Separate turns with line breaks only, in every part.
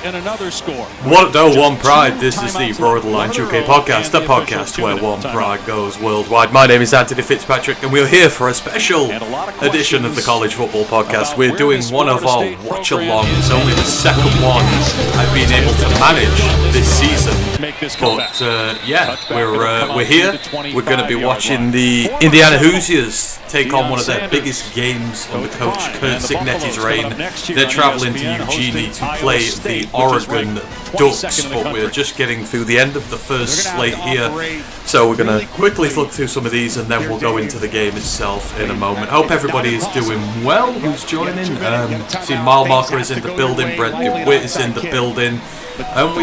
and another score.
What though, One Pride? This is the ROTL UK podcast, the podcast where One Pride goes worldwide. My name is Anthony Fitzpatrick, and we're here for a special edition of the College Football Podcast. We're doing one of our watch-alongs, only the second one I've been able to manage this season. But we're here. We're going to be watching the Indiana Hoosiers take on one of their biggest games under coach Curt Cignetti's reign. They're travelling to Eugene to play the Oregon Ducks, but we're just getting through the end of the first slate here, so we're going to quickly look through some of these and then we'll go into the game itself in a moment. Hope everybody is doing well who's joining. See Mile Marker is in the building, Brent Witt is in the building, and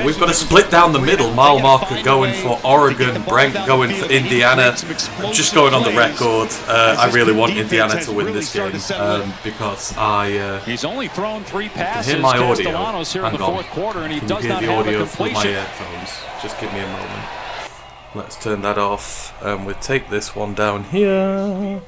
we've got a split down the middle. Mile Marker going for Oregon, Brent going for Indiana. I'm just going on the record, I really want Indiana to win this game because
he's only thrown 3 passes.
Can hear my audio.
Hang on. And he
Can
does
you hear
not
the
have
audio
a
through my
completion.
headphones? Just give me a moment. Let's turn that off, and we'll take this one down here.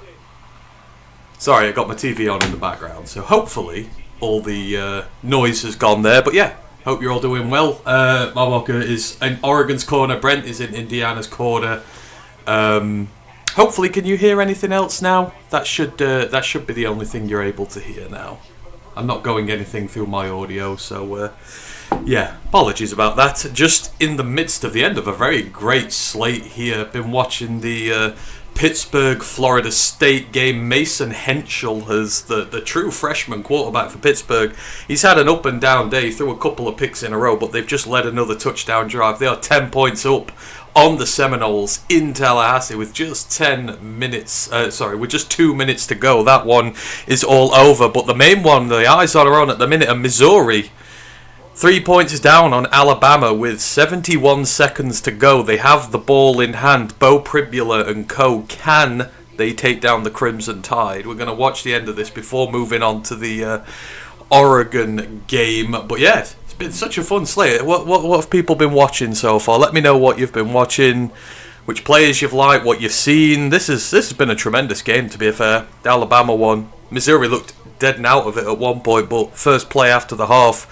Sorry, I got my TV on in the background, so hopefully all the noise has gone there. But yeah, hope you're all doing well. Marwalker is in Oregon's corner, Brent is in Indiana's corner. Hopefully, can you hear anything else now? That should be the only thing you're able to hear now. I'm not going anything through my audio, so yeah, apologies about that. Just in the midst of the end of a very great slate here. Been watching the Pittsburgh, Florida State game. Mason Henschel has the true freshman quarterback for Pittsburgh. He's had an up and down day, threw a couple of picks in a row, but they've just led another touchdown drive. They are 10 points up on the Seminoles in Tallahassee with just 2 minutes to go. That one is all over, but the main one, the eyes are on at the minute, are Missouri. 3 points down on Alabama with 71 seconds to go. They have the ball in hand. Bo Pribula and co. Can they take down the Crimson Tide? We're going to watch the end of this before moving on to the Oregon game. But yeah, it's been such a fun slate. What have people been watching so far? Let me know what you've been watching, which players you've liked, what you've seen. This has been a tremendous game, to be fair. The Alabama one. Missouri looked dead and out of it at one point, but first play after the half,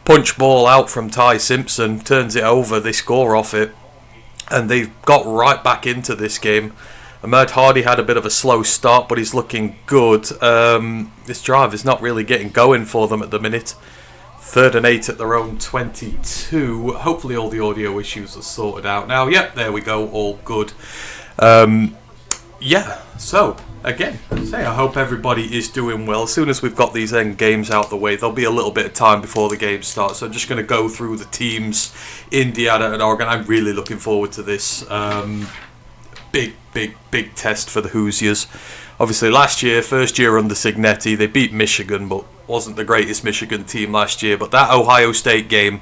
punch ball out from Ty Simpson, turns it over, they score off it, and they've got right back into this game. Ahmed Hardy had a bit of a slow start, but he's looking good. This drive is not really getting going for them at the minute. 3rd and 8 at their own 22. Hopefully all the audio issues are sorted out now. Yep, there we go, all good. So again, I hope everybody is doing well. As soon as we've got these end games out the way, there'll be a little bit of time before the game starts. So I'm just going to go through the teams, Indiana and Oregon. I'm really looking forward to this. Big test for the Hoosiers. Obviously last year, first year under Cignetti, they beat Michigan, but wasn't the greatest Michigan team last year. But that Ohio State game,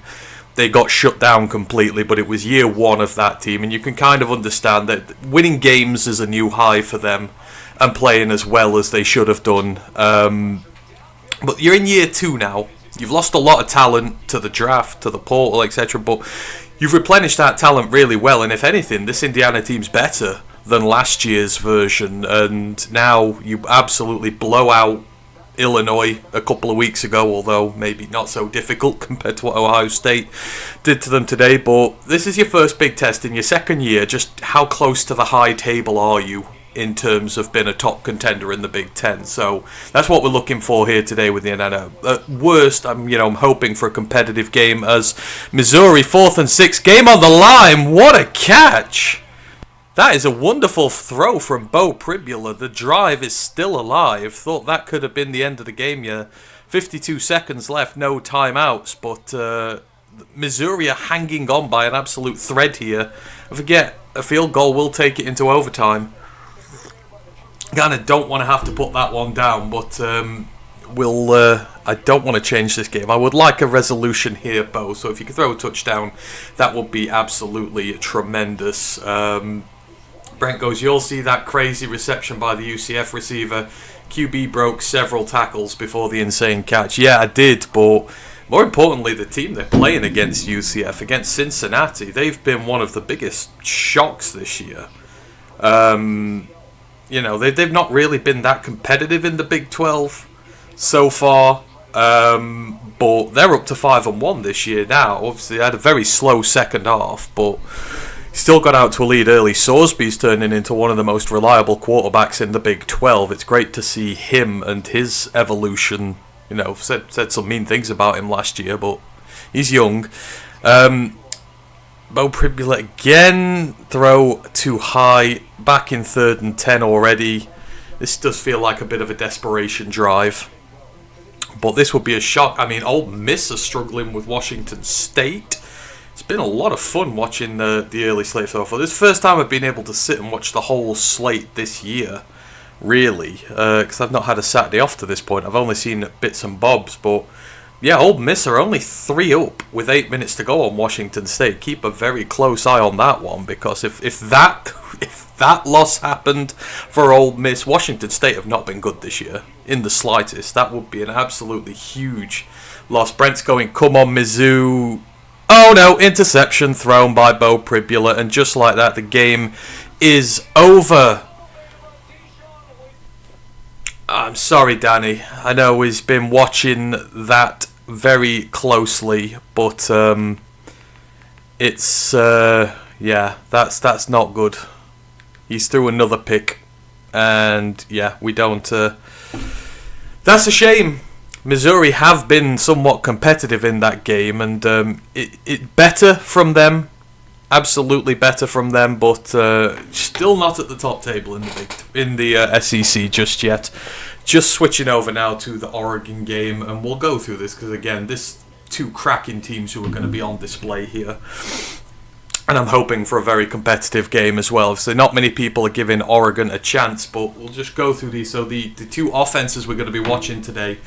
they got shut down completely, but it was year one of that team, and you can kind of understand that winning games is a new high for them and playing as well as they should have done. But you're in year 2 now. You've lost a lot of talent to the draft, to the portal, etc., but you've replenished that talent really well, and if anything, this Indiana team's better than last year's version, and now you absolutely blow out Illinois a couple of weeks ago, although maybe not so difficult compared to what Ohio State did to them today. But this is your first big test in your second year. Just how close to the high table are you in terms of being a top contender in the Big Ten? So that's what we're looking for here today with the Indiana. At worst, I'm hoping for a competitive game as Missouri 4th and 6 game on the line. What a catch! That is a wonderful throw from Bo Pribula. The drive is still alive. Thought that could have been the end of the game. 52 seconds left, no timeouts. But Missouri are hanging on by an absolute thread here. I forget, a field goal will take it into overtime. Kind of don't want to have to put that one down, but I don't want to change this game. I would like a resolution here, Bo. So if you could throw a touchdown, that would be absolutely tremendous. Brent goes, you'll see that crazy reception by the UCF receiver. QB broke several tackles before the insane catch. Yeah, I did, but more importantly, the team they're playing against UCF, against Cincinnati, they've been one of the biggest shocks this year. They've not really been that competitive in the Big 12 so far. but they're up to 5-1 this year now. Obviously, they had a very slow second half, but still got out to a lead early. Sorsby's turning into one of the most reliable quarterbacks in the Big 12. It's great to see him and his evolution. You know, said some mean things about him last year, but he's young. Bo Pribula again, throw too high, back in 3rd and 10 already. This does feel like a bit of a desperation drive, but this would be a shock. I mean, Ole Miss are struggling with Washington State. It's been a lot of fun watching the early slate so far. This is the first time I've been able to sit and watch the whole slate this year, really, because I've not had a Saturday off to this point. I've only seen bits and bobs, but yeah, Ole Miss are only 3 up with 8 minutes to go on Washington State. Keep a very close eye on that one, because if that loss happened for Ole Miss, Washington State have not been good this year in the slightest. That would be an absolutely huge loss. Brent's going, come on, Mizzou. Oh no, interception thrown by Bo Pribula, and just like that, the game is over. I'm sorry, Danny. I know he's been watching that very closely, but it's yeah, that's not good. He's threw another pick, and yeah, we don't. That's a shame. Missouri have been somewhat competitive in that game, and it better from them. Absolutely better from them, but still not at the top table in the SEC just yet. Just switching over now to the Oregon game, and we'll go through this because again, this 2 cracking teams who are going to be on display here, and I'm hoping for a very competitive game as well. So not many people are giving Oregon a chance, but we'll just go through these. So the 2 offenses we're going to be watching today,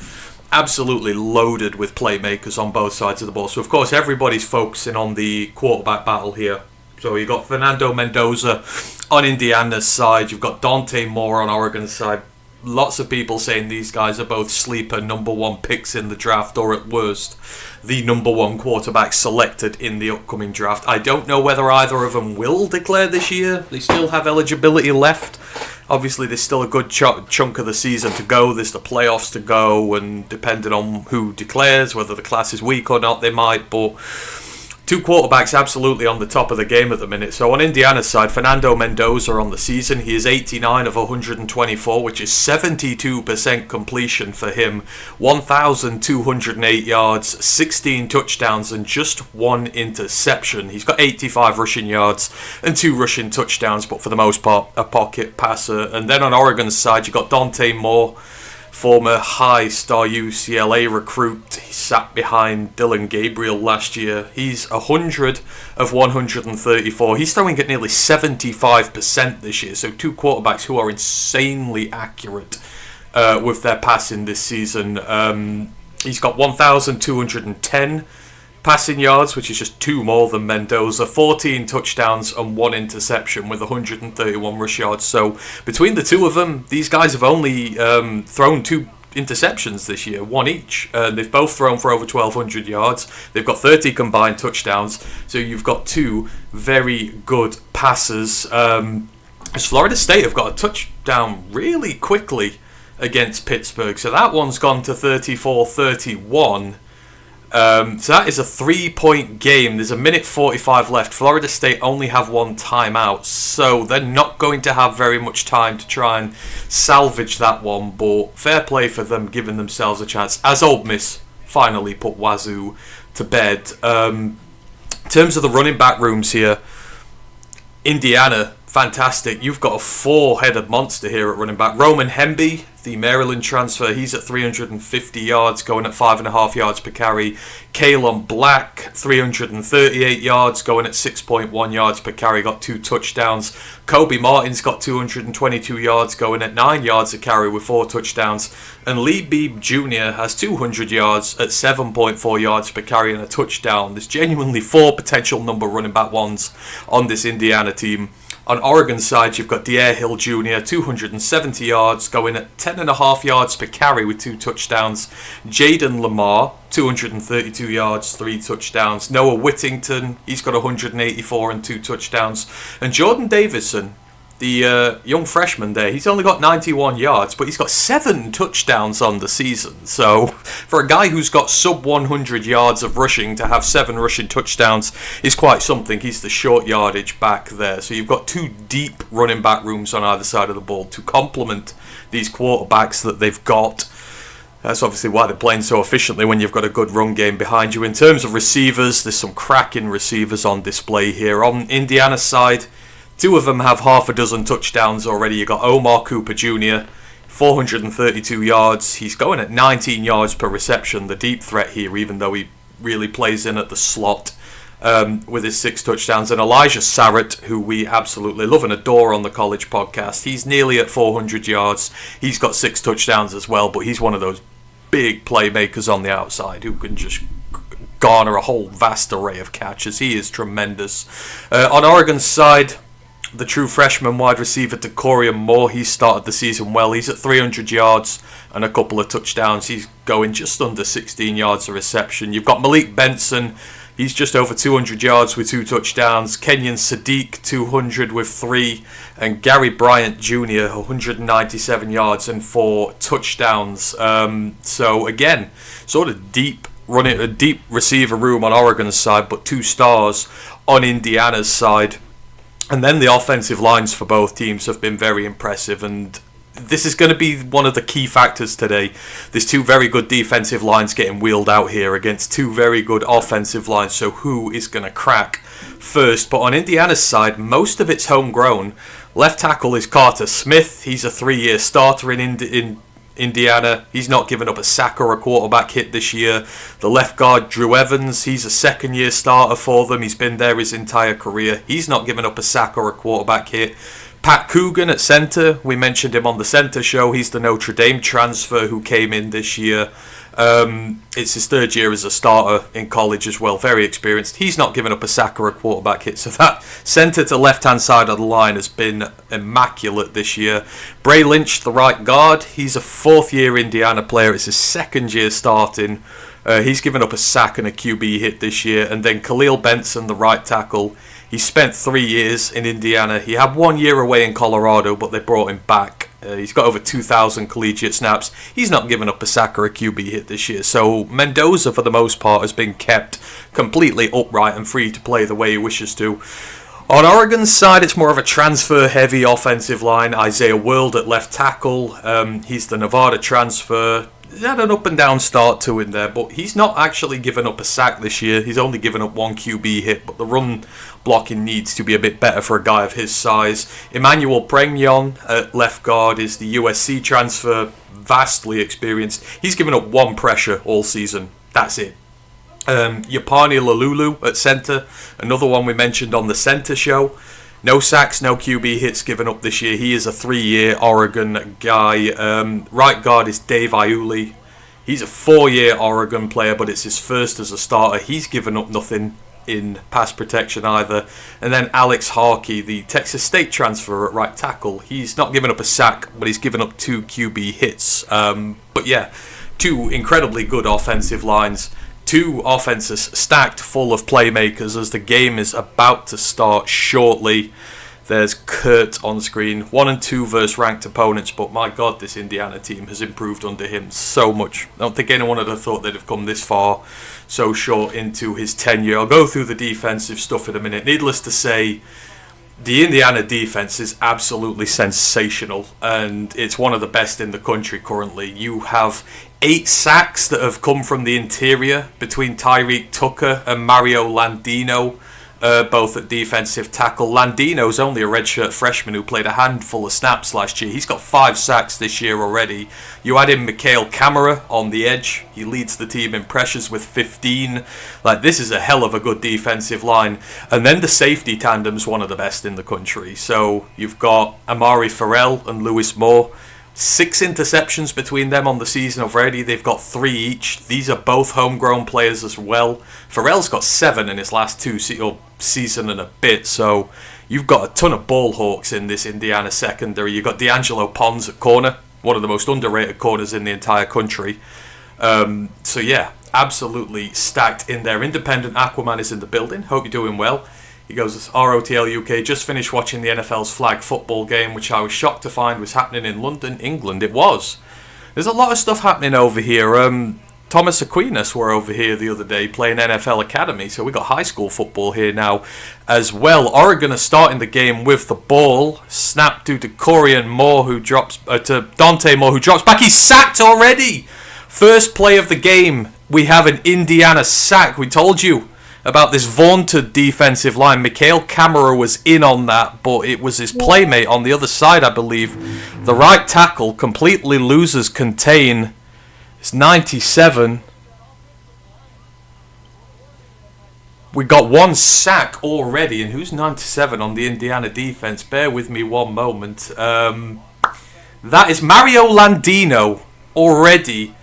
absolutely loaded with playmakers on both sides of the ball. So, of course, everybody's focusing on the quarterback battle here. So, you've got Fernando Mendoza on Indiana's side. You've got Dante Moore on Oregon's side. Lots of people saying these guys are both sleeper number 1 picks in the draft, or at worst, the number 1 quarterback selected in the upcoming draft. I don't know whether either of them will declare this year. They still have eligibility left. Obviously, there's still a good chunk of the season to go. There's the playoffs to go, and depending on who declares, whether the class is weak or not, they might. But 2 quarterbacks absolutely on the top of the game at the minute. So on Indiana's side, Fernando Mendoza on the season. He is 89 of 124, which is 72% completion for him. 1,208 yards, 16 touchdowns, and just 1 interception. He's got 85 rushing yards and 2 rushing touchdowns, but for the most part, a pocket passer. And then on Oregon's side, you've got Dante Moore, former high-star UCLA recruit. He sat behind Dylan Gabriel last year. He's 100 of 134. He's throwing at nearly 75% this year. So 2 quarterbacks who are insanely accurate with their passing this season. He's got 1,210 passing yards, which is just 2 more than Mendoza, 14 touchdowns and 1 interception with 131 rush yards. So between the 2 of them, these guys have only thrown 2 interceptions this year, 1 each. They've both thrown for over 1,200 yards. They've got 30 combined touchdowns. So you've got 2 very good passers. As Florida State have got a touchdown really quickly against Pittsburgh. So that one's gone to 34-31. So that is a 3-point game. There's 1:45 left. Florida State only have 1 timeout, so they're not going to have very much time to try and salvage that one, but fair play for them giving themselves a chance, as Ole Miss finally put Wazoo to bed. In terms of the running back rooms here, Indiana, fantastic. You've got a 4-headed monster here at running back. Roman Hemby, the Maryland transfer, he's at 350 yards, going at 5.5 yards per carry. Kalen Black, 338 yards, going at 6.1 yards per carry, got 2 touchdowns. Kobe Martin's got 222 yards, going at 9 yards a carry with 4 touchdowns. And Lee Beebe Jr. has 200 yards at 7.4 yards per carry and a touchdown. There's genuinely 4 potential number running back ones on this Indiana team. On Oregon's side, you've got De'Aaron Hill Jr., 270 yards, going at 10.5 yards per carry with 2 touchdowns. Jaden Lamar, 232 yards, 3 touchdowns. Noah Whittington, he's got 184 and 2 touchdowns. And Jordan Davison, the young freshman there, he's only got 91 yards, but he's got 7 touchdowns on the season. So for a guy who's got sub 100 yards of rushing to have 7 rushing touchdowns is quite something. He's the short yardage back there. So you've got 2 deep running back rooms on either side of the ball to complement these quarterbacks that they've got. That's obviously why they're playing so efficiently when you've got a good run game behind you. In terms of receivers, there's some cracking receivers on display here. On Indiana's side, 2 of them have half a dozen touchdowns already. You've got Omar Cooper Jr., 432 yards. He's going at 19 yards per reception, the deep threat here, even though he really plays in at the slot with his 6 touchdowns. And Elijah Sarrett, who we absolutely love and adore on the college podcast, he's nearly at 400 yards. He's got 6 touchdowns as well, but he's one of those big playmakers on the outside who can just garner a whole vast array of catches. He is tremendous. On Oregon's side, the true freshman wide receiver to Courier Moore, he started the season well. He's at 300 yards and a couple of touchdowns. He's going just under 16 yards a reception. You've got Malik Benson. He's just over 200 yards with 2 touchdowns. Kenyon Sadiq, 200 with 3. And Gary Bryant Jr., 197 yards and 4 touchdowns. So again, sort of deep receiver room on Oregon's side, but 2 stars on Indiana's side. And then the offensive lines for both teams have been very impressive, and this is going to be one of the key factors today. There's 2 very good defensive lines getting wheeled out here against 2 very good offensive lines, so who is going to crack first? But on Indiana's side, most of it's homegrown. Left tackle is Carter Smith. He's a 3-year starter in Indiana. He's not given up a sack or a quarterback hit this year. The left guard, Drew Evans, he's a 2nd-year starter for them. He's been there his entire career. He's not given up a sack or a quarterback hit. Pat Coogan at centre, we mentioned him on the centre show. He's the Notre Dame transfer who came in this year. It's his 3rd year as a starter in college as well. Very experienced. He's not given up a sack or a quarterback hit. So that centre to left-hand side of the line has been immaculate this year. Bray Lynch, the right guard. He's a 4th-year Indiana player. It's his 2nd year starting. He's given up a sack and a QB hit this year. And then Khalil Benson, the right tackle. He spent 3 years in Indiana. He had 1 year away in Colorado, but they brought him back. He's got over 2,000 collegiate snaps. He's not given up a sack or a QB hit this year. So Mendoza, for the most part, has been kept completely upright and free to play the way he wishes to. On Oregon's side, it's more of a transfer-heavy offensive line. Isaiah World at left tackle. He's the Nevada transfer. He had an up-and-down start to him there, but he's not actually given up a sack this year. He's only given up 1 QB hit, but the run blocking needs to be a bit better for a guy of his size. Emmanuel Pregnon at left guard is the USC transfer, vastly experienced. He's given up 1 pressure all season. That's it. Yapani Lalulu at centre, another one we mentioned on the centre show. No sacks, no QB hits given up this year. He is a 3-year Oregon guy. Right guard is Dave Iuli. He's a 4-year Oregon player, but it's his first as a starter. He's given up nothing in pass protection either. And then Alex Harkey, the Texas State transfer at right tackle. He's not given up a sack, but he's given up 2 QB hits. But yeah, 2 incredibly good offensive lines. 2 offenses stacked full of playmakers as the game is about to start shortly. There's Curt on screen. 1 and 2 versus ranked opponents, but my God, this Indiana team has improved under him so much. I don't think anyone would have thought they'd have come this far so short into his tenure. I'll go through the defensive stuff in a minute. Needless to say, the Indiana defense is absolutely sensational, and it's one of the best in the country currently. You have 8 sacks that have come from the interior between Tyreek Tucker and Mario Landino, both at defensive tackle. Landino's only a redshirt freshman who played a handful of snaps last year. He's got 5 sacks this year already. You add in Mikhail Camara on the edge. He leads the team in pressures with 15. This is a hell of a good defensive line. And then the safety tandem's one of the best in the country. So you've got Amari Farrell and Lewis Moore. 6 interceptions between them on the season already. They've got 3 each. These are both homegrown players as well. Farrell's got 7 in his last 2 season and a bit. So you've got a ton of ball hawks in this Indiana secondary. You've got D'Angelo Pons at corner, one of the most underrated corners in the entire country. So yeah, absolutely stacked in there. Independent Aquaman is in the building. Hope you're doing well. He goes, ROTL UK, just finished watching the NFL's flag football game, which I was shocked to find was happening in London, England. It was. There's a lot of stuff happening over here. Thomas Aquinas were over here the other day playing NFL Academy, so we got high school football here now as well. Oregon are starting the game with the ball. Snap due to Courier and Moore, who drops to Dante Moore, who drops back. He's sacked already. First play of the game, we have an Indiana sack. We told you about this vaunted defensive line. Mikhail Kamara was in on that, but it was his playmate on the other side, I believe. The right tackle completely loses contain. It's 97. We got one sack already, and who's 97 on the Indiana defense? Bear with me one moment. That is Mario Landino already.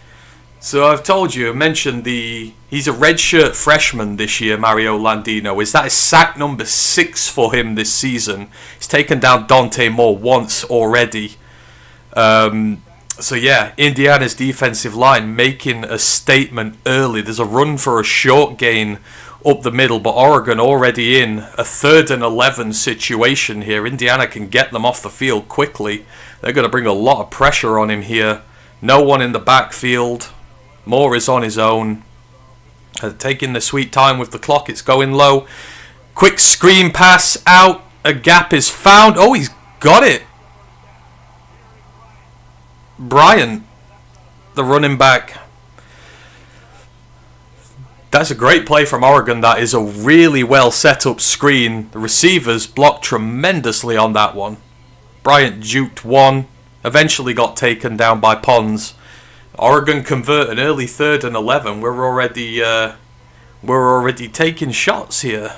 So I've told you, I mentioned he's a redshirt freshman this year, Mario Landino. Is that sack number 6 for him this season? He's taken down Dante Moore once already. So yeah, Indiana's defensive line making a statement early. There's a run for a short gain up the middle, but Oregon already in a 3rd and 11 situation here. Indiana can get them off the field quickly. They're going to bring a lot of pressure on him here. No one in the backfield. Moore is on his own. Taking the sweet time with the clock. It's going low. Quick screen pass out. A gap is found. Oh, he's got it. Bryant, the running back. That's a great play from Oregon. That is a really well set up screen. The receivers blocked tremendously on that one. Bryant juked one. Eventually got taken down by Pons. Oregon convert an early 3rd and 11. We're already taking shots here.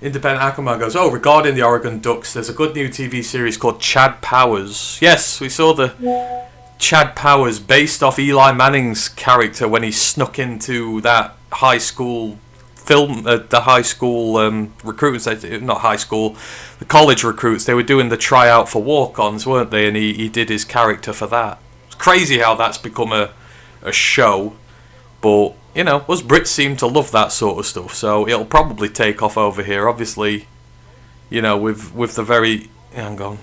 Independent Ackerman goes, regarding the Oregon Ducks, there's a good new TV series called Chad Powers. Yes, we saw the Chad Powers based off Eli Manning's character when he snuck into that high school film, the high school recruits, not high school, the college recruits. They were doing the tryout for walk-ons, weren't they? And he did his character for that. It's crazy how that's become a show, but you know, us Brits seem to love that sort of stuff, so it'll probably take off over here. Obviously, you know, with the very... Hang on.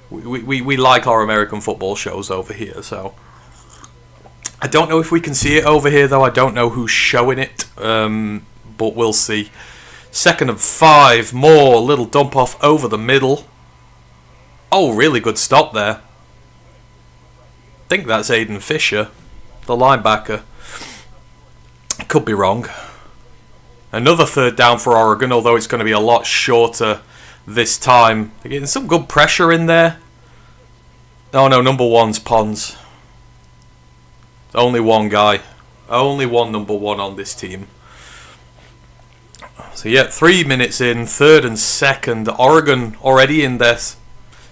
We like our American football shows over here, so... I don't know if we can see it over here, though. I don't know who's showing it, but we'll see. 2nd and 5. More little dump off over the middle. Oh, really good stop there. I think that's Aiden Fisher, the linebacker. Could be wrong. Another 3rd down for Oregon, although it's going to be a lot shorter this time. They're getting some good pressure in there. Oh no, number 1's Pons. Only one guy. Only one number 1 on this team. So yeah, 3 minutes in, 3rd and 2nd. Oregon already in their 2nd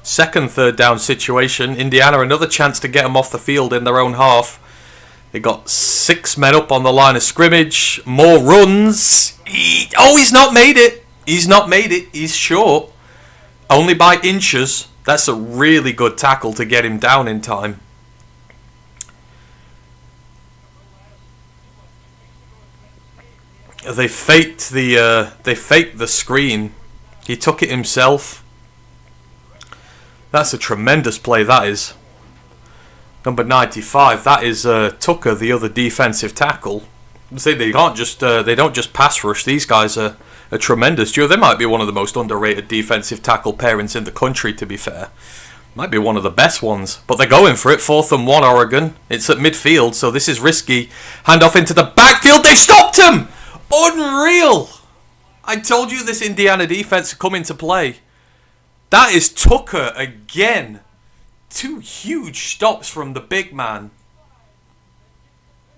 3rd down situation. Indiana another chance to get them off the field in their own half. They got 6 men up on the line of scrimmage. More runs. He's not made it. He's not made it. He's short. Only by inches. That's a really good tackle to get him down in time. They faked the screen. He took it himself. That's a tremendous play, that is. Number 95, that is Tucker, the other defensive tackle. See, they don't just pass rush. These guys are tremendous. They might be one of the most underrated defensive tackle pairings in the country, to be fair. Might be one of the best ones. But they're going for it. 4th and 1, Oregon. It's at midfield, so this is risky. Handoff into the backfield. They've stopped him! Unreal! I told you this Indiana defense would come into play. That is Tucker again. 2 huge stops from the big man.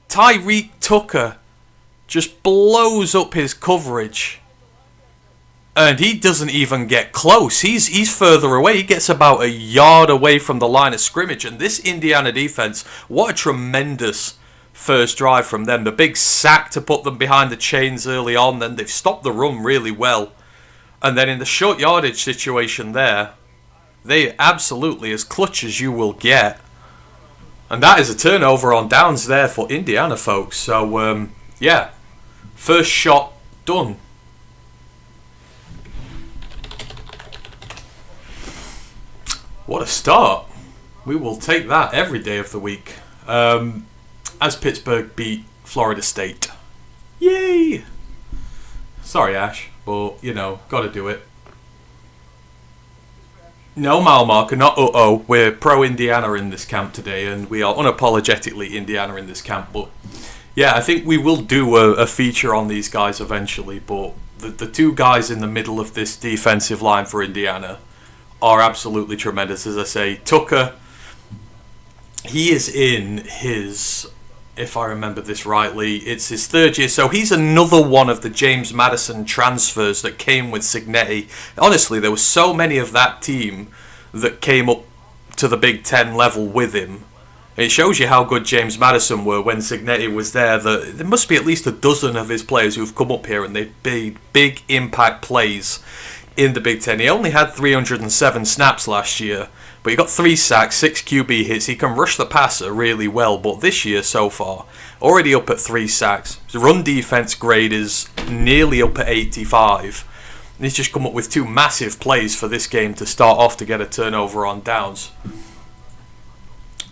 Tyreek Tucker just blows up his coverage. And he doesn't even get close. He's further away. He gets about a yard away from the line of scrimmage. And this Indiana defense, what a tremendous first drive from them. The big sack to put them behind the chains early on. Then they've stopped the run really well. And then in the short yardage situation there, they absolutely as clutch as you will get. And that is a turnover on downs there for Indiana, folks. So, yeah, first shot done. What a start. We will take that every day of the week. As Pittsburgh beat Florida State. Yay! Sorry, Ash, but, got to do it. No mile marker, not uh-oh. We're pro-Indiana in this camp today, and we are unapologetically Indiana in this camp. But, yeah, I think we will do a feature on these guys eventually, but the two guys in the middle of this defensive line for Indiana are absolutely tremendous. As I say, Tucker, he is in his, if I remember this rightly, it's his third year. So he's another one of the James Madison transfers that came with Cignetti. Honestly, there were so many of that team that came up to the Big Ten level with him. It shows you how good James Madison were when Cignetti was there. That there must be at least a dozen of his players who've come up here and they've made big impact plays in the Big Ten. He only had 307 snaps last year, but he got 3 sacks, 6 QB hits. He can rush the passer really well, but this year so far, already up at 3 sacks. His run defense grade is nearly up at 85. And he's just come up with 2 massive plays for this game to start off to get a turnover on downs.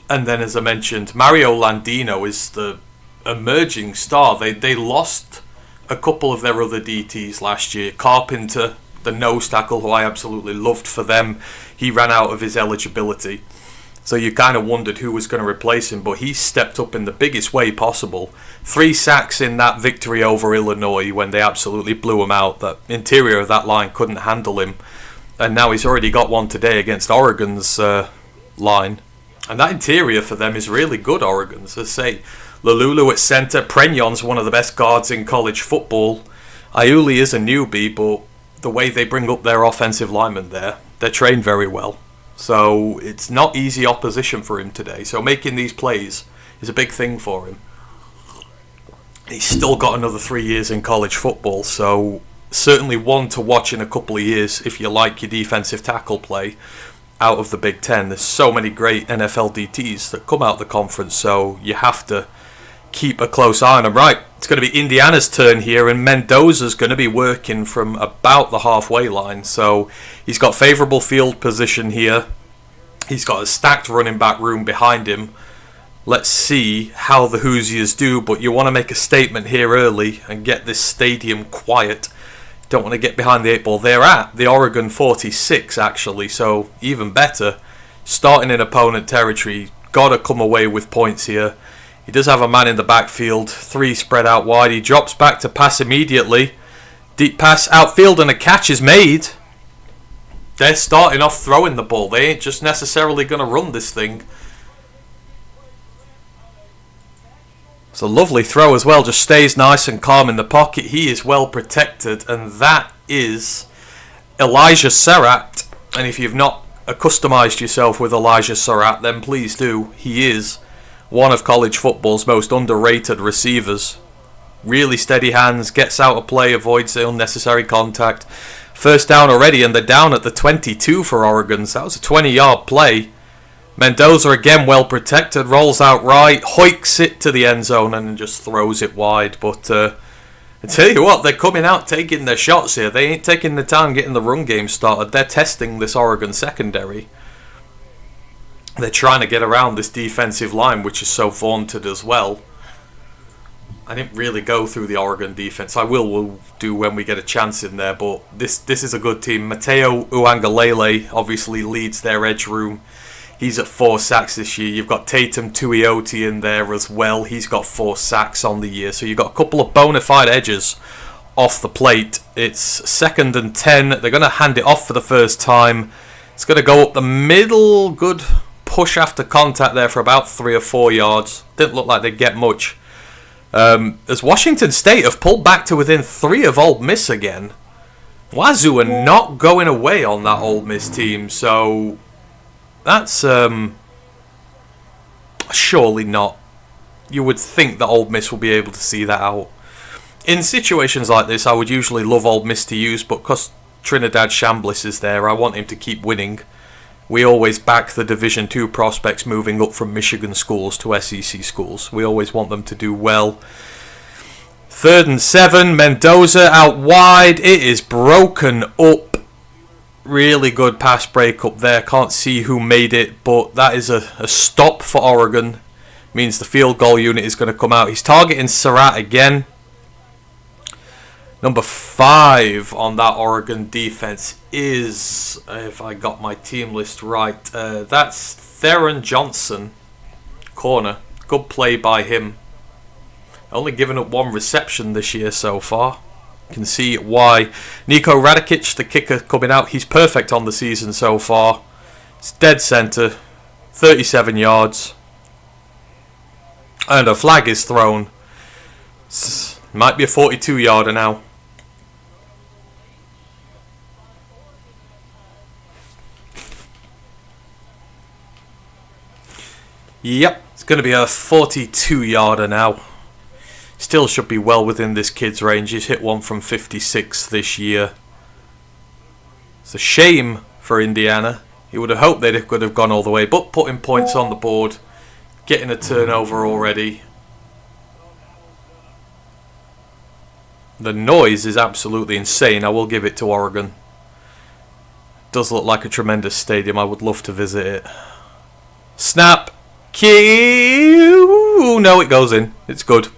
And then, as I mentioned, Mario Landino is the emerging star. They lost a couple of their other DTs last year. Carpenter, the nose tackle, who I absolutely loved for them, he ran out of his eligibility. So you kind of wondered who was going to replace him, but he stepped up in the biggest way possible. 3 sacks in that victory over Illinois when they absolutely blew him out. The interior of that line couldn't handle him. And now he's already got one today against Oregon's line. And that interior for them is really good, Oregon's. As I say, Lalulu at centre. Pregnon's one of the best guards in college football. Iuli is a newbie, but the way they bring up their offensive linemen there, they're trained very well. So it's not easy opposition for him today. So making these plays is a big thing for him. He's still got another 3 years in college football, so certainly one to watch in a couple of years if you like your defensive tackle play out of the Big Ten. There's so many great NFL DTs that come out of the conference, so you have to keep a close eye on them. Right, it's going to be Indiana's turn here, and Mendoza's going to be working from about the halfway line, so he's got favourable field position here. He's got a stacked running back room behind him. Let's see how the Hoosiers do, but you want to make a statement here early and get this stadium quiet. Don't want to get behind the 8 ball. They're at the Oregon 46 actually, so even better. Starting in opponent territory, got to come away with points here. He does have a man in the backfield, 3 spread out wide. He drops back to pass immediately. Deep pass outfield and a catch is made. They're starting off throwing the ball. They ain't just necessarily going to run this thing. It's a lovely throw as well, just stays nice and calm in the pocket. He is well protected, and that is Elijah Surratt. And if you've not accustomed yourself with Elijah Surratt, then please do. He is one of college football's most underrated receivers. Really steady hands, gets out of play, avoids the unnecessary contact. First down already, and they're down at the 22 for Oregon. So that was a 20-yard play. Mendoza again well protected, rolls out right, hoiks it to the end zone and just throws it wide. But I tell you what, they're coming out taking their shots here. They ain't taking the time getting the run game started. They're testing this Oregon secondary. They're trying to get around this defensive line, which is so vaunted as well. I didn't really go through the Oregon defense. I will do when we get a chance in there, but this is a good team. Mateo Uangalele obviously leads their edge room. He's at 4 sacks this year. You've got Tatum Tuioti in there as well. He's got 4 sacks on the year. So you've got a couple of bona fide edges off the plate. It's 2nd and 10. They're going to hand it off for the first time. It's going to go up the middle. Good push after contact there for about 3 or 4 yards. Didn't look like they'd get much. As Washington State have pulled back to within 3 of Ole Miss again. Wazoo are not going away on that Ole Miss team. So that's surely not. You would think that Ole Miss will be able to see that out. In situations like this, I would usually love Ole Miss to use, but because Trinidad Chambliss is there, I want him to keep winning. We always back the Division II prospects moving up from Michigan schools to SEC schools. We always want them to do well. 3rd and 7, Mendoza out wide. It is broken up Really good pass break up there. Can't see who made it, but that is a stop for Oregon. Means the field goal unit is going to come out. He's targeting Surratt again. Number 5 on that Oregon defense is, if I got my team list right, that's Theron Johnson. Corner. Good play by him. Only given up 1 reception this year so far. You can see why. Niko Radikic, the kicker, coming out. He's perfect on the season so far. It's dead centre. 37 yards. And a flag is thrown. Might be a 42-yarder now. Yep, it's going to be a 42-yarder now. Still should be well within this kid's range. He's hit one from 56 this year. It's a shame for Indiana. You would have hoped they could have gone all the way, but putting points on the board, getting a turnover already. The noise is absolutely insane. I will give it to Oregon. Does look like a tremendous stadium. I would love to visit it. Snap. Ooh, no, it goes in. It's good.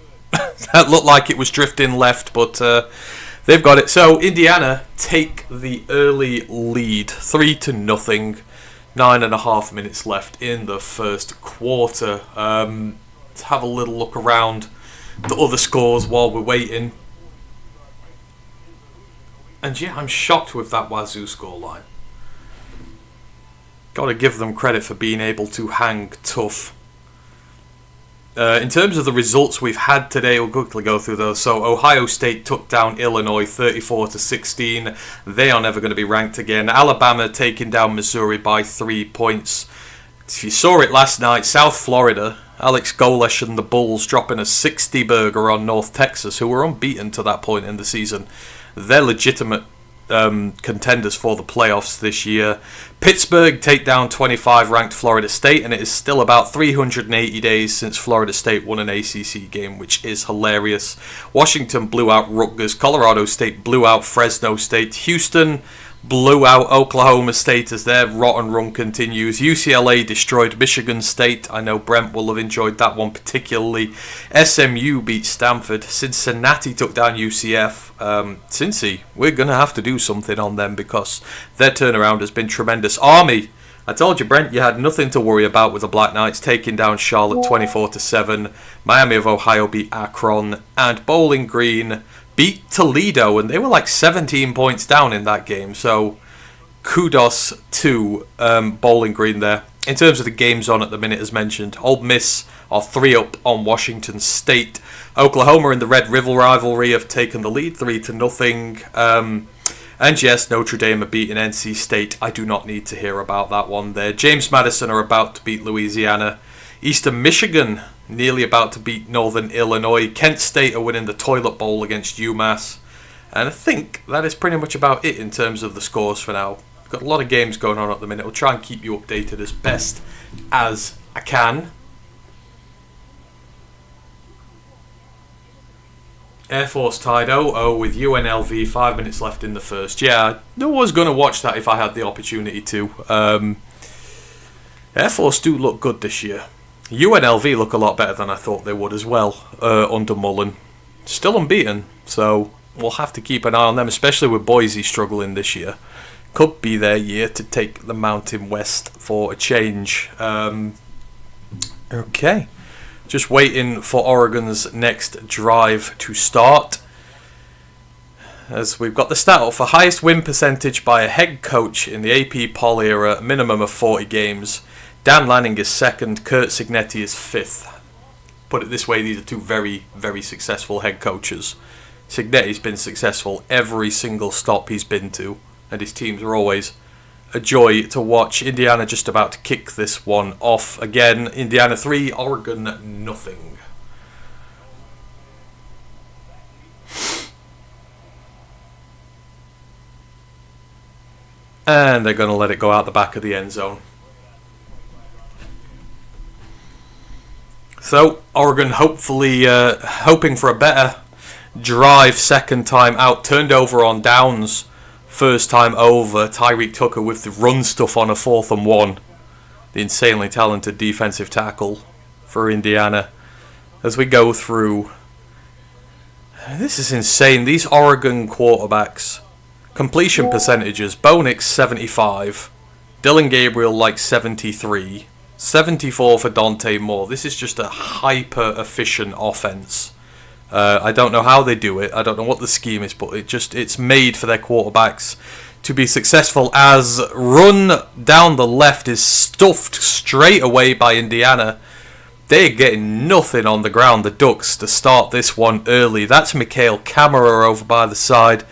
That looked like it was drifting left, but they've got it. So Indiana take the early lead, 3-0. 9.5 minutes left in the first quarter. Let's have a little look around the other scores while we're waiting. And yeah, I'm shocked with that Wazoo scoreline. Got to give them credit for being able to hang tough. In terms of the results we've had today, we'll quickly go through those. So Ohio State took down Illinois 34-16. They are never going to be ranked again. Alabama taking down Missouri by 3 points. If you saw it last night, South Florida, Alex Golesh and the Bulls dropping a 60-burger on North Texas, who were unbeaten to that point in the season. They're legitimate contenders for the playoffs this year. Pittsburgh take down 25-ranked Florida State, and it is still about 380 days since Florida State won an ACC game, which is hilarious. Washington blew out Rutgers. Colorado State blew out Fresno State. Houston blew out Oklahoma State as their rotten run continues. UCLA destroyed Michigan State. I know Brent will have enjoyed that one particularly. SMU beat Stanford. Cincinnati took down UCF. Cincy, we're going to have to do something on them because their turnaround has been tremendous. Army, I told you, Brent, you had nothing to worry about with the Black Knights taking down Charlotte 24-7. Miami of Ohio beat Akron. And Bowling Green beat Toledo, and they were like 17 points down in that game. So kudos to Bowling Green there. In terms of the games on at the minute, as mentioned, Ole Miss are 3 up on Washington State. Oklahoma in the Red River rivalry have taken the lead 3-0. And yes, Notre Dame are beating NC State. I do not need to hear about that one there. James Madison are about to beat Louisiana. Eastern Michigan nearly about to beat Northern Illinois. Kent State are winning the Toilet Bowl against UMass. And I think that is pretty much about it in terms of the scores for now. Got a lot of games going on at the minute. I'll try and keep you updated as best as I can. Air Force tied 0-0 with UNLV, 5 minutes left in the first. Yeah, I was going to watch that if I had the opportunity to. Air Force do look good this year. UNLV look a lot better than I thought they would as well under Mullen. Still unbeaten, so we'll have to keep an eye on them, especially with Boise struggling this year. Could be their year to take the Mountain West for a change. Okay. Just waiting for Oregon's next drive to start. As we've got the stat up for highest win percentage by a head coach in the AP Poll era, minimum of 40 games. Dan Lanning is second, Curt Cignetti is fifth. Put it this way, these are two very, very successful head coaches. Cignetti's been successful every single stop he's been to, and his teams are always a joy to watch. Indiana just about to kick this one off again. Indiana 3, Oregon nothing. And they're going to let it go out the back of the end zone. So, Oregon hopefully hoping for a better drive second time out. Turned over on downs first time over. Tyreek Tucker with the run stuff on a 4th and 1. The insanely talented defensive tackle for Indiana. As we go through, this is insane. These Oregon quarterbacks, completion percentages: Bo Nix 75, Dylan Gabriel like 73, 74 for Dante Moore. This is just a hyper efficient offense. I don't know how they do it. I don't know what the scheme is, but it's made for their quarterbacks to be successful, as run down the left is stuffed straight away by Indiana. They're getting nothing on the ground, the Ducks, to start this one early. That's Mikhail Kamara over by the side.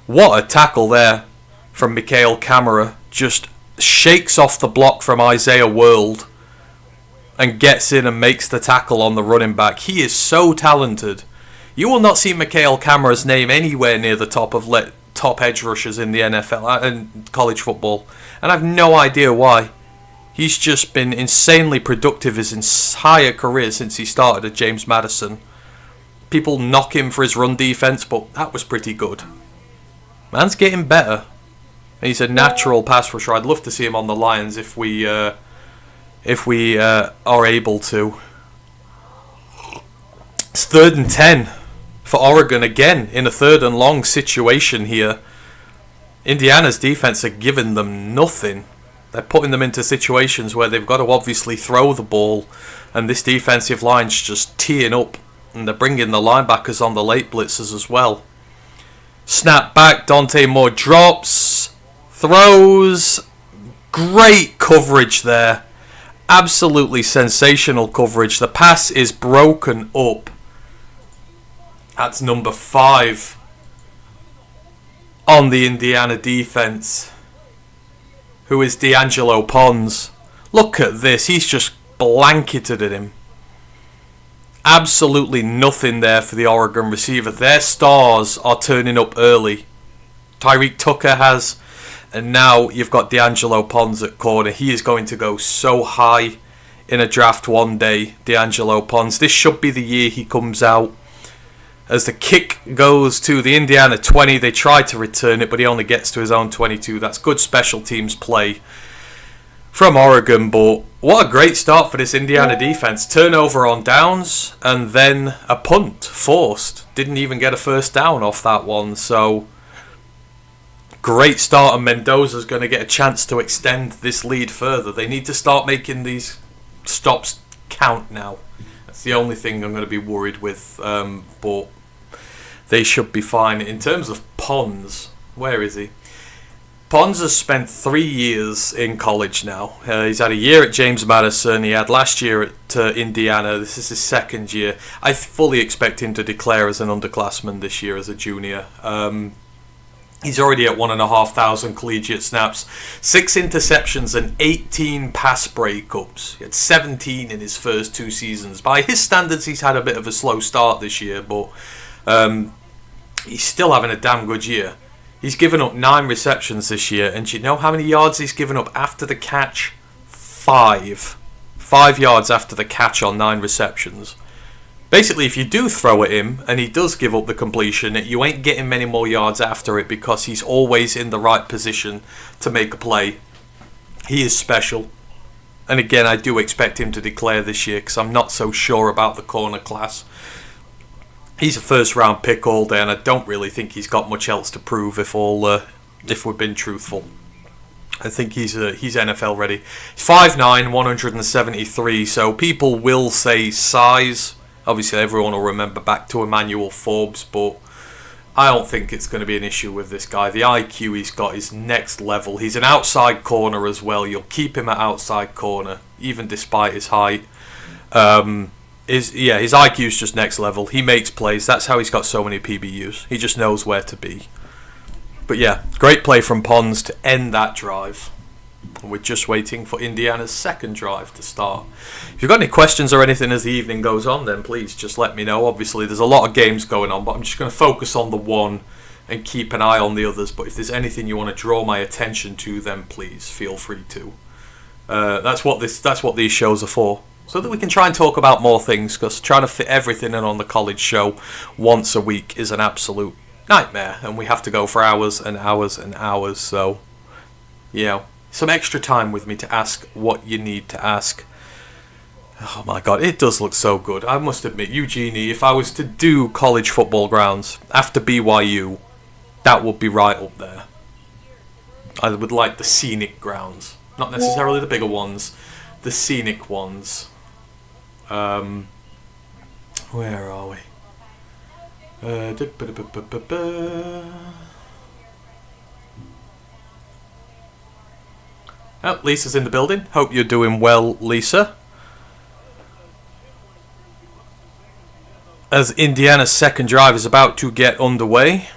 What a tackle there from Mikhail Kamara. Just shakes off the block from Isaiah World and gets in and makes the tackle on the running back. He is so talented. You will not see Mikhail Kamara's name anywhere near the top of top edge rushers in the NFL and college football, and I have no idea why. He's just been insanely productive his entire career since he started at James Madison. People knock him for his run defense, but that was pretty good. Man's getting better. He's a natural pass rusher. I'd love to see him on the Lions if we are able to. It's 3rd and 10 for Oregon again in a 3rd and long situation here. Indiana's defense are giving them nothing. They're putting them into situations where they've got to obviously throw the ball, and this defensive line's just teeing up, and they're bringing the linebackers on the late blitzes as well. Snap back, Dante Moore drops, throws, great coverage there. Absolutely sensational coverage. The pass is broken up. That's number 5 on the Indiana defense, who is D'Angelo Pons. Look at this. He's just blanketed at him. Absolutely nothing there for the Oregon receiver. Their stars are turning up early. Tyreek Tucker has, and now you've got D'Angelo Pons at corner. He is going to go so high in a draft one day, D'Angelo Pons. This should be the year he comes out. As the kick goes to the Indiana 20, they try to return it, but he only gets to his own 22. That's good special teams play from Oregon, but what a great start for this Indiana defense. Turnover on downs, and then a punt forced. Didn't even get a first down off that one, so great start, and Mendoza's going to get a chance to extend this lead further. They need to start making these stops count now. That's the only thing I'm going to be worried with, but they should be fine. In terms of Pons, where is he? Pons has spent 3 years in college now. He's had a year at James Madison. He had last year at Indiana. This is his 2nd year. I fully expect him to declare as an underclassman this year as a junior. He's already at 1,500 collegiate snaps, 6 interceptions and 18 pass breakups. He had 17 in his first 2 seasons. By his standards, he's had a bit of a slow start this year, but he's still having a damn good year. He's given up 9 receptions this year, and do you know how many yards he's given up after the catch? 5. 5 yards after the catch on 9 receptions. Basically, if you do throw at him, and he does give up the completion, you ain't getting many more yards after it, because he's always in the right position to make a play. He is special. And again, I do expect him to declare this year, because I'm not so sure about the corner class. He's a 1st round pick all day, and I don't really think he's got much else to prove if we've been truthful. I think he's NFL ready. He's 5'9", 173, so people will say size. Obviously, everyone will remember back to Emmanuel Forbes, but I don't think it's going to be an issue with this guy. The IQ he's got is next level. He's an outside corner as well. You'll keep him at outside corner, even despite his height. His IQ is just next level. He makes plays. That's how he's got so many PBUs. He just knows where to be. But yeah, great play from Pons to end that drive. And we're just waiting for Indiana's 2nd drive to start. If you've got any questions or anything as the evening goes on, then please just let me know. Obviously, there's a lot of games going on, but I'm just going to focus on the one and keep an eye on the others. But if there's anything you want to draw my attention to, then please feel free to. That's what these shows are for. So that we can try and talk about more things, because trying to fit everything in on the college show once a week is an absolute nightmare, and we have to go for hours and hours and hours. So, you know, some extra time with me to ask what you need to ask. Oh my god, it does look so good. I must admit, Eugene, if I was to do college football grounds after BYU, that would be right up there. I would like the scenic grounds. Not necessarily the bigger ones, the scenic ones. Where are we? Oh, Lisa's in the building. Hope you're doing well, Lisa. As Indiana's second drive is about to get underway.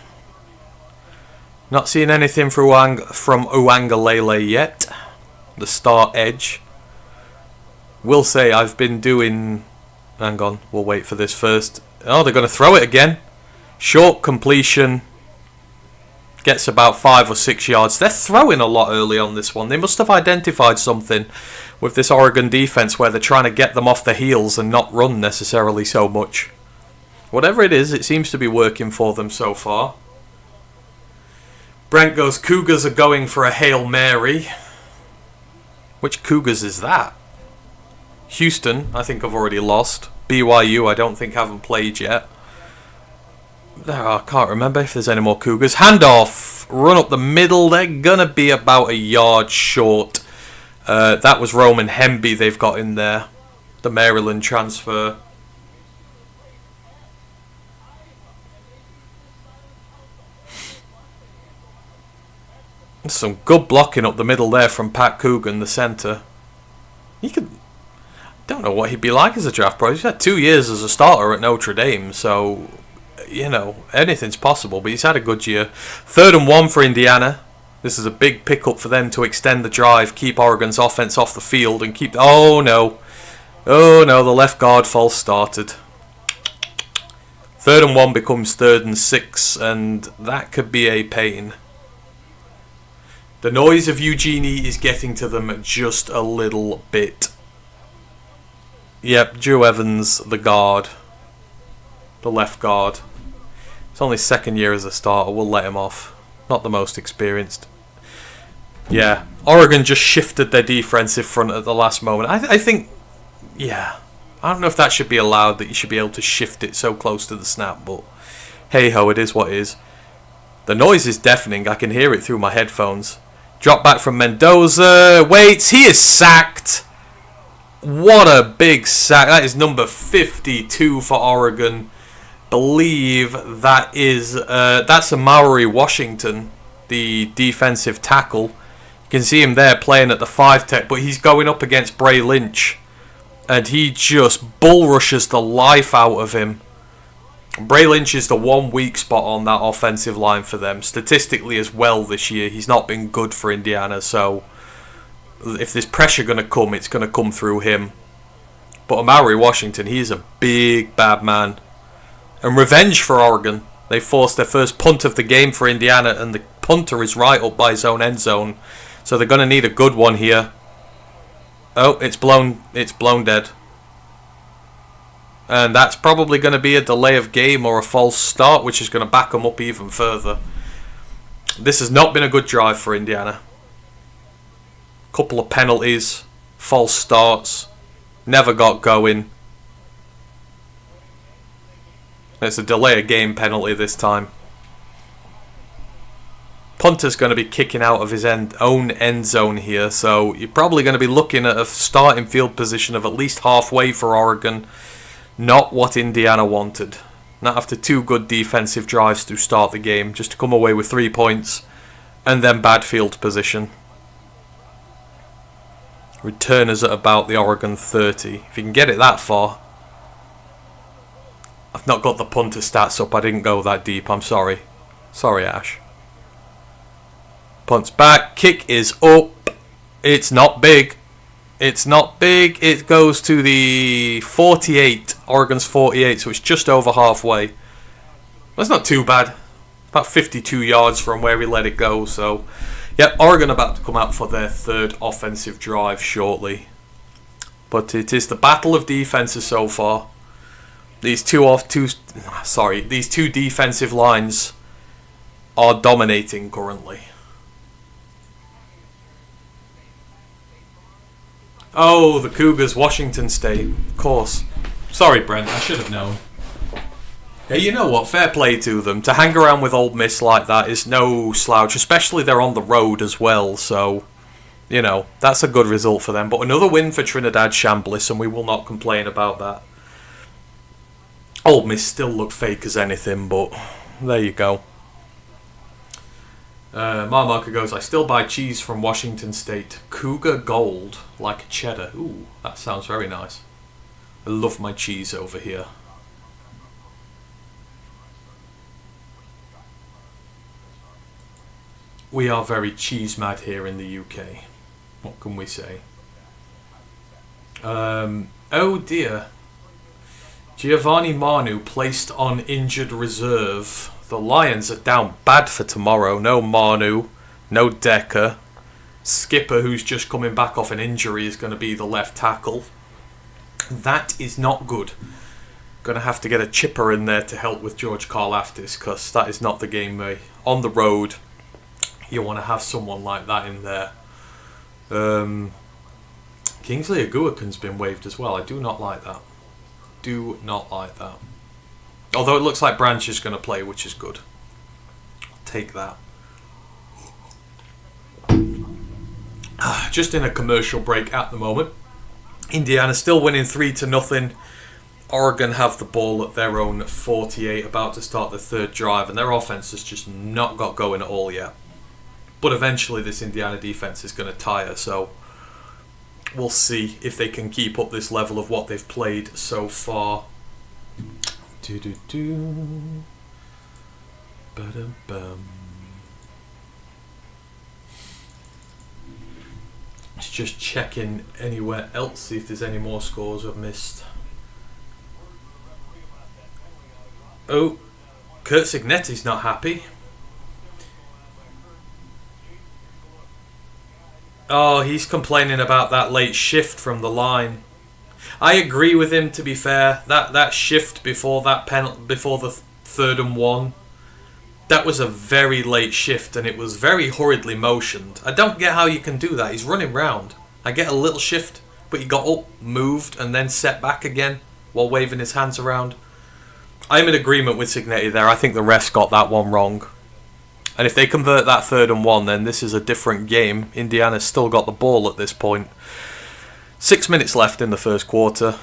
Not seeing anything from Uangalele yet. The star edge. Will say I've been doing... Hang on, we'll wait for this first. Oh, they're going to throw it again. Short completion. Gets about 5 or 6 yards. They're throwing a lot early on this one. They must have identified something with this Oregon defense where they're trying to get them off their heels and not run necessarily so much. Whatever it is, it seems to be working for them so far. Brent goes, Cougars are going for a Hail Mary. Which Cougars is that? Houston, I think I've already lost. BYU, I don't think haven't played yet. I can't remember if there's any more Cougars. Handoff, run up the middle. They're going to be about a yard short. That was Roman Hemby they've got in there. The Maryland transfer. Some good blocking up the middle there from Pat Coogan, the centre. He could... don't know what he'd be like as a draft pro. He's had 2 years as a starter at Notre Dame, so, you know, anything's possible. But he's had a good year. 3rd and 1 for Indiana. This is a big pickup for them to extend the drive, keep Oregon's offense off the field, and keep... oh, no. Oh, no, the left guard false started. 3rd and 1 becomes 3rd and 6, and that could be a pain. The noise of Eugene is getting to them just a little bit. Yep, Drew Evans, the guard. The left guard. It's only 2nd year as a starter. We'll let him off. Not the most experienced. Yeah, Oregon just shifted their defensive front at the last moment. I think, yeah. I don't know if that should be allowed, that you should be able to shift it so close to the snap, but hey-ho, it is what it is. The noise is deafening. I can hear it through my headphones. Drop back from Mendoza. Waits. He is sacked. What a big sack. That is number 52 for Oregon. Believe that is... that's Amari Washington, the defensive tackle. You can see him there playing at the 5 tech, but he's going up against Bray Lynch. And he just bull rushes the life out of him. Bray Lynch is the one weak spot on that offensive line for them. Statistically as well this year, he's not been good for Indiana, so if there's pressure going to come, it's going to come through him. But Amari Washington, he's a big bad man. And revenge for Oregon. They forced their first punt of the game for Indiana, and the punter is right up by his own end zone. So they're going to need a good one here. Oh, it's blown dead. And that's probably going to be a delay of game or a false start, which is going to back them up even further. This has not been a good drive for Indiana. Couple of penalties, false starts, never got going. It's a delay of game penalty this time. Punter's going to be kicking out of his own end zone here, so you're probably going to be looking at a starting field position of at least halfway for Oregon. Not what Indiana wanted. Not after 2 good defensive drives to start the game, just to come away with 3 points and then bad field position. Returners at about the Oregon 30. If you can get it that far. I've not got the punter stats up. I didn't go that deep. I'm sorry. Sorry, Ash. Punts back. Kick is up. It's not big. It's not big. It goes to the 48. Oregon's 48, so it's just over halfway. That's not too bad. About 52 yards from where we let it go. So, yeah, Oregon about to come out for their 3rd offensive drive shortly. But it is the battle of defenses so far. These two defensive lines are dominating currently. Oh, the Cougars, Washington State. Of course. Sorry, Brent, I should have known. Hey, you know what? Fair play to them. To hang around with Ole Miss like that is no slouch, especially they're on the road as well, so, you know, that's a good result for them. But another win for Trinidad Chambliss, and we will not complain about that. Ole Miss still look fake as anything, but there you go. Marmarker goes, I still buy cheese from Washington State. Cougar Gold, like a cheddar. Ooh, that sounds very nice. I love my cheese over here. We are very cheese mad here in the UK. What can we say? Oh dear. Giovanni Manu placed on injured reserve. The Lions are down bad for tomorrow. No Manu, no Decker. Skipper, who's just coming back off an injury, is going to be the left tackle. That is not good. Going to have to get a chipper in there to help with George Karlaftis, because that is not the game way. On the road, you want to have someone like that in there. Kingsley Aguakan's been waived as well. I do not like that. Do not like that. Although it looks like Branch is going to play, which is good. I'll take that. Just in a commercial break at the moment. Indiana still winning 3-0. Oregon have the ball at their own 48, about to start the third drive, and their offense has just not got going at all yet. But eventually this Indiana defense is going to tire, so we'll see if they can keep up this level of what they've played so far. Ba-dum-bum. Let's just check in anywhere else, see if there's any more scores I've missed. Oh, Curt Cignetti's not happy. Oh, he's complaining about that late shift from the line. I agree with him, to be fair. That shift before that before the 3rd and 1, that was a very late shift, and it was very hurriedly motioned. I don't get how you can do that. He's running round. I get a little shift, but he got up, moved, and then set back again while waving his hands around. I'm in agreement with Cignetti there. I think the refs got that one wrong. And if they convert that 3rd and 1, then this is a different game. Indiana's still got the ball at this point. 6 minutes left in the first quarter.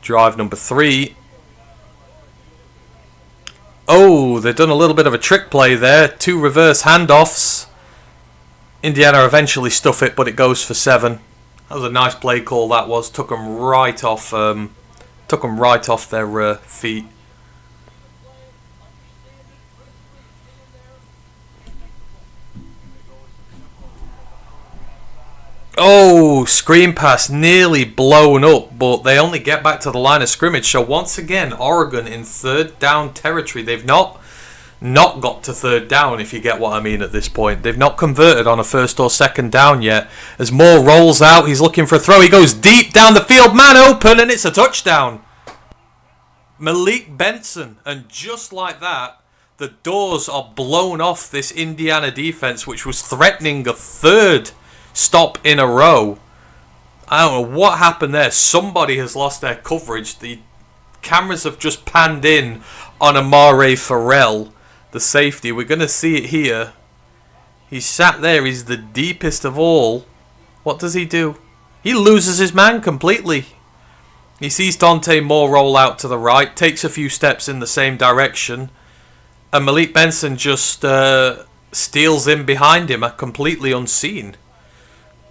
Drive number 3. Oh, they've done a little bit of a trick play there. 2 reverse handoffs. Indiana eventually stuff it, but it goes for 7. That was a nice play call. That was. Took them right off their feet. Oh, screen pass nearly blown up, but they only get back to the line of scrimmage. So once again, Oregon in 3rd down territory. They've not got to 3rd down, if you get what I mean at this point. They've not converted on a 1st or 2nd down yet. As Moore rolls out, he's looking for a throw. He goes deep down the field, man open, and it's a touchdown. Malik Benson, and just like that, the doors are blown off this Indiana defense, which was threatening a 3rd stop in a row. I don't know what happened there. Somebody has lost their coverage. The cameras have just panned in on Amare Farrell, the safety. We're going to see it here. He's sat there. He's the deepest of all. What does he do? He loses his man completely. He sees Dante Moore roll out to the right, takes a few steps in the same direction, and Malik Benson just steals in behind him, completely unseen.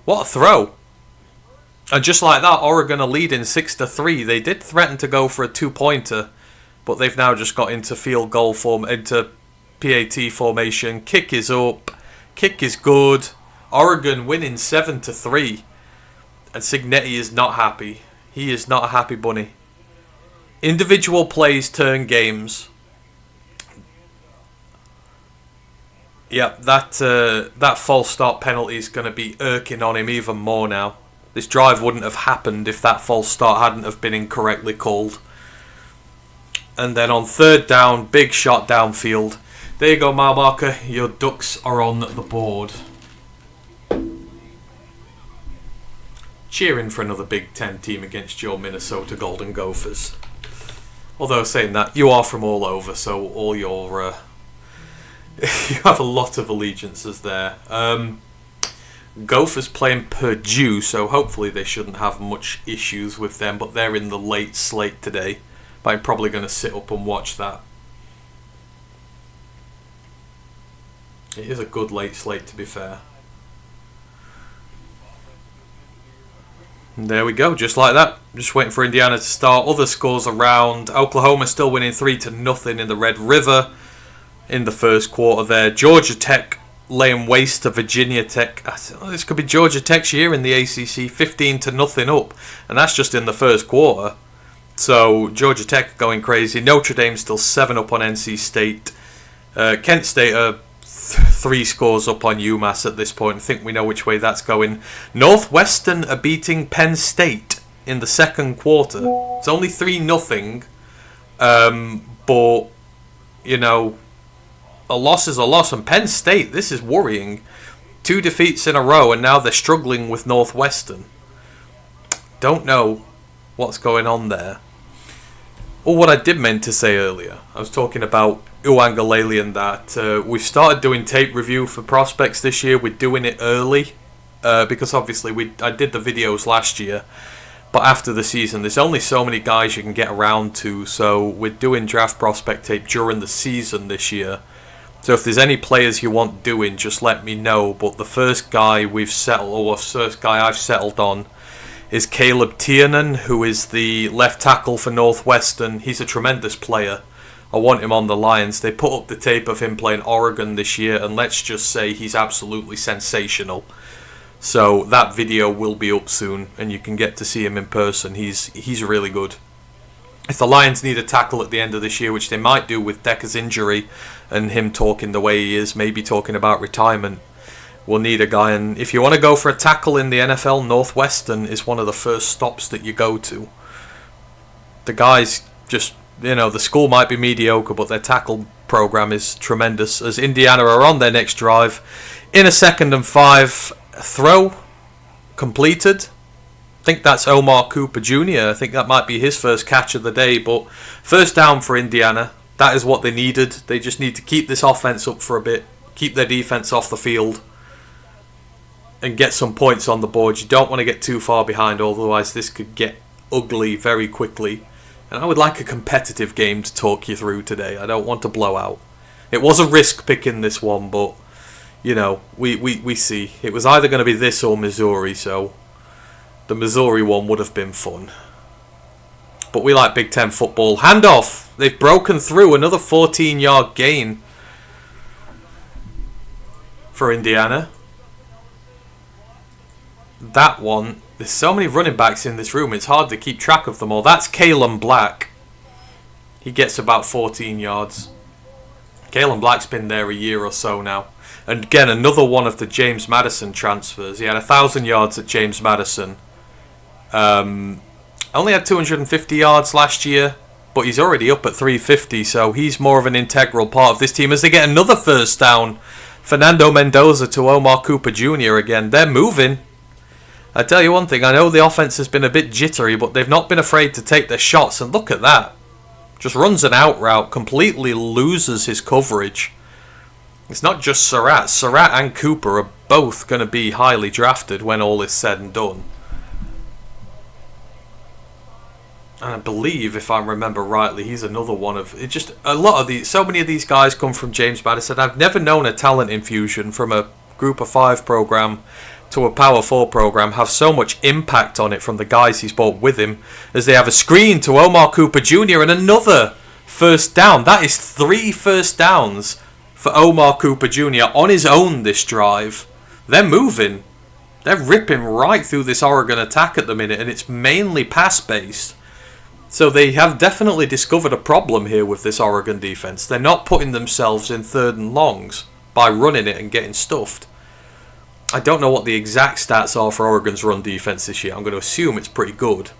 What a throw. And just like that, Oregon are leading 6-3. They did threaten to go for a 2-pointer, but they've now just got into field goal into PAT formation. Kick is up. Kick is good. Oregon winning 7-3. And Cignetti is not happy. He is not a happy bunny. Individual plays turn games. Yep, that false start penalty is going to be irking on him even more now. This drive wouldn't have happened if that false start hadn't have been incorrectly called. And then on 3rd down, big shot downfield. There you go, mile marker. Your Ducks are on the board. Cheering for another Big Ten team against your Minnesota Golden Gophers. Although saying that, you are from all over, so all your you have a lot of allegiances there. Gophers playing Purdue, so hopefully they shouldn't have much issues with them, but they're in the late slate today. But I'm probably going to sit up and watch that. It is a good late slate, to be fair. And there we go, just like that. Just waiting for Indiana to start. Other scores around. Oklahoma still winning 3-0 in the Red River in the first quarter there. Georgia Tech laying waste to Virginia Tech. This could be Georgia Tech's year in the ACC. 15-0 up. And that's just in the first quarter. So Georgia Tech going crazy. Notre Dame still 7 up on NC State. Kent State are 3 scores up on UMass at this point. I think we know which way that's going. Northwestern are beating Penn State in the second quarter. It's only 3-0. But, you know, a loss is a loss. And Penn State, this is worrying. 2 defeats in a row, and now they're struggling with Northwestern. Don't know what's going on there. Or what I did meant to say earlier. I was talking about Uangalele and that. We've started doing tape review for prospects this year. We're doing it early. Because obviously I did the videos last year. But after the season, there's only so many guys you can get around to. So we're doing draft prospect tape during the season this year. So if there's any players you want doing, just let me know. But the first guy we've settled, or first guy I've settled on, is Caleb Tiernan, who is the left tackle for Northwestern. He's a tremendous player. I want him on the Lions. They put up the tape of him playing Oregon this year, and let's just say he's absolutely sensational. So that video will be up soon, and you can get to see him in person. He's really good. If the Lions need a tackle at the end of this year, which they might do with Decker's injury and him talking the way he is, maybe talking about retirement, we'll need a guy. And if you want to go for a tackle in the NFL, Northwestern is one of the first stops that you go to. The guys just, you know, the school might be mediocre, but their tackle program is tremendous. As Indiana are on their next drive, in a 2nd and 5 throw completed. I think that's Omar Cooper Jr. I think that might be his first catch of the day, but first down for Indiana. That is what they needed. They just need to keep this offense up for a bit, keep their defense off the field, and get some points on the board. You don't want to get too far behind, otherwise this could get ugly very quickly. And I would like a competitive game to talk you through today. I don't want to blow out. It was a risk picking this one, but, you know, we see. It was either going to be this or Missouri, so the Missouri one would have been fun. But we like Big Ten football. Handoff. They've broken through. Another 14-yard gain for Indiana. That one, there's so many running backs in this room, it's hard to keep track of them all. That's Kalen Black. He gets about 14 yards. Kalen Black's been there a year or so now. And again, another one of the James Madison transfers. He had 1,000 yards at James Madison. Only had 250 yards last year, but he's already up at 350, so he's more of an integral part of this team as they get another first down. Fernando Mendoza to Omar Cooper Jr. again. They're moving. I tell you one thing, I know the offense has been a bit jittery, but they've not been afraid to take their shots, and look at that. Just runs an out route, completely loses his coverage. It's not just Surratt. Surratt and Cooper are both going to be highly drafted when all is said and done. And I believe, if I remember rightly, he's another one of... It's just a lot of these... So many of these guys come from James Madison. I've never known a talent infusion from a Group of 5 program to a Power 4 program have so much impact on it from the guys he's brought with him, as they have a screen to Omar Cooper Jr. and another first down. That is 3 first downs for Omar Cooper Jr. on his own this drive. They're moving. They're ripping right through this Oregon attack at the minute, and it's mainly pass-based. So they have definitely discovered a problem here with this Oregon defense. They're not putting themselves in 3rd and longs by running it and getting stuffed. I don't know what the exact stats are for Oregon's run defense this year. I'm going to assume it's pretty good.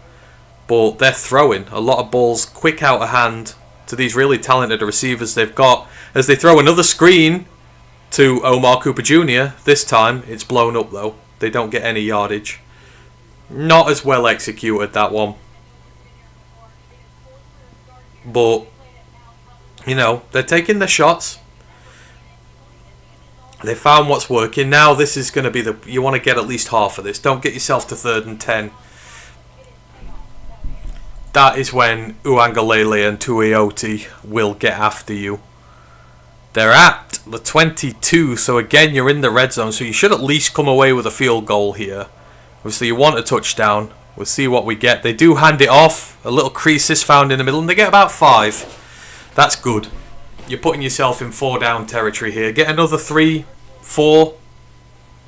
But they're throwing a lot of balls quick out of hand to these really talented receivers they've got. as they throw another screen to Omar Cooper Jr. This time it's blown up though. They don't get any yardage. Not as well executed, that one. But, you know, they're taking their shots. They found what's working. Now this is going to be you want to get at least half of this. Don't get yourself to 3rd and 10. That is when Uangalele and Tuioti will get after you. They're at the 22, so again you're in the red zone, so you should at least come away with a field goal here. Obviously you want a touchdown. We'll see what we get. They do hand it off. A little crease is found in the middle, and they get about 5. That's good. You're putting yourself in 4 down territory here. Get another 3, 4,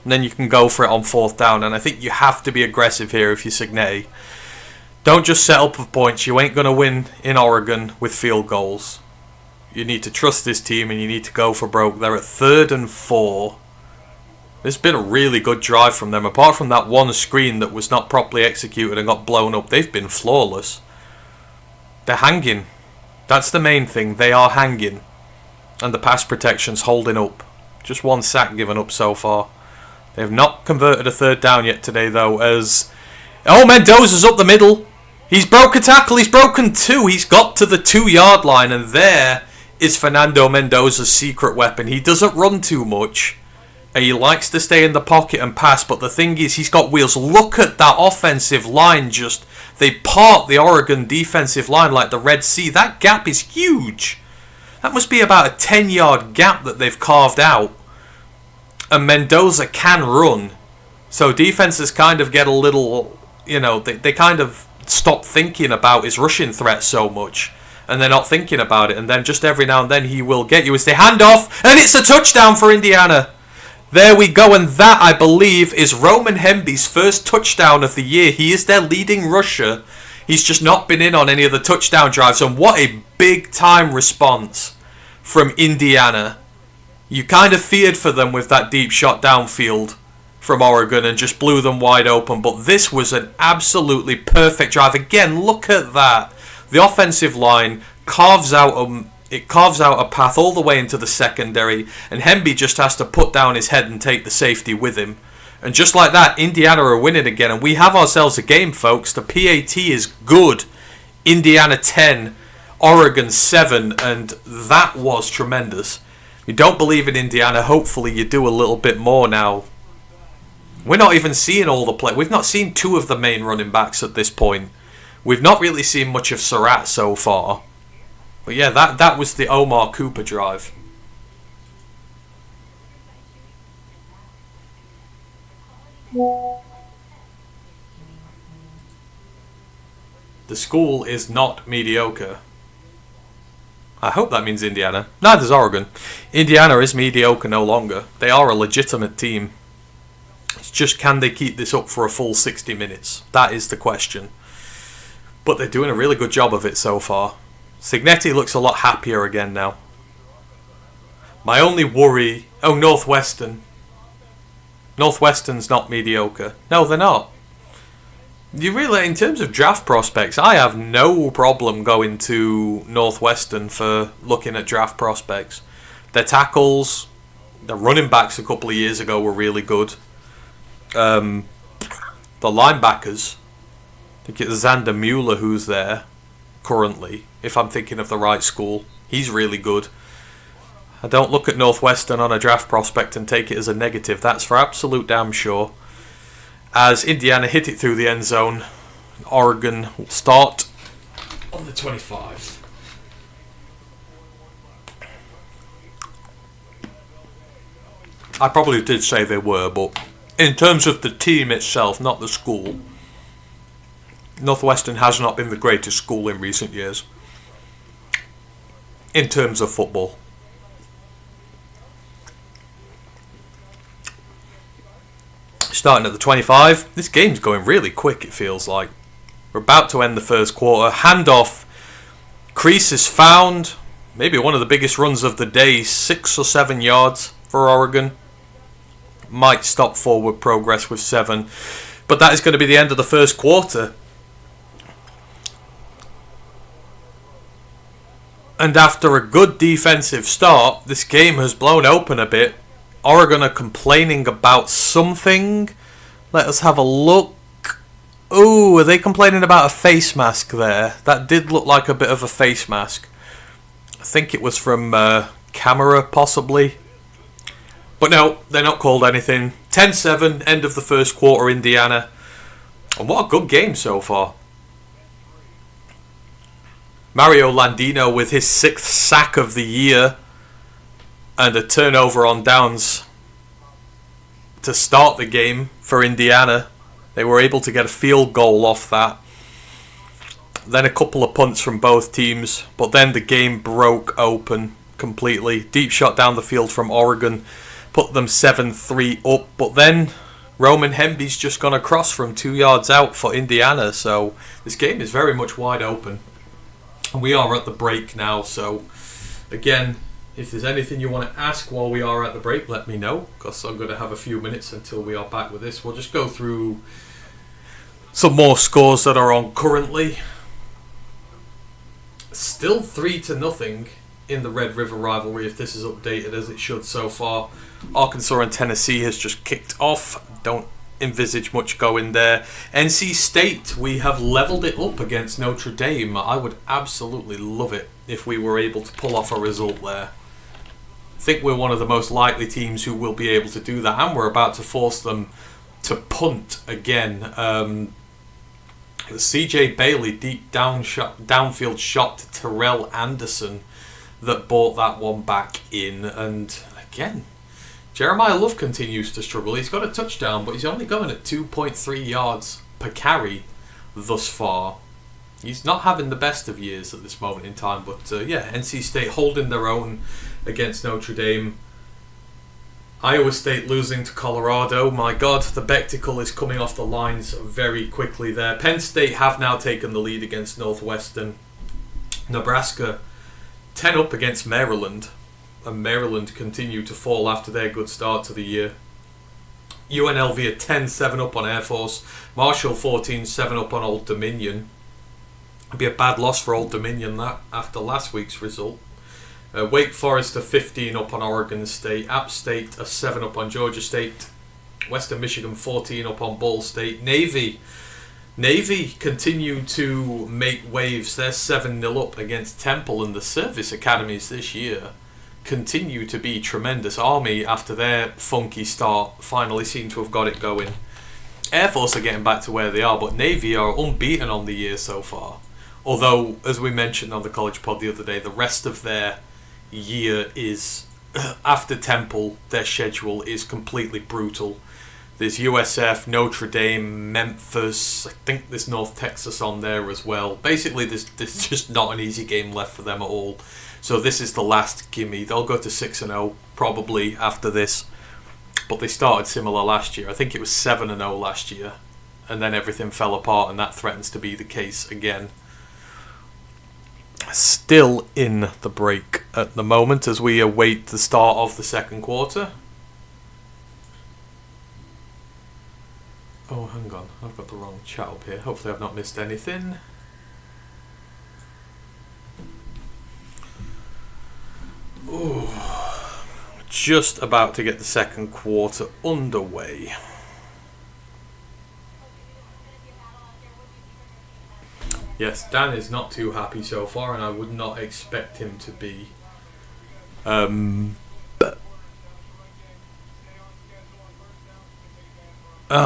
and then you can go for it on 4th down. And I think you have to be aggressive here if you're Cignetti. Don't just settle for points. You ain't going to win in Oregon with field goals. You need to trust this team and you need to go for broke. They're at 3rd and 4. It's been a really good drive from them. Apart from that one screen that was not properly executed and got blown up, they've been flawless. They're hanging. That's the main thing. They are hanging. And the pass protection's holding up. Just 1 sack given up so far. They have not converted a 3rd down yet today, though, as... Oh, Mendoza's up the middle. He's broke a tackle. He's broken 2. He's got to the 2-yard line, and there is Fernando Mendoza's secret weapon. He doesn't run too much. And he likes to stay in the pocket and pass, but the thing is, he's got wheels. Look at that offensive line just... They part the Oregon defensive line like the Red Sea. That gap is huge. That must be about a 10-yard gap that they've carved out. And Mendoza can run. So defenses kind of get a little... You know, they kind of stop thinking about his rushing threat so much. And they're not thinking about it. And then just every now and then he will get you as they hand off. And it's a touchdown for Indiana. There we go, and that, I believe, is Roman Hemby's first touchdown of the year. He is their leading rusher. He's just not been in on any of the touchdown drives, and what a big-time response from Indiana. You kind of feared for them with that deep shot downfield from Oregon and just blew them wide open, but this was an absolutely perfect drive. Again, look at that. The offensive line carves out a path all the way into the secondary, and Hemby just has to put down his head and take the safety with him. And just like that, Indiana are winning again, and we have ourselves a game, folks. The PAT is good. Indiana 10, Oregon 7, and that was tremendous. You don't believe in Indiana, hopefully you do a little bit more now. We're not even seeing all the play. We've not seen 2 of the main running backs at this point. We've not really seen much of Surratt so far. But yeah, that was the Omar Cooper drive. The school is not mediocre. I hope that means Indiana. Neither's Oregon. Indiana is mediocre no longer. They are a legitimate team. It's just, can they keep this up for a full 60 minutes? That is the question. But they're doing a really good job of it so far. Cignetti looks a lot happier again now. My only worry... Oh, Northwestern. Northwestern's not mediocre. No, they're not. You really, in terms of draft prospects, I have no problem going to Northwestern for looking at draft prospects. Their tackles, their running backs a couple of years ago were really good. The linebackers, I think it's Xander Mueller who's there currently, if I'm thinking of the right school. He's really good. I don't look at Northwestern on a draft prospect and take it as a negative. That's for absolute damn sure. As Indiana hit it through the end zone, Oregon will start on the 25. I probably did say they were, but in terms of the team itself, not the school, Northwestern has not been the greatest school in recent years in terms of football. Starting at the 25. This game's going really quick, it feels like. We're about to end the first quarter. Handoff. Crease is found. Maybe one of the biggest runs of the day. 6 or 7 yards for Oregon. Might stop forward progress with 7. But that is going to be the end of the first quarter. And after a good defensive start, this game has blown open a bit. Oregon are complaining about something. Let us have a look. Oh, are they complaining about a face mask there? That did look like a bit of a face mask. I think it was from camera, possibly. But no, they're not called anything. 10-7, end of the first quarter, Indiana. And what a good game so far. Mario Landino with his 6th sack of the year. And a turnover on downs to start the game for Indiana. They were able to get a field goal off that. Then a couple of punts from both teams. But then the game broke open completely. Deep shot down the field from Oregon. Put them 7-3 up. But then Roman Hemby's just gone across from 2 yards out for Indiana. So this game is very much wide open. And we are at the break now. So again, if there's anything you want to ask while we are at the break, let me know. Because I'm going to have a few minutes until we are back with this. We'll just go through some more scores that are on currently. Still 3-0 in the Red River rivalry, if this is updated as it should so far. Arkansas and Tennessee has just kicked off. Don't envisage much going there. NC State, we have leveled it up against Notre Dame. I would absolutely love it if we were able to pull off a result there. I think we're one of the most likely teams who will be able to do that, and we're about to force them to punt again. CJ Bailey deep downfield shot to Terrell Anderson that brought that one back in. And again, Jeremiah Love continues to struggle. He's got a touchdown, but he's only going at 2.3 yards per carry thus far. He's not having the best of years at this moment in time. But yeah, NC State holding their own against Notre Dame. Iowa State losing to Colorado. My God, the spectacle is coming off the lines very quickly there. Penn State have now taken the lead against Northwestern. Nebraska 10 up against Maryland. And Maryland continue to fall after their good start to the year. UNLV are 10-7 up on Air Force. Marshall 14-7 up on Old Dominion. It'd be a bad loss for Old Dominion that after last week's result. Wake Forest are 15 up on Oregon State. App State are 7 up on Georgia State. Western Michigan 14 up on Ball State. Navy continue to make waves. They're 7-0 up against Temple, and the service academies this year continue to be tremendous. Army, after their funky start, finally seem to have got it going. Air Force are getting back to where they are, but Navy are unbeaten on the year so far. Although, as we mentioned on the College Pod the other day, the rest of their year is, after Temple, their schedule is completely brutal. There's USF, Notre Dame, Memphis, I think there's North Texas on there as well. Basically, there's just not an easy game left for them at all. So this is the last gimme. They'll go to 6-0 probably after this. But they started similar last year. I think it was 7-0 last year. And then everything fell apart, and that threatens to be the case again. Still in the break at the moment as we await the start of the second quarter. Oh, hang on. I've got the wrong chat up here. Hopefully I've not missed anything. Ooh. Just about to get the second quarter underway. Yes, Dan is not too happy so far, and I would not expect him to be.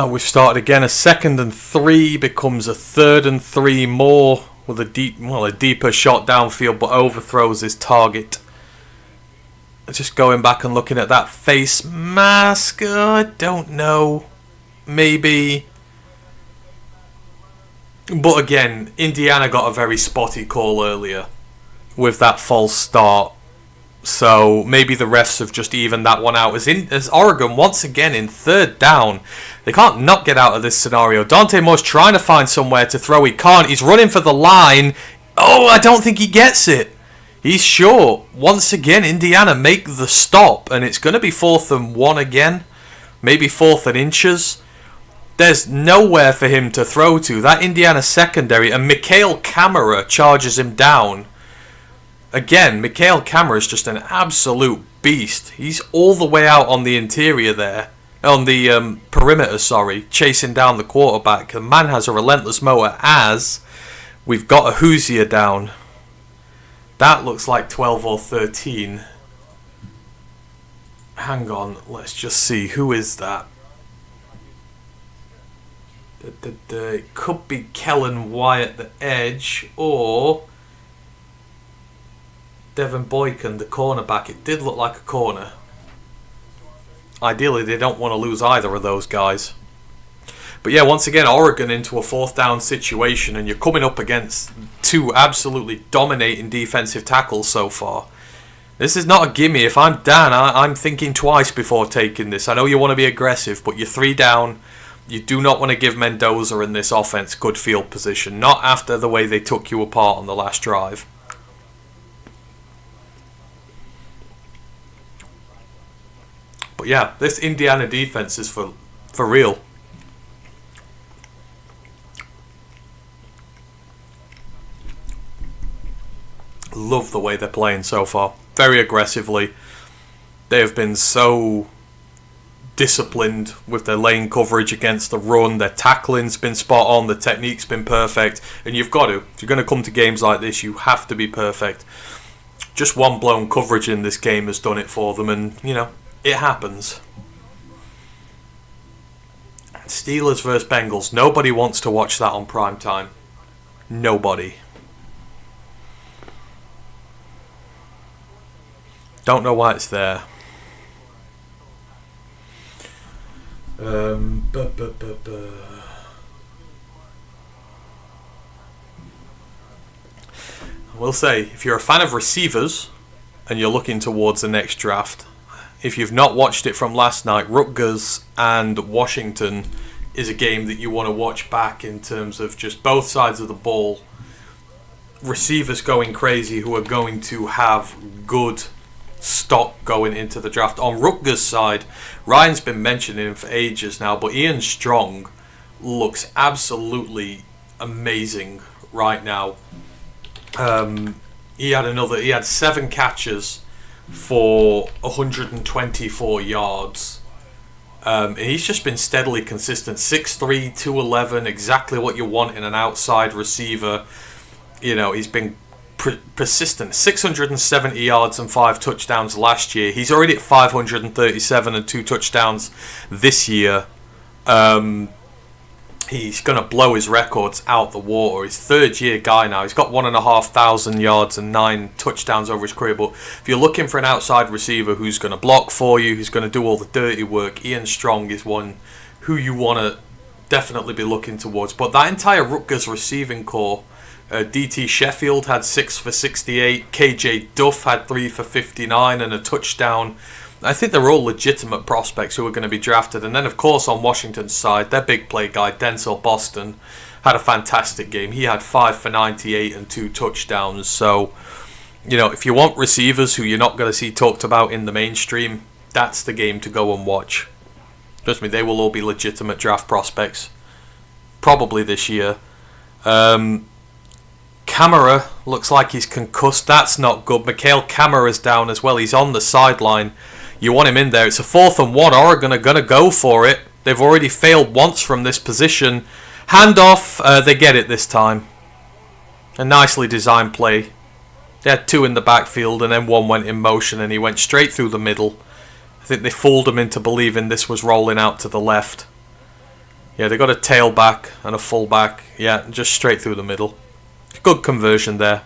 We've started again. A 2nd and 3 becomes a 3rd and 3 more with a deeper shot downfield, but overthrows his target. Just going back and looking at that face mask, I don't know. Maybe. But again, Indiana got a very spotty call earlier with that false start. So maybe the refs have just evened that one out. As Oregon, once again, in 3rd down. They can't not get out of this scenario. Dante Moore's trying to find somewhere to throw. He can't. He's running for the line. Oh, I don't think he gets it. He's short. Once again, Indiana make the stop. And it's going to be 4th and 1 again. Maybe 4th and inches. There's nowhere for him to throw to. That Indiana secondary, and Mikhail Camara charges him down. again, Mikhail Kamara is just an absolute beast. He's all the way out on the interior there. On the perimeter, sorry. Chasing down the quarterback. The man has a relentless motor as we've got a Hoosier down. That looks like 12 or 13. Hang on, let's just see. Who is that? It could be Kellen White at the edge, or Devin Boykin, the cornerback. It did look like a corner. Ideally, they don't want to lose either of those guys. But yeah, once again, Oregon into a 4th down situation, and you're coming up against 2 absolutely dominating defensive tackles so far. This is not a gimme. If I'm Dan, I'm thinking twice before taking this. I know you want to be aggressive, but you're 3 down. You do not want to give Mendoza in this offense good field position. Not after the way they took you apart on the last drive. But yeah, this Indiana defense is for real. Love the way they're playing so far. Very aggressively. They have been so disciplined with their lane coverage against the run. Their tackling's been spot on. The technique's been perfect. And you've got to. If you're going to come to games like this, you have to be perfect. Just one blown coverage in this game has done it for them. And, you know, it happens. Steelers versus Bengals. Nobody wants to watch that on prime time. Nobody. Don't know why it's there. I will say, if you're a fan of receivers and you're looking towards the next draft, if you've not watched it from last night, Rutgers and Washington is a game that you want to watch back in terms of just both sides of the ball. Receivers going crazy who are going to have good stock going into the draft. On Rutgers' side, Ryan's been mentioning him for ages now, but Ian Strong looks absolutely amazing right now. He had 7 catches for 124 yards. He's just been steadily consistent. 6'3", 211, exactly what you want in an outside receiver. You know, he's been persistent. 670 yards and 5 touchdowns last year. He's already at 537 and 2 touchdowns this year. He's going to blow his records out the water. He's 3rd-year guy now. He's got 1,500 yards and 9 touchdowns over his career. But if you're looking for an outside receiver who's going to block for you, who's going to do all the dirty work, Ian Strong is one who you want to definitely be looking towards. But that entire Rutgers receiving core, DT Sheffield had 6 for 68. KJ Duff had 3 for 59 and a touchdown. I think they're all legitimate prospects who are going to be drafted. And then, of course, on Washington's side, their big play guy, Denzel Boston, had a fantastic game. He had 5 for 98 and 2 touchdowns. So, you know, if you want receivers who you're not going to see talked about in the mainstream, that's the game to go and watch. Trust me, they will all be legitimate draft prospects. Probably this year. Kamara looks like he's concussed. That's not good. Mikhail Kamara's down as well. He's on the sideline. You want him in there. It's a 4th and 1. Oregon are going to go for it. They've already failed once from this position. Handoff. They get it this time. A nicely designed play. They had 2 in the backfield and then 1 went in motion and he went straight through the middle. I think they fooled him into believing this was rolling out to the left. Yeah, they got a tailback and a fullback. Yeah, just straight through the middle. Good conversion there.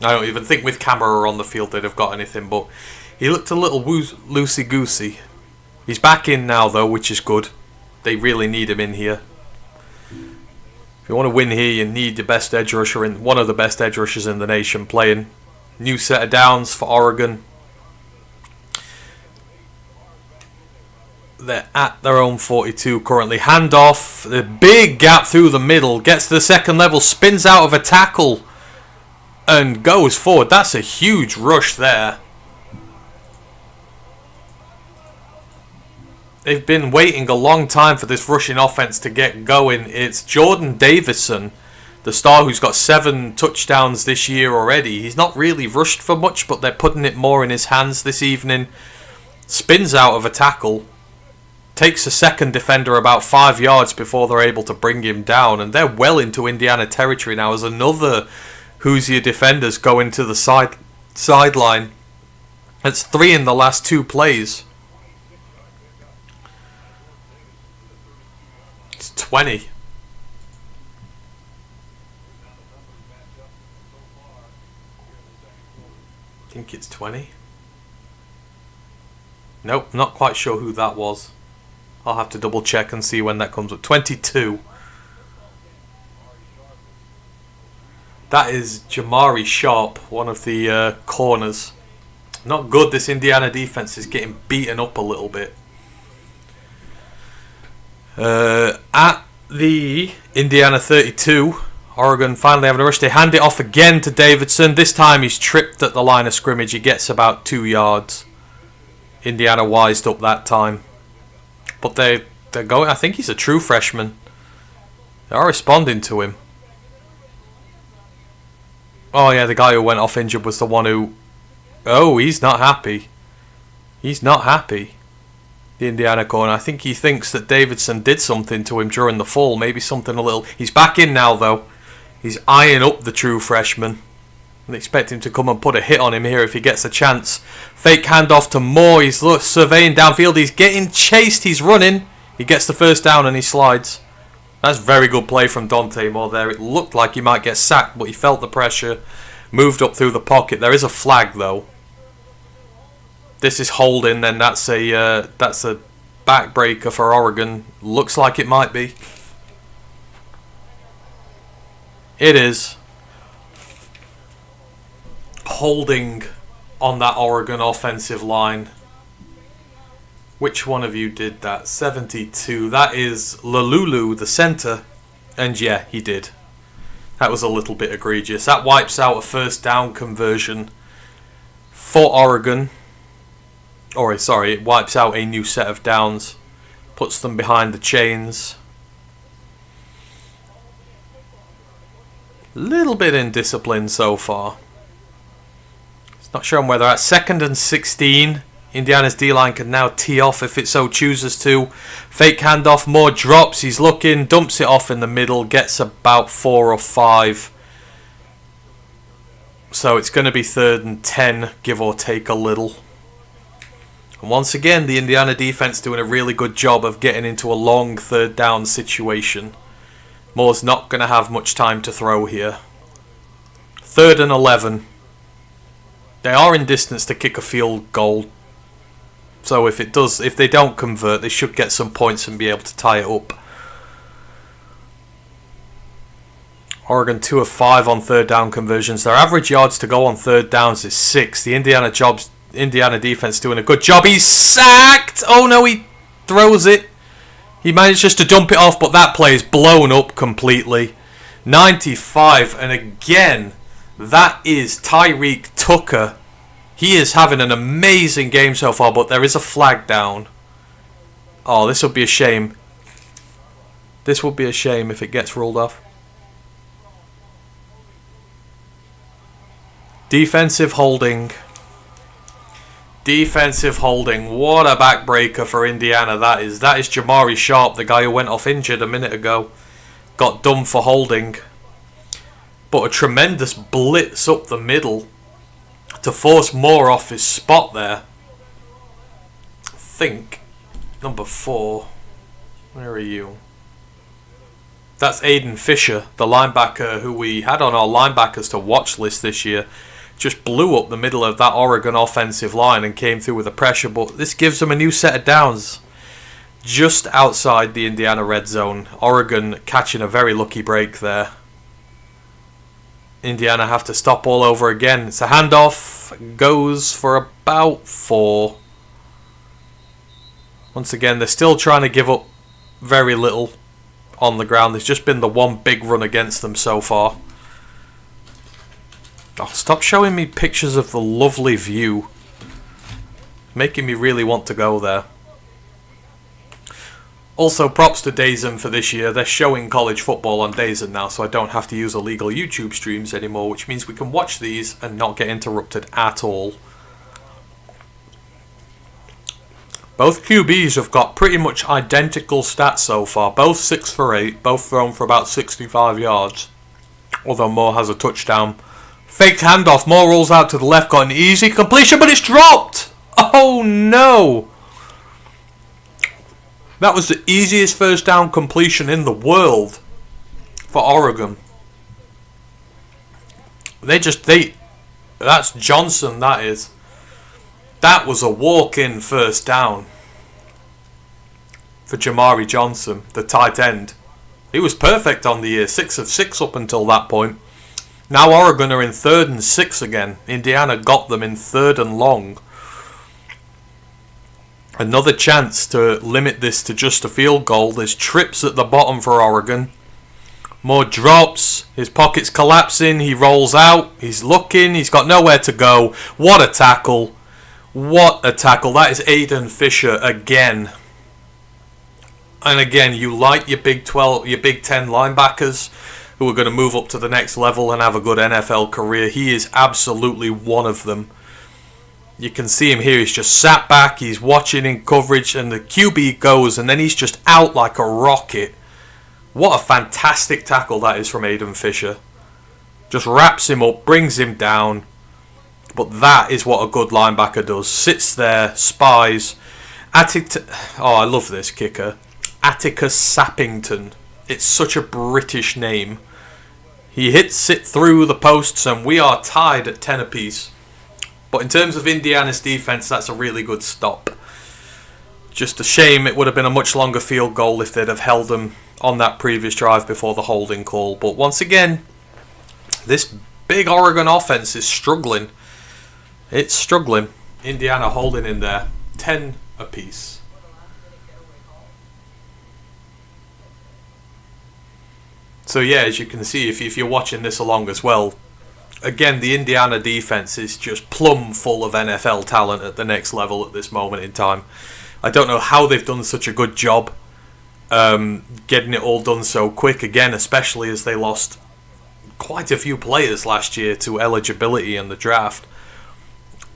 I don't even think with Kamara on the field they'd have got anything, but he looked a little loosey-goosey. He's back in now, though, which is good. They really need him in here. If you want to win here, you need the best edge rusher, one of the best edge rushers in the nation playing. New set of downs for Oregon. They're at their own 42 currently. Handoff. The big gap through the middle. Gets to the second level. Spins out of a tackle. And goes forward. That's a huge rush there. They've been waiting a long time for this rushing offense to get going. It's Jordan Davison, The star who's got 7 touchdowns this year already. He's not really rushed for much, but they're putting it more in his hands this evening. Spins out of a tackle. Takes a second defender about 5 yards before they're able to bring him down. And they're well into Indiana territory now as another Hoosier defenders go into the sideline. That's 3 in the last 2 plays. It's 20. I think it's 20. Nope, not quite sure who that was. I'll have to double check and see when that comes up. 22. That is Jamari Sharp, one of the corners. Not good. This Indiana defense is getting beaten up a little bit. At the Indiana 32, Oregon finally having a rush. They hand it off again to Davidson. This time he's tripped at the line of scrimmage. He gets about 2 yards. Indiana wised up that time. But they're going. I think he's a true freshman. They are responding to him. Oh yeah, the guy who went off injured was the one who... Oh, he's not happy. He's not happy. The Indiana corner. I think he thinks that Davidson did something to him during the fall. Maybe something a little... He's back in now, though. He's eyeing up the true freshman. And expect him to come and put a hit on him here if he gets a chance. Fake handoff to Moore. He's surveying downfield. He's getting chased. He's running. He gets the first down and he slides. That's very good play from Dante Moore there. It looked like he might get sacked, but he felt the pressure. Moved up through the pocket. There is a flag, though. This is holding, then that's a backbreaker for Oregon. Looks like it might be. It is. Holding on that Oregon offensive line. Which one of you did that? 72. That is Lalulu, the center. And yeah, he did. That was a little bit egregious. That wipes out a first down conversion for Oregon. Or sorry, it wipes out a new set of downs. Puts them behind the chains. Little bit indisciplined so far. It's not showing where they're at. 2nd and 16. Indiana's D-line can now tee off if it so chooses to. Fake handoff, Moore drops. He's looking, dumps it off in the middle. Gets about 4 or 5. So it's going to be 3rd and 10, give or take a little. And once again, the Indiana defense doing a really good job of getting into a long 3rd down situation. Moore's not going to have much time to throw here. 3rd and 11. They are in distance to kick a field goal. So if they don't convert, they should get some points and be able to tie it up. Oregon 2 of 5 on 3rd down conversions. Their average yards to go on 3rd downs is 6. The Indiana defense doing a good job. He's sacked! Oh no, he throws it. He manages to dump it off, but that play is blown up completely. 95, and again, that is Tyreek Tucker. He is having an amazing game so far, but there is a flag down. Oh, this would be a shame. This would be a shame if it gets ruled off. Defensive holding. Defensive holding. What a backbreaker for Indiana that is. That is Jamari Sharp, the guy who went off injured a minute ago. Got done for holding. But a tremendous blitz up the middle to force Moore off his spot there. I think number 4. Where are you? That's Aiden Fisher, the linebacker who we had on our linebackers to watch list this year. Just blew up the middle of that Oregon offensive line and came through with the pressure. But this gives them a new set of downs. Just outside the Indiana red zone. Oregon catching a very lucky break there. Indiana have to stop all over again. It's a handoff. Goes for about 4. Once again, they're still trying to give up very little on the ground. There's just been the one big run against them so far. Oh, stop showing me pictures of the lovely view. Making me really want to go there. Also, props to DAZN for this year. They're showing college football on DAZN now, so I don't have to use illegal YouTube streams anymore, which means we can watch these and not get interrupted at all. Both QBs have got pretty much identical stats so far. Both 6 for 8, both thrown for about 65 yards. Although Moore has a touchdown. Faked handoff, Moore rolls out to the left, got an easy completion, but it's dropped! Oh no! That was the easiest first down completion in the world for Oregon. That's Johnson, that is. That was a walk-in first down for Jamari Johnson, the tight end. He was perfect on the year, 6 of 6 up until that point. Now Oregon are in 3rd and 6 again. Indiana got them in 3rd and long. Another chance to limit this to just a field goal. There's trips at the bottom for Oregon. Moore drops. His pocket's collapsing. He rolls out. He's looking. He's got nowhere to go. What a tackle. What a tackle. That is Aiden Fisher again. And again, you like your Big 12, your Big 10 linebackers who are going to move up to the next level and have a good NFL career. He is absolutely one of them. You can see him here. He's just sat back. He's watching in coverage, and the QB goes, and then he's just out like a rocket. What a fantastic tackle that is from Aiden Fisher. Just wraps him up, brings him down. But that is what a good linebacker does. Sits there, spies. I love this kicker. Atticus Sappington. It's such a British name. He hits it through the posts, and we are tied at 10 apiece. But in terms of Indiana's defense, that's a really good stop. Just a shame it would have been a much longer field goal if they'd have held them on that previous drive before the holding call. But once again, this big Oregon offense is struggling. It's struggling. Indiana holding in there. 10 apiece. So yeah, as you can see, if you're watching this along as well, again, the Indiana defense is just plumb full of NFL talent at the next level at this moment in time. I don't know how they've done such a good job getting it all done so quick, again, especially as they lost quite a few players last year to eligibility in the draft.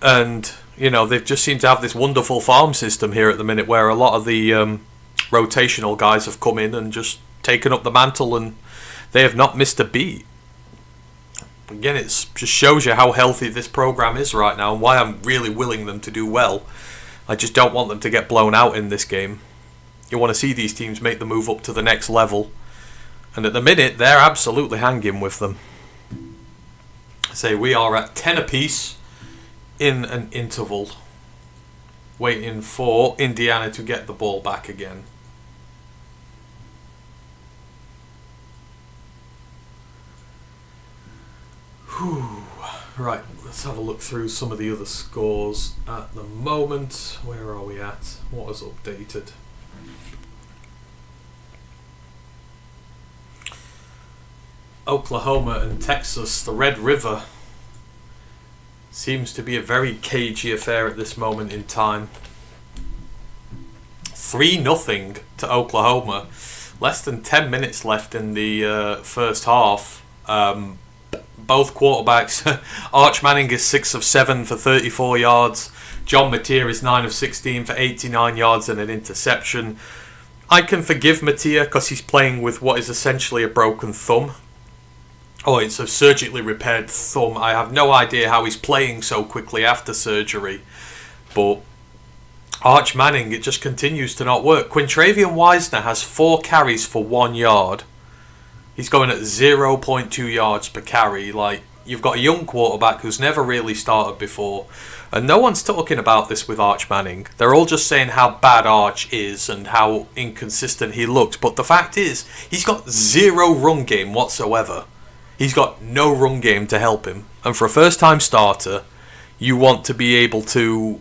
And, you know, they've just seemed to have this wonderful farm system here at the minute where a lot of the rotational guys have come in and just taken up the mantle, and they have not missed a beat. Again, it just shows you how healthy this program is right now and why I'm really willing them to do well. I just don't want them to get blown out in this game. You want to see these teams make the move up to the next level. And at the minute, they're absolutely hanging with them. Say we are at 10 apiece in an interval. Waiting for Indiana to get the ball back again. Right, let's have a look through some of the other scores at the moment. Where are we at? What has updated? Oklahoma and Texas, the Red River, seems to be a very cagey affair at this moment in time. 3-0 to Oklahoma. Less than 10 minutes left in the first half. Both quarterbacks, Arch Manning is 6 of 7 for 34 yards. John Mateer is 9 of 16 for 89 yards and an interception. I can forgive Mateer because he's playing with what is essentially a broken thumb. Oh, it's a surgically repaired thumb. I have no idea how he's playing so quickly after surgery. But Arch Manning, it just continues to not work. Quintravian Wisner has 4 carries for 1 yard. He's going at 0.2 yards per carry. Like, you've got a young quarterback who's never really started before. And no one's talking about this with Arch Manning. They're all just saying how bad Arch is and how inconsistent he looks. But the fact is, he's got 0 run game whatsoever. He's got no run game to help him. And for a first-time starter, you want to be able to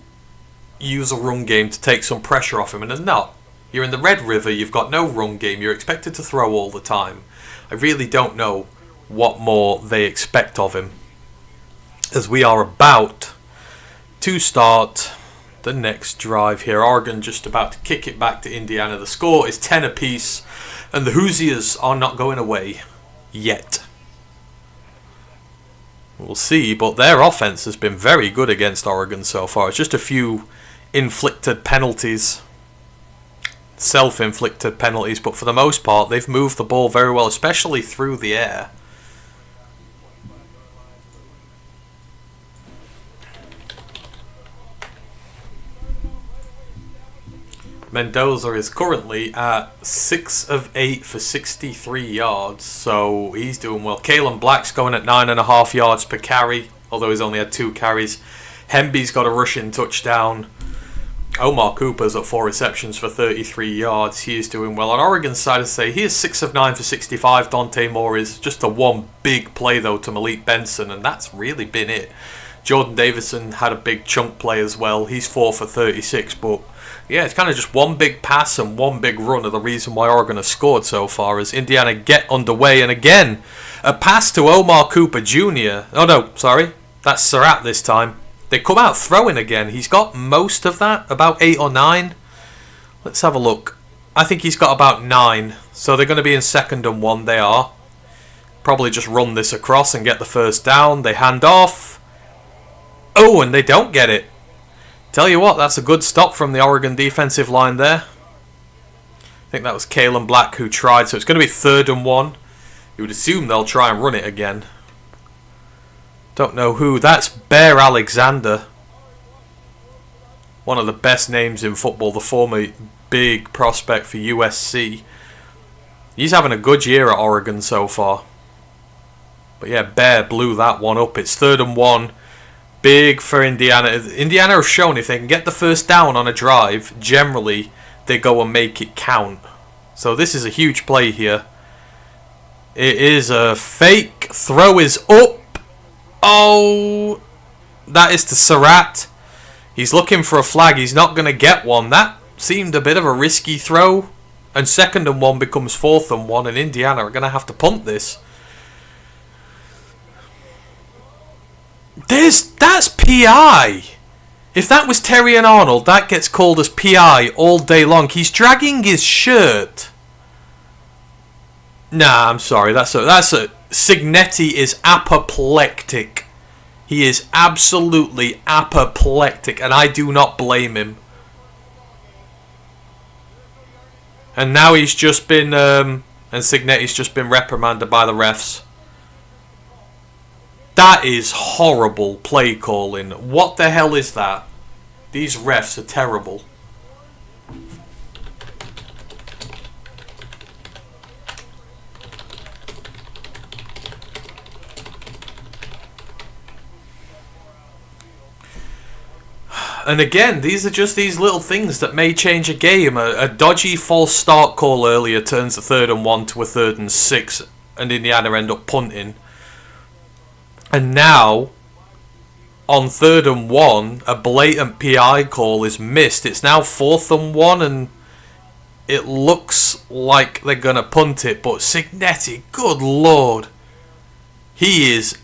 use a run game to take some pressure off him. And not. You're in the Red River, you've got no run game, you're expected to throw all the time. I really don't know what more they expect of him, as we are about to start the next drive here. Oregon just about to kick it back to Indiana. The score is 10 apiece, and the Hoosiers are not going away yet. We'll see, but their offense has been very good against Oregon so far. It's just a few inflicted penalties, self-inflicted penalties, but for the most part they've moved the ball very well, especially through the air. Mendoza is currently at 6 of 8 for 63 yards, so he's doing well. Kalen Black's going at 9.5 yards per carry, although he's only had 2 carries. Hemby's got a rushing touchdown. Omar Cooper's at 4 receptions for 33 yards. He is doing well. On Oregon's side, I'd say he is 6 of 9 for 65. Dante Moore is just a one big play, though, to Malik Benson, and that's really been it. Jordan Davison had a big chunk play as well. He's 4 for 36, but yeah, it's kind of just one big pass and one big run are the reason why Oregon has scored so far as Indiana get underway. And again, a pass to Omar Cooper Jr. Oh no, sorry, that's Surratt this time. They come out throwing again. He's got most of that, about 8 or 9. Let's have a look. I think he's got about 9. So they're going to be in 2nd and 1. They are. Probably just run this across and get the first down. They hand off. Oh, and they don't get it. Tell you what, that's a good stop from the Oregon defensive line there. I think that was Kalen Black who tried. So it's going to be 3rd and 1. You would assume they'll try and run it again. Don't know who. That's Bear Alexander. One of the best names in football. The former big prospect for USC. He's having a good year at Oregon so far. But yeah, Bear blew that one up. It's 3rd and 1. Big for Indiana. Indiana have shown if they can get the first down on a drive, generally they go and make it count. So this is a huge play here. It is a fake. Throw is up. Oh, that is to Surratt. He's looking for a flag. He's not going to get one. That seemed a bit of a risky throw. And 2nd and 1 becomes 4th and 1. And Indiana are going to have to punt this. That's PI. If that was Terry and Arnold, that gets called as PI all day long. He's dragging his shirt. Nah, I'm sorry. That's a Cignetti is apoplectic. He is absolutely apoplectic, and I do not blame him. And now he's just been and Cignetti's just been reprimanded by the refs. That is horrible play calling. What the hell is that? These refs are terrible. And again, these are just these little things that may change a game. A dodgy false start call earlier turns a 3rd and 1 to a 3rd and 6, and Indiana end up punting. And now, on 3rd and 1, a blatant PI call is missed. It's now 4th and 1, and it looks like they're going to punt it. But Cignetti, good lord, he is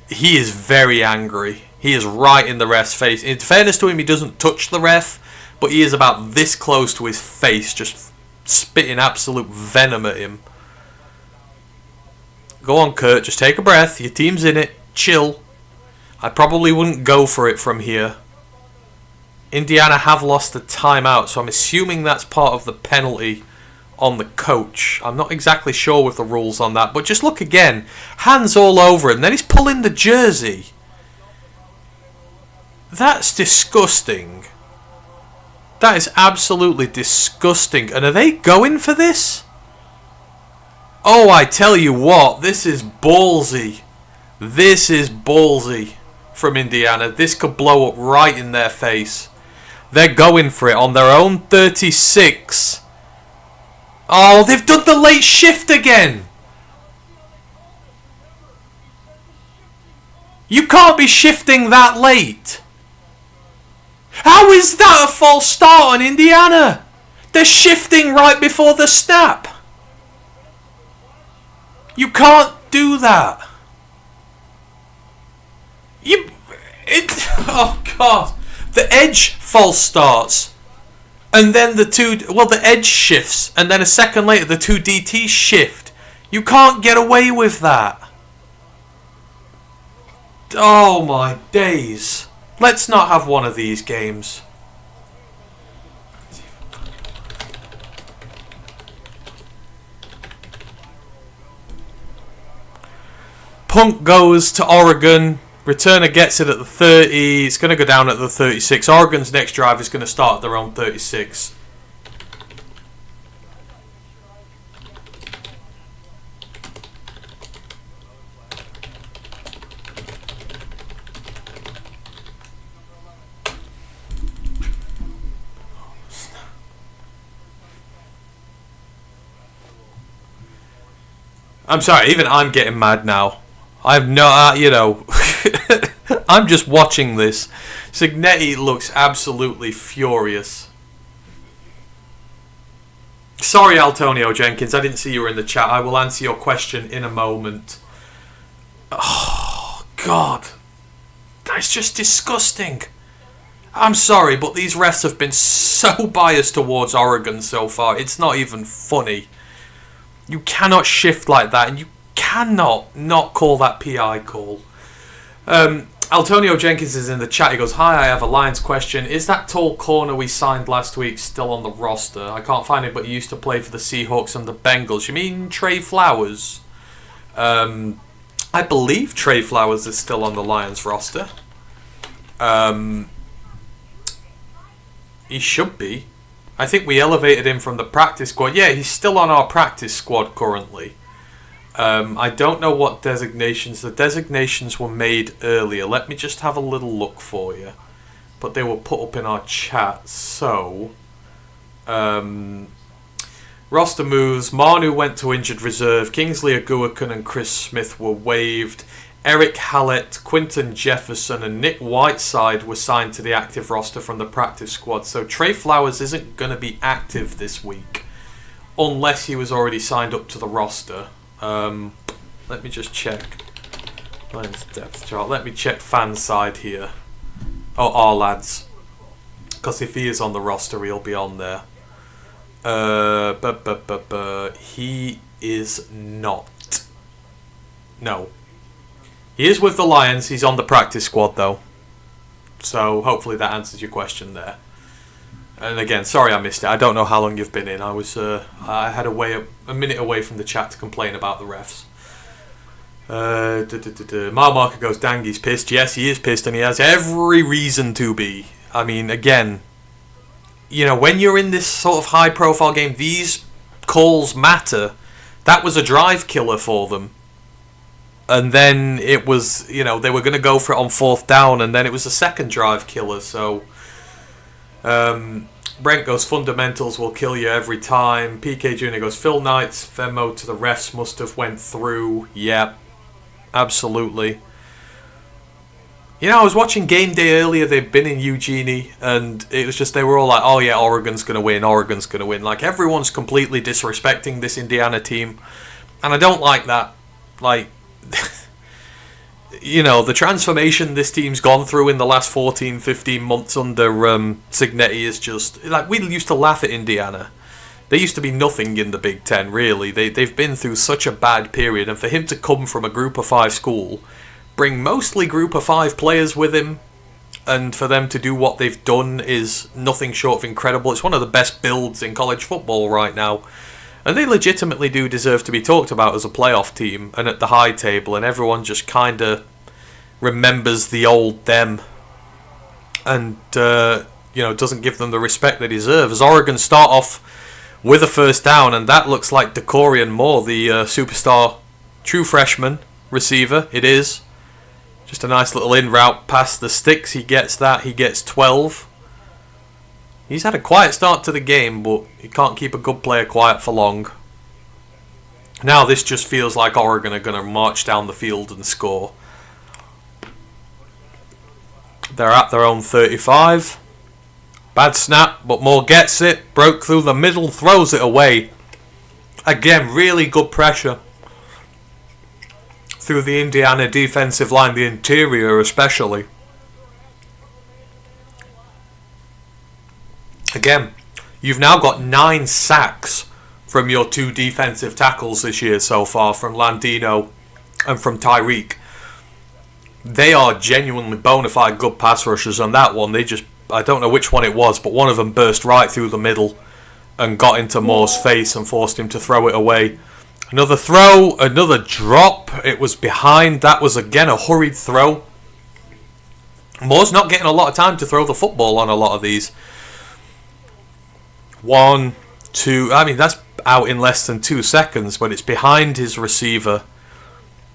very angry. He is right in the ref's face. In fairness to him, he doesn't touch the ref, but he is about this close to his face, just spitting absolute venom at him. Go on, Curt, just take a breath. Your team's in it. Chill. I probably wouldn't go for it from here. Indiana have lost the timeout, so I'm assuming that's part of the penalty on the coach. I'm not exactly sure with the rules on that, but just look again. Hands all over him. Then he's pulling the jersey. That's disgusting. That is absolutely disgusting. And are they going for this? Oh, I tell you what, this is ballsy. This is ballsy from Indiana. This could blow up right in their face. They're going for it on their own 36. Oh, they've done the late shift again. You can't be shifting that late. How is that a false start on Indiana? They're shifting right before the snap. You can't do that. Oh God. The edge false starts. And then the edge shifts. And then a second later, the two DTs shift. You can't get away with that. Oh my days. Let's not have one of these games. Punt goes to Oregon. Returner gets it at the 30. It's going to go down at the 36. Oregon's next drive is going to start at their own 36. I'm sorry, even I'm getting mad now. I've no, I'm just watching this. Cignetti looks absolutely furious. Sorry, Antonio Jenkins, I didn't see you were in the chat. I will answer your question in a moment. Oh, God. That's just disgusting. I'm sorry, but these refs have been so biased towards Oregon so far. It's not even funny. You cannot shift like that, and you cannot not call that PI call. Antonio Jenkins is in the chat. He goes, "Hi, I have a Lions question. Is that tall corner we signed last week still on the roster? I can't find him, but he used to play for the Seahawks and the Bengals. You mean Trey Flowers?" I believe Trey Flowers is still on the Lions roster. He should be. I think we elevated him from the practice squad. Yeah, he's still on our practice squad currently. I don't know what designations. The designations were made earlier. Let me just have a little look for you. But they were put up in our chat. So, roster moves. Manu went to injured reserve. Kingsley Aguakan and Chris Smith were waived. Eric Hallett, Quinton Jefferson and Nick Whiteside were signed to the active roster from the practice squad. So Trey Flowers isn't going to be active this week unless he was already signed up to the roster. Let me just check. Lions depth chart. Let me check fan side here. Oh, our lads. Because if he is on the roster, he'll be on there. He is not. No. He is with the Lions. He's on the practice squad, though. So, hopefully that answers your question there. And again, sorry I missed it. I don't know how long you've been in. I had a minute away from the chat to complain about the refs. Mile Marker goes, Dangy's pissed. Yes, he is pissed, and he has every reason to be. I mean, again, when you're in this sort of high-profile game, these calls matter. That was a drive killer for them. And then it was, they were going to go for it on 4th down, and then it was a second drive killer. So, Brent goes, fundamentals will kill you every time. PK Jr. goes, Phil Knight's Venmo to the refs must have went through. Yep, absolutely. I was watching Game Day earlier. They'd been in Eugene, and it was just, they were all like, oh yeah, Oregon's going to win, Oregon's going to win. Like, everyone's completely disrespecting this Indiana team, and I don't like that. Like, the transformation this team's gone through in the last 14, 15 months under Cignetti is just, like, we used to laugh at Indiana. They used to be nothing in the Big Ten, really. They've been through such a bad period, and for him to come from a Group of 5 school, bring mostly Group of 5 players with him, and for them to do what they've done is nothing short of incredible. It's one of the best builds in college football right now. And they legitimately do deserve to be talked about as a playoff team and at the high table, and everyone just kind of remembers the old them and, doesn't give them the respect they deserve. As Oregon start off with a first down, and that looks like Courier Moore, the superstar true freshman receiver. It is. Just a nice little in route past the sticks. He gets that. He gets 12. He's had a quiet start to the game, but you can't keep a good player quiet for long. Now this just feels like Oregon are going to march down the field and score. They're at their own 35. Bad snap, but Moore gets it. Broke through the middle, throws it away. Again, really good pressure through the Indiana defensive line, the interior especially. Again, you've now got 9 sacks from your 2 defensive tackles this year so far, from Landino and from Tyreek. They are genuinely bona fide good pass rushers, and that one, I don't know which one it was, but one of them burst right through the middle and got into Moore's face and forced him to throw it away. Another throw, another drop. It was behind. That was again a hurried throw. Moore's not getting a lot of time to throw the football on a lot of these. 1, 2. I mean, that's out in less than 2 seconds, but it's behind his receiver.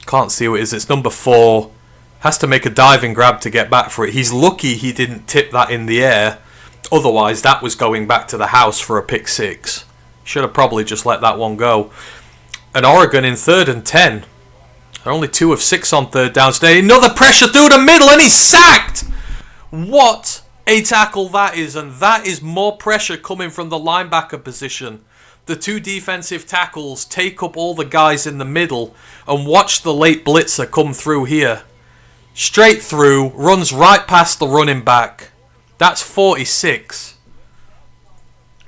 Can't see who it is. It's number 4. Has to make a diving grab to get back for it. He's lucky he didn't tip that in the air. Otherwise, that was going back to the house for a pick 6. Should have probably just let that one go. And Oregon in 3rd and 10. They're only 2 of 6 on 3rd downs today. Another pressure through the middle, and he's sacked! What a tackle that is. And that is more pressure coming from the linebacker position. The 2 defensive tackles take up all the guys in the middle. And watch the late blitzer come through here. Straight through, runs right past the running back. That's 46.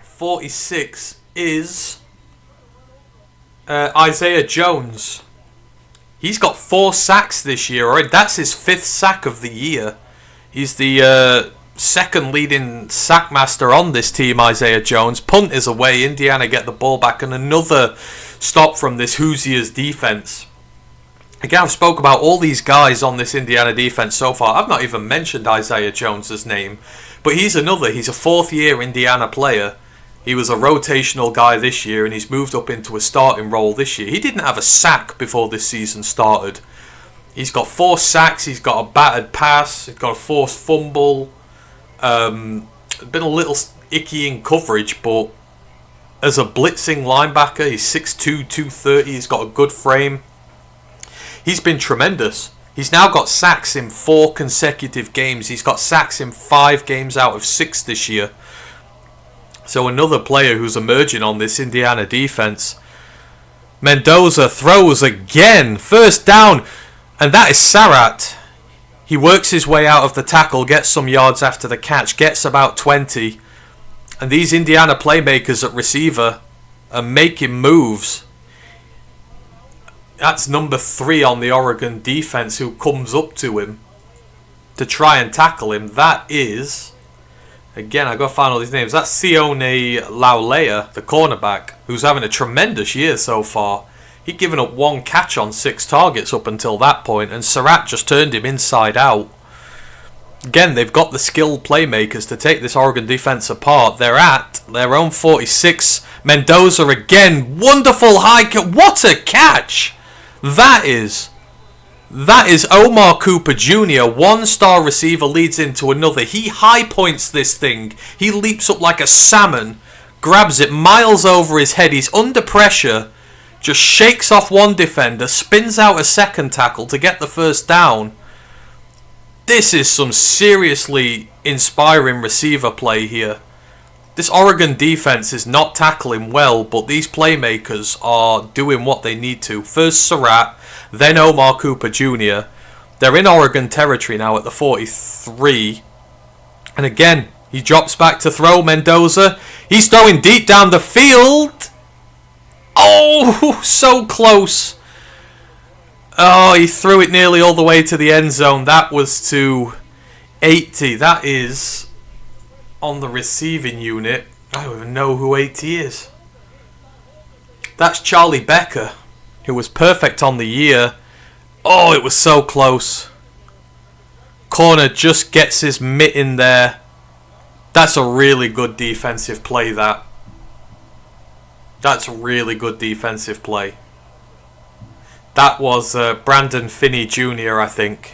46 is Isaiah Jones. He's got 4 sacks this year already. That's his 5th sack of the year. He's the second leading sackmaster on this team, Isaiah Jones. Punt is away. Indiana get the ball back, and another stop from this Hoosiers defense. Again, I've spoke about all these guys on this Indiana defense so far. I've not even mentioned Isaiah Jones' name, but he's a 4th-year Indiana player. He was a rotational guy this year, and he's moved up into a starting role this year. He didn't have a sack before this season started. He's got 4 sacks, he's got a battered pass, he's got a forced fumble. Been a little icky in coverage, but as a blitzing linebacker, he's 6'2", 230, he's got a good frame. He's been tremendous. He's now got sacks in 4 consecutive games. He's got sacks in 5 games out of 6 this year. So another player who's emerging on this Indiana defense. Mendoza throws again. 1st down. And that is Sarat. He works his way out of the tackle, gets some yards after the catch, gets about 20. And these Indiana playmakers at receiver are making moves. That's number 3 on the Oregon defense who comes up to him to try and tackle him. That is, again, I've got to find all these names. That's Sione Laulea, the cornerback, who's having a tremendous year so far. He'd given up 1 catch on 6 targets up until that point, and Surratt just turned him inside out. Again, they've got the skilled playmakers to take this Oregon defense apart. They're at their own 46. Mendoza again, wonderful high catch. What a catch! That is Omar Cooper Jr., 1-star receiver, leads into another. He high points this thing. He leaps up like a salmon, grabs it miles over his head. He's under pressure, just shakes off one defender, spins out a second tackle to get the 1st down. This is some seriously inspiring receiver play here. This Oregon defense is not tackling well, but these playmakers are doing what they need to. First Surratt, then Omar Cooper Jr. They're in Oregon territory now at the 43. And again, he drops back to throw. Mendoza, he's throwing deep down the field. Oh, so close. Oh, he threw it nearly all the way to the end zone. That was to 80. That is on the receiving unit. I don't even know who 80 is. That's Charlie Becker, who was perfect on the year. Oh, it was so close. Corner just gets his mitt in there. That's a really good defensive play, that. That's a really good defensive play. That was Brandon Finney Jr., I think.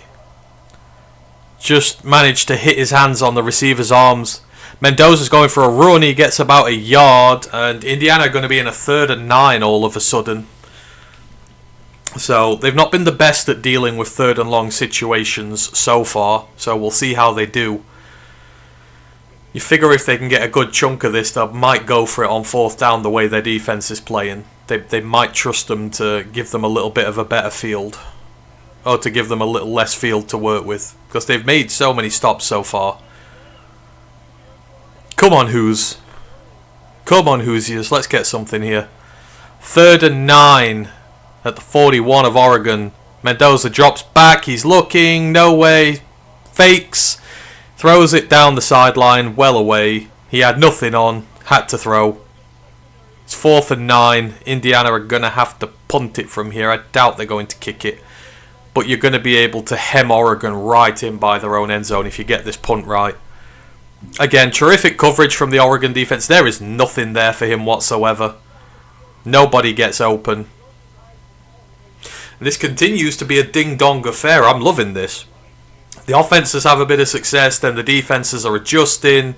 Just managed to hit his hands on the receiver's arms. Mendoza's going for a run. He gets about a yard. And Indiana are going to be in a 3rd and 9 all of a sudden. So they've not been the best at dealing with 3rd and long situations so far. So we'll see how they do. You figure if they can get a good chunk of this, they might go for it on 4th down the way their defense is playing. They might trust them to give them a little bit of a better field. Or to give them a little less field to work with. Because they've made so many stops so far. Come on, Hoos. Come on, Hoosiers. Let's get something here. 3rd and 9 at the 41 of Oregon. Mendoza drops back. He's looking. No way. Fakes. Throws it down the sideline. Well away. He had nothing on. Had to throw. It's 4th and 9. Indiana are going to have to punt it from here. I doubt they're going to kick it. But you're going to be able to hem Oregon right in by their own end zone if you get this punt right. Again, terrific coverage from the Oregon defense. There is nothing there for him whatsoever. Nobody gets open. This continues to be a ding-dong affair. I'm loving this. The offenses have a bit of success, then the defenses are adjusting.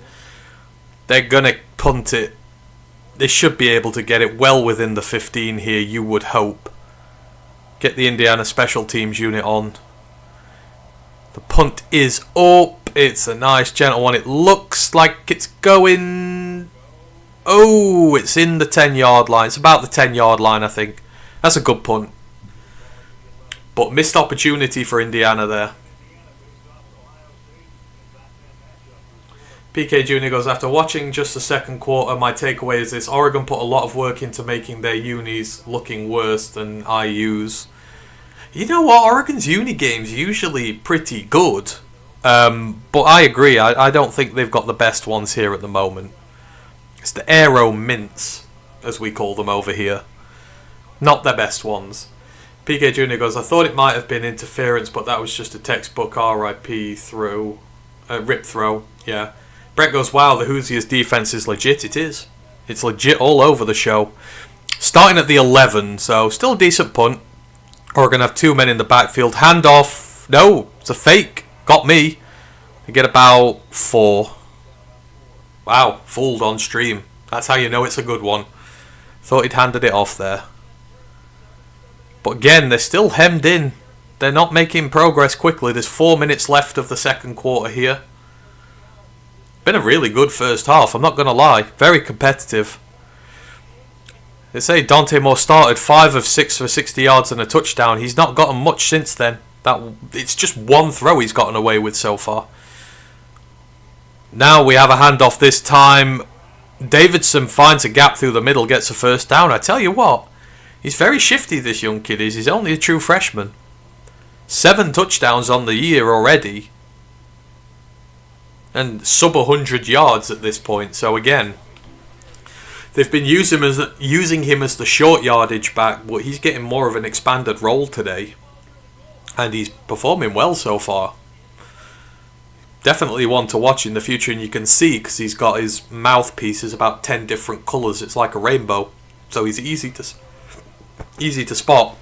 They're going to punt it. They should be able to get it well within the 15 here, you would hope. Get the Indiana special teams unit on. The punt is up. It's a nice gentle one. It looks like it's going... Oh, it's in the 10-yard line. It's about the 10-yard line, I think. That's a good punt. But missed opportunity for Indiana there. PK Jr. goes, after watching just the second quarter, my takeaway is this. Oregon put a lot of work into making their unis looking worse than IU's. You know what? Oregon's uni game's usually pretty good. But I agree. I don't think they've got the best ones here at the moment. It's the Aero Mints, as we call them over here. Not their best ones. PK Jr. goes, I thought it might have been interference, but that was just a textbook RIP throw. Rip throw, yeah. Brett goes, wow, the Hoosiers defense is legit. It is. It's legit all over the show. Starting at the 11, so still a decent punt. Oregon have 2 men in the backfield. Handoff. No, it's a fake. Got me. They get about 4. Wow, fooled on stream. That's how you know it's a good one. Thought he'd handed it off there. But again, they're still hemmed in. They're not making progress quickly. There's 4 minutes left of the second quarter here. Been a really good first half, I'm not going to lie. Very competitive. They say Dante Moore started 5 of 6 for 60 yards and a touchdown. He's not gotten much since then. It's just one throw he's gotten away with so far. Now we have a handoff this time. Davidson finds a gap through the middle, gets a first down. I tell you what, he's very shifty, this young kid is. He's only a true freshman. 7 touchdowns on the year already. And sub 100 yards at this point. So again, they've been using him as the short yardage back, but he's getting more of an expanded role today. And he's performing well so far. Definitely one to watch in the future, and you can see because he's got his mouthpieces about 10 different colours. It's like a rainbow, so he's easy to spot.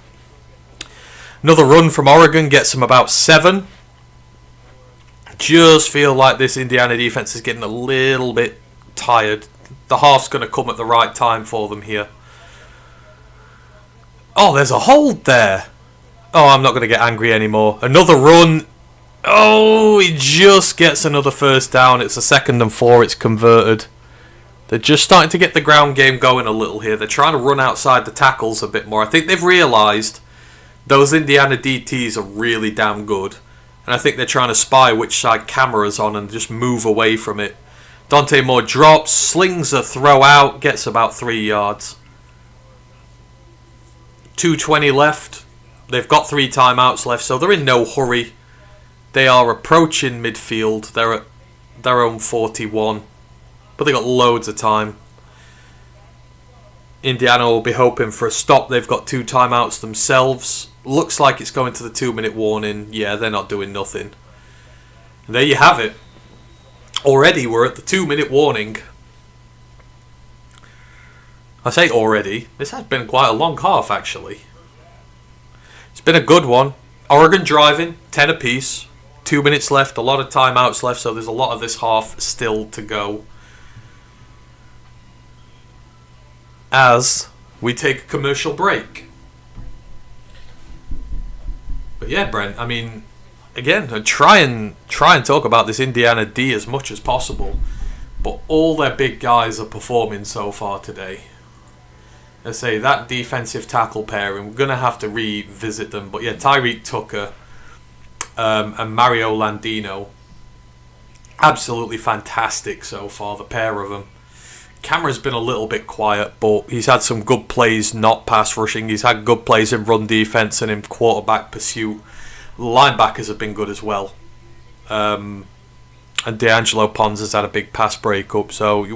Another run from Oregon gets him about 7. Just feel like this Indiana defense is getting a little bit tired. The half's going to come at the right time for them here. Oh, there's a hold there. Oh, I'm not going to get angry anymore. Another run. Oh, he just gets another first down. It's a 2nd and 4. It's converted. They're just starting to get the ground game going a little here. They're trying to run outside the tackles a bit more. I think they've realised those Indiana DTs are really damn good. And I think they're trying to spy which side camera's on and just move away from it. Dante Moore drops, slings a throw out, gets about 3 yards. 2:20 left. They've got 3 timeouts left, so they're in no hurry. They are approaching midfield. They're at their own 41. But they've got loads of time. Indiana will be hoping for a stop. They've got 2 timeouts themselves. Looks like it's going to the 2-minute warning. Yeah, they're not doing nothing. And there you have it. Already we're at the 2-minute warning. I say already. This has been quite a long half, actually. It's been a good one. Oregon driving, 10 apiece. 2 minutes left, a lot of timeouts left, so there's a lot of this half still to go. As we take a commercial break. But yeah, Brent, I mean, again, try and talk about this Indiana D as much as possible. But all their big guys are performing so far today. I say that defensive tackle pairing, we're going to have to revisit them. But yeah, Tyreek Tucker and Mario Landino absolutely fantastic so far, the pair of them. Cameron's been a little bit quiet, but he's had some good plays not pass rushing. He's had good plays in run defense and in quarterback pursuit. The linebackers have been good as well. And D'Angelo Pons has had a big pass breakup. So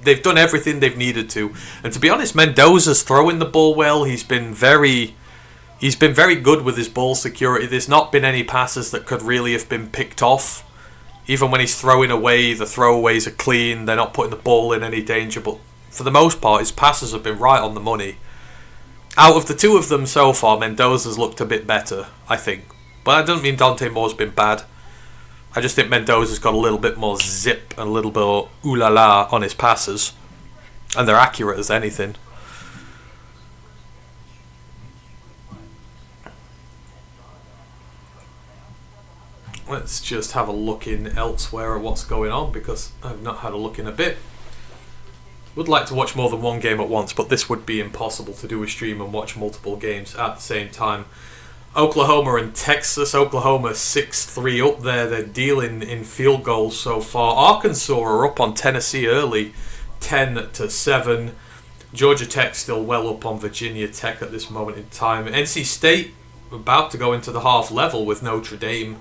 they've done everything they've needed to. And to be honest, Mendoza's throwing the ball well. He's been very good with his ball security. There's not been any passes that could really have been picked off. Even when he's throwing away, the throwaways are clean. They're not putting the ball in any danger. But for the most part, his passes have been right on the money. Out of the two of them so far, Mendoza's looked a bit better, I think. But that doesn't mean Dante Moore's been bad. I just think Mendoza's got a little bit more zip and a little bit of ooh la la on his passes. And they're accurate as anything. Let's just have a look in elsewhere at what's going on, because I've not had a look in a bit. Would like to watch more than one game at once, but this would be impossible to do a stream and watch multiple games at the same time. Oklahoma and Texas. Oklahoma 6-3 up there. They're dealing in field goals so far. Arkansas are up on Tennessee early, 10-7. Georgia Tech still well up on Virginia Tech at this moment in time. NC State about to go into the half level with Notre Dame.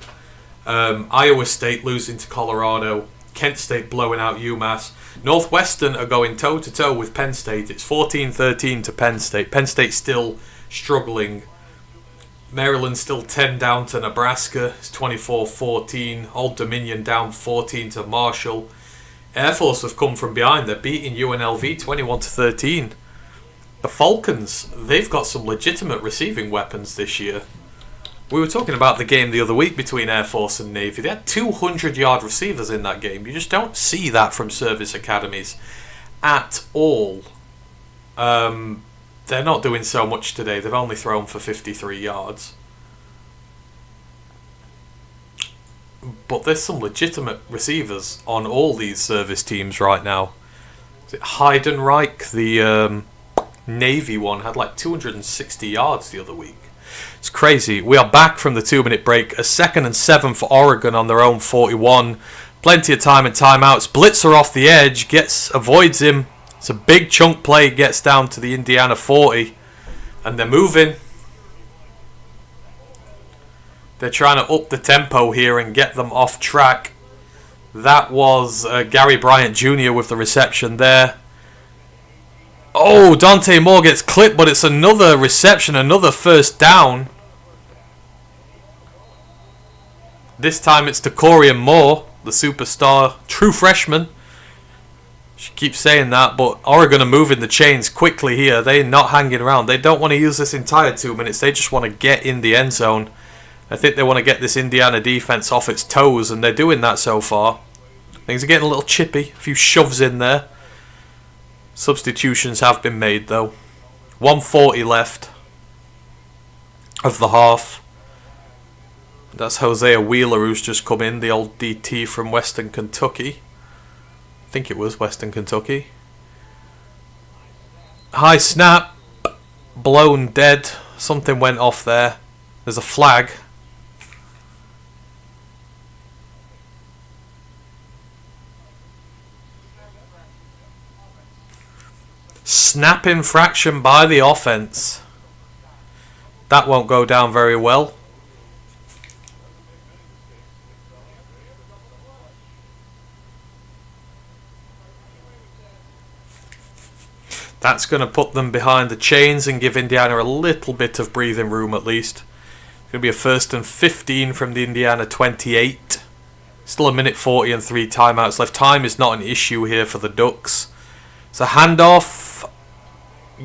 Iowa State losing to Colorado. Kent State blowing out UMass. Northwestern are going toe-to-toe with Penn State. It's 14-13 to Penn State. Penn State still struggling. Maryland still 10 down to Nebraska. It's 24-14. Old Dominion down 14 to Marshall. Air Force have come from behind. They're beating UNLV 21-13. The Falcons, they've got some legitimate receiving weapons this year. We were talking about the game the other week between Air Force and Navy. They had 200-yard receivers in that game. You just don't see that from service academies at all. They're not doing so much today. They've only thrown for 53 yards. But there's some legitimate receivers on all these service teams right now. Is it Heidenreich? The Navy one had like 260 yards the other week. It's crazy. We are back from the 2-minute break. A 2nd and 7 for Oregon on their own 41. Plenty of time and timeouts. Blitzer off the edge. Avoids him. It's a big chunk play. Gets down to the Indiana 40. And they're moving. They're trying to up the tempo here and get them off track. That was Gary Bryant Jr. with the reception there. Oh, Dante Moore gets clipped, but it's another reception, another first down. This time it's to Courier Moore, the superstar, true freshman. She keeps saying that, but Oregon are moving the chains quickly here. They're not hanging around. They don't want to use this entire 2 minutes. They just want to get in the end zone. I think they want to get this Indiana defense off its toes, and they're doing that so far. Things are getting a little chippy. A few shoves in there. Substitutions have been made though. 1:40 left of the half. That's Hosea Wheeler who's just come in, the old DT from Western Kentucky. I think it was Western Kentucky. High snap. Blown dead. Something went off there. There's a flag. Snap infraction by the offense. That won't go down very well. That's going to put them behind the chains and give Indiana a little bit of breathing room at least. It's going to be a 1st and 15 from the Indiana 28. Still a minute 40 and 3 timeouts left. Time is not an issue here for the Ducks. It's a handoff.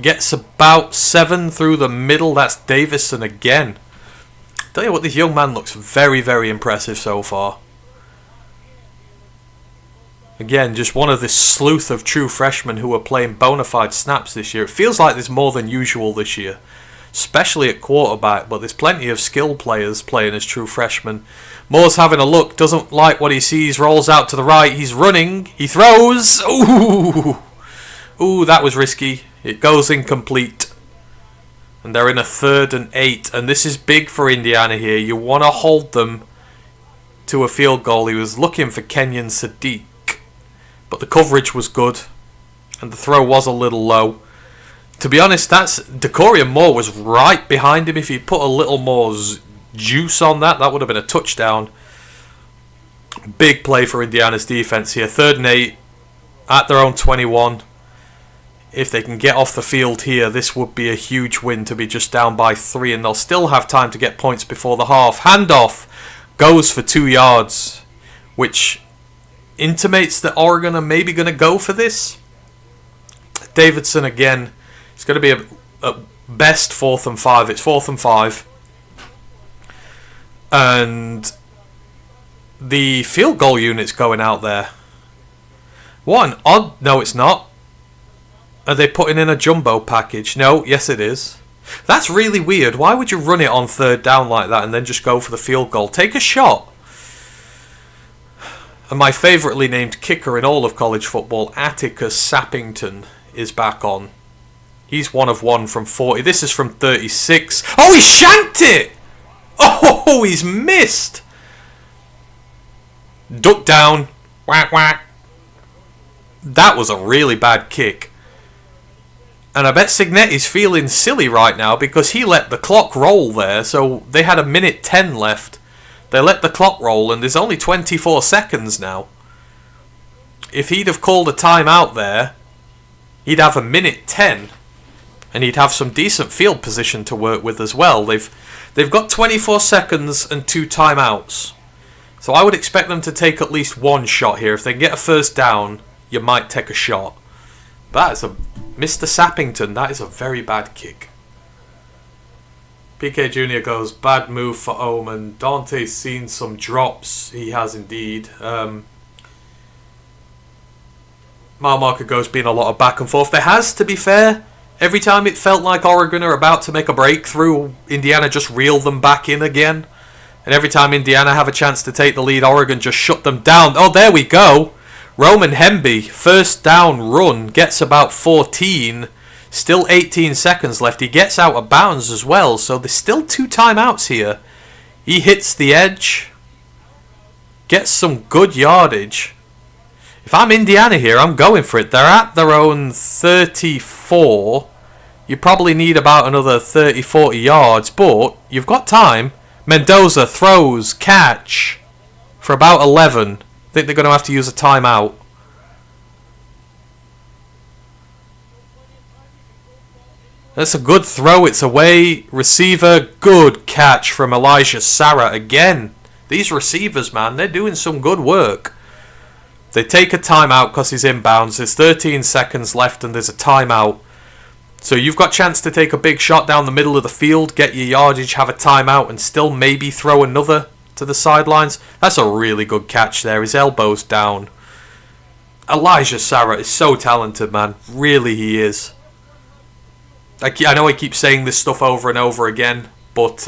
Gets about 7 through the middle. That's Davison again. Tell you what, this young man looks very, very impressive so far. Again, just one of this sleuth of true freshmen who are playing bona fide snaps this year. It feels like there's more than usual this year, especially at quarterback, but there's plenty of skill players playing as true freshmen. Moore's having a look, doesn't like what he sees, rolls out to the right, he's running, he throws. Ooh, that was risky. It goes incomplete. And they're in a 3rd and 8. And this is big for Indiana here. You want to hold them to a field goal. He was looking for Kenyon Sadiq, but the coverage was good, and the throw was a little low. To be honest, Courier Moore was right behind him. If he put a little more juice on that, that would have been a touchdown. Big play for Indiana's defense here. 3rd and 8 at their own 21. If they can get off the field here, this would be a huge win to be just down by 3, and they'll still have time to get points before the half. Handoff goes for 2 yards, which intimates that Oregon are maybe going to go for this. Davidson again. It's going to be a best 4th and 5. It's 4th and 5. And the field goal unit's going out there. What an odd... No, it's not. Are they putting in a jumbo package? No, yes it is. That's really weird. Why would you run it on 3rd down like that and then just go for the field goal? Take a shot. And my favouritely named kicker in all of college football, Atticus Sappington, is back on. He's 1 of 1 from 40. This is from 36. Oh, he shanked it! Oh, he's missed! Duck down. Whack, whack. That was a really bad kick. And I bet Cignetti's feeling silly right now because he let the clock roll there. So they had 1:10 left. They let the clock roll and there's only 24 seconds now. If he'd have called a timeout there, he'd have 1:10. And he'd have some decent field position to work with as well. They've got 24 seconds and 2 timeouts. So I would expect them to take at least 1 shot here. If they can get a 1st down, you might take a shot. That is Mr. Sappington, that is a very bad kick. PK Jr. goes, bad move for Oman. Dante's seen some drops. He has indeed. Mile marker goes, been a lot of back and forth. There has, to be fair. Every time it felt like Oregon are about to make a breakthrough, Indiana just reeled them back in again. And every time Indiana have a chance to take the lead, Oregon just shut them down. Oh, there we go. Roman Hemby, 1st down run, gets about 14. Still 18 seconds left. He gets out of bounds as well, so there's still 2 timeouts here. He hits the edge. Gets some good yardage. If I'm Indiana here, I'm going for it. They're at their own 34. You probably need about another 30, 40 yards, but you've got time. Mendoza throws, catch for about 11. I think they're going to have to use a timeout. That's a good throw. It's away. Receiver, good catch from Elijah Sarah again. These receivers, man, they're doing some good work. They take a timeout because he's inbounds. There's 13 seconds left and there's a timeout. So you've got a chance to take a big shot down the middle of the field, get your yardage, have a timeout, and still maybe throw another to the sidelines. That's a really good catch there. His elbow's down. Elijah Sarah is so talented, man. Really, he is. I know I keep saying this stuff over and over again, but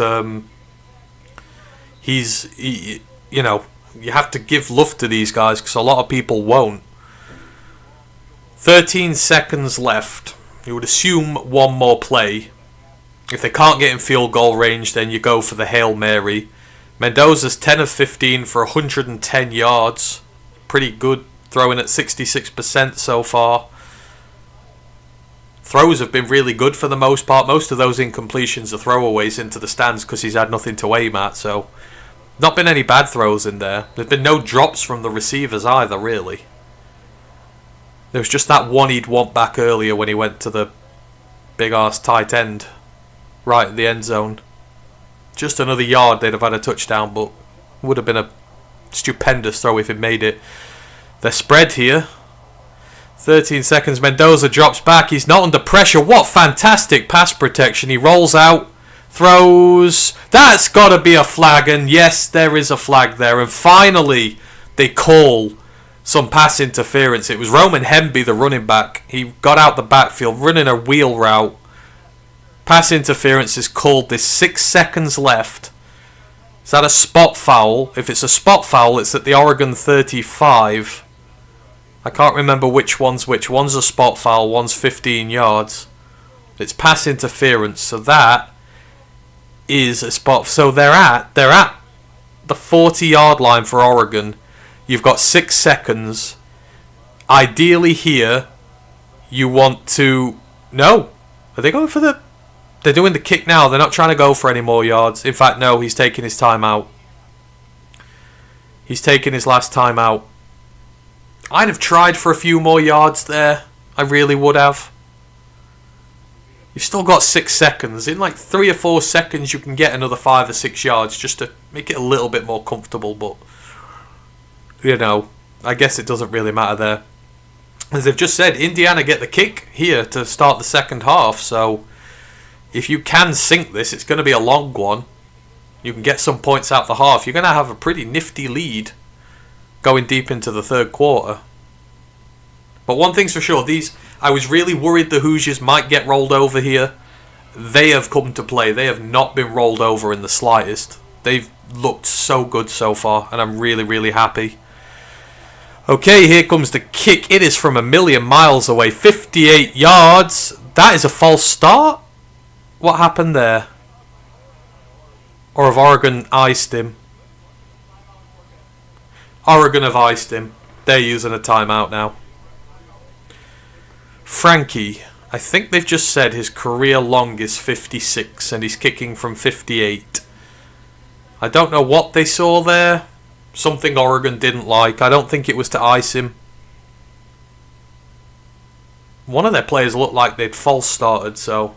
you know, you have to give love to these guys because a lot of people won't. 13 seconds left. You would assume 1 more play. If they can't get in field goal range, then you go for the Hail Mary. Mendoza's 10 of 15 for 110 yards. Pretty good, throwing at 66% so far. Throws have been really good for the most part. Most of those incompletions are throwaways into the stands because he's had nothing to aim at. So, not been any bad throws in there. There's been no drops from the receivers either, really. There was just that one he'd want back earlier when he went to the big-ass tight end right at the end zone. Just another yard, they'd have had a touchdown, but would have been a stupendous throw if he'd made it. They're spread here. 13 seconds, Mendoza drops back. He's not under pressure. What fantastic pass protection. He rolls out, throws. That's got to be a flag, and yes, there is a flag there. And finally, they call some pass interference. It was Roman Hemby, the running back. He got out the backfield, running a wheel route. Pass interference is called. There's 6 seconds left. Is that a spot foul? If it's a spot foul, it's at the Oregon 35. I can't remember which one's which. One's a spot foul, one's 15 yards. It's pass interference, so that is a spot. So they're at the the 40-yard line for Oregon. You've got 6 seconds. Ideally here, you want to... No. Are they going for the... They're doing the kick now. They're not trying to go for any more yards. In fact, no, he's taking his time out. He's taking his last time out. I'd have tried for a few more yards there. I really would have. You've still got 6 seconds. In like 3 or 4 seconds, you can get another 5 or 6 yards just to make it a little bit more comfortable. But, you know, I guess it doesn't really matter there. As they've just said, Indiana get the kick here to start the second half. So, if you can sink this, it's going to be a long one. You can get some points out the half. You're going to have a pretty nifty lead going deep into the third quarter. But one thing's for sure, I was really worried the Hoosiers might get rolled over here. They have come to play. They have not been rolled over in the slightest. They've looked so good so far, and I'm really, really happy. Okay, here comes the kick. It is from a million miles away. 58 yards. That is a false start? What happened there? Or have Oregon iced him? Oregon have iced him. They're using a timeout now. Frankie, I think they've just said his career long is 56 and he's kicking from 58. I don't know what they saw there. Something Oregon didn't like. I don't think it was to ice him. One of their players looked like they'd false started, so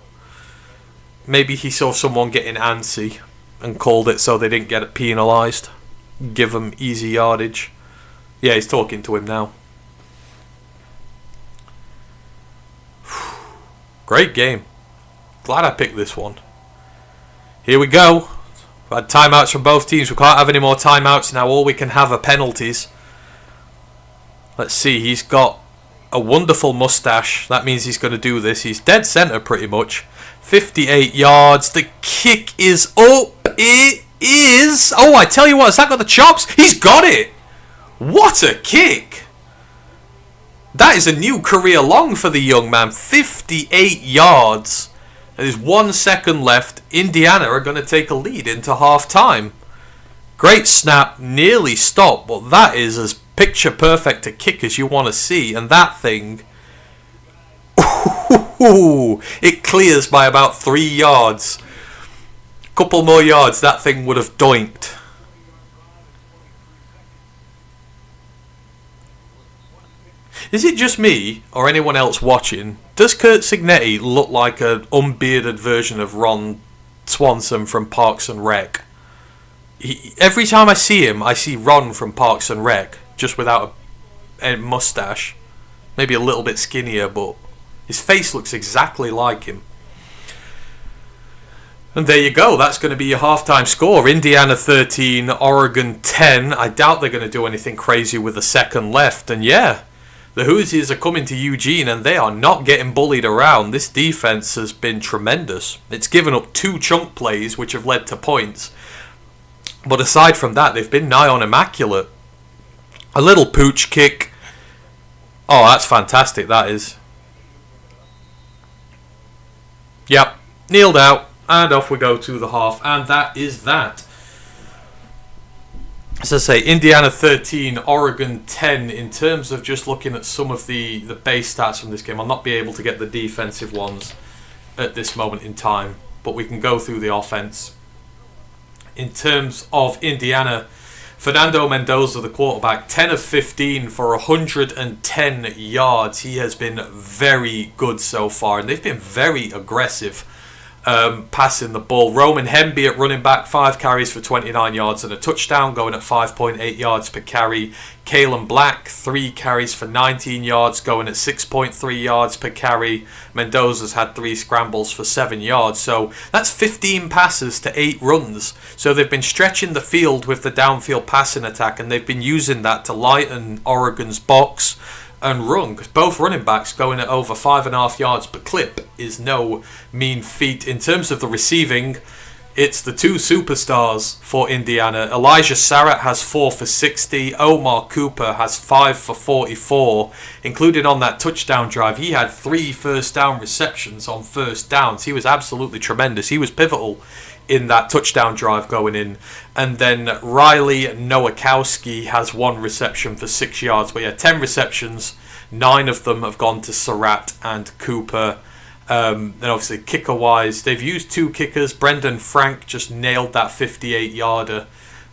maybe he saw someone getting antsy and called it so they didn't get it penalised. Give them easy yardage. Yeah, he's talking to him now. Great game. Glad I picked this one. Here we go. We've had timeouts from both teams. We can't have any more timeouts now. All we can have are penalties. Let's see. He's got a wonderful mustache. That means he's going to do this. He's dead centre pretty much. 58 yards. The kick is up. It is. Oh, I tell you what. Has that got the chops? He's got it. What a kick. That is a new career long for the young man. 58 yards. There's 1 second left. Indiana are going to take a lead into half time. Great snap. Nearly stopped. But that is as picture perfect a kick as you want to see. And that thing... Ooh, it clears by about 3 yards. Couple more yards. That thing would have doinked. Is it just me, or anyone else watching, does Curt Cignetti look like an unbearded version of Ron Swanson from Parks and Rec? Every time I see him, I see Ron from Parks and Rec, just without a mustache. Maybe a little bit skinnier, but his face looks exactly like him. And there you go, that's going to be your halftime score. Indiana 13, Oregon 10. I doubt they're going to do anything crazy with a second left, and yeah... The Hoosiers are coming to Eugene and they are not getting bullied around. This defense has been tremendous. It's given up 2 chunk plays which have led to points. But aside from that, they've been nigh on immaculate. A little pooch kick. Oh, that's fantastic, that is. Yep, kneeled out. And off we go to the half. And that is that. As I say, Indiana 13, Oregon 10. In terms of just looking at some of the base stats from this game, I'll not be able to get the defensive ones at this moment in time, but we can go through the offense. In terms of Indiana, Fernando Mendoza, the quarterback, 10 of 15 for 110 yards. He has been very good so far, and they've been very aggressive. Passing the ball. Roman Hemby at running back, 5 carries for 29 yards and a touchdown, going at 5.8 yards per carry. Kalen Black, 3 carries for 19 yards, going at 6.3 yards per carry. Mendoza's had 3 scrambles for 7 yards. So that's 15 passes to 8 runs. So they've been stretching the field with the downfield passing attack, and they've been using that to lighten Oregon's box and run, because both running backs going at over 5.5 yards per clip is no mean feat. In terms of the receiving, it's the 2 superstars for Indiana. Elijah Sarrett has 4 for 60. Omar Cooper has 5 for 44. Included on that touchdown drive, he had 3 first down receptions on first downs. He was absolutely tremendous. He was pivotal in that touchdown drive going in. And then Riley Nowakowski has 1 reception for 6 yards. But yeah, 10 receptions, 9 of them have gone to Surratt and Cooper. Then obviously kicker-wise, they've used 2 kickers. Brendan Frank just nailed that 58-yarder.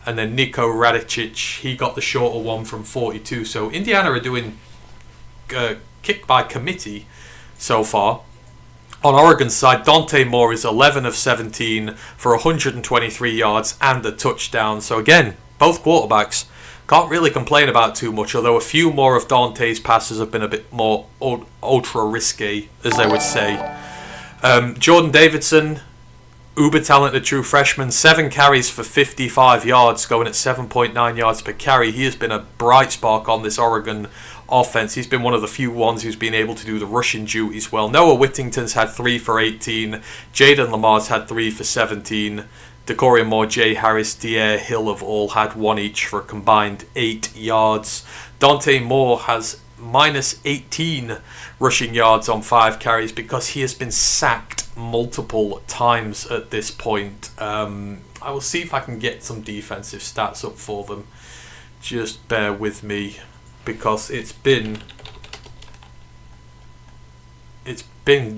And then Niko Radicic, he got the shorter one from 42. So Indiana are doing kick by committee so far. On Oregon's side, Dante Moore is 11 of 17 for 123 yards and a touchdown. So again, both quarterbacks can't really complain about too much, although a few more of Dante's passes have been a bit more ultra risque, as they would say. Jordan Davidson, uber talented true freshman, 7 carries for 55 yards, going at 7.9 yards per carry. He has been a bright spark on this Oregon offense. He's been one of the few ones who's been able to do the rushing duties well. Noah Whittington's had 3 for 18. Jaden Lamar's had 3 for 17. Decoria Moore, Jay Harris, Dier Hill have all had 1 each for a combined 8 yards. Dante Moore has minus 18 rushing yards on 5 carries because he has been sacked multiple times at this point. I will see if I can get some defensive stats up for them. Just bear with me, because it's been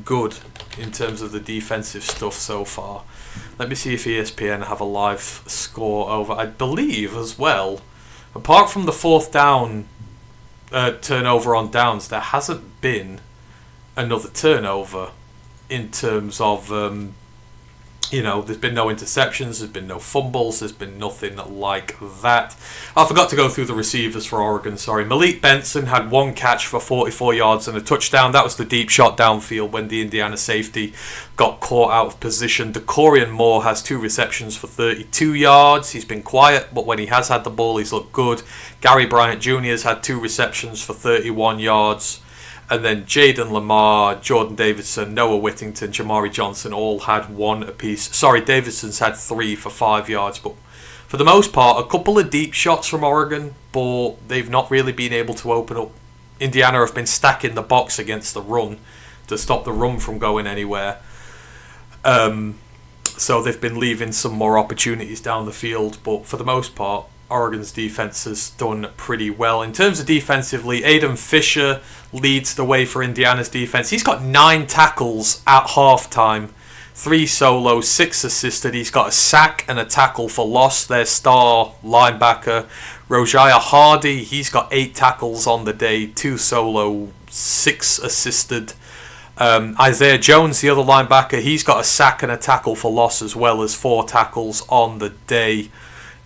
good in terms of the defensive stuff so far. Let me see if ESPN have a live score over. I believe as well, apart from the 4th down turnover on downs, there hasn't been another turnover in terms of there's been no interceptions, there's been no fumbles, there's been nothing like that. I forgot to go through the receivers for Oregon, sorry. Malik Benson had 1 catch for 44 yards and a touchdown. That was the deep shot downfield when the Indiana safety got caught out of position. Decoria Moore has 2 receptions for 32 yards. He's been quiet, but when he has had the ball, he's looked good. Gary Bryant Jr. has had 2 receptions for 31 yards. And then Jaden Lamar, Jordan Davidson, Noah Whittington, Jamari Johnson all had 1 apiece. Sorry, Davidson's had 3 for 5 yards. But for the most part, a couple of deep shots from Oregon, but they've not really been able to open up. Indiana have been stacking the box against the run to stop the run from going anywhere. So they've been leaving some more opportunities down the field. But for the most part, Oregon's defense has done pretty well. In terms of defensively, Aiden Fisher leads the way for Indiana's defense. He's got 9 tackles at halftime, 3 solo, 6 assisted. He's got a sack and a tackle for loss. Their star linebacker, Rojiah Hardy, he's got 8 tackles on the day, 2 solo, 6 assisted. Isaiah Jones, the other linebacker, he's got a sack and a tackle for loss, as well as 4 tackles on the day.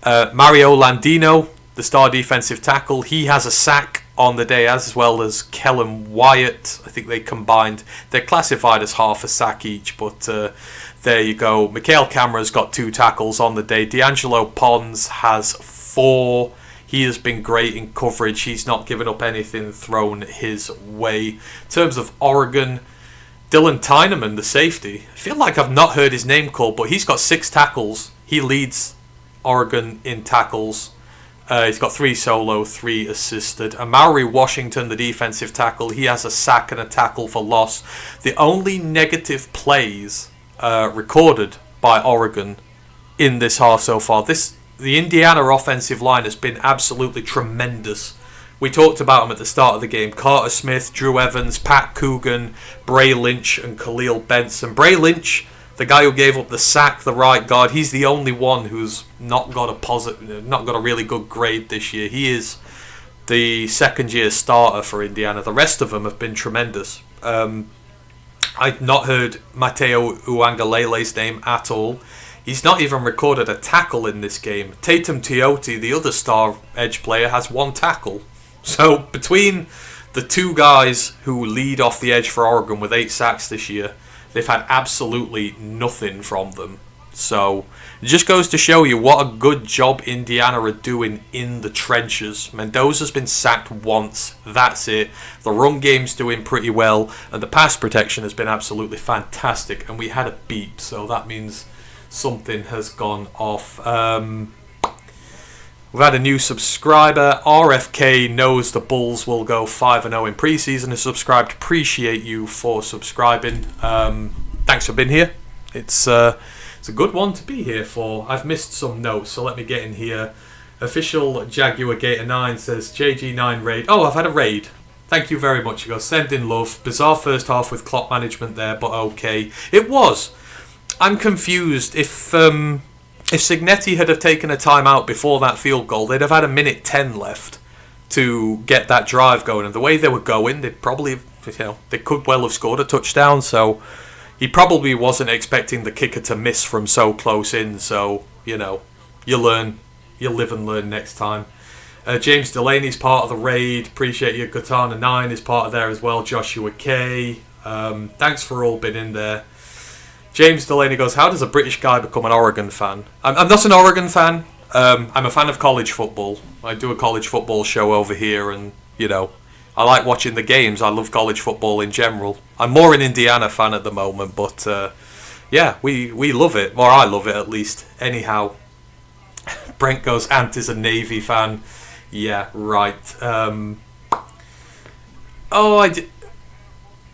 Mario Landino, the star defensive tackle, he has a sack on the day, as well as Kellen Wyatt. I think they combined, they're classified as half a sack each, but there you go. Mikhail Camara's got 2 tackles on the day. D'Angelo Pons has 4. He has been great in coverage. He's not given up anything thrown his way. In terms of Oregon, Dylan Tyneman, the safety, I feel like I've not heard his name called, but he's got 6 tackles. He leads Oregon in tackles. He's got 3 solo, 3 assisted. And Maury Washington, the defensive tackle, he has a sack and a tackle for loss. The only negative plays recorded by Oregon in this half so far, the Indiana offensive line has been absolutely tremendous. We talked about them at the start of the game. Carter Smith, Drew Evans, Pat Coogan, Bray Lynch, and Khalil Benson. Bray Lynch, the guy who gave up the sack, the right guard, he's the only one who's not got a really good grade this year. He is the second-year starter for Indiana. The rest of them have been tremendous. I've not heard Mateo Uangalele's name at all. He's not even recorded a tackle in this game. Tatum Teote, the other star edge player, has 1 tackle. So between the 2 guys who lead off the edge for Oregon with 8 sacks this year, they've had absolutely nothing from them. So it just goes to show you what a good job Indiana are doing in the trenches. Mendoza's been sacked once. That's it. The run game's doing pretty well. And the pass protection has been absolutely fantastic. And we had a beat. So that means something has gone off. We've had a new subscriber. RFK knows the Bulls will go 5-0 in preseason. Has subscribed. Appreciate you for subscribing. Thanks for being here. It's It's a good one to be here for. I've missed some notes, so let me get in here. Official Jaguar Gator 9 says JG9 raid. Oh, I've had a raid. Thank you very much. He goes, send in love. Bizarre first half with clock management there, but okay. It was. I'm confused. If Cignetti had have taken a timeout before that field goal, they'd have had 1:10 left to get that drive going. And the way they were going, they'd probably, they could well have scored a touchdown. So he probably wasn't expecting the kicker to miss from so close in. So, you learn. You'll live and learn next time. James Delaney's part of the raid. Appreciate you. Katana9 is part of there as well. Joshua K. Thanks for all being in there. James Delaney goes, how does a British guy become an Oregon fan? I'm not an Oregon fan. I'm a fan of college football. I do a college football show over here, and, I like watching the games. I love college football in general. I'm more an Indiana fan at the moment, but, we love it. Or I love it, at least. Anyhow, Brent goes, Ant is a Navy fan. Yeah, right.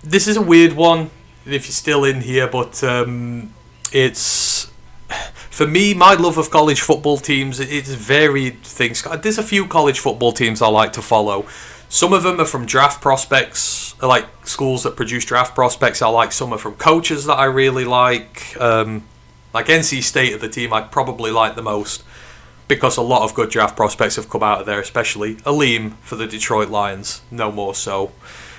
This is a weird one, if you're still in here, but it's, for me, my love of college football teams, it's varied things. There's a few college football teams I like to follow. Some of them are from draft prospects, like schools that produce draft prospects I like. Some are from coaches that I really like. Like NC State are the team I probably like the most, because a lot of good draft prospects have come out of there, especially Aleem for the Detroit Lions, no more so.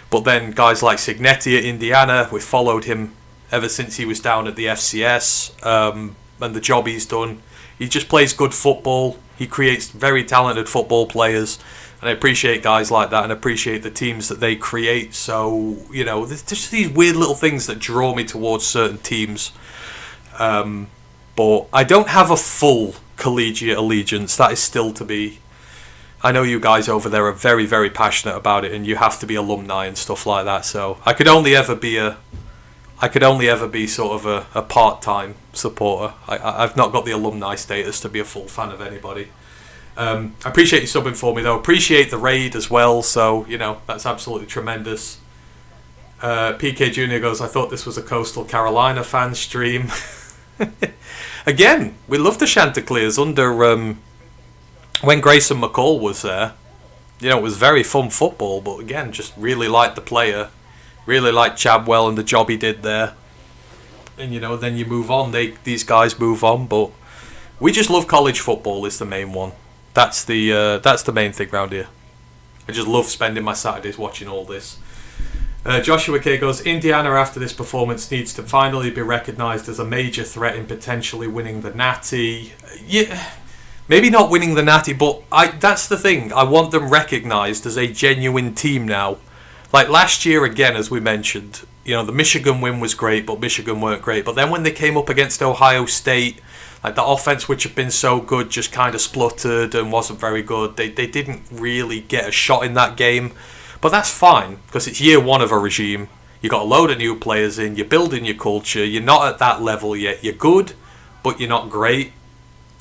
But then guys like Cignetti at Indiana, we've followed him ever since he was down at the FCS, and the job he's done. He just plays good football. He creates very talented football players, and I appreciate guys like that and appreciate the teams that they create. So, there's just these weird little things that draw me towards certain teams. But I don't have a full collegiate allegiance. That is still to be. I know you guys over there are very, very passionate about it, and you have to be alumni and stuff like that. So I could only ever be sort of a part-time supporter. I've not got the alumni status to be a full fan of anybody. I appreciate you subbing for me though. Appreciate the raid as well. So that's absolutely tremendous. PK Junior goes, I thought this was a Coastal Carolina fan stream. Again, we love the Chanticleers under when Grayson McCall was there. It was very fun football, but again, just really liked the player, really liked Chadwell and the job he did there. And then you move on. These guys move on, but we just love college football. Is the main one. That's the main thing around here. I just love spending my Saturdays watching all this. Joshua K goes, Indiana after this performance needs to finally be recognised as a major threat in potentially winning the Natty. Yeah, maybe not winning the Natty, but that's the thing. I want them recognised as a genuine team now. Like last year again, as we mentioned, the Michigan win was great, but Michigan weren't great. But then when they came up against Ohio State, like the offense, which had been so good, just kind of spluttered and wasn't very good. They didn't really get a shot in that game. But that's fine, because it's year one of a regime. You got a load of new players in, you're building your culture, you're not at that level yet. You're good, but you're not great.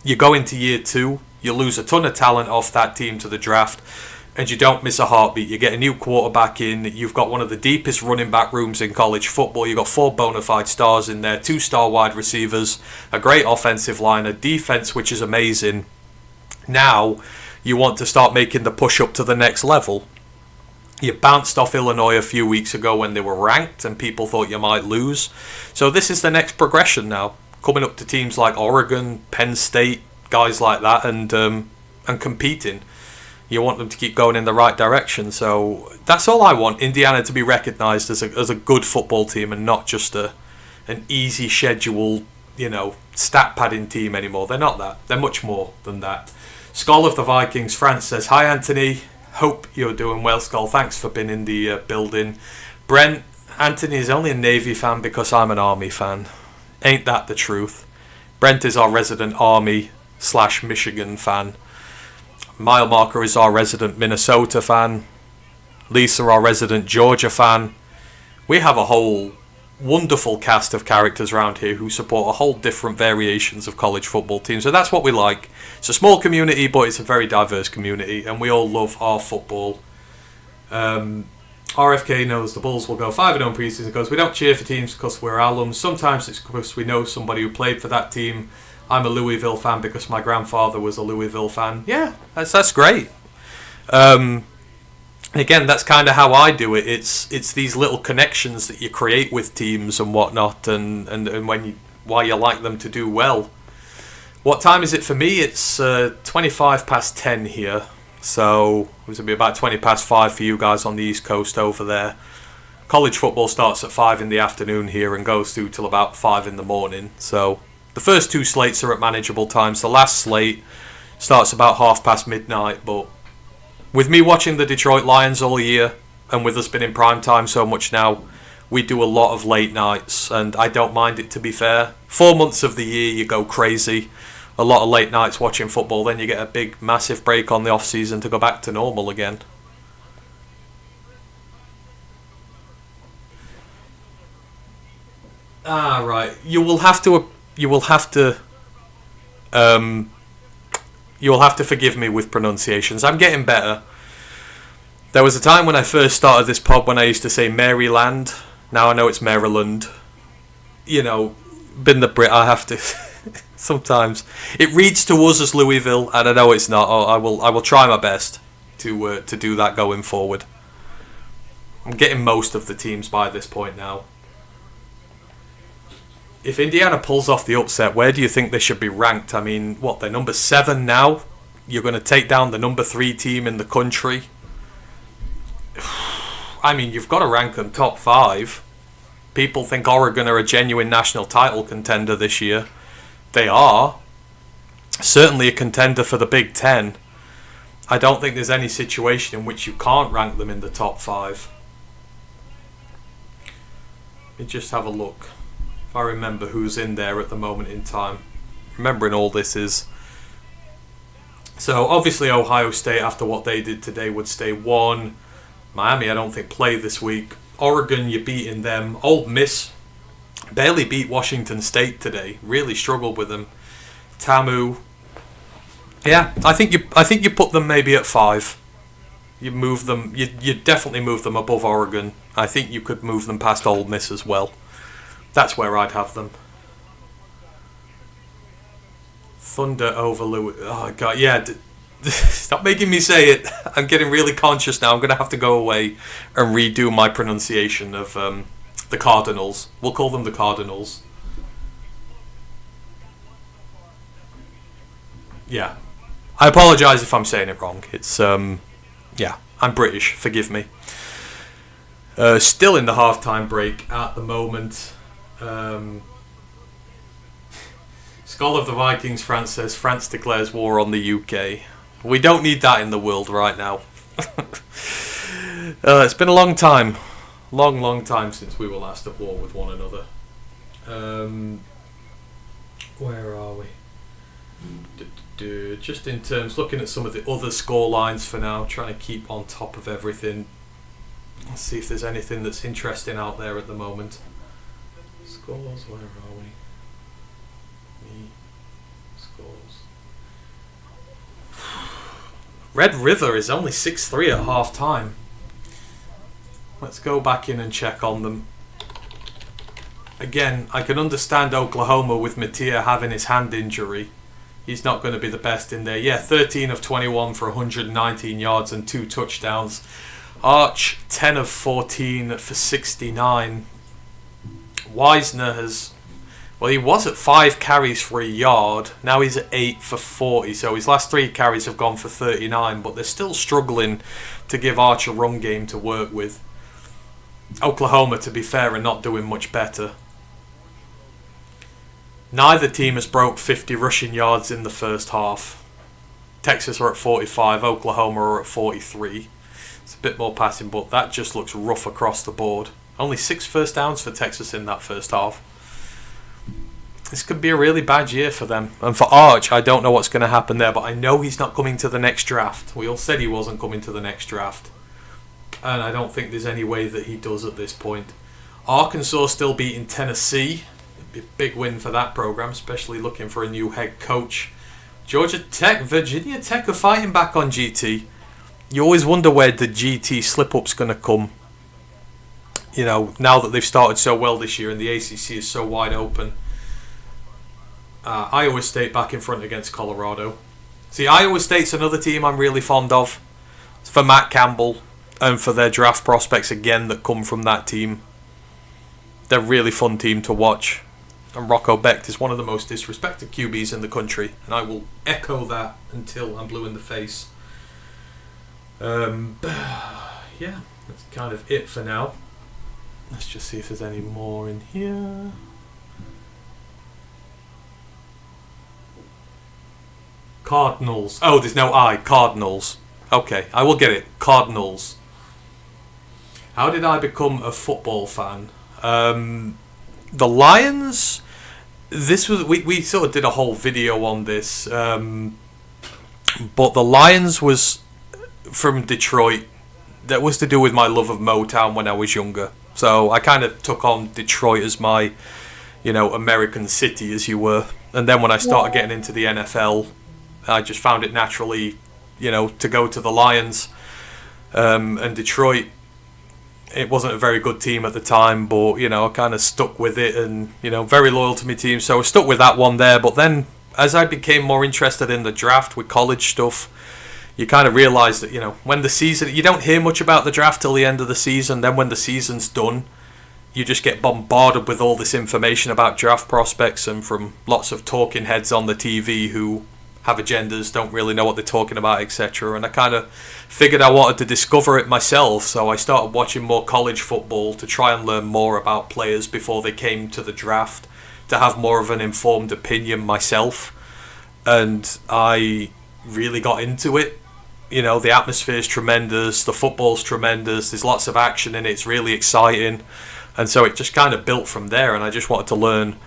You go into year two, you lose a ton of talent off that team to the draft, and you don't miss a heartbeat. You get a new quarterback in, you've got one of the deepest running back rooms in college football, you've got 4 bona fide stars in there, 2 star wide receivers, a great offensive line, a defense which is amazing. Now, you want to start making the push up to the next level. You bounced off Illinois a few weeks ago when they were ranked and people thought you might lose. So this is the next progression now. Coming up to teams like Oregon, Penn State, guys like that, and competing. You want them to keep going in the right direction. So that's all I want. Indiana to be recognised as a good football team and not just an easy schedule, stat padding team anymore. They're not that. They're much more than that. Skull of the Vikings, France says, hi Anthony. Hope you're doing well, Skull. Thanks for being in the building. Brent, Anthony is only a Navy fan because I'm an Army fan. Ain't that the truth? Brent is our resident Army/Michigan fan. Mile Marker is our resident Minnesota fan. Lisa, our resident Georgia fan. We have a whole wonderful cast of characters around here who support a whole different variations of college football teams. So that's what we like. It's a small community, but it's a very diverse community, and we all love our football. RFK knows the Bulls will go 5-0 in preseason because we don't cheer for teams because we're alums. Sometimes it's because we know somebody who played for that team. I'm a Louisville fan because my grandfather was a Louisville fan. Yeah, that's great. Again, that's kind of how I do it. It's these little connections that you create with teams and whatnot, and why you like them to do well. What time is it for me? It's 25 past 10 here. So it was going to be about 20 past 5 for you guys on the East Coast over there. College football starts at 5 in the afternoon here and goes through till about 5 in the morning. So the first 2 slates are at manageable times. The last slate starts about half past midnight. But with me watching the Detroit Lions all year, and with us being in prime time so much now, we do a lot of late nights, and I don't mind it, to be fair. 4 months of the year you go crazy. A lot of late nights watching football, then you get a big, massive break on the off-season to go back to normal again. Right. You will have to forgive me with pronunciations. I'm getting better. There was a time when I first started this pod when I used to say Maryland. Now I know it's Maryland. You know, been the Brit, I have to. Sometimes it reads to us as Louisville, and I know it's not. I will try my best to do that going forward. I'm getting most of the teams by this point now. If Indiana pulls off the upset, where do you think they should be ranked? I mean, what, they're number 7 now? You're going to take down the number 3 team in the country? I mean, you've got to rank them top 5. People think Oregon are a genuine national title contender this year. They are. Certainly a contender for the Big Ten. I don't think there's any situation in which you can't rank them in the top 5. Let me just have a look. If I remember who's in there at the moment in time. Remembering all this is... So, obviously Ohio State, after what they did today, would stay 1. Miami, I don't think, play this week. Oregon, you're beating them. Ole Miss barely beat Washington State today. Really struggled with them. TAMU. Yeah, I think you put them maybe at 5. You move them. You definitely move them above Oregon. I think you could move them past Ole Miss as well. That's where I'd have them. Thunder over Louis. Oh God, yeah. Stop making me say it. I'm getting really conscious now. I'm going to have to go away and redo my pronunciation of the Cardinals. We'll call them the Cardinals. Yeah. I apologise if I'm saying it wrong. It's, yeah, I'm British. Forgive me. Still in the halftime break at the moment. Skull of the Vikings, France says, France declares war on the UK. We don't need that in the world right now. It's been a long time. Long time since we were last at war with one another. Where are we? Just in terms, looking at some of the other score lines for now, trying to keep on top of everything. Let's see if there's anything that's interesting out there at the moment. Scores, where are we? Scores. Red River is only 6-3 at half time. Let's go back in and check on them. Again, I can understand Oklahoma with Mattia having his hand injury. He's not going to be the best in there. Yeah, 13 of 21 for 119 yards and 2 touchdowns. Arch, 10 of 14 for 69. Wisner has... Well, he was at 5 carries for a yard. Now he's at 8 for 40. So his last 3 carries have gone for 39. But they're still struggling to give Arch a run game to work with. Oklahoma, to be fair, are not doing much better. Neither team has broke 50 rushing yards in the first half. Texas are at 45. Oklahoma are at 43. It's a bit more passing, but that just looks rough across the board. Only 6 first downs for Texas in that first half. This could be a really bad year for them. And for Arch, I don't know what's going to happen there, but I know he's not coming to the next draft. We all said he wasn't coming to the next draft. And I don't think there's any way that he does at this point. Arkansas still beating Tennessee. It'd be a big win for that program, especially looking for a new head coach. Georgia Tech, Virginia Tech are fighting back on GT. You always wonder where the GT slip-up's going to come. now that they've started so well this year and the ACC is so wide open, Iowa State back in front against Colorado. See, Iowa State's another team I'm really fond of. It's for Matt Campbell and for their draft prospects again that come from that team. They're a really fun team to watch. And Rocco Becht is one of the most disrespected QBs in the country, and I will echo that until I'm blue in the face. Yeah, that's kind of it for now. Let's just see if there's any more in here. Cardinals. Oh, there's no I. Cardinals. Okay, I will get it. Cardinals. How did I become a football fan? The Lions. This was we sort of did a whole video on this, but the Lions was from Detroit. That was to do with my love of Motown when I was younger. So I kind of took on Detroit as my, American city, as you were. And then when I started getting into the NFL, I just found it naturally, to go to the Lions. And Detroit, it wasn't a very good team at the time, but, I kind of stuck with it and, very loyal to my team. So I stuck with that one there. But then as I became more interested in the draft with college stuff, you kind of realise that, when the season... You don't hear much about the draft till the end of the season. Then when the season's done, you just get bombarded with all this information about draft prospects and from lots of talking heads on the TV who have agendas, don't really know what they're talking about, etc. And I kind of figured I wanted to discover it myself, so I started watching more college football to try and learn more about players before they came to the draft, to have more of an informed opinion myself. And I really got into it. The atmosphere's tremendous, the football's tremendous, there's lots of action in it, it's really exciting. And so it just kind of built from there, and I just wanted to learn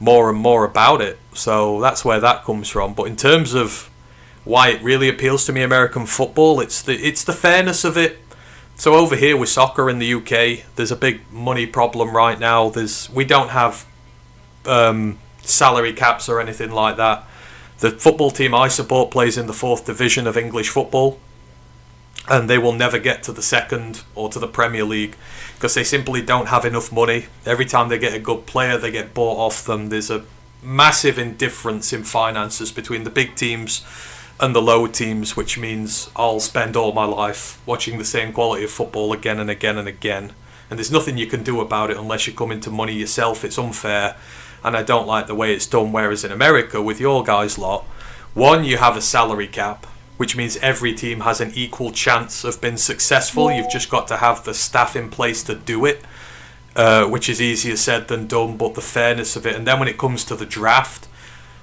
more and more about it. So that's where that comes from. But in terms of why it really appeals to me, American football, it's the fairness of it. So over here with soccer in the UK, there's a big money problem right now. We don't have salary caps or anything like that. The football team I support plays in the 4th division of English football, and they will never get to the 2nd or to the Premier League because they simply don't have enough money. Every time they get a good player, they get bought off them. There's a massive indifference in finances between the big teams and the low teams, which means I'll spend all my life watching the same quality of football again and again and again. And there's nothing you can do about it unless you come into money yourself. It's unfair. And I don't like the way it's done, whereas in America, with your guys lot, one, you have a salary cap, which means every team has an equal chance of being successful. You've just got to have the staff in place to do it, which is easier said than done, but the fairness of it. And then when it comes to the draft,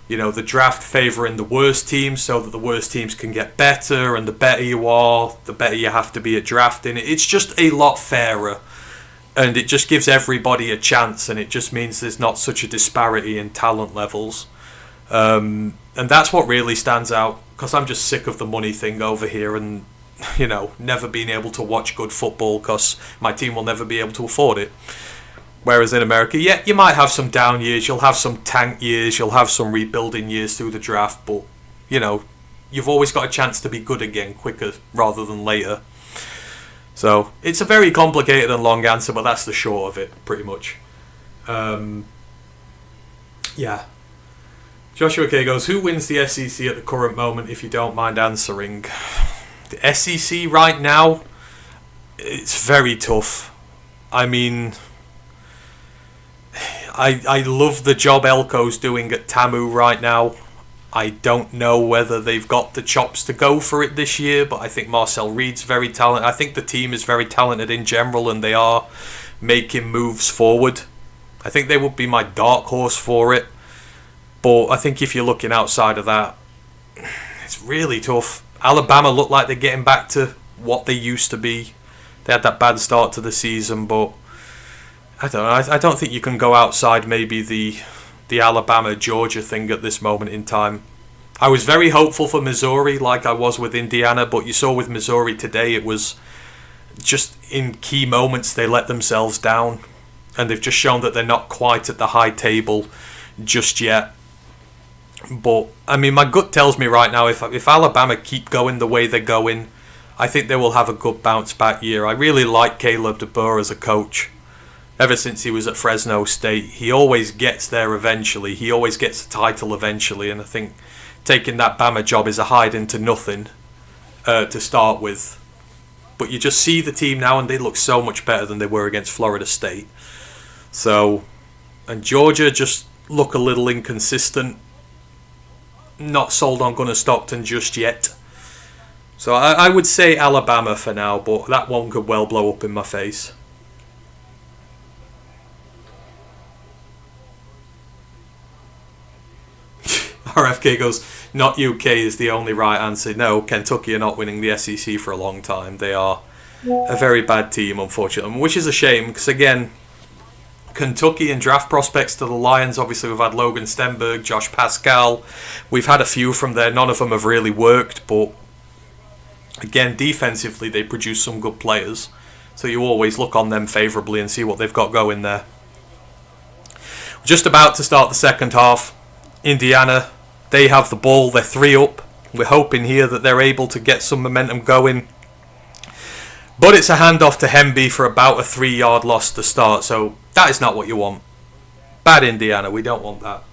the draft favouring the worst teams so that the worst teams can get better, and the better you are, the better you have to be at drafting. It's just a lot fairer. And it just gives everybody a chance, and it just means there's not such a disparity in talent levels. And that's what really stands out, because I'm just sick of the money thing over here and, never being able to watch good football because my team will never be able to afford it. Whereas in America, yeah, you might have some down years, you'll have some tank years, you'll have some rebuilding years through the draft, but, you've always got a chance to be good again quicker rather than later. So, it's a very complicated and long answer, but that's the short of it, pretty much. Yeah. Joshua K goes, who wins the SEC at the current moment, if you don't mind answering? The SEC right now, it's very tough. I mean, I love the job Elko's doing at TAMU right now. I don't know whether they've got the chops to go for it this year, but I think Marcel Reed's very talented. I think the team is very talented in general, and they are making moves forward. I think they would be my dark horse for it. But I think if you're looking outside of that, it's really tough. Alabama look like they're getting back to what they used to be. They had that bad start to the season, but I don't know. I don't think you can go outside maybe the Alabama-Georgia thing at this moment in time. I was very hopeful for Missouri like I was with Indiana, but you saw with Missouri today it was just in key moments they let themselves down, and they've just shown that they're not quite at the high table just yet. But, I mean, my gut tells me right now if Alabama keep going the way they're going, I think they will have a good bounce back year. I really like Caleb DeBoer as a coach. ever since he was at Fresno State. He always gets there eventually. He always gets a title eventually, and I think taking that Bama job is a hide into nothing to start with. But you just see the team now, and they look so much better than they were against Florida State. So, and Georgia just look a little inconsistent. Not sold on Gunnar Stockton just yet. So I would say Alabama for now, but that one could well blow up in my face. RFK goes, not UK is the only right answer. No, Kentucky are not winning the SEC for a long time. They are a very bad team, unfortunately, which is a shame, because again, Kentucky and draft prospects to the Lions, obviously we've had Logan Stenberg, Josh Pascal. We've had a few from there. None of them have really worked, but again, defensively they produce some good players. So you always look on them favourably and see what they've got going there. We're just about to start the second half. Indiana, they have the ball. They're 3 up. We're hoping here that they're able to get some momentum going. But it's a handoff to Hemby for about a 3-yard loss to start. So that is not what you want. Bad Indiana. We don't want that.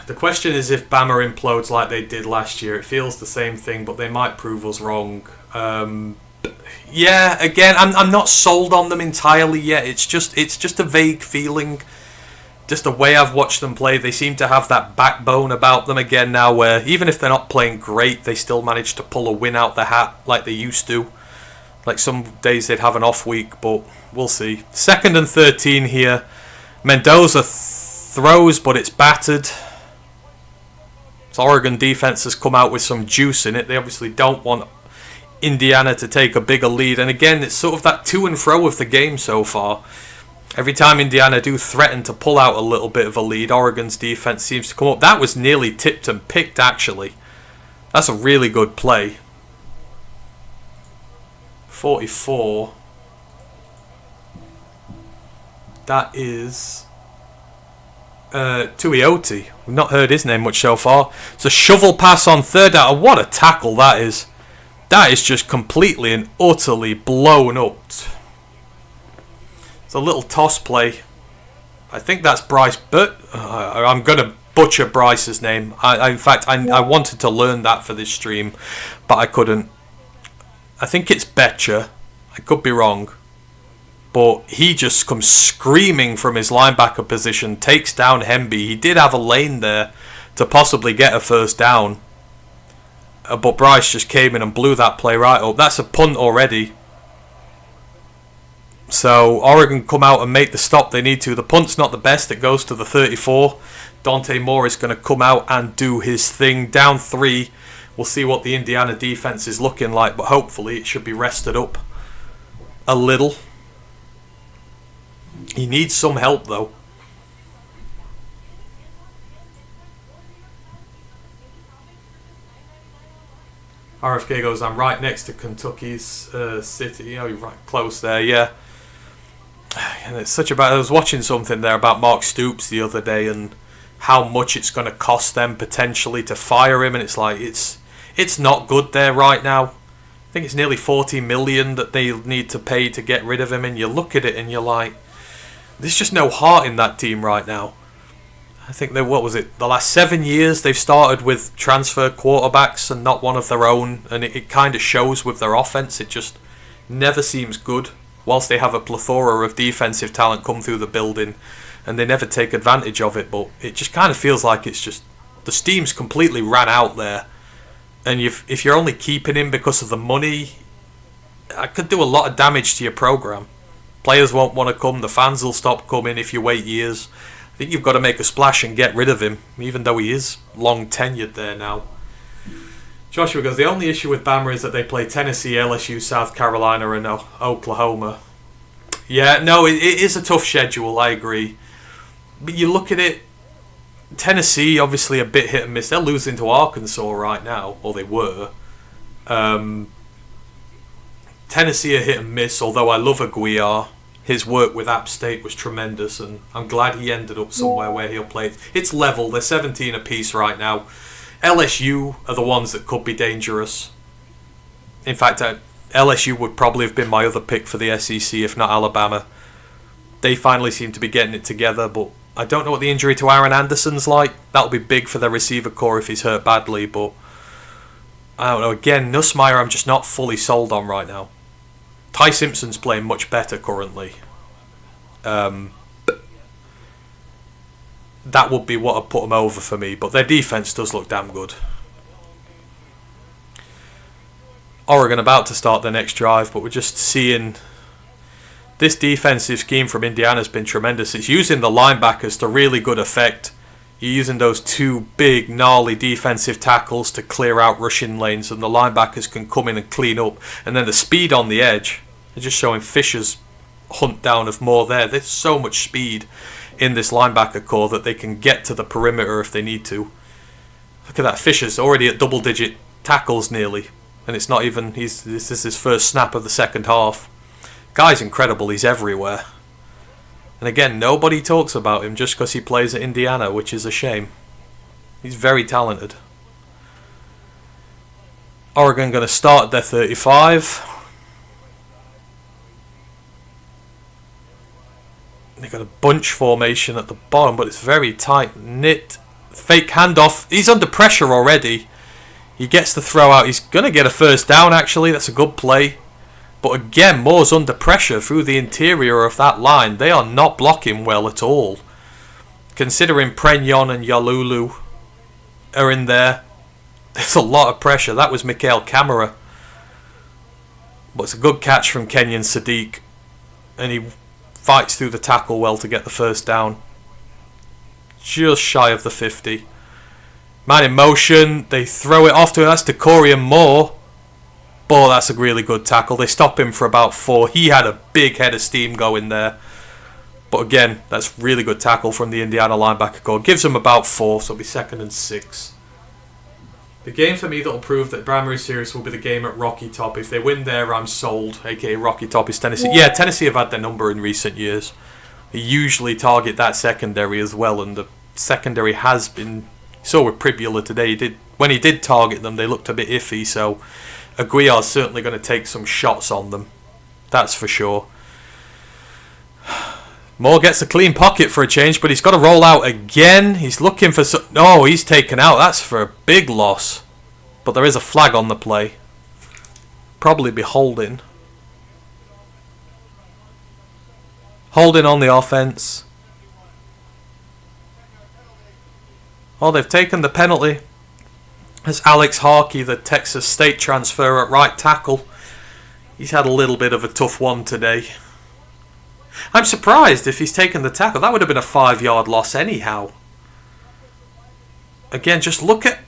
The question is if Bama implodes like they did last year. It feels the same thing, but they might prove us wrong. Yeah, again, I'm not sold on them entirely yet. It's just a vague feeling. Just the way I've watched them play, they seem to have that backbone about them again now, where even if they're not playing great, they still manage to pull a win out the hat like they used to. Like some days they'd have an off week, but we'll see. 2nd and 13 here. Mendoza throws, but it's battered. So Oregon defense has come out with some juice in it. They obviously don't want Indiana to take a bigger lead. And again, it's sort of that to and fro of the game so far. Every time Indiana do threaten to pull out a little bit of a lead, Oregon's defense seems to come up. That was nearly tipped and picked, actually. That's a really good play. 44. That is Tuioti. We've not heard his name much so far. It's a shovel pass on 3rd down. What a tackle that is. That is just completely and utterly blown up. It's a little toss play. I think that's Bryce, but I'm going to butcher Bryce's name. In fact, I wanted to learn that for this stream, but I couldn't. I think it's Betcher. I could be wrong. But he just comes screaming from his linebacker position, takes down Hemby. He did have a lane there to possibly get a first down. But Bryce just came in and blew that play right up. That's a punt already. So Oregon come out and make the stop they need to. The punt's not the best. It goes to the 34. Dante Moore is going to come out and do his thing. Down 3. We'll see what the Indiana defense is looking like, but hopefully it should be rested up a little. He needs some help though. RFK goes, I'm right next to Kentucky's city. Oh, you're right close there, yeah. And it's such a bad. I was watching something there about Mark Stoops the other day and how much it's going to cost them potentially to fire him, and it's like it's not good there right now. I think it's nearly $40 million that they need to pay to get rid of him, and you look at it and you're like, there's just no heart in that team right now. I think they, what was it, the last 7 years they've started with transfer quarterbacks and not one of their own, and it kind of shows with their offense. It just never seems good, whilst they have a plethora of defensive talent come through the building, and they never take advantage of it. But it just kind of feels like it's just the steam's completely ran out there, and if you're only keeping him because of the money, it could do a lot of damage to your program. Players won't want to come, the fans will stop coming if you wait years. I think you've got to make a splash and get rid of him, even though he is long tenured there now. Joshua goes, the only issue with Bama is that they play Tennessee, LSU, South Carolina and Oklahoma. Yeah, no, it is a tough schedule, I agree. But you look at it, Tennessee, obviously a bit hit and miss. They're losing to Arkansas right now, or they were. Tennessee are hit and miss, although I love Aguiar. His work with App State was tremendous, and I'm glad he ended up somewhere where he'll play. It's level. They're 17 apiece right now. LSU are the ones that could be dangerous. In fact, LSU would probably have been my other pick for the SEC if not Alabama. They finally seem to be getting it together, but I don't know what the injury to Aaron Anderson's like. That'll be big for their receiver core if he's hurt badly, but I don't know. Again, Nussmeier I'm just not fully sold on right now. Ty Simpson's playing much better currently. That would be what would put them over for me, but their defense does look damn good. Oregon about to start their next drive, but we're just seeing this defensive scheme from Indiana has been tremendous. It's using the linebackers to really good effect. You're using those two big, gnarly defensive tackles to clear out rushing lanes, and the linebackers can come in and clean up. And then the speed on the edge, they're just showing Fisher's hunt down of more there. There's so much speed in this linebacker core that they can get to the perimeter if they need to. Look at that, Fisher's already at double-digit tackles nearly, and it's not even. This is his first snap of the second half. Guy's incredible. He's everywhere. And again, nobody talks about him just because he plays at Indiana, which is a shame. He's very talented. Oregon going to start at their 35. They've got a bunch formation at the bottom, but it's very tight-knit. Fake handoff. He's under pressure already. He gets the throw out. He's going to get a first down, actually. That's a good play. But again, Moore's under pressure through the interior of that line. They are not blocking well at all. Considering Pregnon and Yalulu are in there, there's a lot of pressure. That was Mikael Kamara. But it's a good catch from Kenyon Sadiq. And he fights through the tackle well to get the first down. Just shy of the 50. Man in motion. They throw it off to him. That's to Courier Moore. Boy, that's a really good tackle. They stop him for about 4. He had a big head of steam going there. But again, that's really good tackle from the Indiana linebacker core. Gives them about 4, so it'll be 2nd and 6. The game for me that will prove that primary series will be the game at Rocky Top. If they win there, I'm sold. AKA Rocky Top is Tennessee. Yeah, Tennessee have had their number in recent years. They usually target that secondary as well, and the secondary has been. So with Pribula today, when he did target them, they looked a bit iffy, so Aguiar's certainly going to take some shots on them. That's for sure. Moore gets a clean pocket for a change, but he's got to roll out again. He's looking for... Oh, he's taken out. That's for a big loss. But there is a flag on the play. Probably be holding. Holding on the offense. Oh, they've taken the penalty. As Alex Harkey, the Texas State transfer at right tackle. He's had a little bit of a tough one today. I'm surprised if he's taken the tackle. That would have been a 5-yard loss anyhow. Again, just look at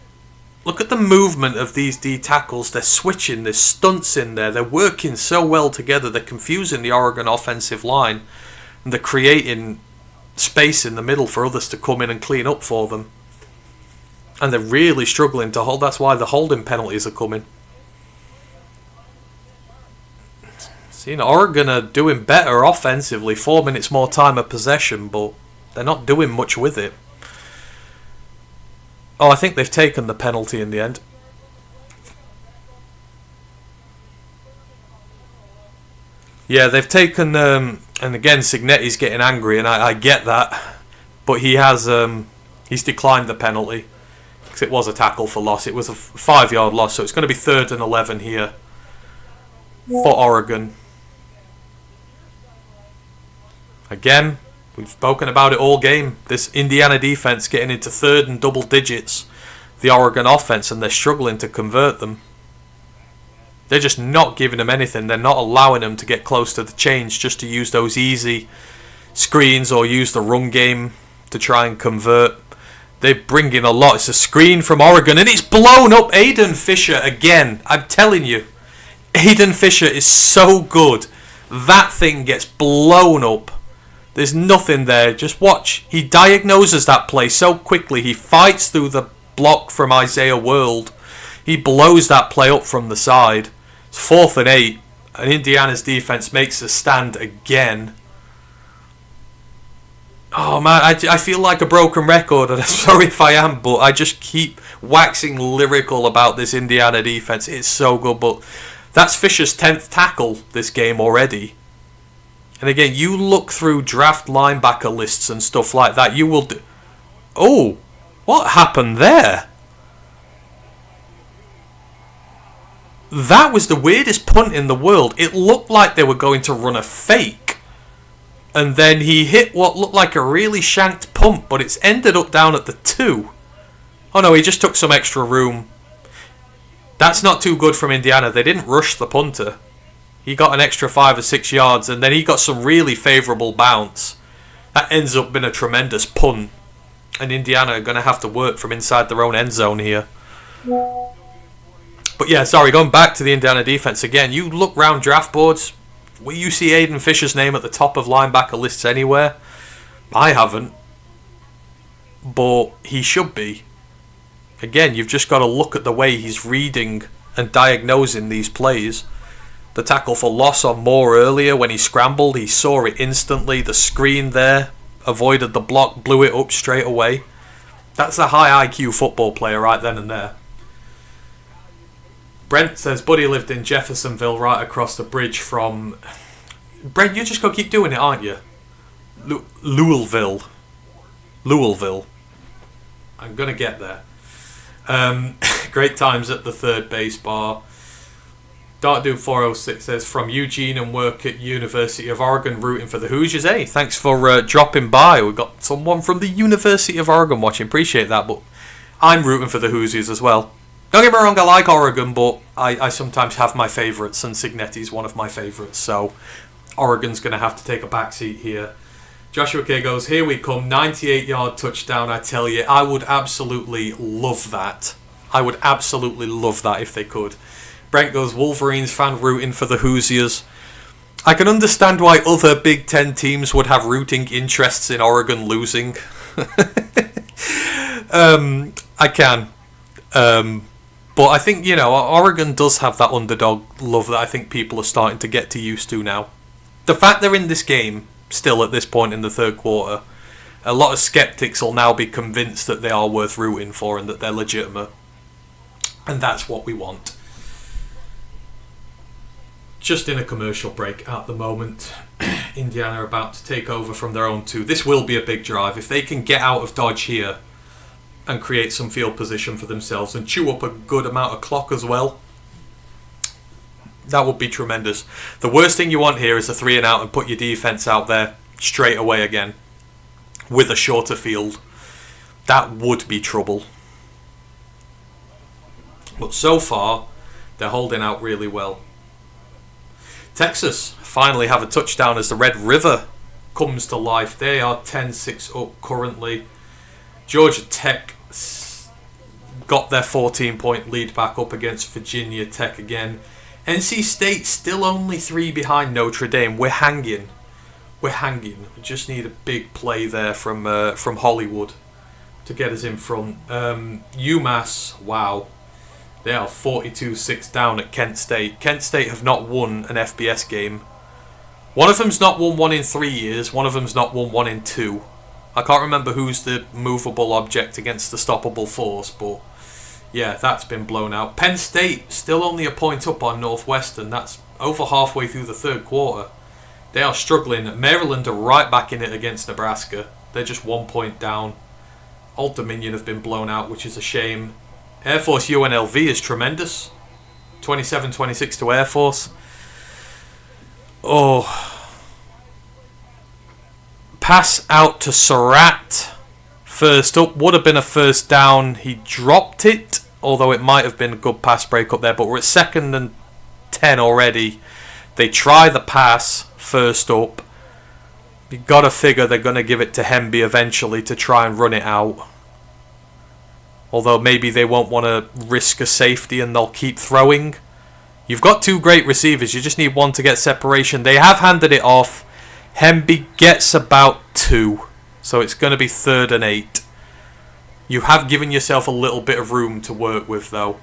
the movement of these D tackles. They're switching, there's stunts in there. They're working so well together. They're confusing the Oregon offensive line. And they're creating space in the middle for others to come in and clean up for them. And they're really struggling to hold. That's why the holding penalties are coming. See, Oregon are doing better offensively. 4 minutes more time of possession, but they're not doing much with it. Oh, I think they've taken the penalty in the end. Yeah, they've taken... and again, Cignetti's getting angry, and I get that. But he has... he's declined the penalty. Because it was a tackle for loss. It was a 5-yard loss, so it's going to be 3rd and 11 here for Oregon. Again, we've spoken about it all game. This Indiana defense getting into 3rd and double digits. The Oregon offense, and they're struggling to convert them. They're just not giving them anything. They're not allowing them to get close to the chains just to use those easy screens or use the run game to try and convert. They bring in a lot. It's a screen from Oregon, and it's blown up. Aiden Fisher again. I'm telling you, Aiden Fisher is so good. That thing gets blown up. There's nothing there. Just watch. He diagnoses that play so quickly. He fights through the block from Isaiah World. He blows that play up from the side. It's 4th and 8. And Indiana's defense makes a stand again. Oh man, I feel like a broken record, and I'm sorry if I am, but I just keep waxing lyrical about this Indiana defense. It's so good, but That's Fisher's 10th tackle this game already. And again, you look through draft linebacker lists and stuff like that, you will do... Oh, what happened there? That was the weirdest punt in the world. It looked like they were going to run a fake. And then he hit what looked like a really shanked punt, but it's ended up down at the 2. Oh no, he just took some extra room. That's not too good from Indiana. They didn't rush the punter. He got an extra 5 or 6 yards, and then he got some really favourable bounce. That ends up being a tremendous punt. And Indiana are going to have to work from inside their own end zone here. But yeah, sorry, going back to the Indiana defense again. You look round draft boards, will you see Aiden Fisher's name at the top of linebacker lists anywhere? I haven't. But he should be. Again, you've just got to look at the way he's reading and diagnosing these plays. The tackle for loss on Moore earlier when he scrambled, he saw it instantly. The screen there, avoided the block, blew it up straight away. That's a high IQ football player right then and there. Brent says, Buddy lived in Jeffersonville right across the bridge from... Brent, you're just going to keep doing it, aren't you? Louisville. I'm going to get there. Great times at the third base bar. Dark Dude 406 says, from Eugene and work at University of Oregon rooting for the Hoosiers. Hey, thanks for dropping by. We've got someone from the University of Oregon watching. Appreciate that, but I'm rooting for the Hoosiers as well. Don't get me wrong, I like Oregon, but I sometimes have my favourites, and Cignetti's one of my favourites, so Oregon's going to have to take a backseat here. Joshua K goes, here we come, 98-yard touchdown, I tell you. I would absolutely love that. I would absolutely love that if they could. Brent goes, Wolverines fan rooting for the Hoosiers. I can understand why other Big Ten teams would have rooting interests in Oregon losing. I can. But I think, you know, Oregon does have that underdog love that I think people are starting to get to used to now. The fact they're in this game, still at this point in the third quarter, a lot of skeptics will now be convinced that they are worth rooting for and that they're legitimate. And that's what we want. Just in a commercial break at the moment. Indiana are about to take over from their own 2. This will be a big drive. If they can get out of dodge here and create some field position for themselves and chew up a good amount of clock as well, that would be tremendous. The worst thing you want here is a 3 and out and put your defense out there straight away again with a shorter field. That would be trouble. But so far, they're holding out really well. Texas finally have a touchdown as the Red River comes to life. They are 10-6 up currently. Georgia Tech got their 14-point lead back up against Virginia Tech again. NC State still only 3 behind Notre Dame. We're hanging. We just need a big play there from Hollywood to get us in front. UMass, wow. They are 42-6 down at Kent State. Kent State have not won an FBS game. One of them's not won one in 3 years. One of them's not won one in 2. I can't remember who's the movable object against the stoppable force, but yeah, that's been blown out. Penn State still only a point up on Northwestern. That's over halfway through the third quarter. They are struggling. Maryland are right back in it against Nebraska. They're just 1 point down. Old Dominion have been blown out, which is a shame. Air Force UNLV is tremendous. 27-26 to Air Force. Oh. Pass out to Surratt. First up. Would have been a first down. He dropped it. Although it might have been a good pass break up there. But we're at 2nd and 10 already. They try the pass first up. You've got to figure they're going to give it to Hemby eventually to try and run it out. Although maybe they won't want to risk a safety and they'll keep throwing. You've got 2 great receivers. You just need one to get separation. They have handed it off. Hemby gets about 2. So it's going to be 3rd and 8. You have given yourself a little bit of room to work with, though.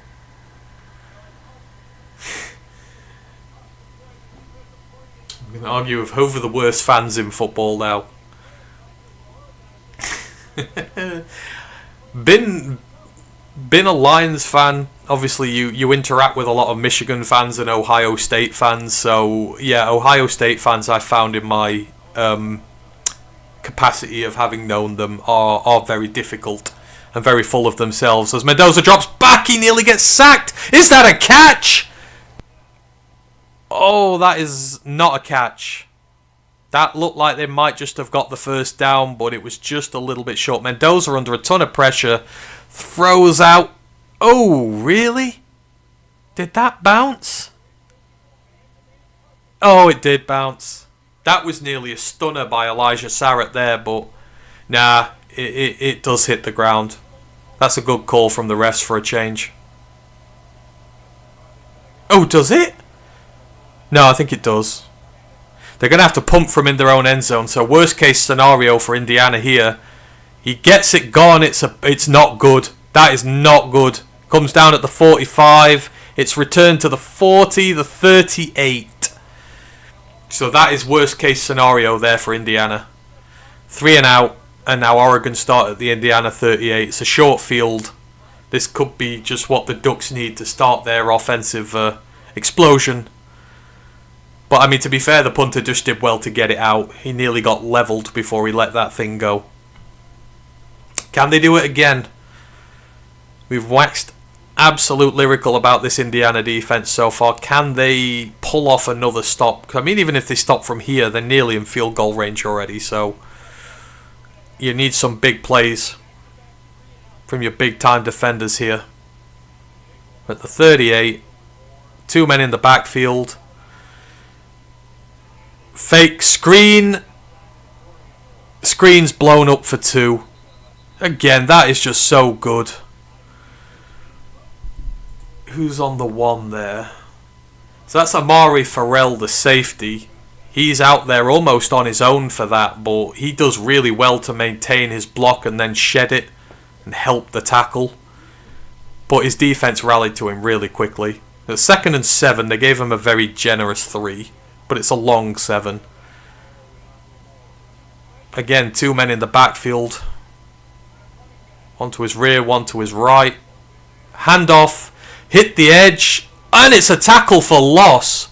I'm going to argue with who are the worst fans in football now. Been a Lions fan obviously you interact with a lot of Michigan fans and Ohio State fans. So yeah, Ohio State fans, I found in my capacity of having known them, are very difficult and very full of themselves. As Mendoza drops back, he nearly gets sacked. Is that a catch? Oh, that is not a catch. That looked like they might just have got the first down, but it was just a little bit short. Mendoza under a ton of pressure, throws out. Oh, really? Did that bounce? Oh, it did bounce. That was nearly a stunner by Elijah Sarrett there, but nah, it does hit the ground. That's a good call from the refs for a change. Oh, does it? No, I think it does. They're going to have to pump from in their own end zone, so worst case scenario for Indiana here. He gets it gone, it's not good. That is not good. Comes down at the 45. It's returned to the 40, the 38. So that is worst case scenario there for Indiana. 3 and out, and now Oregon start at the Indiana 38. It's a short field. This could be just what the Ducks need to start their offensive explosion. But I mean, to be fair, the punter just did well to get it out. He nearly got leveled before he let that thing go. Can they do it again? We've waxed absolute lyrical about this Indiana defense so far. Can they pull off another stop? I mean, even if they stop from here, they're nearly in field goal range already. So you need some big plays from your big-time defenders here. At the 38, 2 men in the backfield. Fake screen. Screen's blown up for 2. Again, that is just so good. Who's on the 1 there? So that's Amari Farrell, the safety. He's out there almost on his own for that, but he does really well to maintain his block and then shed it and help the tackle. But his defense rallied to him really quickly. At 2nd and 7, they gave him a very generous 3, but it's a long 7. Again, 2 men in the backfield. One to his rear, one to his right. Handoff, hit the edge, and it's a tackle for loss.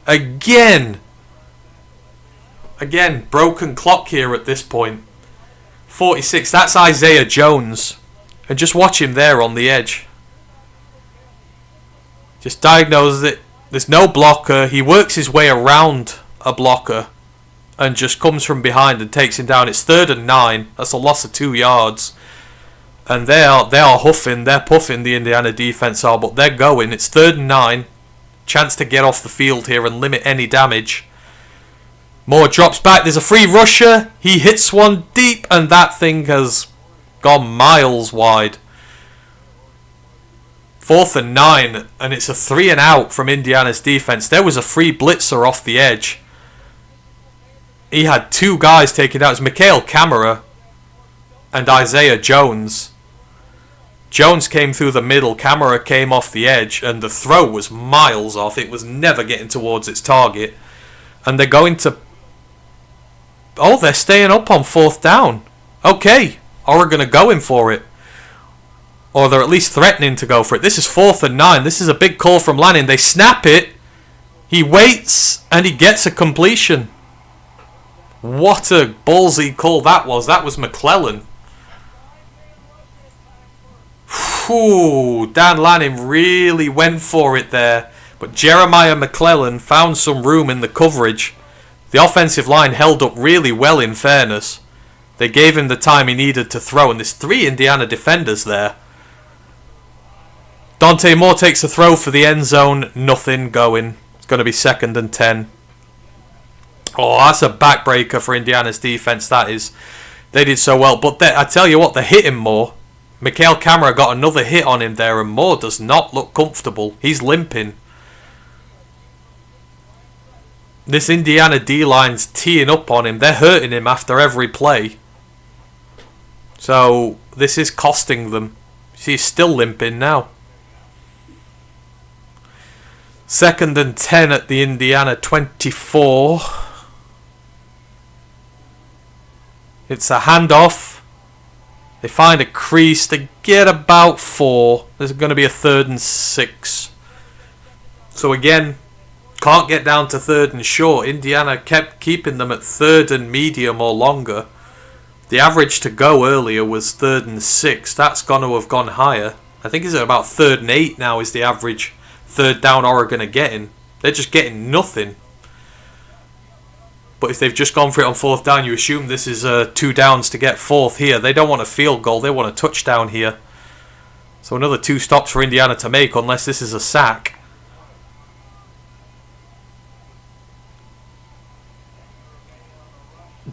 Again, broken clock here at this point. 46, that's Isaiah Jones. And just watch him there on the edge. Just diagnoses it. There's no blocker. He works his way around a blocker and just comes from behind and takes him down. It's 3rd and 9. That's a loss of 2 yards. And they are huffing, they're puffing, the Indiana defense are, but they're going. It's 3rd and 9. Chance to get off the field here and limit any damage. Moore drops back. There's a free rusher. He hits one deep, and that thing has gone miles wide. 4th and 9, and it's a 3 and out from Indiana's defense. There was a free blitzer off the edge. He had 2 guys taken out. It's Mikhail Camara and Isaiah Jones. Jones came through the middle, Camara came off the edge, and the throw was miles off. It was never getting towards its target. And they're going to... Oh, they're staying up on 4th down. Okay, Oregon are going for it. Or they're at least threatening to go for it. This is 4th and 9. This is a big call from Lanning. They snap it. He waits, and he gets a completion. What a ballsy call that was. That was McClellan. Whew, Dan Lanning really went for it there. But Jeremiah McClellan found some room in the coverage. The offensive line held up really well, in fairness. They gave him the time he needed to throw. And there's 3 Indiana defenders there. Dante Moore takes a throw for the end zone. Nothing going. It's going to be 2nd and 10. Oh, that's a backbreaker for Indiana's defense, that is. They did so well. But I tell you what, they hit him more. Mikhail Camara got another hit on him there, and Moore does not look comfortable. He's limping. This Indiana D-line's teeing up on him. They're hurting him after every play. So, this is costing them. He's still limping now. 2nd and 10 at the Indiana 24. It's a handoff. They find a crease. They get about 4. There's going to be a 3rd and 6. So again, can't get down to 3rd and short. Indiana kept keeping them at 3rd and medium or longer. The average to go earlier was 3rd and 6. That's going to have gone higher. I think it's at about 3rd and 8 now is the average 3rd down Oregon are getting. They're just getting nothing. But if they've just gone for it on 4th down, you assume this is 2 downs to get 4th here. They don't want a field goal. They want a touchdown here. So another 2 stops for Indiana to make unless this is a sack.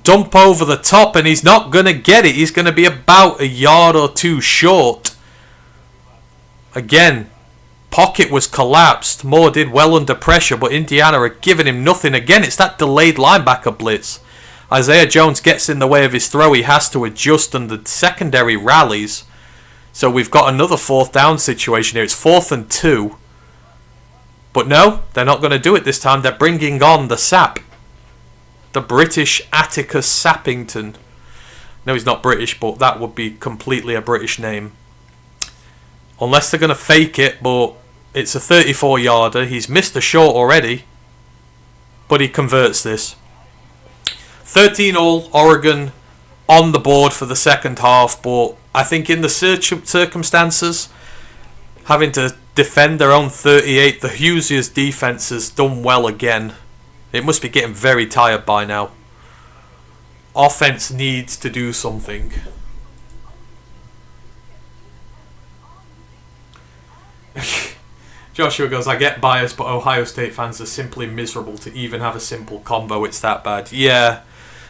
Dump over the top and he's not going to get it. He's going to be about a yard or 2 short. Again, pocket was collapsed. Moore did well under pressure, but Indiana are giving him nothing. Again, it's that delayed linebacker blitz. Isaiah Jones gets in the way of his throw. He has to adjust and the secondary rallies. So we've got another 4th down situation here. It's 4th and 2. But no, they're not going to do it this time. They're bringing on the sap. The British Atticus Sappington. No, he's not British, but that would be completely a British name. Unless they're going to fake it, but it's a 34-yarder. He's missed a short already, but he converts this. 13-all, Oregon on the board for the second half, but I think in the circumstances, having to defend their own 38, the Hoosiers defense has done well again. It must be getting very tired by now. Offense needs to do something. Joshua goes, I get biased, but Ohio State fans are simply miserable to even have a simple combo. It's that bad. Yeah.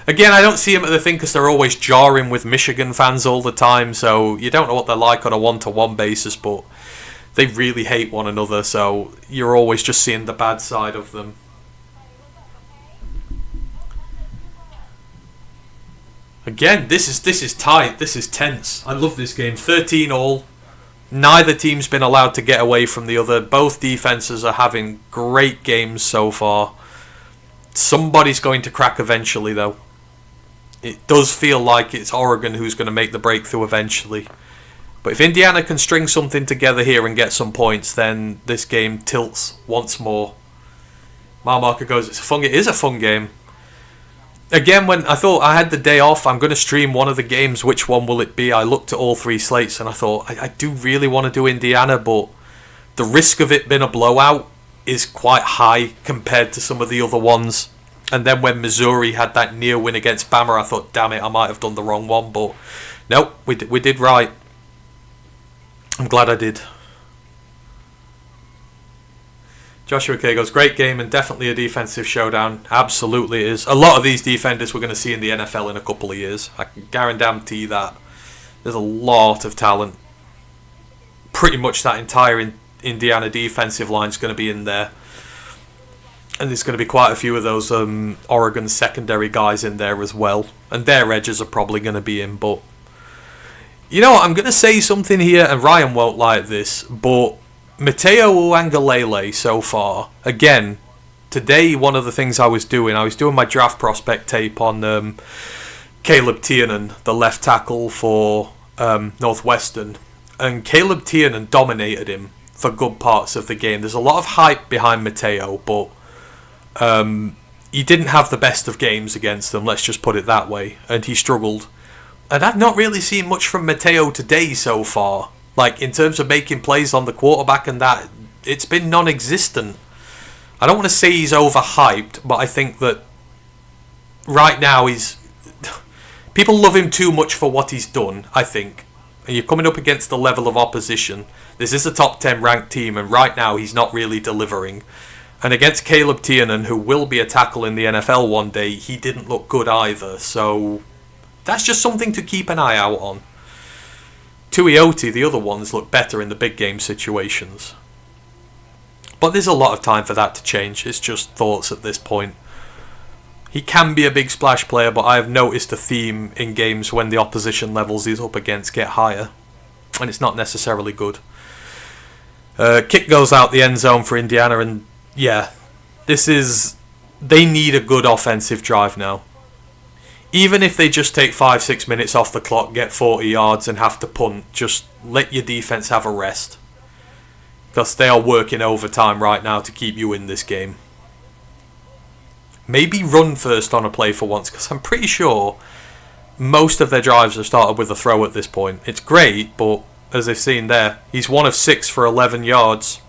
Again, I don't see them at the thing because they're always jarring with Michigan fans all the time, so you don't know what they're like on a one-to-one basis, but they really hate one another, so you're always just seeing the bad side of them. Again, this is tight. This is tense. I love this game. 13-all. Neither team's been allowed to get away from the other. Both defenses are having great games so far. Somebody's going to crack eventually, though. It does feel like it's Oregon who's going to make the breakthrough eventually. But if Indiana can string something together here and get some points, then this game tilts once more. Marmarker goes, it is a fun game. Again, when I thought I had the day off, I'm going to stream one of the games. Which one will it be? I looked at all 3 slates and I thought, I do really want to do Indiana, but the risk of it being a blowout is quite high compared to some of the other ones. And then when Missouri had that near win against Bama, I thought, damn it, I might have done the wrong one. But nope, we did right. I'm glad I did. Joshua K goes, great game and definitely a defensive showdown. Absolutely is. A lot of these defenders we're going to see in the NFL in a couple of years. I can guarantee that. There's a lot of talent. Pretty much that entire Indiana defensive line is going to be in there. And there's going to be quite a few of those Oregon secondary guys in there as well. And their edges are probably going to be in. But you know what? I'm going to say something here, and Ryan won't like this, but Mateo Uangalele so far. Again, today one of the things I was doing my draft prospect tape on Caleb Tiernan, the left tackle for Northwestern. And Caleb Tiernan dominated him for good parts of the game. There's a lot of hype behind Mateo, but he didn't have the best of games against them, let's just put it that way. And he struggled. And I've not really seen much from Mateo today so far. Like, in terms of making plays on the quarterback and that, it's been non-existent. I don't want to say he's overhyped, but I think that right now people love him too much for what he's done, I think. And you're coming up against the level of opposition. This is a top 10 ranked team, and right now he's not really delivering. And against Caleb Tiernan, who will be a tackle in the NFL one day, he didn't look good either. So that's just something to keep an eye out on. Tuioti, the other ones, look better in the big game situations. But there's a lot of time for that to change. It's just thoughts at this point. He can be a big splash player, but I have noticed a theme in games when the opposition levels he's up against get higher. And it's not necessarily good. Kick goes out the end zone for Indiana, and yeah, they need a good offensive drive now. even if they just take 5-6 minutes off the clock, get 40 yards and have to punt, just let your defense have a rest. Because they are working overtime right now to keep you in this game. Maybe run first on a play for once, because I'm pretty sure most of their drives have started with a throw at this point. It's great, but as they've seen there, he's 1 of 6 for 11 yards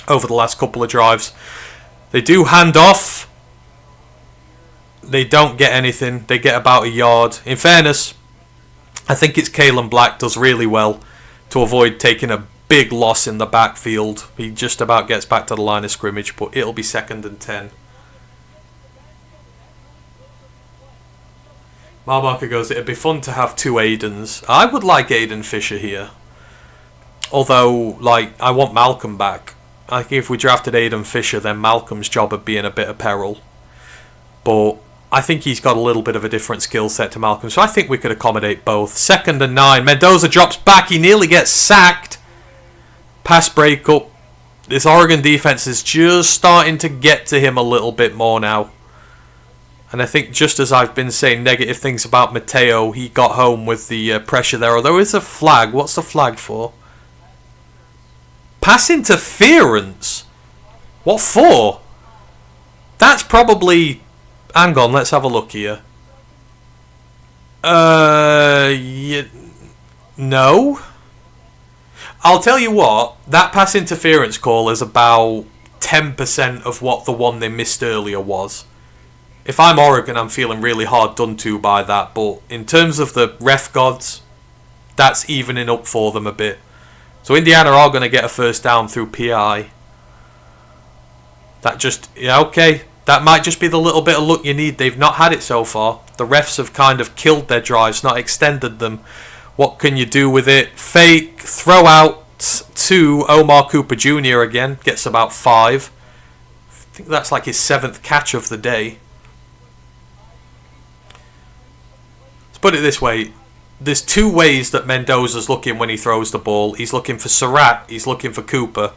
over the last couple of drives. They do hand off. They don't get anything. They get about a yard. In fairness, I think it's Kalen Black does really well to avoid taking a big loss in the backfield. He just about gets back to the line of scrimmage, but it'll be 2nd and 10. Marmarker goes, it'd be fun to have 2 Aidens. I would like Aiden Fisher here. Although, like, I want Malcolm back. I think if we drafted Aiden Fisher, then Malcolm's job would be in a bit of peril. But I think he's got a little bit of a different skill set to Malcolm, so I think we could accommodate both. 2nd and 9. Mendoza drops back. He nearly gets sacked. Pass breakup. This Oregon defense is just starting to get to him a little bit more now. And I think just as I've been saying negative things about Mateo, he got home with the pressure there. Although it's a flag. What's the flag for? Pass interference? What for? That's probably... Hang on, let's have a look here. Yeah, no. I'll tell you what, that pass interference call is about 10% of what the one they missed earlier was. If I'm Oregon, I'm feeling really hard done to by that, but in terms of the ref gods, that's evening up for them a bit. So Indiana are going to get a first down through PI. That just, yeah, okay. That might just be the little bit of luck you need. They've not had it so far. The refs have kind of killed their drives, not extended them. What can you do with it? Fake, throw out to Omar Cooper Jr. again. Gets about 5. I think that's like his 7th catch of the day. Let's put it this way. There's 2 ways that Mendoza's looking when he throws the ball. He's looking for Surratt. He's looking for Cooper.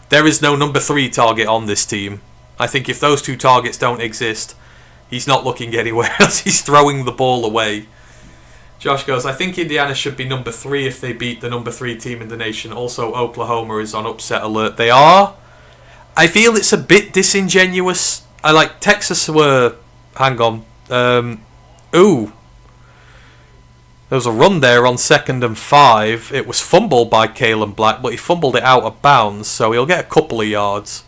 There is no number 3 target on this team. I think if those 2 targets don't exist, he's not looking anywhere else. He's throwing the ball away. Josh goes, I think Indiana should be number 3 if they beat the number 3 team in the nation. Also, Oklahoma is on upset alert. They are. I feel it's a bit disingenuous. I like Texas were... Hang on. Ooh. There was a run there on 2nd and 5. It was fumbled by Kalen Black, but he fumbled it out of bounds, so he'll get a couple of yards.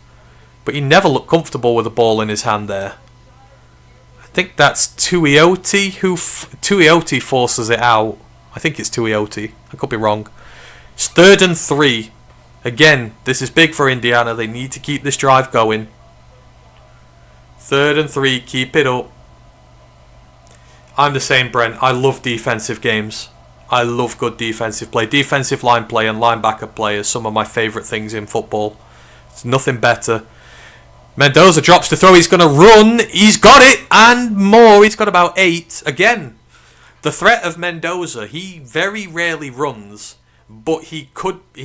But he never looked comfortable with the ball in his hand there. I think that's Tuioti who... Tuioti forces it out. I think it's Tuioti. I could be wrong. It's 3rd and 3. Again, this is big for Indiana. They need to keep this drive going. 3rd and 3. Keep it up. I'm the same, Brent. I love defensive games. I love good defensive play. Defensive line play and linebacker play are some of my favourite things in football. It's nothing better. Mendoza drops to throw. He's going to run. He's got it and more. He's got about 8. Again, the threat of Mendoza. He very rarely runs, but he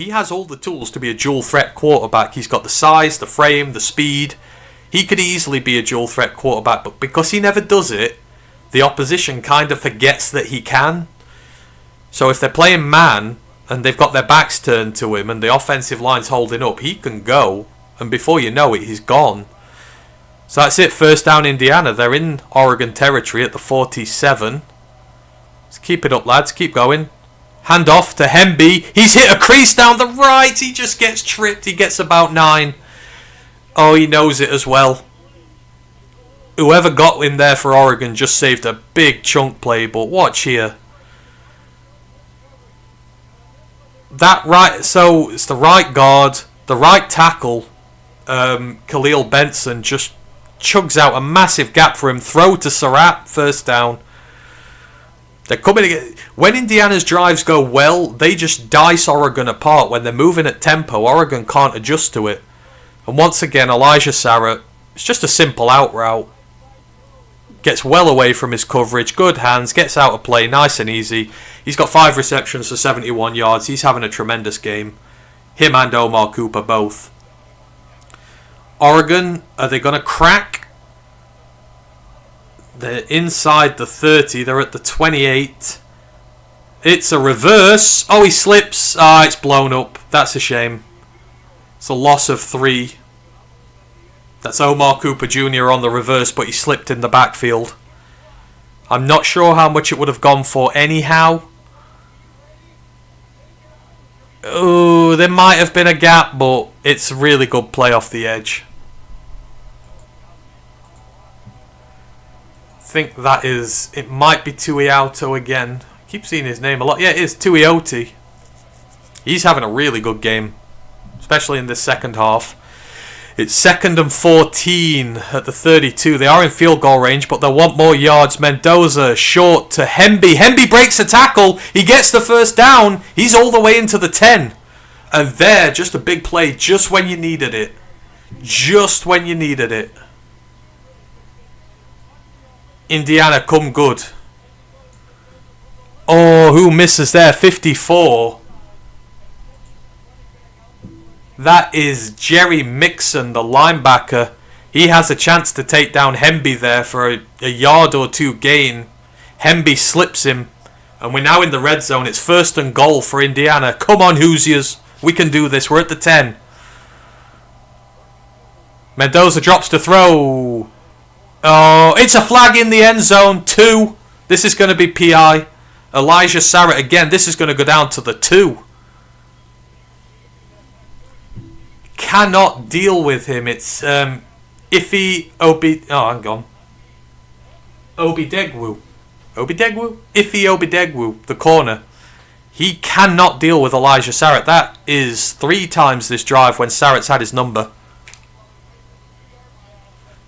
has all the tools to be a dual threat quarterback. He's got the size, the frame, the speed. He could easily be a dual threat quarterback, but because he never does it, the opposition kind of forgets that he can. So if they're playing man and they've got their backs turned to him and the offensive line's holding up, he can go. And before you know it, he's gone. So that's it. First down, Indiana. They're in Oregon territory at the 47. Let's keep it up, lads. Keep going. Hand off to Hemby. He's hit a crease down the right. He just gets tripped. He gets about 9. Oh, he knows it as well. Whoever got him there for Oregon just saved a big chunk play. But watch here. That right. So it's the right guard, the right tackle. Khalil Benson just chugs out a massive gap for him. Throw to Surratt, first down. They're coming again. When Indiana's drives go well, they just dice Oregon apart. When they're moving at tempo, Oregon can't adjust to it. And once again, Elijah Sarah, it's just a simple out route. Gets well away from his coverage. Good hands, gets out of play, nice and easy. He's got 5 receptions for 71 yards. He's having a tremendous game. Him and Omar Cooper both. Oregon, are they going to crack? They're inside the 30. They're at the 28. It's a reverse. Oh, he slips. Ah, it's blown up. That's a shame. It's a loss of 3. That's Omar Cooper Jr. on the reverse, but he slipped in the backfield. I'm not sure how much it would have gone for anyhow. Oh, there might have been a gap, but it's a really good play off the edge. I think that is... It might be Tuiauto again. I keep seeing his name a lot. Yeah, it is Tuiauti. He's having a really good game, especially in this second half. It's 2nd and 14 at the 32. They are in field goal range, but they want more yards. Mendoza short to Hemby. Hemby breaks the tackle. He gets the first down. He's all the way into the 10. And there, just a big play, just when you needed it. Just when you needed it. Indiana come good. Oh, who misses there? 54. That is Jerry Mixon, the linebacker. He has a chance to take down Hemby there for a yard or 2 gain. Hemby slips him. And we're now in the red zone. It's 1st and goal for Indiana. Come on, Hoosiers. We can do this. We're at the 10. Mendoza drops to throw. Oh, it's a flag in the end zone. 2. This is going to be PI. Elijah Sarrett again. This is going to go down to the 2. Cannot deal with him. It's Iffy Obi. Oh, hang on. Obidegwu. Iffy Obidegwu, the corner. He cannot deal with Elijah Sarrett. That is 3 times this drive when Sarrett's had his number.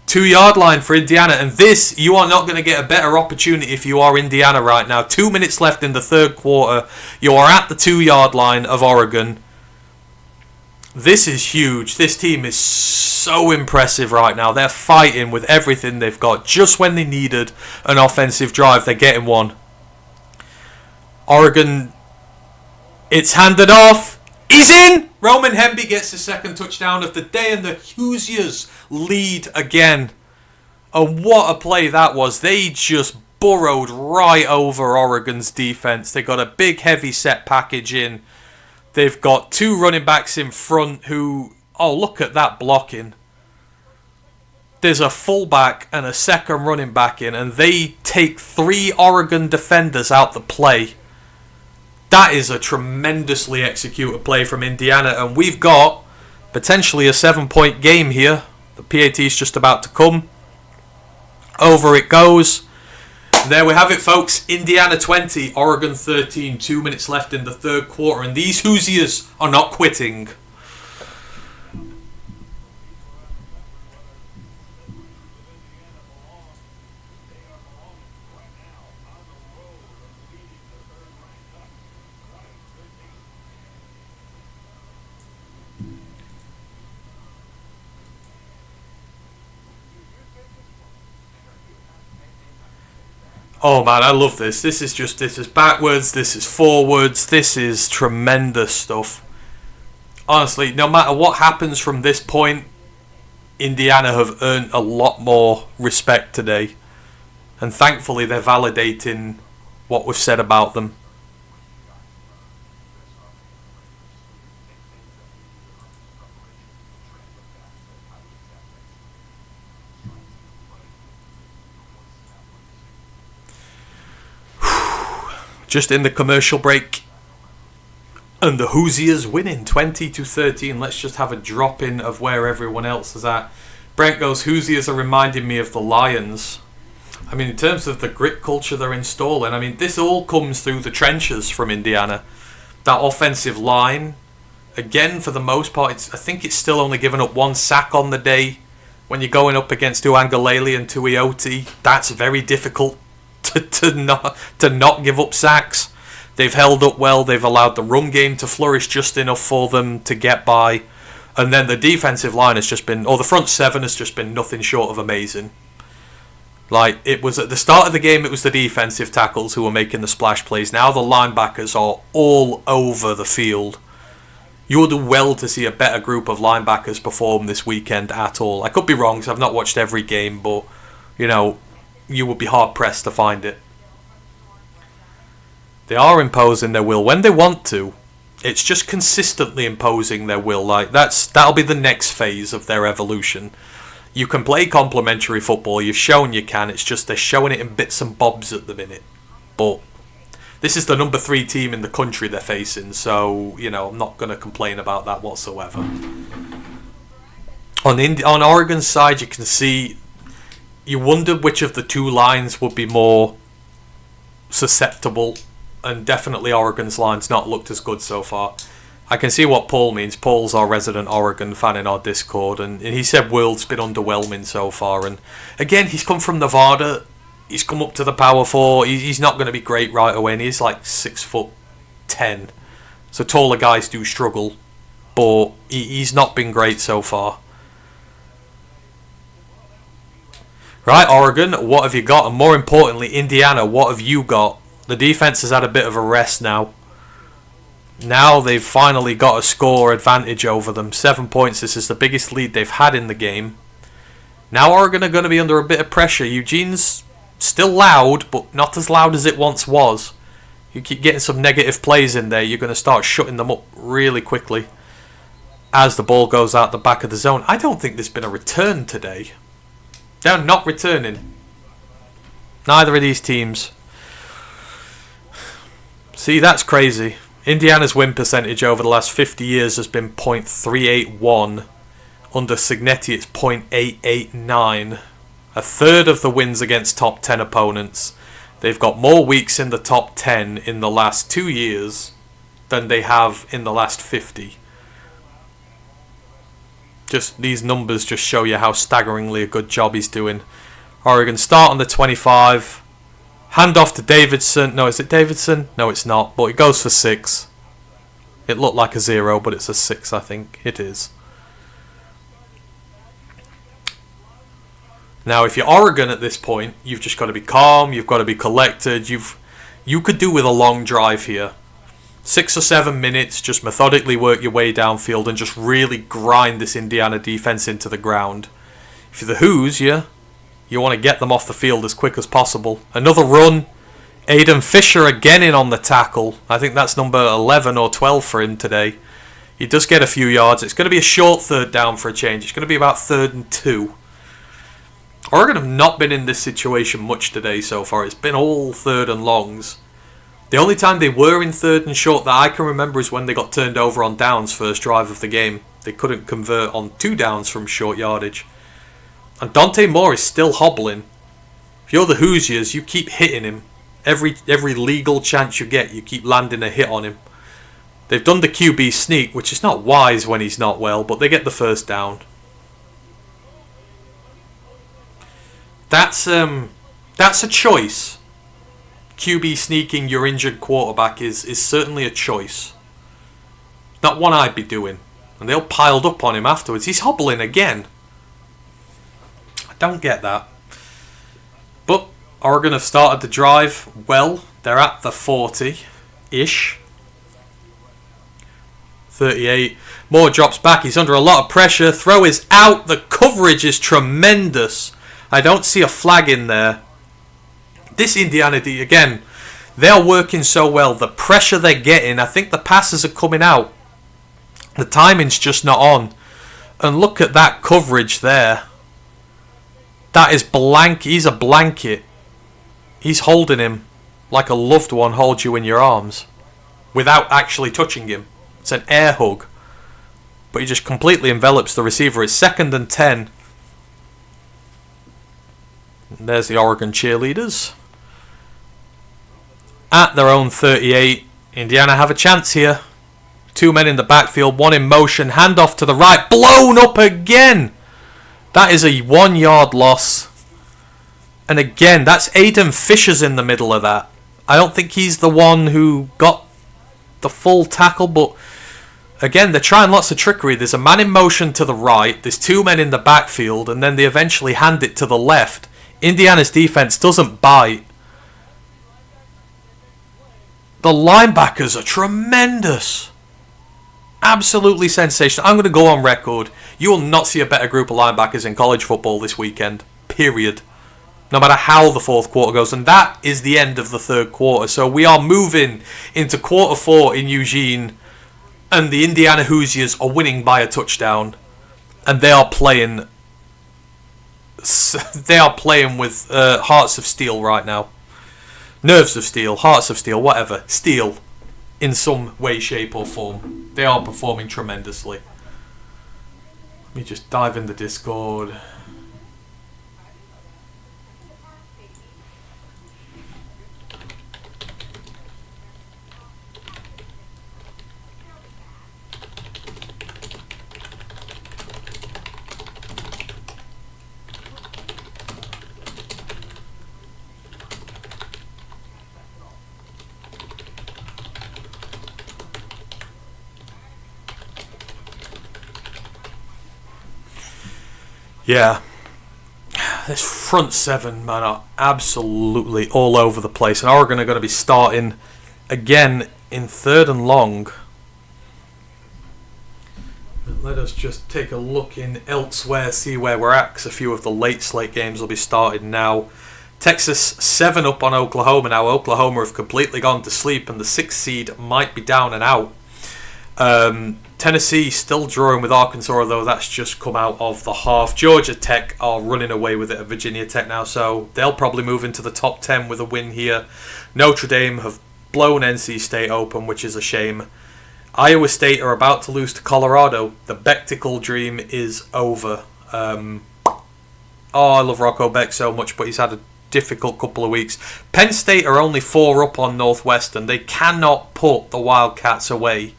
2-yard line for Indiana, and this, you are not going to get a better opportunity if you are Indiana right now. 2 minutes left in the third quarter. You are at the 2-yard line of Oregon. This is huge. This team is so impressive right now. They're fighting with everything they've got. Just when they needed an offensive drive, they're getting one. Oregon, it's handed off. He's in! Roman Hemby gets the 2nd touchdown of the day, and the Hoosiers lead again. And what a play that was. They just burrowed right over Oregon's defense. They got a big, heavy set package in. They've got 2 running backs in front who... Oh, look at that blocking. There's a fullback and a 2nd running back in, and they take 3 Oregon defenders out the play. That is a tremendously executed play from Indiana, and we've got potentially a 7-point game here. The PAT is just about to come. Over it goes. There we have it, folks. Indiana 20, Oregon 13. 2 minutes left in the third quarter, and these Hoosiers are not quitting. Oh man, I love this. This is backwards, this is forwards, this is tremendous stuff. Honestly, no matter what happens from this point, Indiana have earned a lot more respect today. And thankfully they're validating what we've said about them. Just in the commercial break, and the Hoosiers winning 20-13. Let's just have a drop in of where everyone else is at. Brent goes, Hoosiers are reminding me of the Lions. I mean, in terms of the grit culture they're installing, I mean, this all comes through the trenches from Indiana. That offensive line, again, for the most part, I think it's still only given up 1 sack on the day. When you're going up against Uangalele and Tuiauti, that's very difficult to not give up sacks. They've held up well. They've allowed the run game to flourish just enough for them to get by. And then the defensive line has just been, or the front 7 has just been nothing short of amazing. Like, it was at the start of the game, it was the defensive tackles who were making the splash plays. Now the linebackers are all over the field. You would do well to see a better group of linebackers perform this weekend at all. I could be wrong because I've not watched every game, but, you know, you would be hard-pressed to find it. They are imposing their will when they want to. It's just consistently imposing their will. Like that'll be the next phase of their evolution. You can play complementary football. You've shown you can. It's just they're showing it in bits and bobs at the minute. But this is the number 3 team in the country they're facing. So, I'm not going to complain about that whatsoever. On Oregon's side, you can see... You wonder which of the two lines would be more susceptible. And definitely Oregon's line's not looked as good so far. I can see what Poole means. Poole's our resident Oregon fan in our Discord, and he said World's been underwhelming so far. And again, he's come from Nevada. He's come up to the Power 4. He's not going to be great right away, and he's like 6'10". So taller guys do struggle, but he's not been great so far. Right, Oregon, what have you got? And more importantly, Indiana, what have you got? The defense has had a bit of a rest now. Now they've finally got a score advantage over them. 7 points. This is the biggest lead they've had in the game. Now Oregon are going to be under a bit of pressure. Eugene's still loud, but not as loud as it once was. You keep getting some negative plays in there, you're going to start shutting them up really quickly as the ball goes out the back of the zone. I don't think there's been a return today. They're not returning. Neither of these teams. See, that's crazy. Indiana's win percentage over the last 50 years has been .381. Under Cignetti, it's .889. A third of the wins against top 10 opponents. They've got more weeks in the top 10 in the last 2 years than they have in the last 50. Just these numbers just show you how staggeringly a good job he's doing. Oregon start on the 25. Hand off to Davidson. No, is it Davidson? No, it's not. But it goes for 6. It looked like a 0, but it's a 6, I think. It is. Now, if you're Oregon at this point, you've just got to be calm. You've got to be collected. You could do with a long drive here. 6 or 7 minutes, just methodically work your way downfield and just really grind this Indiana defense into the ground. If you're the Hoos, you want to get them off the field as quick as possible. Another run. Aiden Fisher again in on the tackle. I think that's number 11 or 12 for him today. He does get a few yards. It's going to be a short third down for a change. It's going to be about 3rd and 2. Oregon have not been in this situation much today so far. It's been all 3rd and longs. The only time they were in 3rd and short that I can remember is when they got turned over on downs first drive of the game. They couldn't convert on 2 downs from short yardage. And Dante Moore is still hobbling. If you're the Hoosiers, you keep hitting him. Every legal chance you get, you keep landing a hit on him. They've done the QB sneak, which is not wise when he's not well, but they get the first down. That's a choice. QB sneaking your injured quarterback is certainly a choice. Not one I'd be doing. And they all piled up on him afterwards. He's hobbling again. I don't get that. But Oregon have started the drive well. They're at the 40-ish. 38. Moore drops back. He's under a lot of pressure. Throw is out. The coverage is tremendous. I don't see a flag in there. This Indiana D, again, they're working so well. The pressure they're getting, I think the passes are coming out. The timing's just not on. And look at that coverage there. That is blank. He's a blanket. He's holding him like a loved one holds you in your arms without actually touching him. It's an air hug. But he just completely envelops the receiver. It's 2nd and 10. And there's the Oregon cheerleaders. At their own 38. Indiana have a chance here. 2 men in the backfield. 1 in motion. Handoff to the right. Blown up again. That is a 1 yard loss. And again, that's Aiden Fisher's in the middle of that. I don't think he's the one who got the full tackle, but again, they're trying lots of trickery. There's a man in motion to the right. There's 2 men in the backfield, and then they eventually hand it to the left. Indiana's defense doesn't bite. The linebackers are tremendous. Absolutely sensational. I'm going to go on record. You will not see a better group of linebackers in college football this weekend. Period. no matter how the fourth quarter goes. And that is the end of the third quarter. So we are moving into quarter 4 in Eugene, and the Indiana Hoosiers are winning by a touchdown, and they are playing with hearts of steel right now. Nerves of steel, hearts of steel, whatever. Steel in some way, shape or form. They are performing tremendously. Let me just dive in the Discord. Yeah, this front seven, man, are absolutely all over the place. And Oregon are going to be starting again in 3rd and long. Let us just take a look in elsewhere, see where we're at, because a few of the late slate games will be started now. Texas 7 up on Oklahoma now. Oklahoma have completely gone to sleep, and the 6th seed might be down and out. Tennessee still drawing with Arkansas, although that's just come out of the half. Georgia Tech are running away with it at Virginia Tech now, so they'll probably move into the top 10 with a win here. Notre Dame have blown NC State open, which is a shame. Iowa State are about to lose to Colorado. The Bechtical dream is over. I love Rocco Beck so much, but he's had a difficult couple of weeks. Penn State are only 4 up on Northwestern. They cannot put the Wildcats away.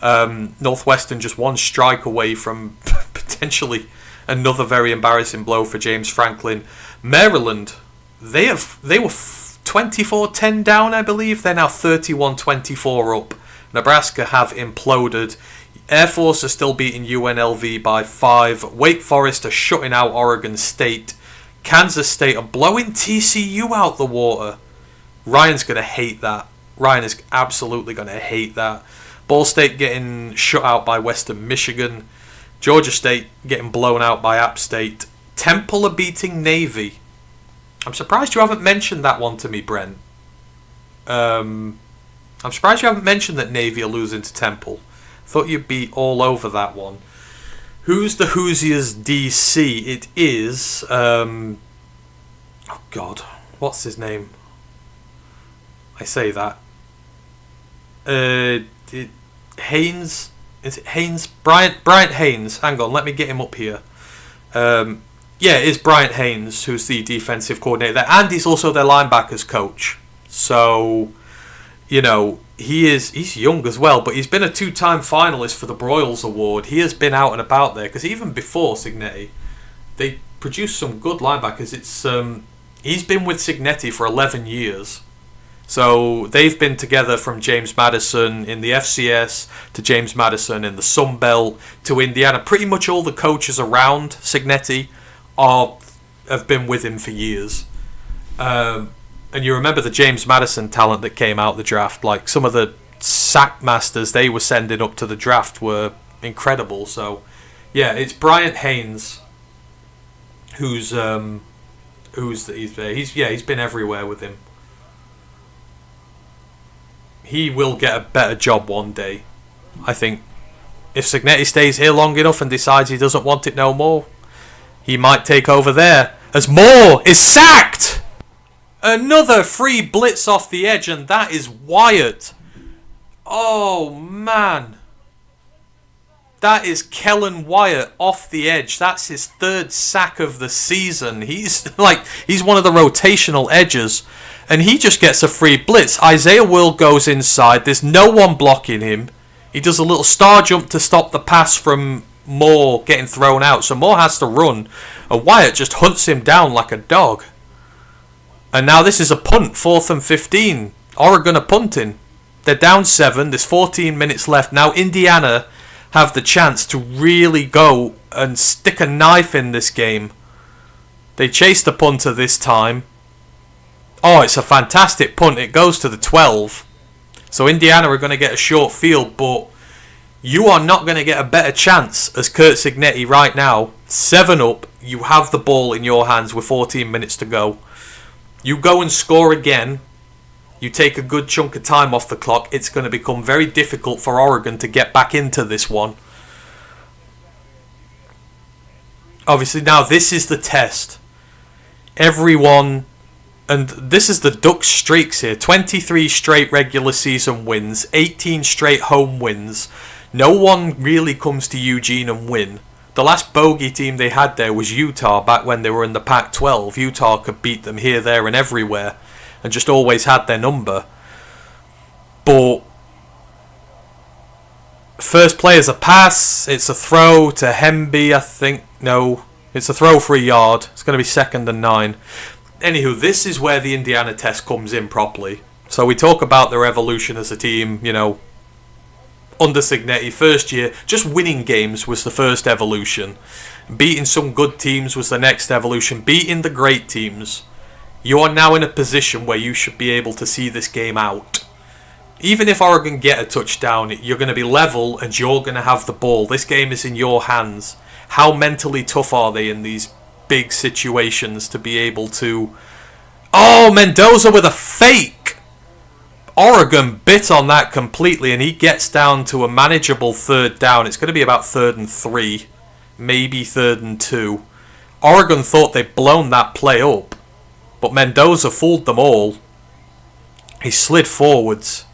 Northwestern just 1 strike away from potentially another very embarrassing blow for James Franklin. Maryland, they were 24-10 down, I believe. They're now 31-24 up. Nebraska have imploded. Air Force are still beating UNLV by 5. Wake Forest are shutting out Oregon State. Kansas State are blowing TCU out the water. Ryan's going to hate that. Ryan is absolutely going to hate that. Ball State getting shut out by Western Michigan. Georgia State getting blown out by App State. Temple are beating Navy. I'm surprised you haven't mentioned that one to me, Brent. I'm surprised you haven't mentioned that Navy are losing to Temple. Thought you'd be all over that one. Who's the Hoosiers DC? It is... oh, God. What's his name? I say that. Haynes, is it Haynes? Bryant Haynes. Hang on, let me get him up here. Yeah, it is Bryant Haynes who's the defensive coordinator there, and he's also their linebackers coach. So, you know, he's young as well, but he's been a 2-time finalist for the Broyles Award. He has been out and about there, because even before Cignetti, they produced some good linebackers. He's been with Cignetti for 11 years. So they've been together from James Madison in the FCS to James Madison in the Sun Belt to Indiana. Pretty much all the coaches around Cignetti have been with him for years. And you remember the James Madison talent that came out the draft. Like some of the sack masters they were sending up to the draft were incredible. So yeah, it's Bryant Haynes he's been everywhere with him. He will get a better job one day. I think if Cignetti stays here long enough and decides he doesn't want it no more, he might take over there as Moore is sacked. Another free blitz off the edge, and that is Wyatt. Oh man, that is Kellen Wyatt off the edge. That's his 3rd sack of the season. He's one of the rotational edges. And he just gets a free blitz. Isaiah Will goes inside. There's no one blocking him. He does a little star jump to stop the pass from Moore getting thrown out. So Moore has to run. And Wyatt just hunts him down like a dog. And now this is a punt, 4th and 15. Oregon are punting. They're down 7. There's 14 minutes left. Now Indiana have the chance to really go and stick a knife in this game. They chase the punter this time. Oh, it's a fantastic punt. It goes to the 12. So Indiana are going to get a short field, but You are not going to get a better chance as Curt Cignetti right now. 7 up. You have the ball in your hands with 14 minutes to go. You go and score again. You take a good chunk of time off the clock. It's going to become very difficult for Oregon to get back into this one. Obviously, now this is the test. Everyone, and this is the Ducks streaks here. 23 straight regular season wins. 18 straight home wins. No one really comes to Eugene and win. The last bogey team they had there was Utah back when they were in the Pac-12. Utah could beat them here, there, and everywhere, and just always had their number. But first play is a pass. It's a throw to Hemby, I think. No, it's a throw for a yard. It's going to be 2nd and 9. Anywho, this is where the Indiana test comes in properly. So we talk about their evolution as a team, you know, under Cignetti, first year, just winning games was the first evolution. Beating some good teams was the next evolution. Beating the great teams. You are now in a position where you should be able to see this game out. Even if Oregon get a touchdown, you're going to be level and you're going to have the ball. This game is in your hands. How mentally tough are they in these big situations to be able to... Oh, Mendoza with a fake! Oregon bit on that completely, and he gets down to a manageable 3rd down. It's going to be about 3rd and 3, maybe 3rd and 2. Oregon thought they'd blown that play up, but Mendoza fooled them all. He slid forwards.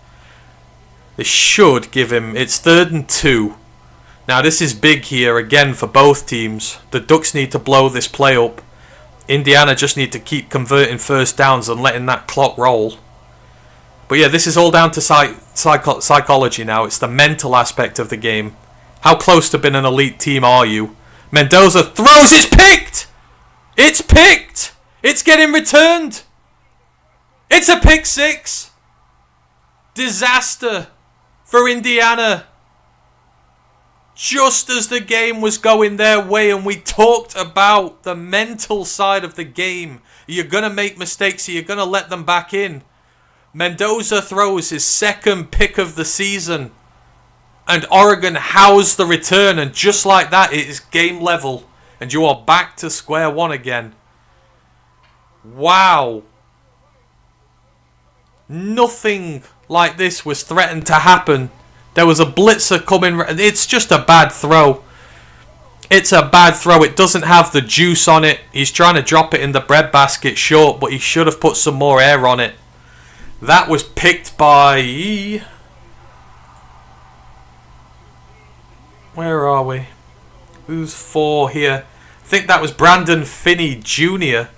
This should give him... It's 3rd and 2. Now this is big here again for both teams. The Ducks need to blow this play up. Indiana just need to keep converting first downs and letting that clock roll. But yeah, this is all down to psychology now. It's the mental aspect of the game. How close to being an elite team are you? Mendoza throws, it's picked! It's picked! It's getting returned! It's a pick 6! Disaster for Indiana. Just as the game was going their way, and we talked about the mental side of the game. You're going to make mistakes, so you're going to let them back in. Mendoza throws his 2nd pick of the season, and Oregon housed the return, and just like that, it is game level, and you are back to square one again. Wow. Nothing like this was threatened to happen. There was a blitzer coming. It's just a bad throw. It's a bad throw. It doesn't have the juice on it. He's trying to drop it in the breadbasket short, but he should have put some more air on it. That was picked by... Where are we? Who's 4 here? I think that was Brandon Finney Jr.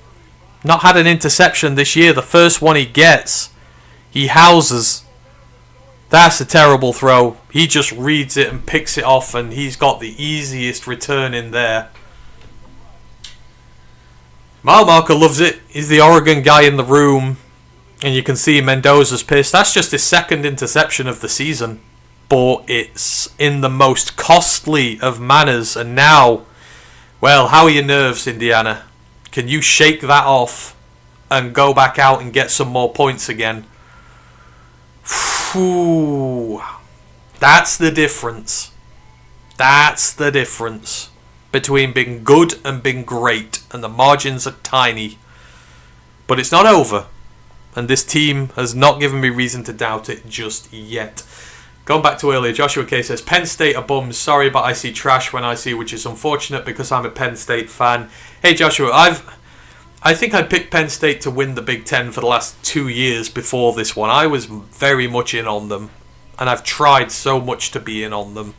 Not had an interception this year. The first one he gets, he houses. That's a terrible throw. He just reads it and picks it off, and he's got the easiest return in there. Mile Marker loves it. He's the Oregon guy in the room. And you can see Mendoza's pissed. That's just his 2nd interception of the season. But it's in the most costly of manners. And now, well, how are your nerves, Indiana? Can you shake that off and go back out and get some more points again? Whew. That's the difference. That's the difference between being good and being great. And the margins are tiny. But it's not over. And this team has not given me reason to doubt it just yet. Going back to earlier, Joshua K says, Penn State are bums. Sorry, but I see trash when I see, which is unfortunate because I'm a Penn State fan. Hey, Joshua, I think I picked Penn State to win the Big Ten for the last 2 years before this one. I was very much in on them. And I've tried so much to be in on them.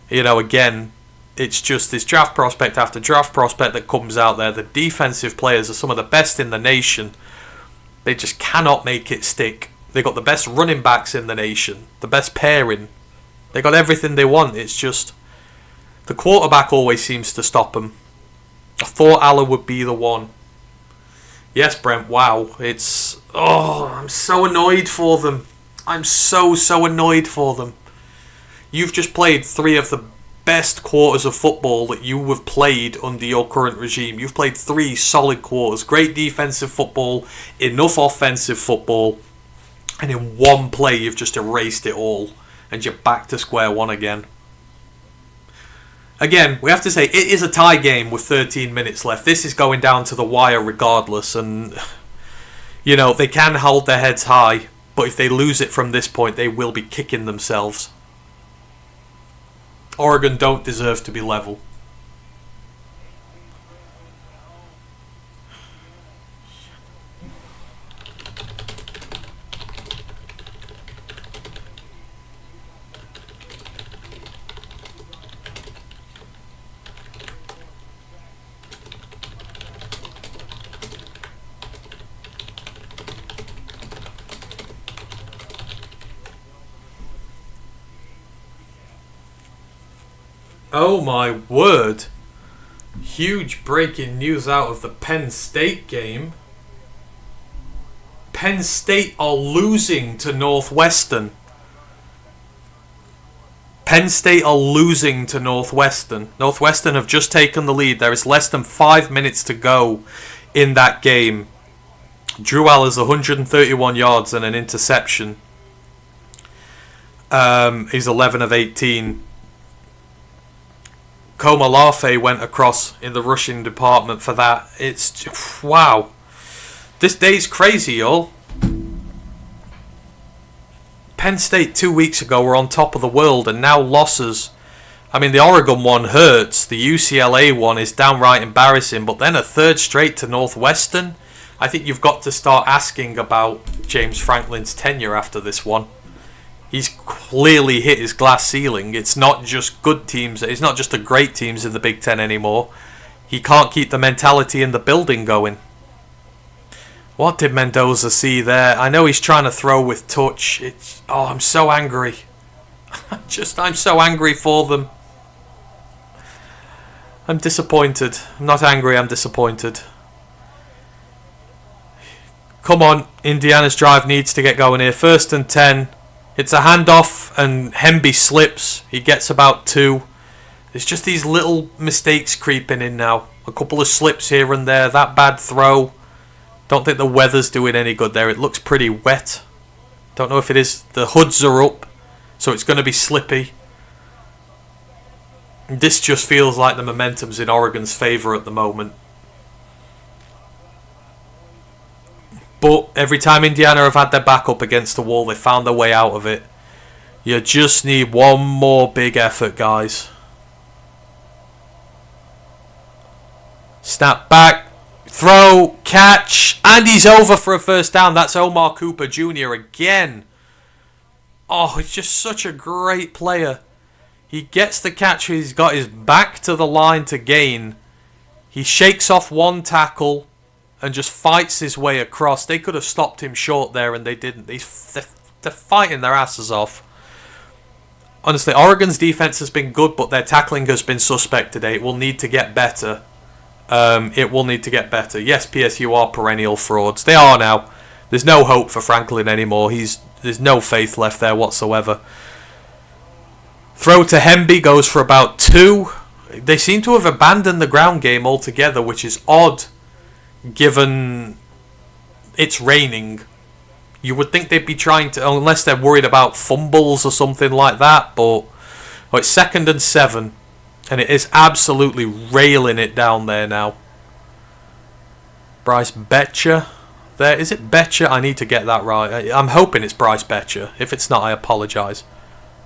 You know, again, it's just this draft prospect after draft prospect that comes out there. The defensive players are some of the best in the nation. They just cannot make it stick. They got the best running backs in the nation. The best pairing. They got everything they want. It's just... the quarterback always seems to stop them. I thought Allen would be the one. Yes, Brent, wow. It's... oh, I'm so annoyed for them. I'm so annoyed for them. You've just played 3 of the best quarters of football that you have played under your current regime. You've played 3 solid quarters. Great defensive football, enough offensive football, and in one play you've just erased it all, and you're back to square one again. Again, we have to say it is a tie game with 13 minutes left. This is going down to the wire regardless, and you know, they can hold their heads high, but if they lose it from this point, they will be kicking themselves. Oregon don't deserve to be level. Oh my word. Huge breaking news out of the Penn State game. Penn State are losing to Northwestern. Penn State are losing to Northwestern. Northwestern have just taken the lead. There is less than 5 minutes to go in that game. Drew Allers 131 yards and an interception. He's 11 of 18. Komalafe went across in the rushing department for that. It's wow. This day's crazy, y'all. Penn State 2 weeks ago were on top of the world, and now losses. I mean, the Oregon one hurts. The UCLA one is downright embarrassing, but then a third straight to Northwestern. I think you've got to start asking about James Franklin's tenure after this one. He's clearly hit his glass ceiling. It's not just good teams. It's not just the great teams in the Big Ten anymore. He can't keep the mentality in the building going. What did Mendoza see there? I know he's trying to throw with touch. I'm so angry. I'm so angry for them. I'm disappointed. I'm not angry, I'm disappointed. Come on, Indiana's drive needs to get going here. 1st and 10. It's a handoff and Hemby slips. He gets about 2. There's just these little mistakes creeping in now. A couple of slips here and there. That bad throw. Don't think the weather's doing any good there. It looks pretty wet. Don't know if it is. The hoods are up, so it's going to be slippy. This just feels like the momentum's in Oregon's favour at the moment. But every time Indiana have had their back up against the wall, they found their way out of it. You just need one more big effort, guys. Snap back, throw, catch, and he's over for a first down. That's Omar Cooper Jr. again. Oh, he's just such a great player. He gets the catch, he's got his back to the line to gain. He shakes off one tackle and just fights his way across. They could have stopped him short there, and they didn't. They're fighting their asses off. Honestly, Oregon's defense has been good, but their tackling has been suspect today. It will need to get better. It will need to get better. Yes, PSU are perennial frauds. They are now. There's no hope for Franklin anymore. There's no faith left there whatsoever. Throw to Hemby goes for about 2. They seem to have abandoned the ground game altogether, which is odd. Given it's raining, you would think they'd be trying to, unless they're worried about fumbles or something like that. But it's 2nd and 7, and it is absolutely railing it down there now. Bryce Betcher, there is it Betcher? I need to get that right. I'm hoping it's Bryce Betcher. If it's not, I apologise.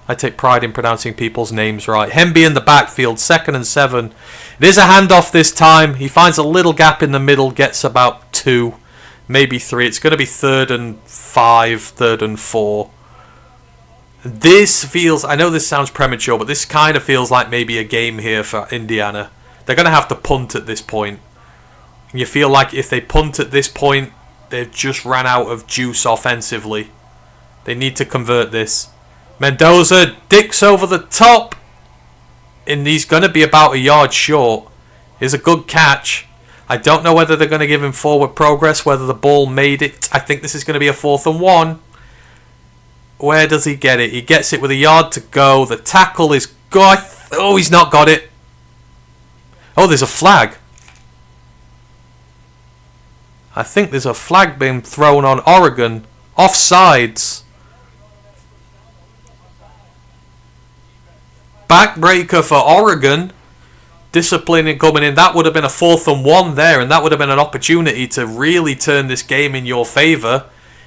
I take pride in pronouncing people's names right. Hemby in the backfield, 2nd and 7. It is a handoff this time. He finds a little gap in the middle, gets about 2, maybe 3. It's going to be 3rd and 5, 3rd and 4. This feels, I know this sounds premature, but this kind of feels like maybe a game here for Indiana. They're going to have to punt at this point. And you feel like if they punt at this point, they've just ran out of juice offensively. They need to convert this. Mendoza dicks over the top, and he's going to be about a yard short. Here's a good catch. I don't know whether they're going to give him forward progress, whether the ball made it. I think this is going to be a 4th and 1. Where does he get it? He gets it with a yard to go. The tackle is good. Oh, he's not got it. Oh, there's a flag. I think there's a flag being thrown on Oregon. Offsides. Backbreaker for Oregon. discipline in coming in. That would have been a 4th and 1 there, and that would have been an opportunity to really turn this game in your favour.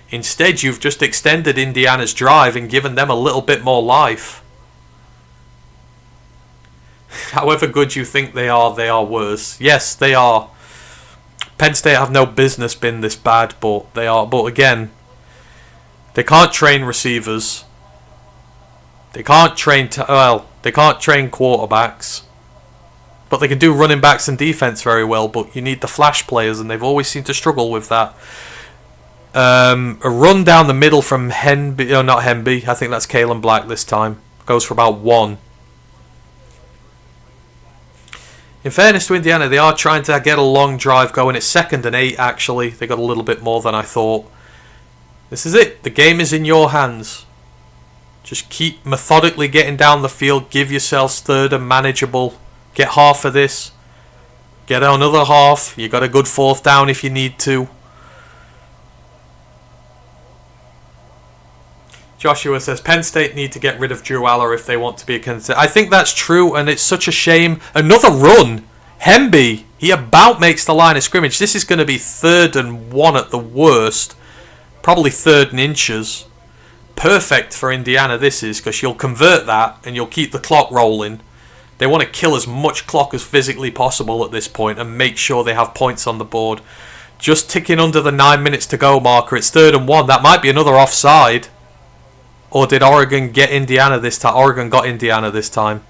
Instead, you've just extended Indiana's drive and given them a little bit more life. However good you think they are worse. Yes, they are. Penn State have no business being this bad, but they are. But again, they can't train receivers. They can't train. They can't train quarterbacks. But they can do running backs and defense very well. But you need the flash players, and they've always seemed to struggle with that. A run down the middle from Henby. Oh, not Henby. I think that's Kalen Black this time. Goes for about 1. In fairness to Indiana, they are trying to get a long drive going. It's 2nd and 8, actually. They got a little bit more than I thought. This is it. The game is in your hands. Just keep methodically getting down the field. Give yourselves 3rd and manageable. Get half of this. Get another half. You got a good 4th down if you need to. Joshua says Penn State need to get rid of Drew Aller if they want to be a contender. I think that's true, and it's such a shame. Another run. Henby, he about makes the line of scrimmage. This is going to be 3rd and 1 at the worst. Probably 3rd and inches. Perfect for Indiana this is, because you'll convert that and you'll keep the clock rolling. They want to kill as much clock as physically possible at this point and make sure they have points on the board. Just ticking under the 9 minutes to go marker. It's 3rd and 1. That might be another offside. Or did Oregon get Indiana this time? Oregon got Indiana this time.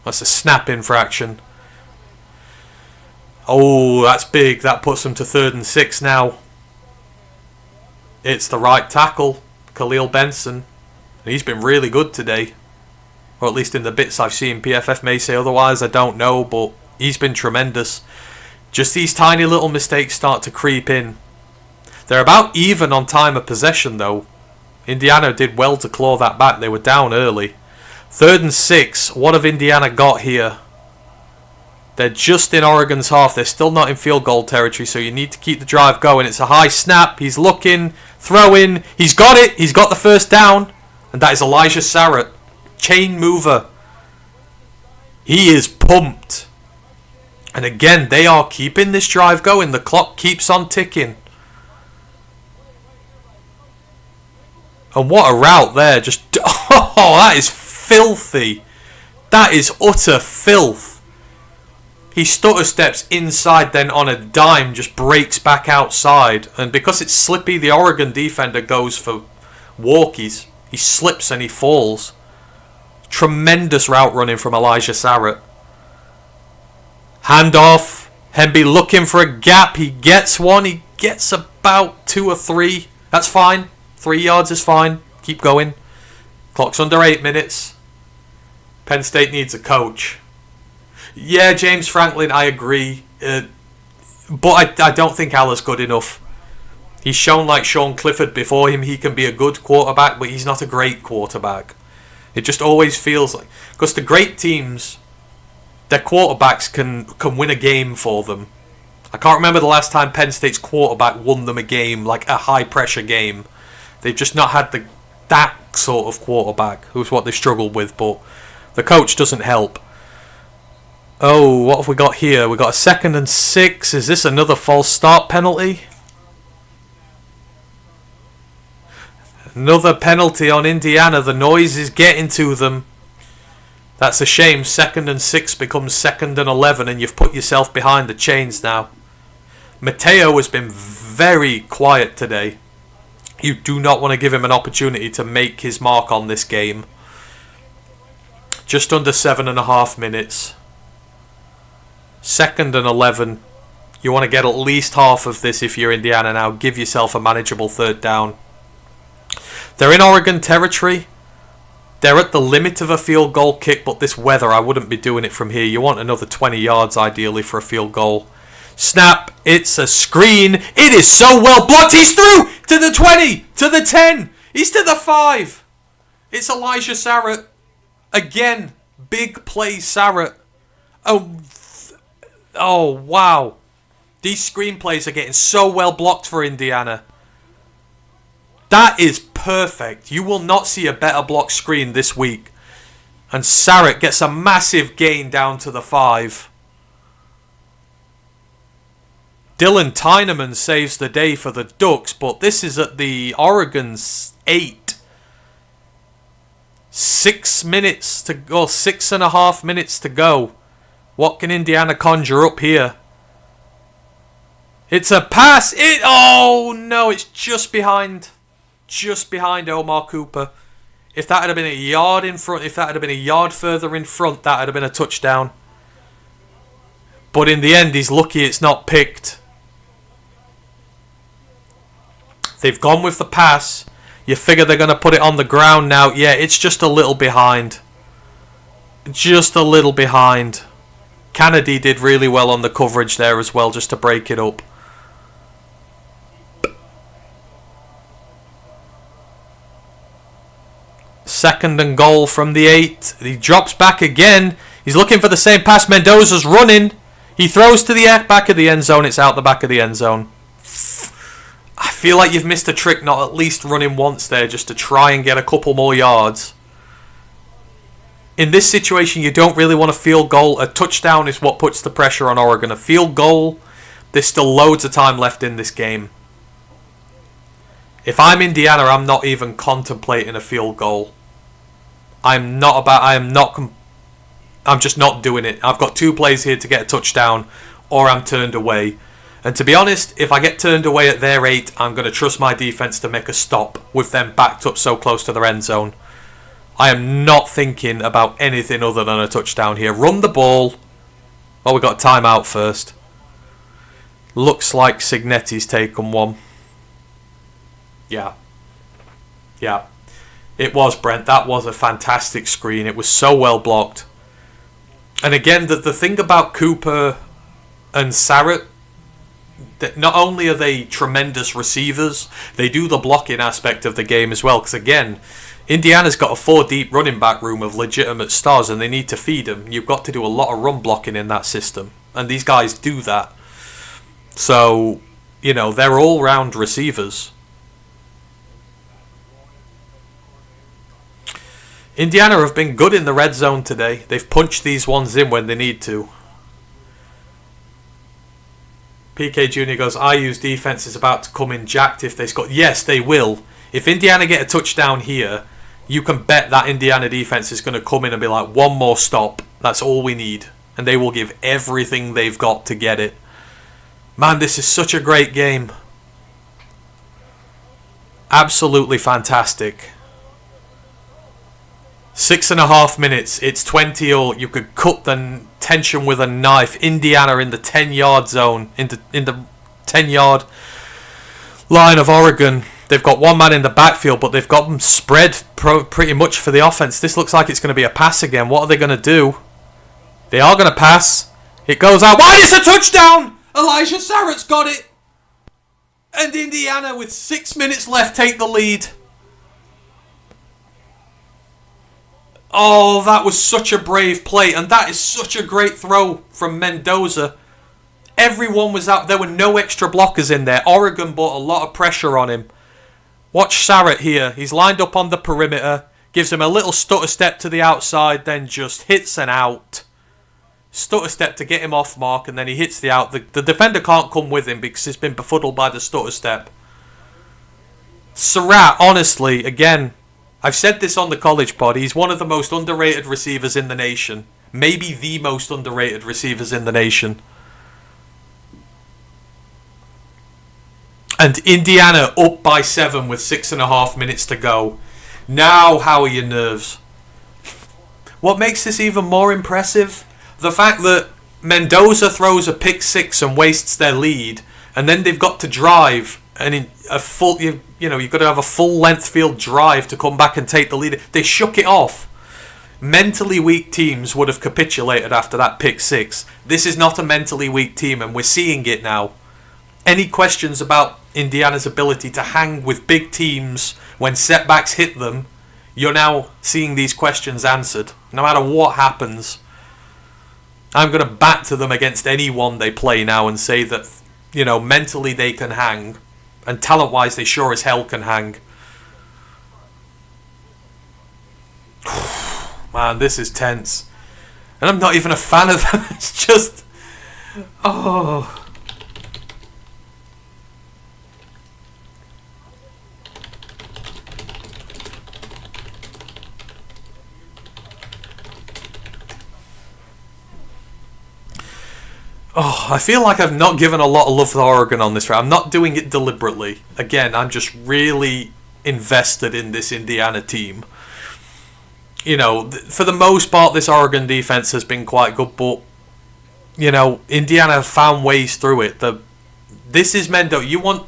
That's a snap infraction. Oh, that's big. That puts them to 3rd and 6 now. It's the right tackle, Khalil Benson. And he's been really good today. Or at least in the bits I've seen. PFF may say otherwise, I don't know. But he's been tremendous. Just these tiny little mistakes start to creep in. They're about even on time of possession, though. Indiana did well to claw that back. They were down early. 3rd and 6. What have Indiana got here? They're just in Oregon's half. They're still not in field goal territory, so you need to keep the drive going. It's a high snap. He's looking, throwing. He's got it. He's got the 1st down. And that is Elijah Sarrett. Chain mover. He is pumped. And again, they are keeping this drive going. The clock keeps on ticking. And what a route there. Just, oh, that is filthy. That is utter filth. He stutter steps inside, then on a dime just breaks back outside. And because it's slippy, the Oregon defender goes for walkies. He slips and he falls. Tremendous route running from Elijah Sarrett. Handoff. Henby looking for a gap. He gets one. He gets about 2 or 3. That's fine. 3 yards is fine. Keep going. Clock's under 8 minutes. Penn State needs a coach. Yeah, James Franklin, I agree. But I don't think Aller's good enough. He's shown like Sean Clifford before him. He can be a good quarterback, but he's not a great quarterback. It just always feels like... Because the great teams, their quarterbacks can win a game for them. I can't remember the last time Penn State's quarterback won them a game, like a high-pressure game. They've just not had that sort of quarterback, who's what they struggled with, but the coach doesn't help. Oh, what have we got here? We got a 2nd and 6. Is this another false start penalty? Another penalty on Indiana. The noise is getting to them. That's a shame. 2nd and 6 becomes 2nd and 11, and you've put yourself behind the chains now. Mateo has been very quiet today. You do not want to give him an opportunity to make his mark on this game. Just under 7.5 minutes. 2nd and 11. You want to get at least half of this if you're Indiana now. Give yourself a manageable 3rd down. They're in Oregon territory. They're at the limit of a field goal kick, but this weather, I wouldn't be doing it from here. You want another 20 yards ideally for a field goal. Snap. It's a screen. It is so well blocked. He's through to the 20, to the 10. He's to the 5. It's Elijah Sarrett. Again, big play Sarrett. Oh, wow. These screenplays are getting so well blocked for Indiana. That is perfect. You will not see a better block screen this week. And Sarrett gets a massive gain down to the 5. Dylan Tyneman saves the day for the Ducks, but this is at the Oregon's 8. 6 minutes to go, 6.5 minutes to go. What can Indiana conjure up here? It's a pass. Oh no, it's just behind Omar Cooper. If that had been a yard in front, if that had been a yard further in front, that would have been a touchdown. But in the end, he's lucky it's not picked. They've gone with the pass. You figure they're going to put it on the ground now. Yeah, it's just a little behind. Just a little behind. Kennedy did really well on the coverage there as well, just to break it up. Second and goal from the 8. He drops back again. He's looking for the same pass. Mendoza's running. He throws to the back of the end zone. It's out the back of the end zone. I feel like you've missed a trick not at least running once there just to try and get a couple more yards. In this situation, you don't really want a field goal. A touchdown is what puts the pressure on Oregon. A field goal, there's still loads of time left in this game. If I'm Indiana, I'm not even contemplating a field goal. I'm just not doing it. I've got 2 plays here to get a touchdown, or I'm turned away. And to be honest, if I get turned away at their 8, I'm going to trust my defense to make a stop with them backed up so close to their end zone. I am not thinking about anything other than a touchdown here. Run the ball. Oh, we got a timeout first. Looks like Cignetti's taken one. Yeah. It was, Brent. That was a fantastic screen. It was so well blocked. And again, the thing about Cooper and Sarrett, that not only are they tremendous receivers, they do the blocking aspect of the game as well. Because again, Indiana's got a 4-deep running back room of legitimate stars, and they need to feed them. You've got to do a lot of run blocking in that system, and these guys do that. So, you know, they're all-round receivers. Indiana have been good in the red zone today. They've punched these ones in when they need to. PK Jr. goes, IU's defense is about to come in jacked if they score. Yes, they will. If Indiana get a touchdown here, you can bet that Indiana defense is going to come in and be like, one more stop. That's all we need. And they will give everything they've got to get it. Man, this is such a great game. Absolutely fantastic. 6.5 minutes. It's 20-all. You could cut the tension with a knife. Indiana in the 10-yard zone, in the 10-yard line of Oregon. They've got one man in the backfield, but they've got them spread pretty much for the offense. This looks like it's going to be a pass again. What are they going to do? They are going to pass. It goes out. Why is a touchdown? Elijah Sarrett's got it. And Indiana, with 6 minutes left, take the lead. Oh, that was such a brave play. And that is such a great throw from Mendoza. Everyone was out. There were no extra blockers in there. Oregon brought a lot of pressure on him. Watch Sarrett here. He's lined up on the perimeter. Gives him a little stutter step to the outside. Then just hits an out. Stutter step to get him off mark. And then he hits the out. The defender can't come with him because he's been befuddled by the stutter step. Surratt, honestly, again, I've said this on the college pod. He's one of the most underrated receivers in the nation. Maybe the most underrated receivers in the nation. And Indiana up by 7 with 6.5 minutes to go. Now, how are your nerves? What makes this even more impressive? The fact that Mendoza throws a pick 6 and wastes their lead, and then they've got to drive, and in a full, you've got to have a full length field drive to come back and take the lead. They shook it off. Mentally weak teams would have capitulated after that pick 6. This is not a mentally weak team, and we're seeing it now. Any questions about Indiana's ability to hang with big teams when setbacks hit them, you're now seeing these questions answered. No matter what happens, I'm going to bat to them against anyone they play now and say that, mentally they can hang, and talent-wise they sure as hell can hang. Man, this is tense. And I'm not even a fan of them. It's just... Oh... Oh, I feel like I've not given a lot of love to Oregon on this round. I'm not doing it deliberately. Again, I'm just really invested in this Indiana team. You know, for the most part, this Oregon defense has been quite good, but, you know, Indiana have found ways through it. This is Mendoza.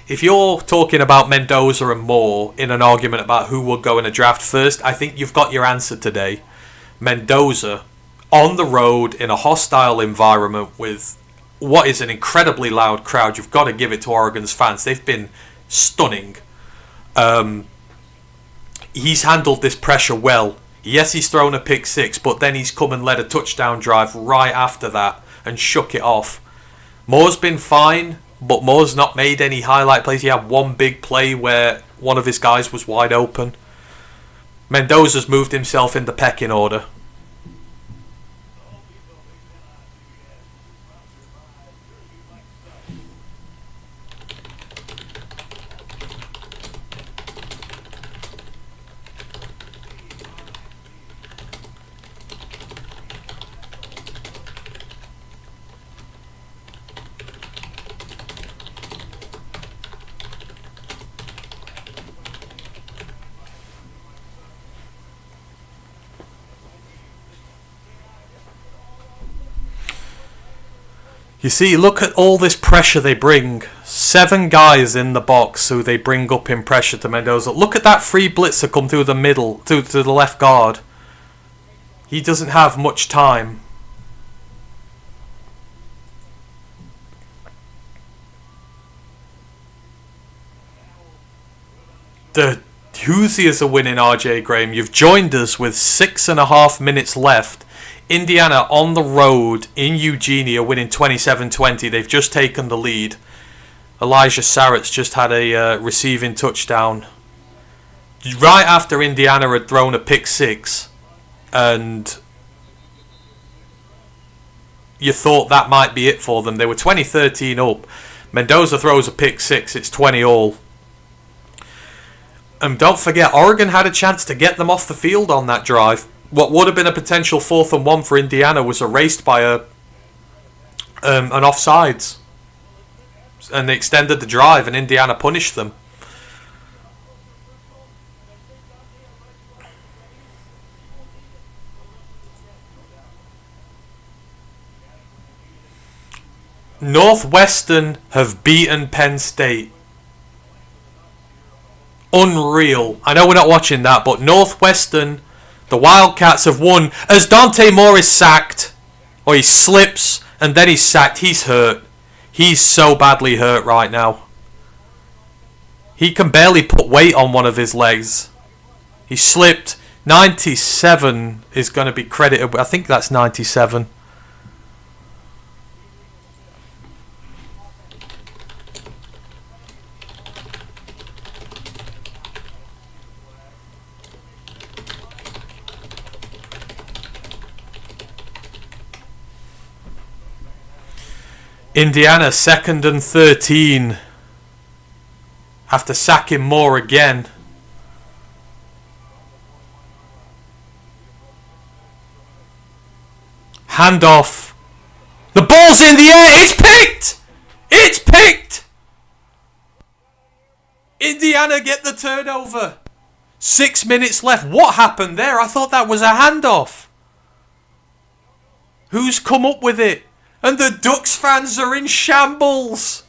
If you're talking about Mendoza and Moore in an argument about who will go in a draft first, I think you've got your answer today. Mendoza, on the road, in a hostile environment with what is an incredibly loud crowd. You've got to give it to Oregon's fans. They've been stunning. He's handled this pressure well. Yes, he's thrown a pick six, but then he's come and led a touchdown drive right after that and shook it off. Moore's been fine, but Moore's not made any highlight plays. He had one big play where one of his guys was wide open. Mendoza's moved himself in the pecking order. You see, look at all this pressure they bring. 7 guys in the box who they bring up in pressure to Mendoza. Look at that free blitzer come through the middle, to the left guard. He doesn't have much time. The Hoosiers are winning, RJ Graham. You've joined us with 6.5 minutes left. Indiana on the road in Eugene are winning 27-20. They've just taken the lead. Elijah Sarrett's just had a receiving touchdown. Right after Indiana had thrown a pick six. And you thought that might be it for them. They were 20-13 up. Mendoza throws a pick six. It's 20 all. And don't forget, Oregon had a chance to get them off the field on that drive. What would have been a potential 4th and 1 for Indiana was erased by an offsides. And they extended the drive and Indiana punished them. Northwestern have beaten Penn State. Unreal. I know we're not watching that, but Northwestern... The Wildcats have won as Dante Moore is sacked. Or he slips and then he's sacked. He's hurt. He's so badly hurt right now. He can barely put weight on one of his legs. He slipped. 97 is going to be credited. I think that's 97. Indiana 2nd and 13. Have to sack him more again. Handoff. The ball's in the air. It's picked. It's picked. Indiana get the turnover. 6 minutes left. What happened there? I thought that was a handoff. Who's come up with it? And the Ducks fans are in shambles.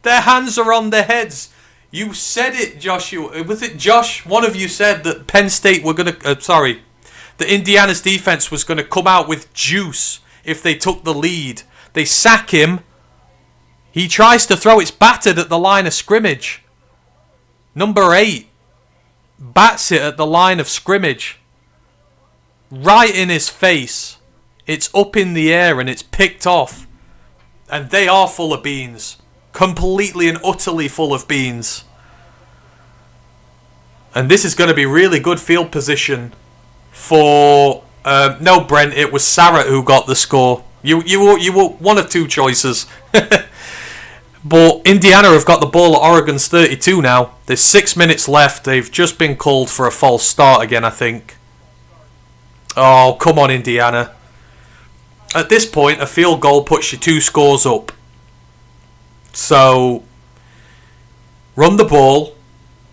Their hands are on their heads. You said it, Joshua. Was it Josh? One of you said that Penn State were going to... that Indiana's defense was going to come out with juice if they took the lead. They sack him. He tries to throw. It's battered at the line of scrimmage. Number 8 bats it at the line of scrimmage. Right in his face. It's up in the air and it's picked off. And they are full of beans. Completely and utterly full of beans. And this is going to be really good field position for... no, Brent, it was Sarah who got the score. You were one of two choices. But Indiana have got the ball at Oregon's 32 now. There's 6 minutes left. They've just been called for a false start again, I think. Oh, come on, Indiana. At this point, a field goal puts you 2 scores up. So, run the ball.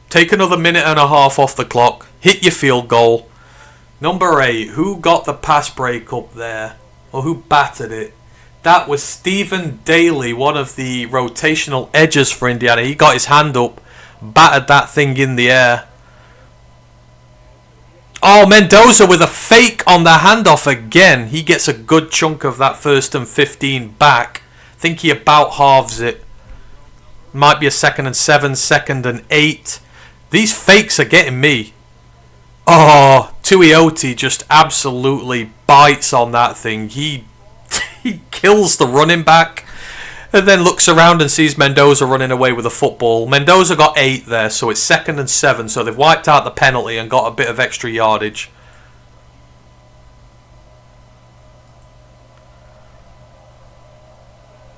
Take another minute and a half off the clock. Hit your field goal. Number 8. Who got the pass break up there? Or who battered it? That was Stephen Daly, one of the rotational edges for Indiana. He got his hand up, battered that thing in the air. Oh, Mendoza with a fake on the handoff again. He gets a good chunk of that 1st and 15 back. I think he about halves it. Might be a 2nd and 7, 2nd and 8. These fakes are getting me. Oh, Tuioti just absolutely bites on that thing. He kills the running back and then looks around and sees Mendoza running away with a football. Mendoza got 8 there, so it's 2nd and 7, so they've wiped out the penalty and got a bit of extra yardage.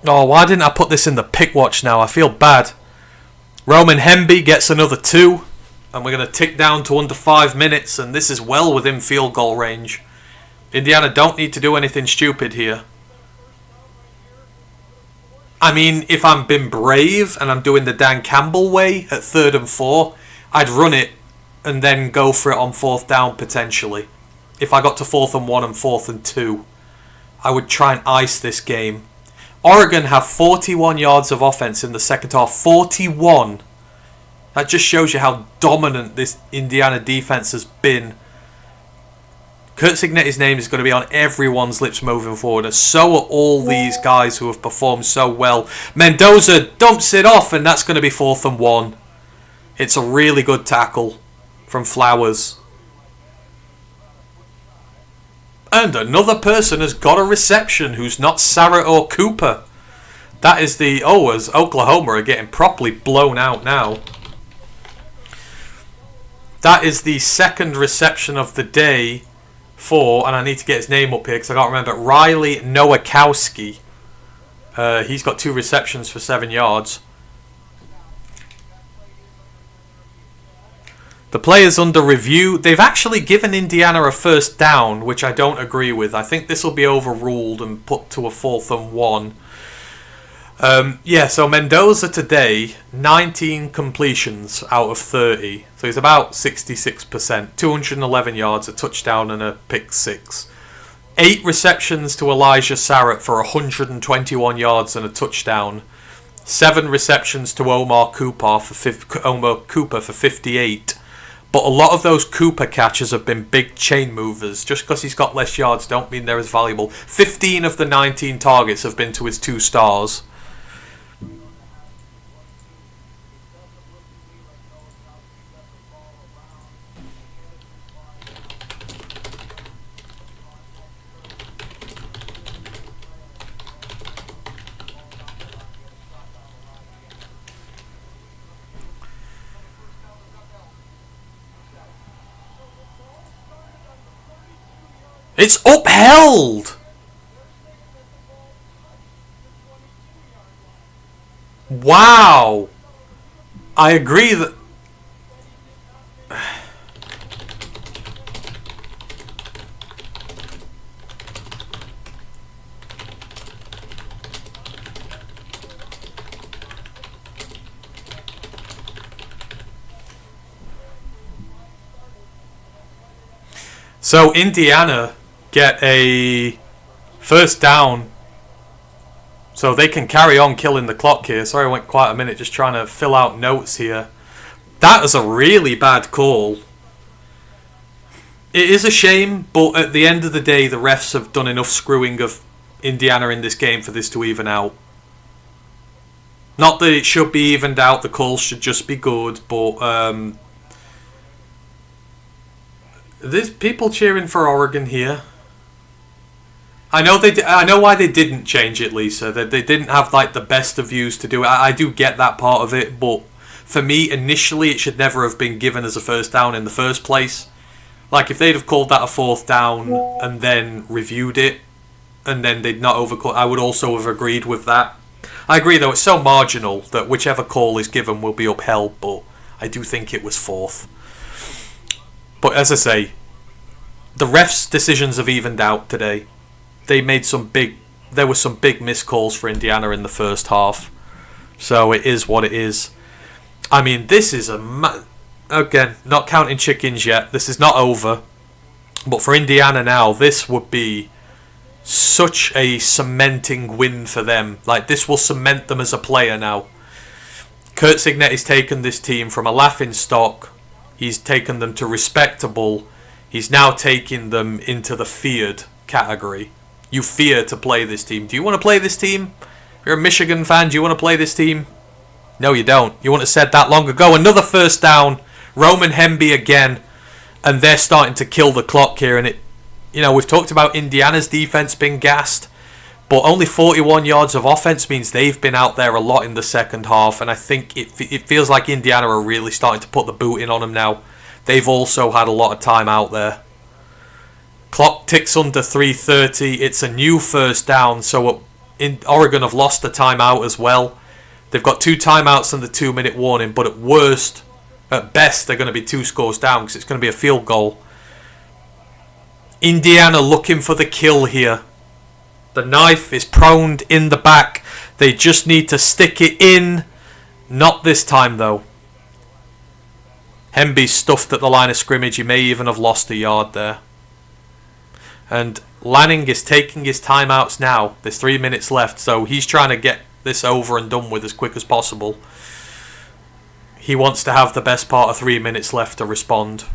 Oh, why didn't I put this in the pick watch now? I feel bad. Roman Hemby gets another 2, and we're going to tick down to under 5 minutes, and this is well within field goal range. Indiana don't need to do anything stupid here. I mean, if I'm being brave and I'm doing the Dan Campbell way at 3rd and 4, I'd run it and then go for it on 4th down potentially. If I got to 4th and 1 and 4th and 2, I would try and ice this game. Oregon have 41 yards of offense in the second half. 41. That just shows you how dominant this Indiana defense has been. Curt Cignetti's name is going to be on everyone's lips moving forward, and so are all these guys who have performed so well. Mendoza dumps it off, and that's going to be 4th and 1. It's a really good tackle from Flowers. And another person has got a reception who's not Sarah or Cooper. That is the... Oh, as Oklahoma are getting properly blown out now. That is the 2nd reception of the day for, and I need to get his name up here because I can't remember, Riley Nowakowski. He's got 2 receptions for 7 yards. The players under review. They've actually given Indiana a 1st down, which I don't agree with. I think this will be overruled and put to a 4th and 1. Yeah, so Mendoza today, 19 completions out of 30. So he's about 66%. 211 yards, a touchdown and a pick 6. 8 receptions to Elijah Sarrett for 121 yards and a touchdown. 7 receptions to Omar Cooper for 58. But a lot of those Cooper catches have been big chain movers. Just because he's got less yards don't mean they're as valuable. 15 of the 19 targets have been to his 2 stars. It's upheld! Wow! I agree that... So Indiana get a 1st down, so they can carry on killing the clock here. Sorry I went quite a minute just trying to fill out notes here. That is a really bad call. It is a shame, but at the end of the day the refs have done enough screwing of Indiana in this game for this to even out. Not that it should be evened out, the calls should just be good, but there's people cheering for Oregon here. I know why they didn't change it, Lisa. They didn't have like the best of views to do it. I do get that part of it, but for me, initially, it should never have been given as a 1st down in the first place. Like, if they'd have called that a 4th down and then reviewed it, and then they'd not overcall, I would also have agreed with that. I agree, though, it's so marginal that whichever call is given will be upheld, but I do think it was 4th. But as I say, the refs' decisions have evened out today. There were some big missed calls for Indiana in the first half. So it is what it is. I mean, this is again, not counting chickens yet. This is not over. But for Indiana now, this would be such a cementing win for them. Like, this will cement them as a player now. Curt Cignetti's taken this team from a laughing stock. He's taken them to respectable. He's now taking them into the feared category. You fear to play this team. Do you want to play this team? If you're a Michigan fan, do you want to play this team? No, you don't. You wouldn't have said that long ago. Another first down. Roman Hemby again. And they're starting to kill the clock here. And we've talked about Indiana's defense being gassed. But only 41 yards of offense means they've been out there a lot in the second half. And I think it feels like Indiana are really starting to put the boot in on them now. They've also had a lot of time out there. Clock ticks under 3:30. It's a new first down. So Oregon have lost the timeout as well. They've got 2 timeouts and the 2-minute warning. But at best, they're going to be 2 scores down because it's going to be a field goal. Indiana looking for the kill here. The knife is proned in the back. They just need to stick it in. Not this time, though. Hemby's stuffed at the line of scrimmage. He may even have lost a yard there. And Lanning is taking his timeouts now. There's 3 minutes left, so he's trying to get this over and done with as quick as possible. He wants to have the best part of 3 minutes left to respond.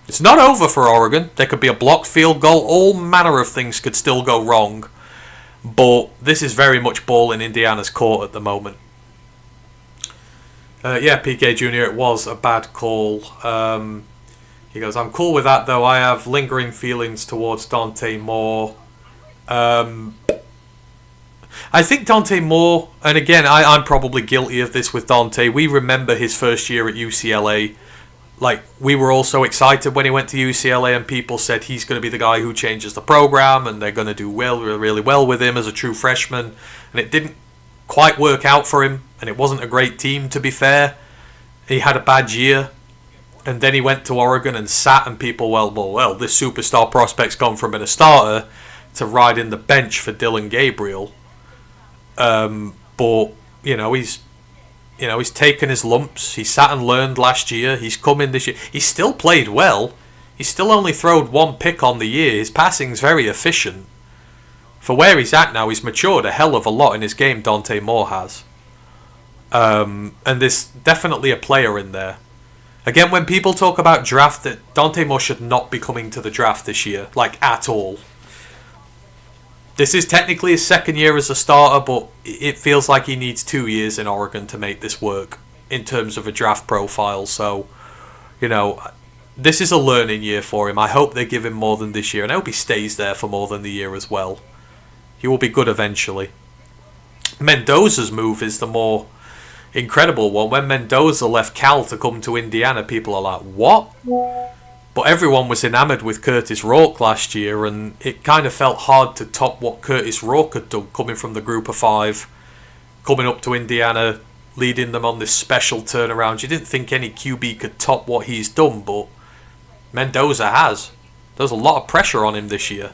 It's not over for Oregon. There could be a blocked field goal. All manner of things could still go wrong. But this is very much ball in Indiana's court at the moment. PK Jr., it was a bad call. He goes, I'm cool with that, though. I have lingering feelings towards Dante Moore. I think Dante Moore, and again, I'm probably guilty of this with Dante. We remember his first year at UCLA. Like, we were all so excited when he went to UCLA, and people said he's going to be the guy who changes the program, and they're going to do really well with him as a true freshman. And it didn't quite work out for him, and it wasn't a great team, to be fair. He had a bad year, and then he went to Oregon and sat, and people, well, this superstar prospect's gone from being a starter to riding the bench for Dylan Gabriel. But he's taken his lumps. He sat and learned last year. He's come in this year. He still played well. He's still only thrown 1 pick on the year. His passing's very efficient. For where he's at now, he's matured a hell of a lot in his game, Dante Moore has. And there's definitely a player in there. Again, when people talk about draft, that Dante Moore should not be coming to the draft this year, like at all. This is technically his second year as a starter, but it feels like he needs 2 years in Oregon to make this work in terms of a draft profile. So, this is a learning year for him. I hope they give him more than this year, and I hope he stays there for more than the year as well. He will be good eventually. Mendoza's move is the more incredible one. When Mendoza left Cal to come to Indiana, people are like, what? But everyone was enamored with Curtis Rourke last year, and it kind of felt hard to top what Curtis Rourke had done, coming from the group of 5, coming up to Indiana, leading them on this special turnaround. You didn't think any QB could top what he's done, but Mendoza has. There's a lot of pressure on him this year.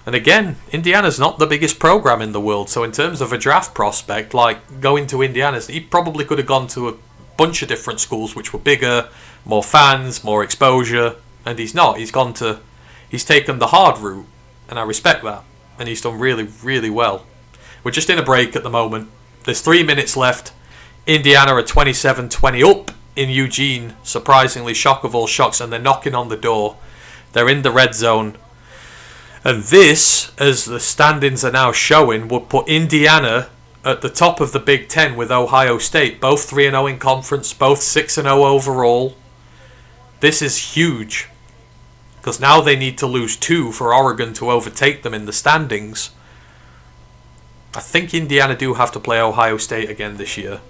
And again, Indiana's not the biggest program in the world, so in terms of a draft prospect, like going to Indiana, he probably could have gone to a bunch of different schools which were bigger, more fans, more exposure, and he's not. He's taken the hard route, and I respect that, and he's done really, really well. We're just in a break at the moment. There's 3 minutes left. Indiana are 27-20 up in Eugene, surprisingly, shock of all shocks, and they're knocking on the door. They're in the red zone. And this, as the standings are now showing, would put Indiana at the top of the Big Ten with Ohio State, both 3-0 in conference, both 6-0 overall. This is huge, because now they need to lose 2 for Oregon to overtake them in the standings. I think Indiana do have to play Ohio State again this year.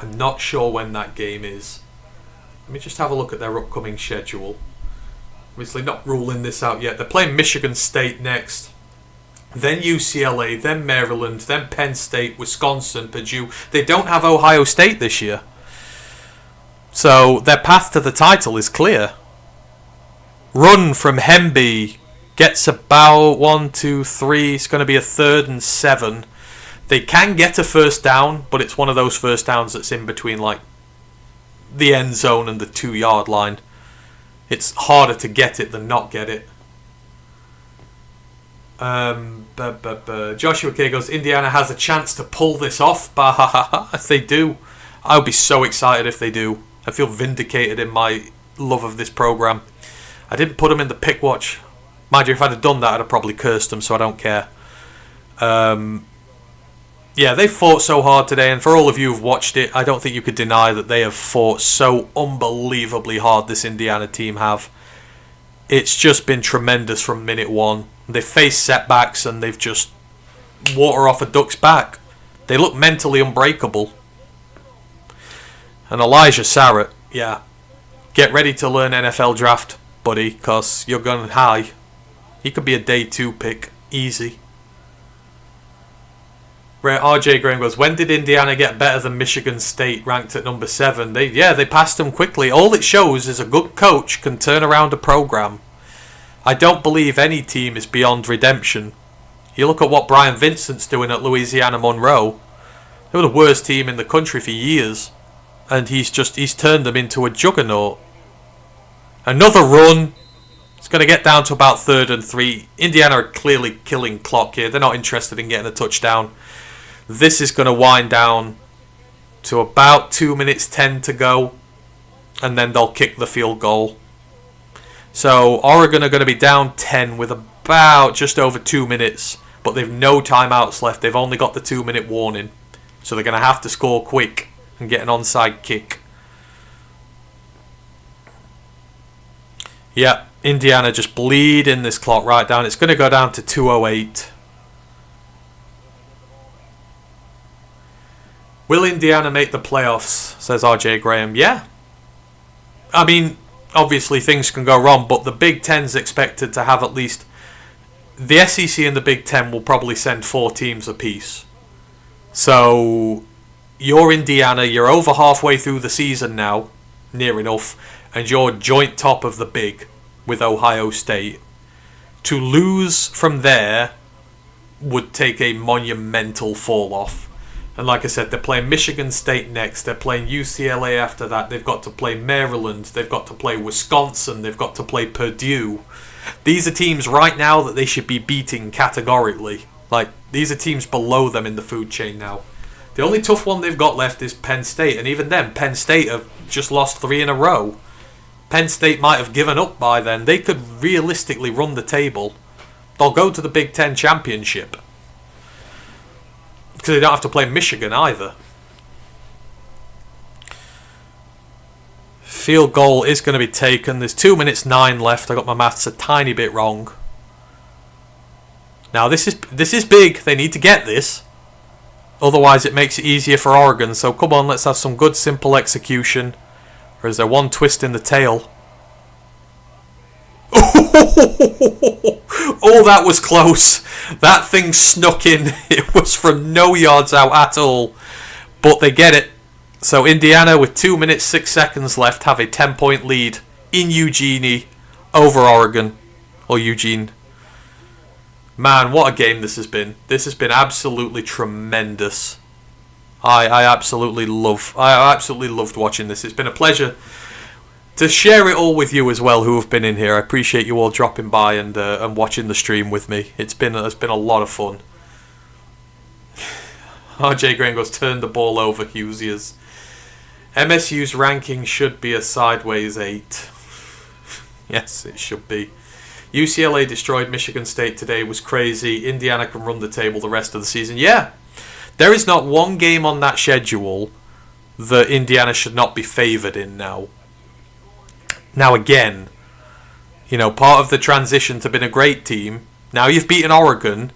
I'm not sure when that game is. Let me just have a look at their upcoming schedule. Obviously not ruling this out yet. They're playing Michigan State next. Then UCLA, then Maryland, then Penn State, Wisconsin, Purdue. They don't have Ohio State this year. So their path to the title is clear. Run from Hemby gets about 1, 2, 3. It's going to be a 3rd and 7. They can get a first down, but it's one of those first downs that's in between like the end zone and the 2-yard line. It's harder to get it than not get it. Joshua K goes, Indiana has a chance to pull this off. If they do, I would be so excited if they do. I feel vindicated in my love of this program. I didn't put them in the pick watch. Mind you, if I'd have done that, I'd have probably cursed them, so I don't care. Yeah, they fought so hard today, and for all of you who've watched it, I don't think you could deny that they have fought so unbelievably hard, this Indiana team have. It's just been tremendous from minute one. They've faced setbacks, and they've just water off a duck's back. They look mentally unbreakable. And Elijah Sarrett, yeah, get ready to learn NFL draft, buddy, because you're going high. He could be a day 2 pick, easy. RJ Graham goes, when did Indiana get better than Michigan State, ranked at number 7? They passed them quickly. All it shows is a good coach can turn around a program. I don't believe any team is beyond redemption. You look at what Brian Vincent's doing at Louisiana Monroe. They were the worst team in the country for years, and he's turned them into a juggernaut. Another run. It's going to get down to about 3rd and 3. Indiana are clearly killing clock here. They're not interested in getting a touchdown. This is going to wind down to about 2 minutes 10 to go, and then they'll kick the field goal. So Oregon are going to be down 10 with about just over 2 minutes, but they've no timeouts left. They've only got the 2-minute warning, so they're going to have to score quick and get an onside kick. Yeah, Indiana just bleeding this clock right down. It's going to go down to 2:08. Will Indiana make the playoffs, says RJ Graham. Yeah. I mean, obviously things can go wrong, but the Big Ten's expected to have at least... The SEC and the Big Ten will probably send 4 teams apiece. So, you're Indiana, you're over halfway through the season now, near enough, and you're joint top of the Big with Ohio State. To lose from there would take a monumental fall off. And like I said, they're playing Michigan State next. They're playing UCLA after that. They've got to play Maryland. They've got to play Wisconsin. They've got to play Purdue. These are teams right now that they should be beating categorically. Like, these are teams below them in the food chain now. The only tough one they've got left is Penn State. And even then, Penn State have just lost 3 in a row. Penn State might have given up by then. They could realistically run the table. They'll go to the Big Ten Championship. Because they don't have to play Michigan either. Field goal is going to be taken. There's 2 minutes 9 left. I got my maths a tiny bit wrong. Now this is big. They need to get this. Otherwise it makes it easier for Oregon. So come on, let's have some good simple execution. Or is there one twist in the tail? Oh, that was close. That thing snuck in. It was from no yards out at all. But they get it. So Indiana, with 2 minutes 6 seconds left, have a 10-point lead in Eugene over Oregon. Or Eugene. Man, what a game this has been. This has been absolutely tremendous. I absolutely loved watching this. It's been a pleasure to share it all with you as well, who have been in here. I appreciate you all dropping by and watching the stream with me. It's been a lot of fun. RJ Graham goes, turn the ball over, Hoosiers. MSU's ranking should be a sideways 8. Yes, it should be. UCLA destroyed Michigan State today. Was crazy. Indiana can run the table the rest of the season. Yeah. There is not one game on that schedule that Indiana should not be favoured in now. Now again, you know, part of the transition to being a great team, now you've beaten Oregon,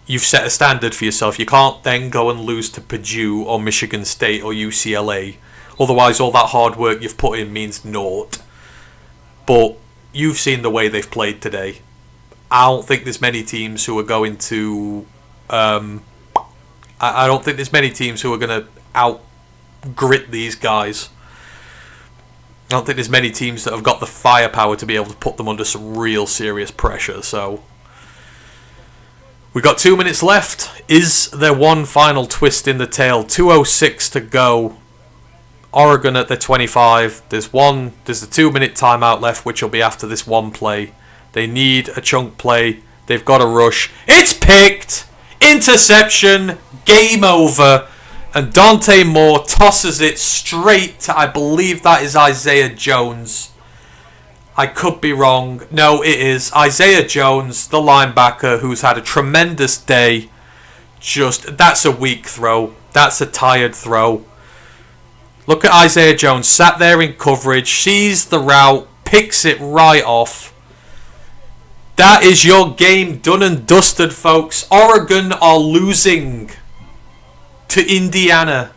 you've set a standard for yourself. You can't then go and lose to Purdue or Michigan State or UCLA. Otherwise, all that hard work you've put in means naught. But you've seen the way they've played today. I don't think there's many teams who are going to. I don't think there's many teams who are going to out grit these guys. I don't think there's many teams that have got the firepower to be able to put them under some real serious pressure. So we've got 2 minutes left. Is there one final twist in the tail? 2:06 to go. Oregon at the 25. There's a 2-minute timeout left, which will be after this one play. They need a chunk play. They've got a rush. It's picked! Interception! Game over! And Dante Moore tosses it straight to, I believe that is Isaiah Jones. I could be wrong. No, it is Isaiah Jones, the linebacker, who's had a tremendous day. That's a weak throw. That's a tired throw. Look at Isaiah Jones, sat there in coverage, sees the route, picks it right off. That is your game done and dusted, folks. Oregon are losing to Indiana.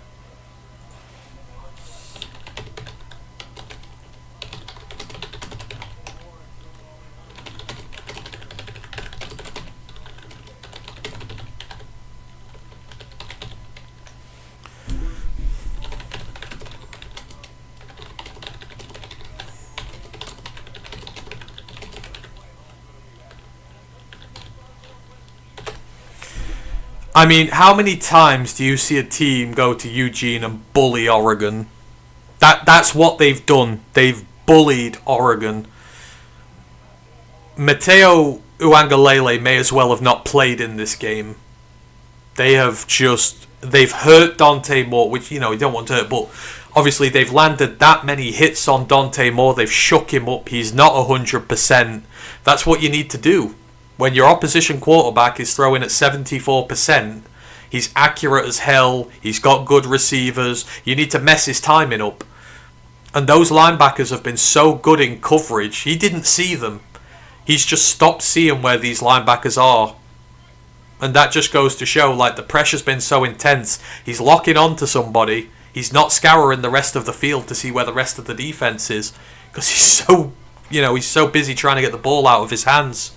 I mean, how many times do you see a team go to Eugene and bully Oregon? That's what they've done. They've bullied Oregon. Mateo Uangalele may as well have not played in this game. They've hurt Dante Moore, which, you don't want to hurt, but obviously they've landed that many hits on Dante Moore. They've shook him up. He's not 100%. That's what you need to do. When your opposition quarterback is throwing at 74%, he's accurate as hell, he's got good receivers, you need to mess his timing up. And those linebackers have been so good in coverage, he didn't see them. He's just stopped seeing where these linebackers are. And that just goes to show, the pressure's been so intense, he's locking on to somebody, he's not scouring the rest of the field to see where the rest of the defense is, because he's so busy trying to get the ball out of his hands.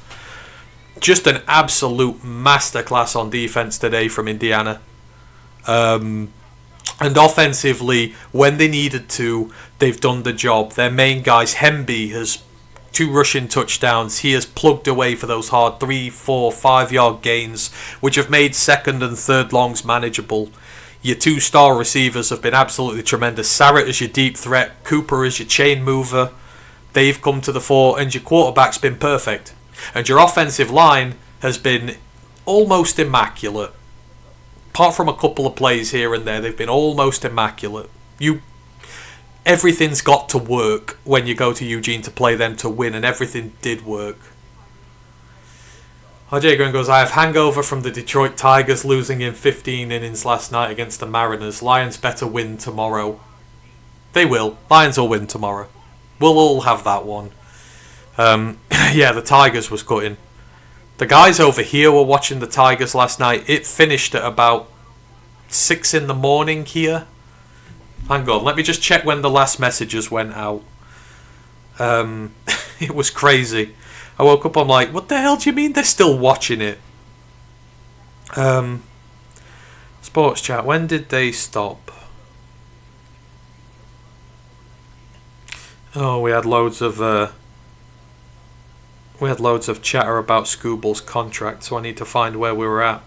Just an absolute masterclass on defense today from Indiana. And offensively, when they needed to, they've done the job. Their main guys, Hemby, has 2 rushing touchdowns. He has plugged away for those hard 3, 4, 5 yard gains, which have made second and third longs manageable. Your 2-star receivers have been absolutely tremendous. Sarrett is your deep threat. Cooper is your chain mover. They've come to the fore, and your quarterback's been perfect. And your offensive line has been almost immaculate. Apart from a couple of plays here and there, they've been almost immaculate. Everything's got to work when you go to Eugene to play them to win, and everything did work. RJ Green goes, I have hangover from the Detroit Tigers losing in 15 innings last night against the Mariners. Lions better win tomorrow. They will. Lions will win tomorrow. We'll all have that one. Yeah, the Tigers was cutting. The guys over here were watching the Tigers last night. It finished at about 6 in the morning here. Hang on, let me just check when the last messages went out. It was crazy. I woke up, I'm like, what the hell do you mean they're still watching it? Sports chat, when did they stop? Oh, we had loads of chatter about Scooble's contract, so I need to find where we were at.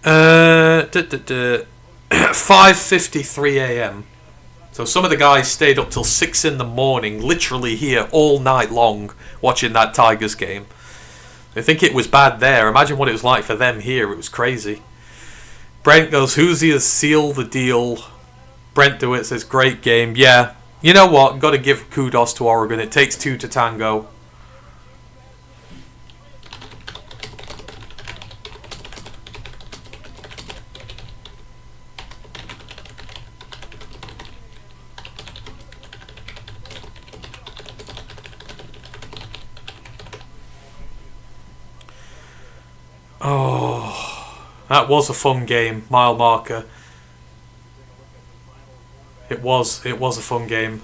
5:53 a.m. So some of the guys stayed up till 6 in the morning, literally here all night long, watching that Tigers game. I think it was bad there. Imagine what it was like for them here. It was crazy. Brent goes, Hoosiers seal the deal. Brent DeWitt says, great game. Yeah. You know what? Got to give kudos to Oregon. It takes 2 to tango. Oh, that was a fun game, mile marker. It was a fun game.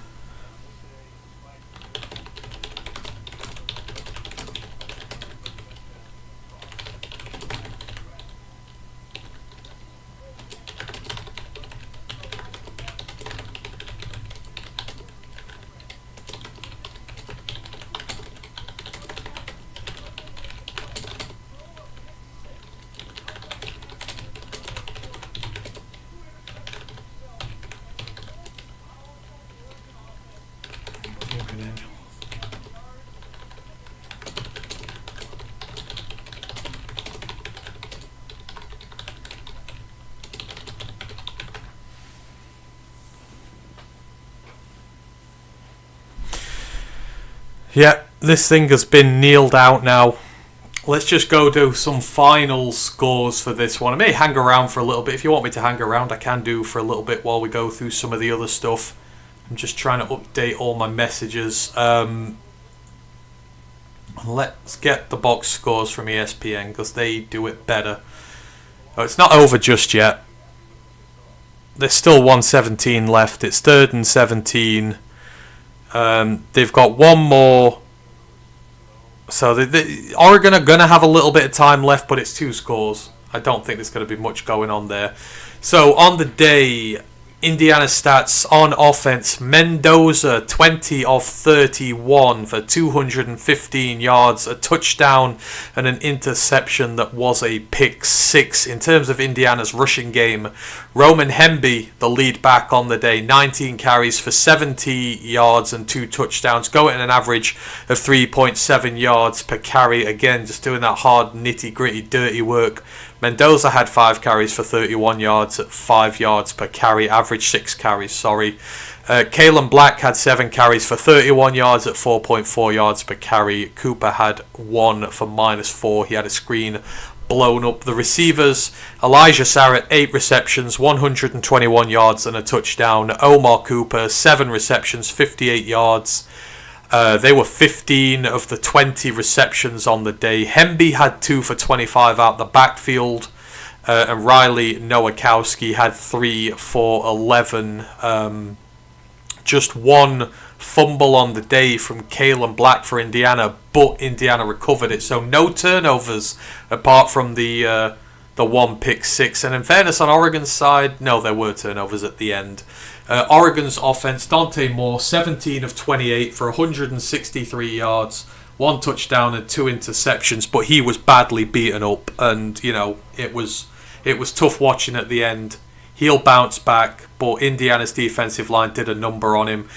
Yeah, this thing has been kneeled out now. Let's just go do some final scores for this one. I may hang around for a little bit. If you want me to hang around, I can do for a little bit while we go through some of the other stuff. I'm just trying to update all my messages. Let's get the box scores from ESPN because they do it better. Oh, it's not over just yet. There's still 117 left. It's 3rd and 17. They've got one more. So Oregon are going to have a little bit of time left, but it's 2 scores. I don't think there's going to be much going on there. So on the day, Indiana stats on offense. Mendoza, 20 of 31 for 215 yards, a touchdown and an interception that was a pick 6. In terms of Indiana's rushing game, Roman Hemby, the lead back on the day, 19 carries for 70 yards and 2 touchdowns, going at an average of 3.7 yards per carry. Again, just doing that hard, nitty-gritty, dirty work. Mendoza had 5 carries for 31 yards at 5 yards per carry, average 6 carries, sorry. Kalen Black had 7 carries for 31 yards at 4.4 yards per carry. Cooper had 1 for -4. He had a screen blown up. The receivers, Elijah Sarrett, 8 receptions, 121 yards and a touchdown. Omar Cooper, 7 receptions, 58 yards. They were 15 of the 20 receptions on the day. Hemby had 2 for 25 out the backfield. And Riley Nowakowski had 3 for 11. Just 1 fumble on the day from Kalen Black for Indiana, but Indiana recovered it. So no turnovers apart from the 1 pick 6. And in fairness, on Oregon's side, no, there were turnovers at the end. Oregon's offense, Dante Moore, 17 of 28 for 163 yards, 1 touchdown and 2 interceptions, but he was badly beaten up, and you know it was tough watching at the end. He'll bounce back, but Indiana's defensive line did a number on him.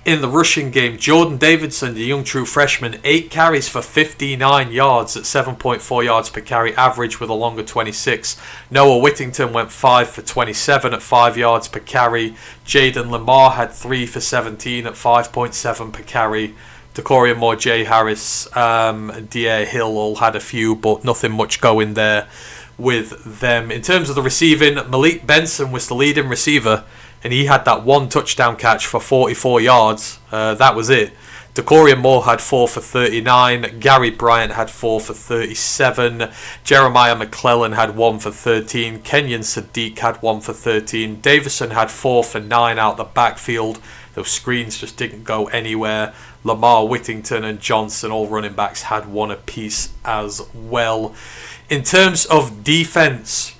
In the rushing game, Jordan Davidson, the young true freshman, 8 carries for 59 yards at 7.4 yards per carry average with a longer 26. Noah Whittington went 5 for 27 at 5 yards per carry. Jaden Lamar had 3 for 17 at 5.7 per carry. Courier Moore, Jay Harris, Dier Hill all had a few, but nothing much going there with them. In terms of the receiving, Malik Benson was the leading receiver, and he had that 1 touchdown catch for 44 yards. That was it. Courier Moore had 4 for 39. Gary Bryant had 4 for 37. Jeremiah McClellan had 1 for 13. Kenyon Sadiq had 1 for 13. Davison had 4 for 9 out the backfield. Those screens just didn't go anywhere. Lamar, Whittington and Johnson, all running backs, had 1 apiece as well. In terms of defense,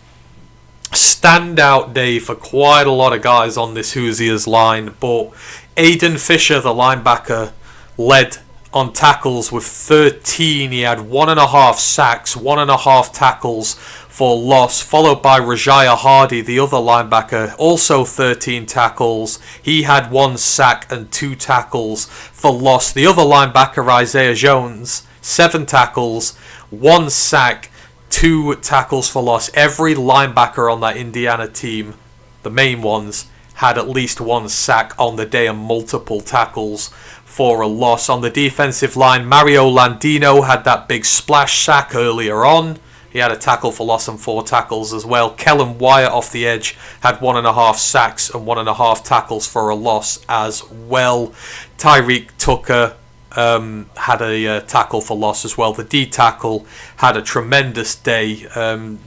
standout day for quite a lot of guys on this Hoosiers line, but Aiden Fisher, the linebacker, led on tackles with 13. He had 1.5 sacks, 1.5 tackles for loss, followed by Rajaya Hardy, the other linebacker, also 13 tackles. He had 1 sack and 2 tackles for loss. The other linebacker, Isaiah Jones, 7 tackles, 1 sack, 2 tackles for loss. Every linebacker on that Indiana team, the main ones, had at least 1 sack on the day and multiple tackles for a loss. On the defensive line, Mario Landino had that big splash sack earlier on. He had a tackle for loss and 4 tackles as well. Kellen Wyatt off the edge had 1.5 sacks and 1.5 tackles for a loss as well. Tyreek Tucker had a tackle for loss as well. The D tackle had a tremendous day.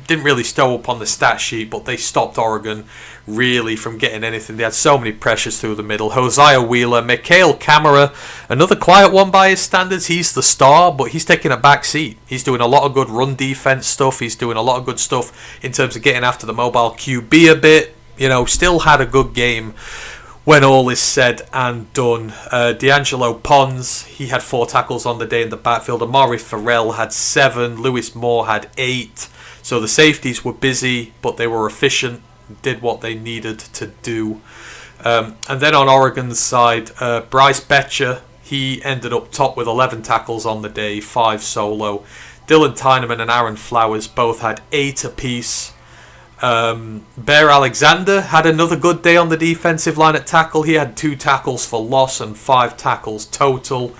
Didn't really stow up on the stat sheet, but they stopped Oregon really from getting anything. They had so many pressures through the middle. Hosea Wheeler, Mikhail Camara, another quiet one by his standards. He's the star, but he's taking a back seat. He's doing a lot of good run defense stuff. He's doing a lot of good stuff in terms of getting after the mobile QB a bit. You know, still had a good game when all is said and done. D'Angelo Pons, he had 4 tackles on the day in the backfield. Amari Farrell had 7. Lewis Moore had 8. So the safeties were busy, but they were efficient, did what they needed to do. And then on Oregon's side, Bryce Betcher, he ended up top with 11 tackles on the day, 5 solo. Dylan Tyneman and Aaron Flowers both had 8 apiece. Bear Alexander had another good day on the defensive line at tackle. He had 2 tackles for loss and 5 tackles total.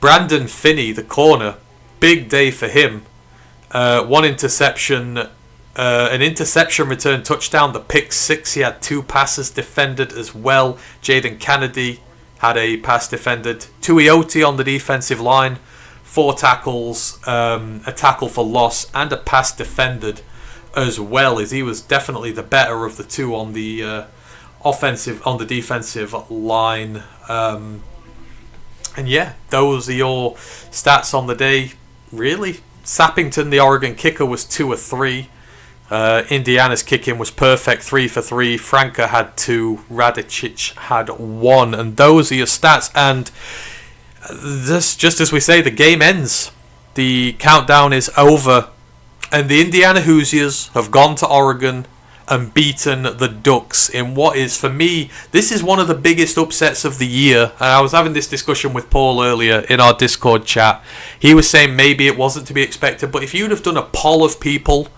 Brandon Finney, the corner, big day for him. 1 interception, an interception return touchdown, the pick 6. He had 2 passes defended as well. Jaden Kennedy had a pass defended. Tuioti on the defensive line, 4 tackles, a tackle for loss, and a pass defended as well, as he was definitely the better of the 2 on the defensive line. And yeah, those are your stats on the day, really. Sappington, the Oregon kicker, was 2 of 3. Indiana's kicking was perfect, 3 for 3. Franca had 2. Radicic had 1. And those are your stats. And this, just as we say, the game ends. The countdown is over. And the Indiana Hoosiers have gone to Oregon and beaten the Ducks in what is, for me, this is one of the biggest upsets of the year. And I was having this discussion with Paul earlier in our Discord chat. He was saying maybe it wasn't to be expected, but if you'd have done a poll of people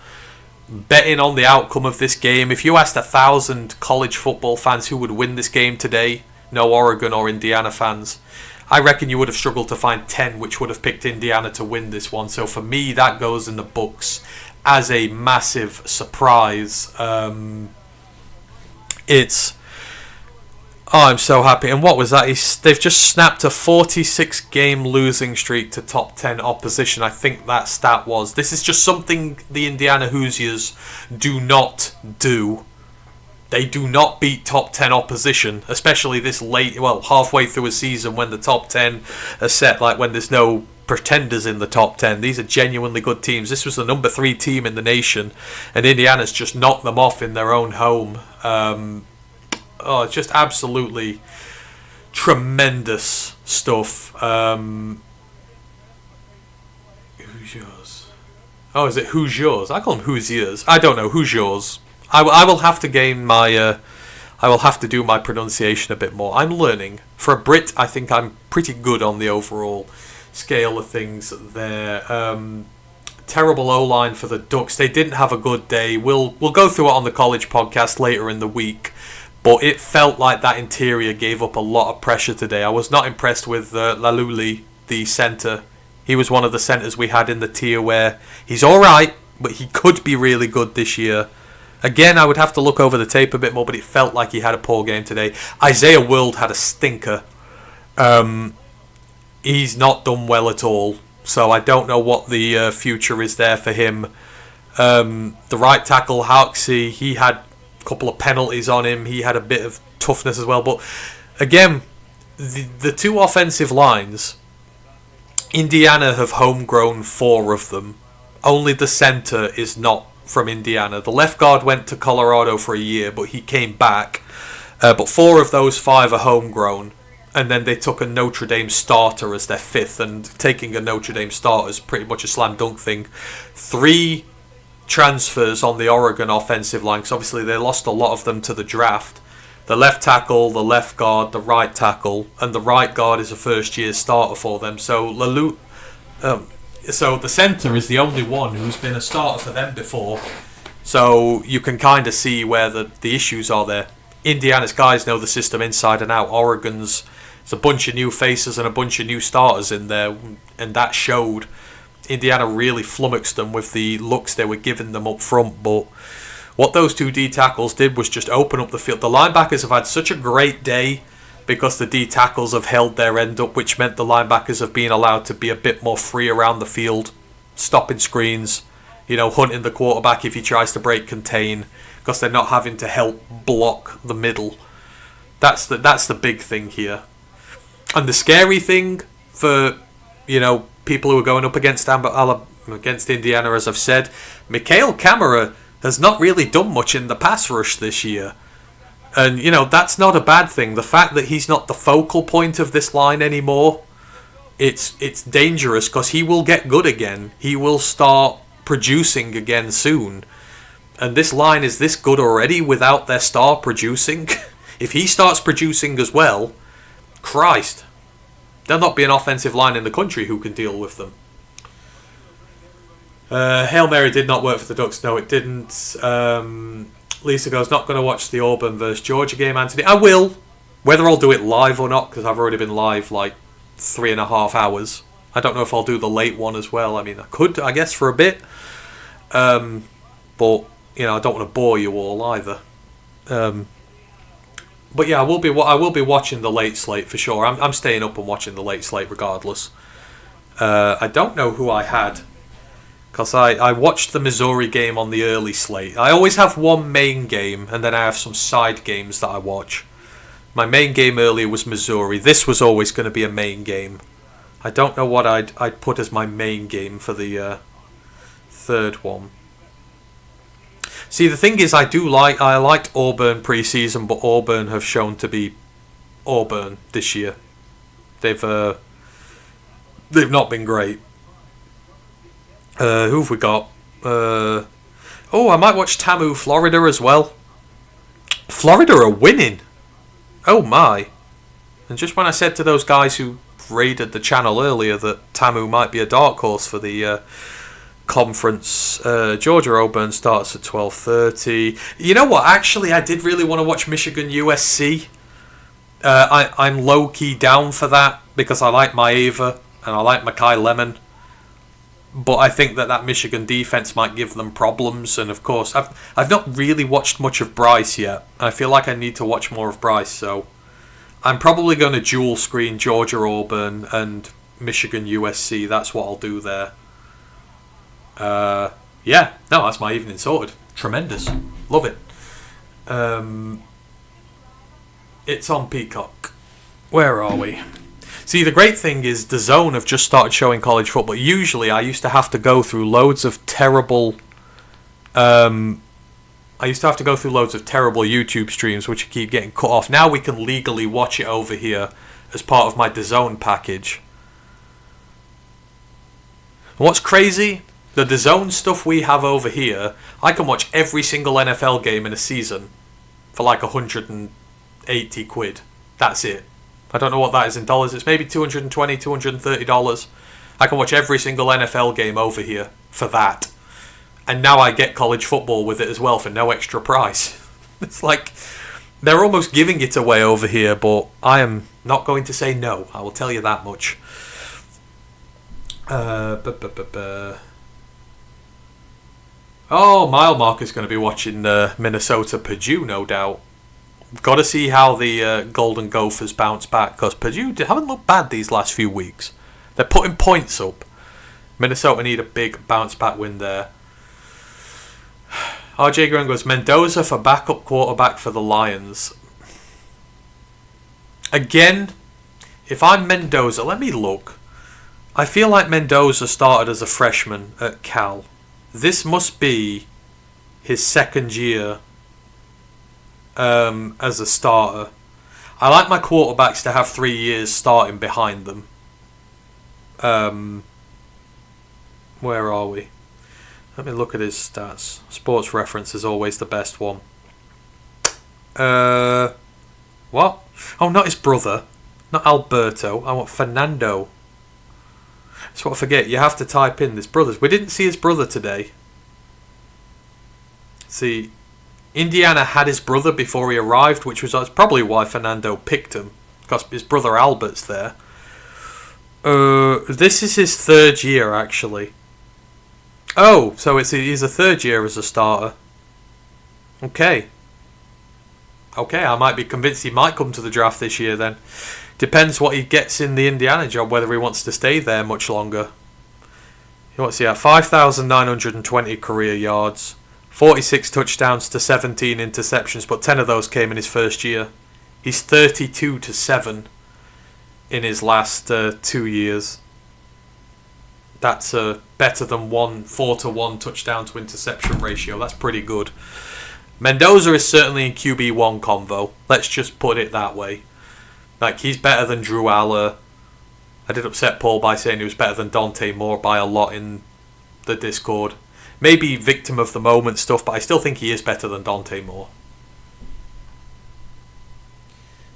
betting on the outcome of this game, if you asked 1,000 college football fans who would win this game today, no Oregon or Indiana fans, I reckon you would have struggled to find 10 which would have picked Indiana to win this one. So for me, that goes in the books as a massive surprise. I'm so happy. And what was that? They've just snapped a 46-game losing streak to top 10 opposition. I think that stat was. This is just something the Indiana Hoosiers do not do. They do not beat top 10 opposition, especially this late, halfway through a season when the top 10 are set, like when there's no pretenders in the top 10. These are genuinely good teams. This was the number 3 team in the nation, and Indiana's just knocked them off in their own home. It's just absolutely tremendous stuff. Hoosiers. Oh, is it Hoosiers? I call them Hoosiers. I don't know. Hoosiers. I will have to gain my. I will have to do my pronunciation a bit more. I'm learning. For a Brit, I think I'm pretty good on the overall scale of things there. Terrible O-line for the Ducks. They didn't have a good day. We'll go through it on the college podcast later in the week. But it felt like that interior gave up a lot of pressure today. I was not impressed with Laluli, the centre. He was one of the centres we had in the tier where he's alright, but he could be really good this year. Again, I would have to look over the tape a bit more, but it felt like he had a poor game today. Isaiah World had a stinker. He's not done well at all, so I don't know what the future is there for him. The right tackle, Hauksy, he had a couple of penalties on him. He had a bit of toughness as well. But again, the 2 offensive lines, Indiana have homegrown 4 of them. Only the centre is not from Indiana. The left guard went to Colorado for a year, but he came back. But 4 of those 5 are homegrown. And then they took a Notre Dame starter as their 5th, and taking a Notre Dame starter is pretty much a slam dunk thing. 3 transfers on the Oregon offensive line, because obviously they lost a lot of them to the draft. The left tackle, the left guard, the right tackle, and the right guard is a first-year starter for them. So So the centre is the only one who's been a starter for them before. So you can kind of see where the issues are there. Indiana's guys know the system inside and out. Oregon's, it's a bunch of new faces and a bunch of new starters in there, and that showed. Indiana really flummoxed them with the looks they were giving them up front, but what those 2 D tackles did was just open up the field. The linebackers have had such a great day because the D tackles have held their end up, which meant the linebackers have been allowed to be a bit more free around the field, stopping screens, hunting the quarterback if he tries to break contain, because they're not having to help block the middle. That's the big thing here. And the scary thing for people who are going up against Indiana, as I've said, Mikhail Kamara has not really done much in the pass rush this year. And, that's not a bad thing. The fact that he's not the focal point of this line anymore, it's dangerous, because he will get good again. He will start producing again soon. And this line is this good already without their star producing. If he starts producing as well, Christ, there'll not be an offensive line in the country who can deal with them. Hail Mary did not work for the Ducks. No, it didn't. Lisa goes, not going to watch the Auburn versus Georgia game, Anthony. I will. Whether I'll do it live or not, because I've already been live like 3.5 hours. I don't know if I'll do the late one as well. I mean, I could, I guess, for a bit. But, you know, I don't want to bore you all either. But yeah, I will be watching the late slate for sure. I'm staying up and watching the late slate regardless. I don't know who I had, because I watched the Missouri game on the early slate. I always have one main game, and then I have some side games that I watch. My main game earlier was Missouri. This was always going to be a main game. I don't know what I'd put as my main game for the third one. See, the thing is, I liked Auburn preseason, but Auburn have shown to be Auburn this year. They've not been great. Who have we got? I might watch TAMU Florida as well. Florida are winning. Oh my. And just when I said to those guys who raided the channel earlier that TAMU might be a dark horse for the conference, Georgia Auburn starts at 12:30. You know what? Actually, I did really want to watch Michigan USC. I'm low-key down for that because I like Maeva and I like Makai Lemon. But I think that Michigan defense might give them problems, and of course, I've not really watched much of Bryce yet. I feel like I need to watch more of Bryce, so I'm probably going to dual screen Georgia Auburn and Michigan USC. That's what I'll do there. That's my evening sorted. Tremendous, love it. It's on Peacock. Where are we? See, the great thing is DAZN have just started showing college football. Usually, I used to have to go through loads of terrible. YouTube streams, which keep getting cut off. Now we can legally watch it over here as part of my DAZN package. And what's crazy? The DAZN stuff we have over here, I can watch every single NFL game in a season for like 180 quid. That's it. I don't know what that is in dollars. It's maybe $220, $230. I can watch every single NFL game over here for that. And now I get college football with it as well for no extra price. It's like they're almost giving it away over here, but I am not going to say no. I will tell you that much. Mile Marker's going to be watching Minnesota Purdue, no doubt. Got to see how the Golden Gophers bounce back, because Purdue haven't looked bad these last few weeks. They're putting points up. Minnesota need a big bounce back win there. RJ Green goes, Mendoza for backup quarterback for the Lions. Again, if I'm Mendoza, let me look. I feel like Mendoza started as a freshman at Cal. This must be his second year as a starter. I like my quarterbacks to have 3 years starting behind them. Where are we? Let me look at his stats. Sports Reference is always the best one. What? Oh, not his brother. Not Alberto. I want Fernando. That's what I forget. You have to type in his brothers. We didn't see his brother today. See, Indiana had his brother before he arrived, which was probably why Fernando picked him, because his brother Albert's there. This is his third year, actually. Oh, so he's a third year as a starter. Okay, I might be convinced he might come to the draft this year then. Depends what he gets in the Indiana job, whether he wants to stay there much longer. He wants to have 5,920 career yards, 46 touchdowns to 17 interceptions, but 10 of those came in his first year. He's 32-7 in his last 2 years. That's better than 4-1 touchdown to interception ratio. That's pretty good. Mendoza is certainly in QB1 convo. Let's just put it that way. Like, he's better than Drew Aller. I did upset Paul by saying he was better than Dante Moore by a lot in the Discord. Maybe victim of the moment stuff, but I still think he is better than Dante Moore.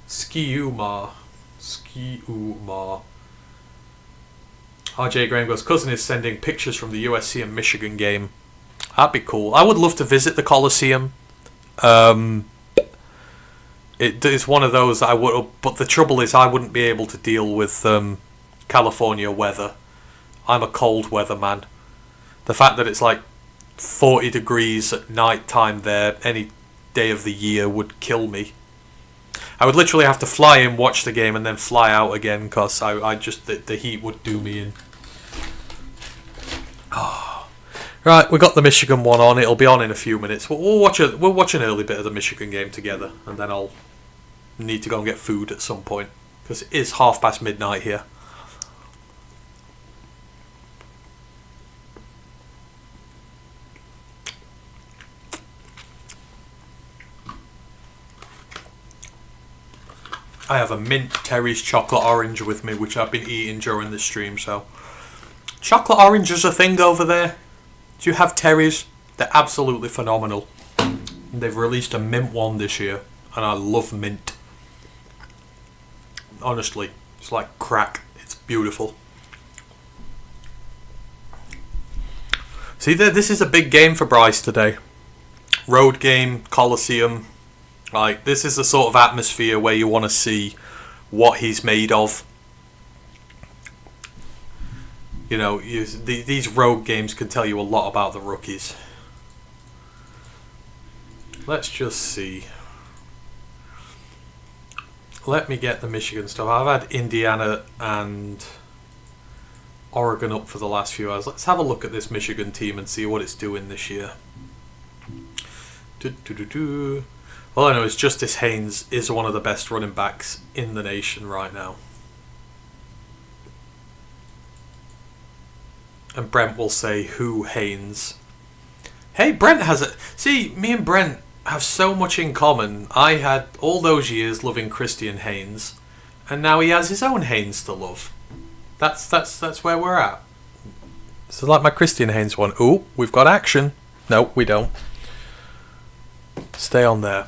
Ski-Umar. RJ Graham goes, cousin is sending pictures from the USC and Michigan game. That'd be cool. I would love to visit the Coliseum. It is one of those I would, but the trouble is I wouldn't be able to deal with California weather. I'm a cold weather man. The fact that it's like 40 degrees at night time there any day of the year would kill me. I would literally have to fly in, watch the game, and then fly out again because I just the heat would do me in. Oh. Right, we got the Michigan one on. It'll be on in a few minutes. We'll watch an early bit of the Michigan game together, and then I'll need to go and get food at some point because it is midnight here. I have a mint Terry's chocolate orange with me, which I've been eating during the stream. So, chocolate orange is a thing over there. Do you have Terry's? They're absolutely phenomenal. They've released a mint one this year, and I love mint. Honestly, it's like crack. It's beautiful. See, this is a big game for Bryce today. Road game, Coliseum. Like, this is the sort of atmosphere where you want to see what he's made of. You know, these road games can tell you a lot about the rookies. Let's just see. Let me get the Michigan stuff. I've had Indiana and Oregon up for the last few hours. Let's have a look at this Michigan team and see what it's doing this year. All I know is Justice Haynes is one of the best running backs in the nation right now. And Brent will say, who Haynes? Hey, Brent has it. See, me and Brent have so much in common. I had all those years loving Christian Haynes, and now he has his own Haynes to love. That's where we're at. So like my Christian Haynes one. Ooh, we've got action. No, we don't. Stay on there.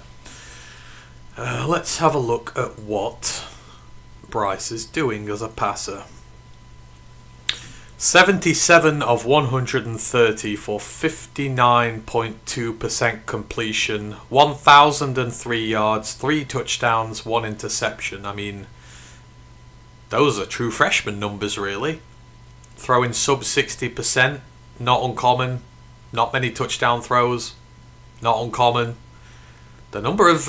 Let's have a look at what Bryce is doing as a passer. 77 of 130 for 59.2% completion, 1,003 yards, 3 touchdowns, 1 interception. I mean, those are true freshman numbers, really. Throwing sub 60%, not uncommon. Not many touchdown throws, not uncommon. The number of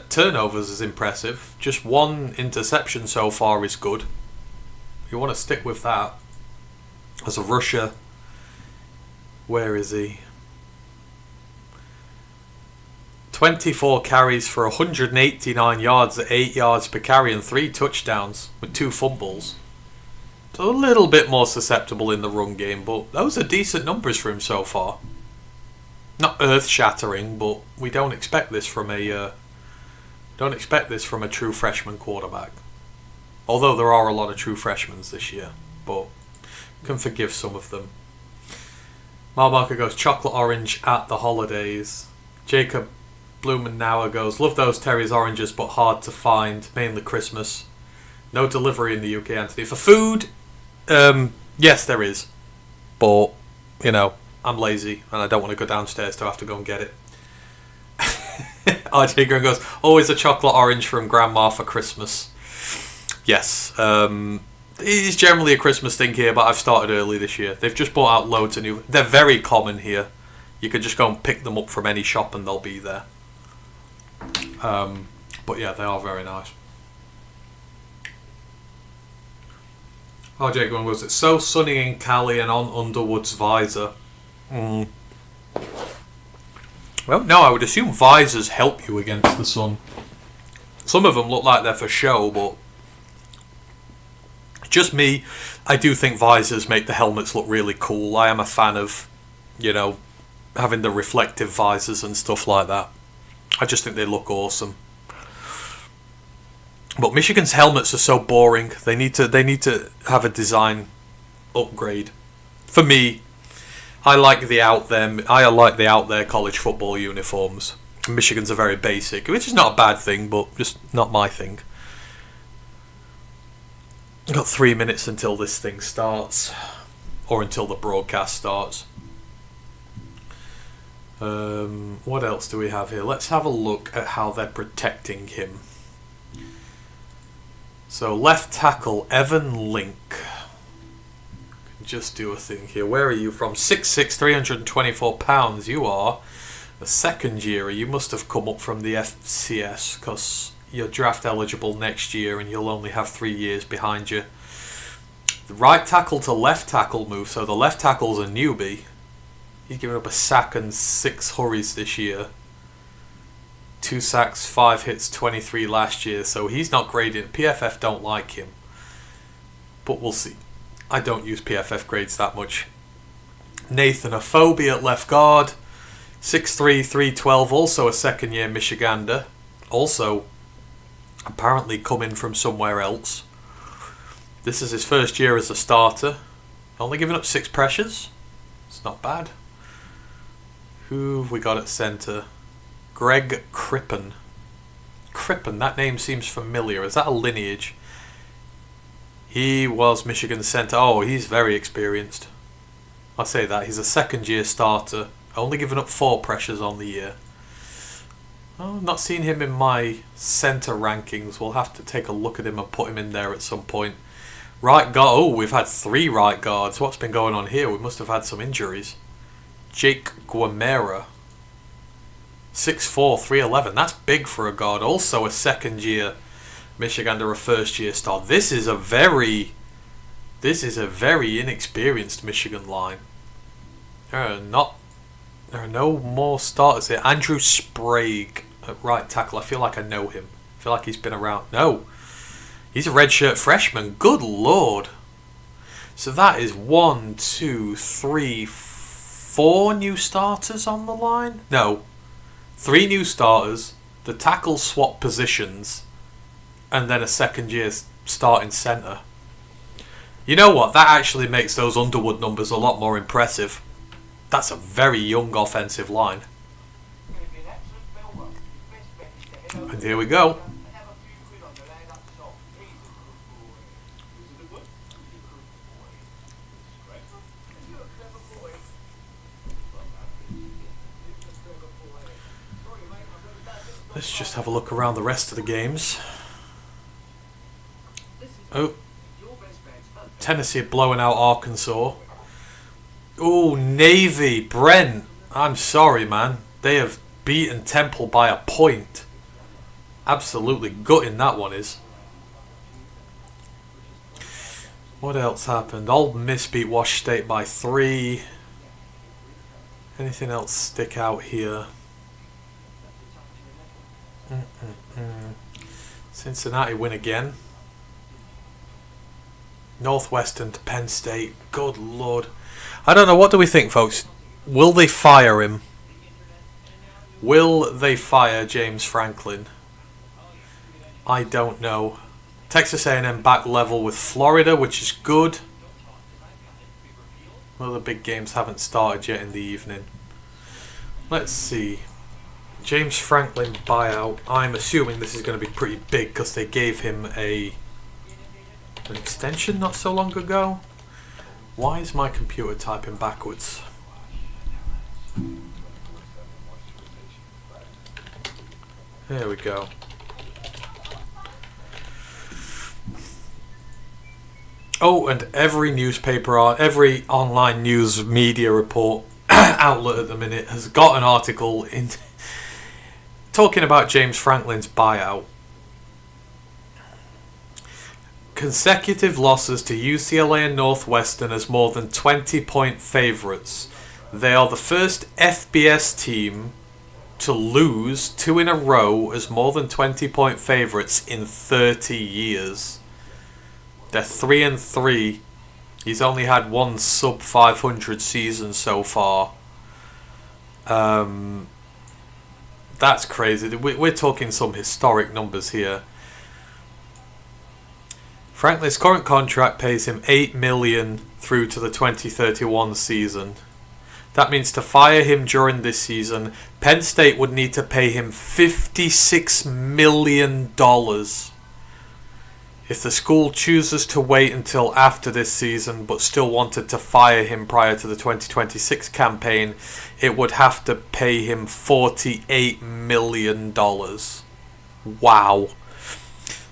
turnovers is impressive. Just 1 interception so far is good. You want to stick with that. As a rusher, where is he? 24 carries for 189 yards at 8 yards per carry and 3 touchdowns with 2 fumbles. So a little bit more susceptible in the run game, but those are decent numbers for him so far. Not earth-shattering, but we don't expect this from a true freshman quarterback. Although there are a lot of true freshmen this year, but can forgive some of them. Marmarker goes chocolate orange at the holidays. Jacob Blumenauer goes love those Terry's oranges, but hard to find, mainly Christmas. No delivery in the UK, Anthony. For food, yes there is, but you know, I'm lazy and I don't want to go downstairs to have to go and get it. RJ Green goes, always a chocolate orange from Grandma for Christmas. Yes, it is generally a Christmas thing here, but I've started early this year. They've just brought out loads of new. They're very common here. You can just go and pick them up from any shop and they'll be there. But yeah, they are very nice. RJ Green goes, it's so sunny in Cali and on Underwood's visor. Well, no, I would assume visors help you against the sun. Some of them look like they're for show, but just me, I do think visors make the helmets look really cool. I am a fan of, you know, having the reflective visors and stuff like that. I just think they look awesome. But Michigan's helmets are so boring. They need to have a design upgrade. For me, I like the out there college football uniforms. Michigan's are very basic, which is not a bad thing, but just not my thing. We've got 3 minutes until this thing starts, or until the broadcast starts. What else do we have here? Let's have a look at how they're protecting him. So left tackle Evan Link. Just do a thing here. Where are you from? 6'6", 324 pounds. You are a second yearer. You must have come up from the FCS because you're draft eligible next year and you'll only have 3 years behind you. The right tackle to left tackle move. So the left tackle's a newbie. He's given up a sack and 6 hurries this year. 2 sacks, 5 hits, 23 last year. So he's not graded. PFF don't like him. But we'll see. I don't use PFF grades that much. Nathan Afobe at left guard. 6'3", 312. Also a second year Michigander. Also apparently coming from somewhere else. This is his first year as a starter. Only giving up 6 pressures. It's not bad. Who have we got at centre? Greg Crippen. Crippen, that name seems familiar. Is that a lineage? He was Michigan's centre. Oh, he's very experienced. I say that. He's a second year starter. Only given up 4 pressures on the year. Oh, not seen him in my centre rankings. We'll have to take a look at him and put him in there at some point. Right guard. Oh, we've had 3 right guards. What's been going on here? We must have had some injuries. Jake Guamera. 6'4", 311. That's big for a guard. Also a second year Michigander, a first year star. This is a very inexperienced Michigan line. There are no more starters here. Andrew Sprague at right tackle. I feel like I know him. I feel like he's been around. No. He's a redshirt freshman. Good lord. So that is 1, 2, 3, 4 new starters on the line? No. 3 new starters. The tackle swap positions. And then a second year starting centre. You know what? That actually makes those Underwood numbers a lot more impressive. That's a very young offensive line. And here we go. Let's just have a look around the rest of the games. Oh, Tennessee blowing out Arkansas. Oh, Navy, Brent. I'm sorry, man. They have beaten Temple by a point. Absolutely gutting that one is. What else happened? Ole Miss beat Wash State by 3. Anything else stick out here? Cincinnati win again. Northwestern to Penn State. Good lord. I don't know. What do we think, folks? Will they fire him? Will they fire James Franklin? I don't know. Texas A&M back level with Florida, which is good. Well, the big games haven't started yet in the evening. Let's see. James Franklin buyout. I'm assuming this is going to be pretty big because they gave him an extension not so long ago. Why is my computer typing backwards? There we go. Oh, and every newspaper, every online news media report outlet at the minute has got an article in talking about James Franklin's buyout. Consecutive losses to UCLA and Northwestern as more than 20-point favourites. They are the first FBS team to lose 2 in a row as more than 20-point favourites in 30 years. They're 3-3. He's only had 1 sub 500 season so far. That's crazy. We're talking some historic numbers here. Franklin's current contract pays him $8 million through to the 2031 season. That means to fire him during this season, Penn State would need to pay him $56 million. If the school chooses to wait until after this season but still wanted to fire him prior to the 2026 campaign, it would have to pay him $48 million. Wow.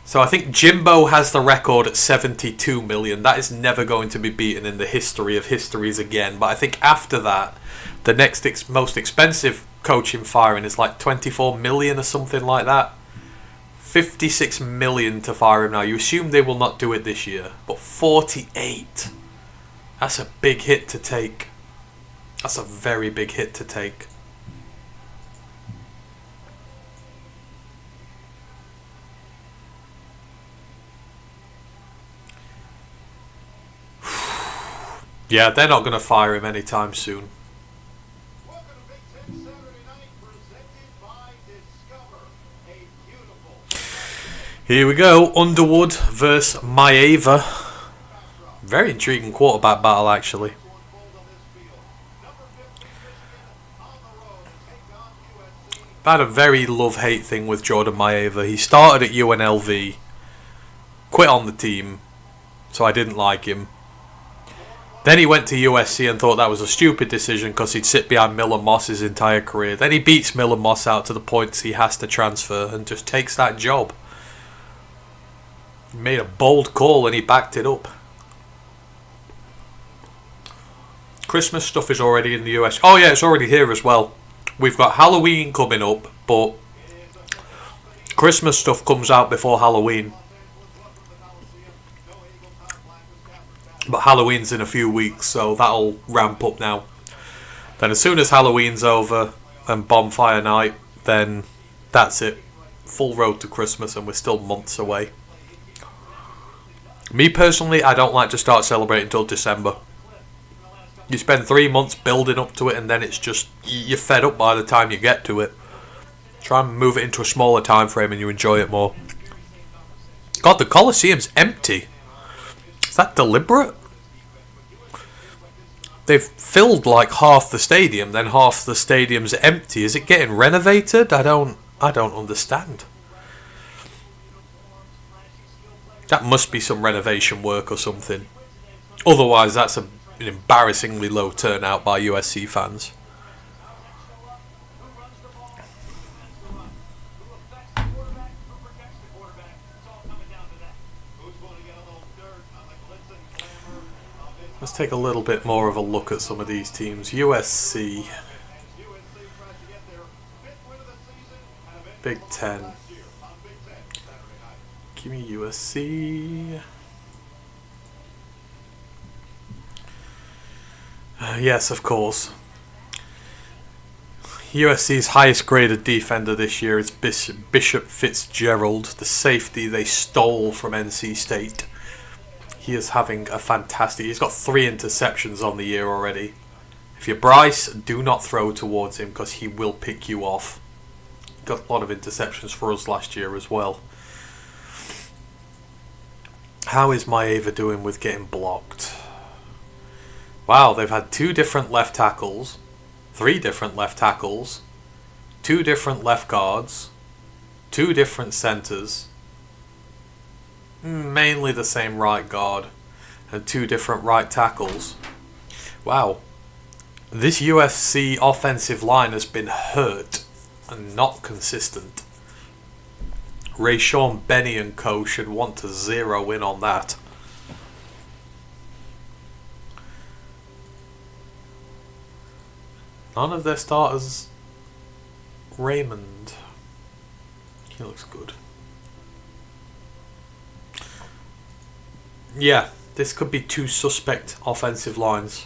So I think Jimbo has the record at $72 million. That is never going to be beaten in the history of histories again. But I think after that, the next most expensive coaching firing is like $24 million or something like that. $56 million to fire him now. You assume they will not do it this year, but 48. That's a big hit to take. That's a very big hit to take. Yeah, they're not going to fire him anytime soon. Here we go, Underwood versus Maeva. Very intriguing quarterback battle, actually. I had a very love-hate thing with Jordan Maeva. He started at UNLV, quit on the team, so I didn't like him. Then he went to USC and thought that was a stupid decision because he'd sit behind Miller Moss his entire career. Then he beats Miller Moss out to the point he has to transfer and just takes that job. He made a bold call and he backed it up. Christmas stuff is already in the US. Oh yeah, it's already here as well. We've got Halloween coming up, but Christmas stuff comes out before Halloween. But Halloween's in a few weeks, so that'll ramp up now. Then as soon as Halloween's over and Bonfire Night, then that's it. Full road to Christmas and we're still months away. Me personally, I don't like to start celebrating until December. You spend 3 months building up to it and then it's just, you're fed up by the time you get to it. Try and move it into a smaller time frame and you enjoy it more. God, the Coliseum's empty. Is that deliberate? They've filled like half the stadium, then half the stadium's empty. Is it getting renovated? I don't understand. That must be some renovation work or something. Otherwise, that's an embarrassingly low turnout by USC fans. Let's take a little bit more of a look at some of these teams. USC. Big Ten. Give me USC. Yes, of course. USC's highest graded defender this year is Bishop Fitzgerald, the safety they stole from NC State. He is having a fantastic... He's got 3 interceptions on the year already. If you're Bryce, do not throw towards him because he will pick you off. Got a lot of interceptions for us last year as well. How is Maeva doing with getting blocked? Wow, they've had 2 different left tackles, 3 different left tackles, 2 different left guards, 2 different centers, mainly the same right guard, and 2 different right tackles. Wow. This UFC offensive line has been hurt and not consistent. Rayshawn Benny and co should want to zero in on that. None of their starters. Raymond. He looks good. Yeah, this could be 2 suspect offensive lines.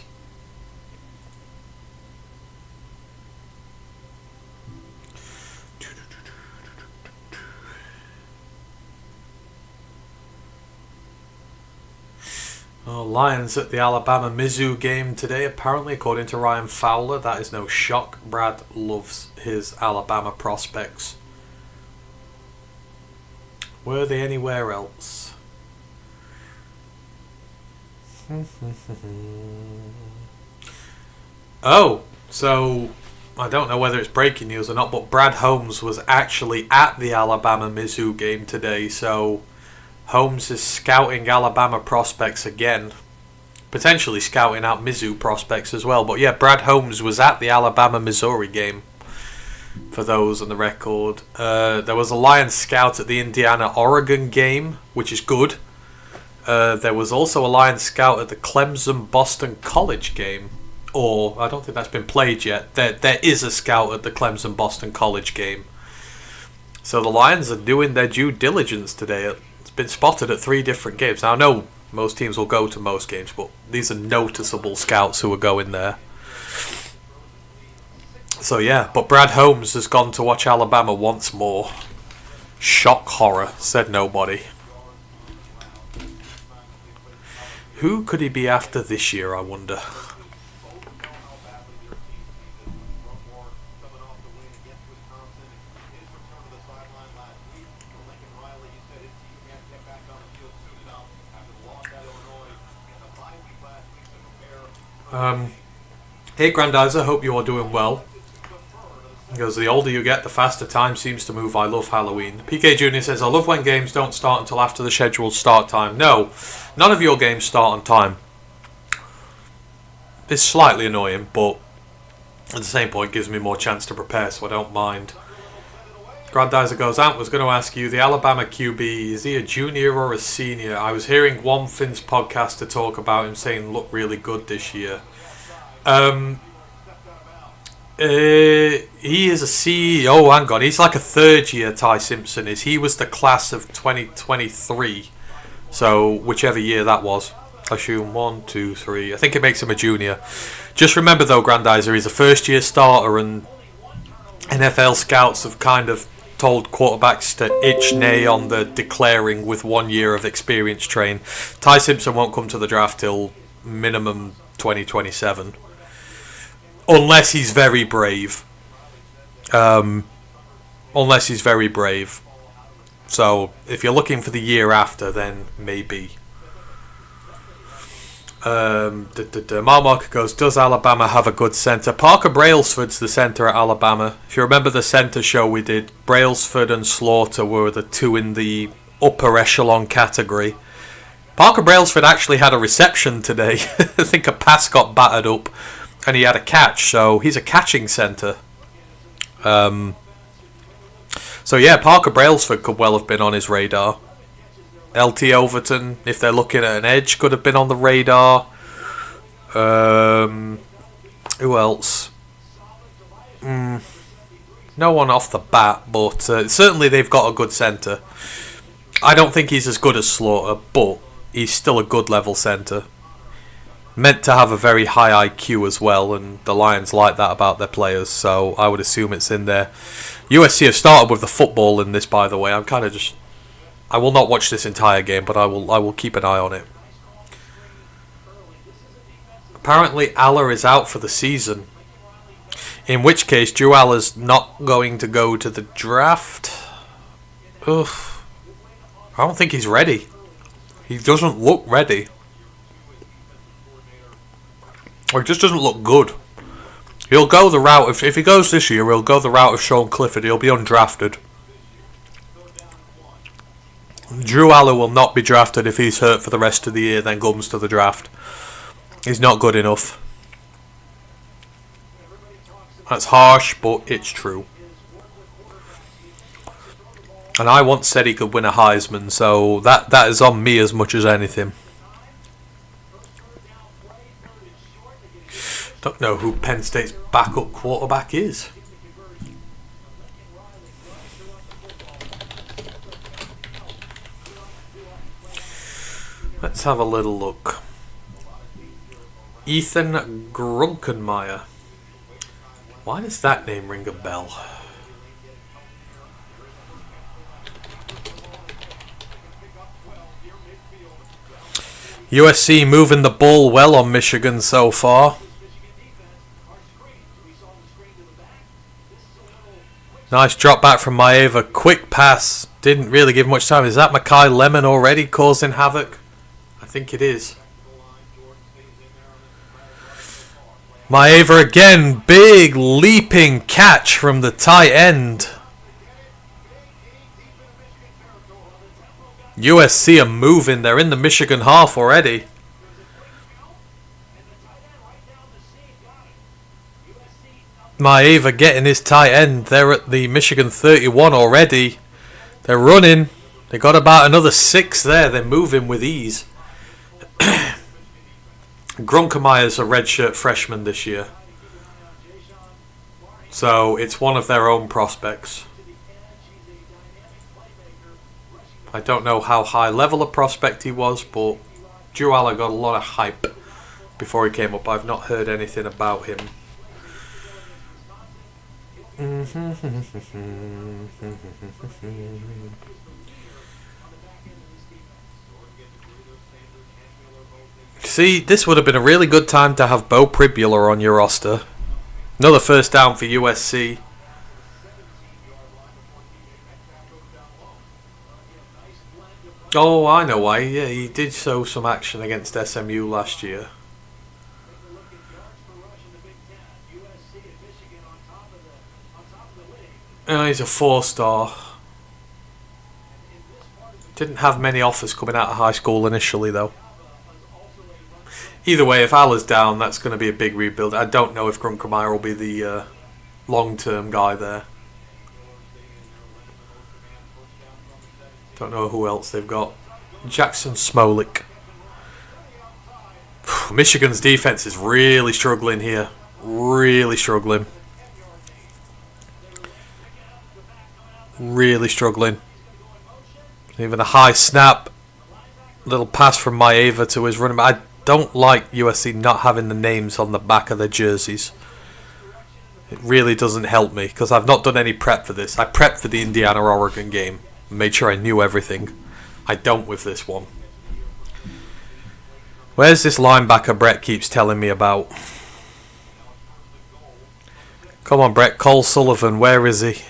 Oh, Lions at the Alabama-Mizzou game today, apparently, according to Ryan Fowler. That is no shock. Brad loves his Alabama prospects. Were they anywhere else? Oh, so I don't know whether it's breaking news or not, but Brad Holmes was actually at the Alabama-Mizzou game today, so Holmes is scouting Alabama prospects again. Potentially scouting out Mizzou prospects as well. But yeah, Brad Holmes was at the Alabama-Missouri game. For those on the record. There was a Lions scout at the Indiana-Oregon game, which is good. There was also a Lions scout at the Clemson-Boston College game. Or, I don't think that's been played yet. There is a scout at the Clemson-Boston College game. So the Lions are doing their due diligence today. It's been spotted at 3 different games. Now, I know most teams will go to most games, but these are noticeable scouts who are going there. So yeah, but Brad Holmes has gone to watch Alabama once more. Shock horror, said nobody. Who could he be after this year, I wonder? Hey Grandizer, hope you are doing well. Because the older you get, the faster time seems to move. I love Halloween. PK Jr. says, I love when games don't start until after the scheduled start time. No, none of your games start on time. It's slightly annoying, but at the same point, it gives me more chance to prepare, so I don't mind. Grandizer goes, Ant was going to ask you, the Alabama QB, is he a junior or a senior? I was hearing one Finn's podcast to talk about him saying look really good this year. He is a CEO. Hang on, he's like a third year. Ty Simpson is. He was the class of 2023. So whichever year that was, I assume 1, 2, 3. I think it makes him a junior. Just remember though, Grandizer, he's a first year starter, and NFL scouts have kind of told quarterbacks to itch nay on the declaring with 1 year of experience train. Ty Simpson won't come to the draft till minimum 2027. Unless he's very brave. Unless he's very brave. So, if you're looking for the year after, then maybe. Marmark goes, does Alabama have a good centre? Parker Brailsford's the centre at Alabama. If you remember the centre show we did, Brailsford and Slaughter were the 2 in the upper echelon category. Parker Brailsford actually had a reception today. I think a pass got battered up. And he had a catch, so he's a catching centre. So yeah, Parker Brailsford could well have been on his radar. LT Overton, if they're looking at an edge, could have been on the radar. Who else? No one off the bat, but certainly they've got a good centre. I don't think he's as good as Slaughter, but he's still a good level centre. Meant to have a very high IQ as well, and the Lions like that about their players, so I would assume it's in there. USC have started with the football in this, by the way. I'm kind of just... I will not watch this entire game, but I will keep an eye on it. Apparently, Aller is out for the season. In which case, Drew Aller's not going to go to the draft. Ugh. I don't think he's ready. He doesn't look ready. Or it just doesn't look good. He'll go the route, if he goes this year, he'll go the route of Sean Clifford. He'll be undrafted. Drew Aller will not be drafted if he's hurt for the rest of the year, then comes to the draft. He's not good enough. That's harsh, but it's true. And I once said he could win a Heisman, so that is on me as much as anything. Don't know who Penn State's backup quarterback is. Let's have a little look. Ethan Grunkenmeyer. Why does that name ring a bell? USC moving the ball well on Michigan so far. Nice drop back from Maeva. Quick pass. Didn't really give much time. Is that Makai Lemon already causing havoc? I think it is. Maeva again. Big leaping catch from the tight end. USC are moving. They're in the Michigan half already. Maeva getting his tight end. They're at the Michigan 31 already. They're running. They got about another 6 there. They're moving with ease. Grunkemeier's a redshirt freshman this year. So it's one of their own prospects. I don't know how high level a prospect he was, but Drew Aller got a lot of hype before he came up. I've not heard anything about him. See, this would have been a really good time to have Bo Pribula on your roster. Another first down for USC. Oh, I know why. Yeah, he did show some action against SMU last year. He's a 4-star. Didn't have many offers coming out of high school initially, though. Either way, if Aller's down, that's going to be a big rebuild. I don't know if Grunkemeyer will be the long-term guy there. Don't know who else they've got. Jackson Smolik. Michigan's defense is really struggling here. Really struggling. Really struggling. Even a high snap. Little pass from Maeva to his running back. I don't like USC not having the names on the back of their jerseys. It really doesn't help me because I've not done any prep for this. I prepped for the Indiana-Oregon game. Made sure I knew everything. I don't with this one. Where's this linebacker Brett keeps telling me about? Come on, Brett. Cole Sullivan, where is he?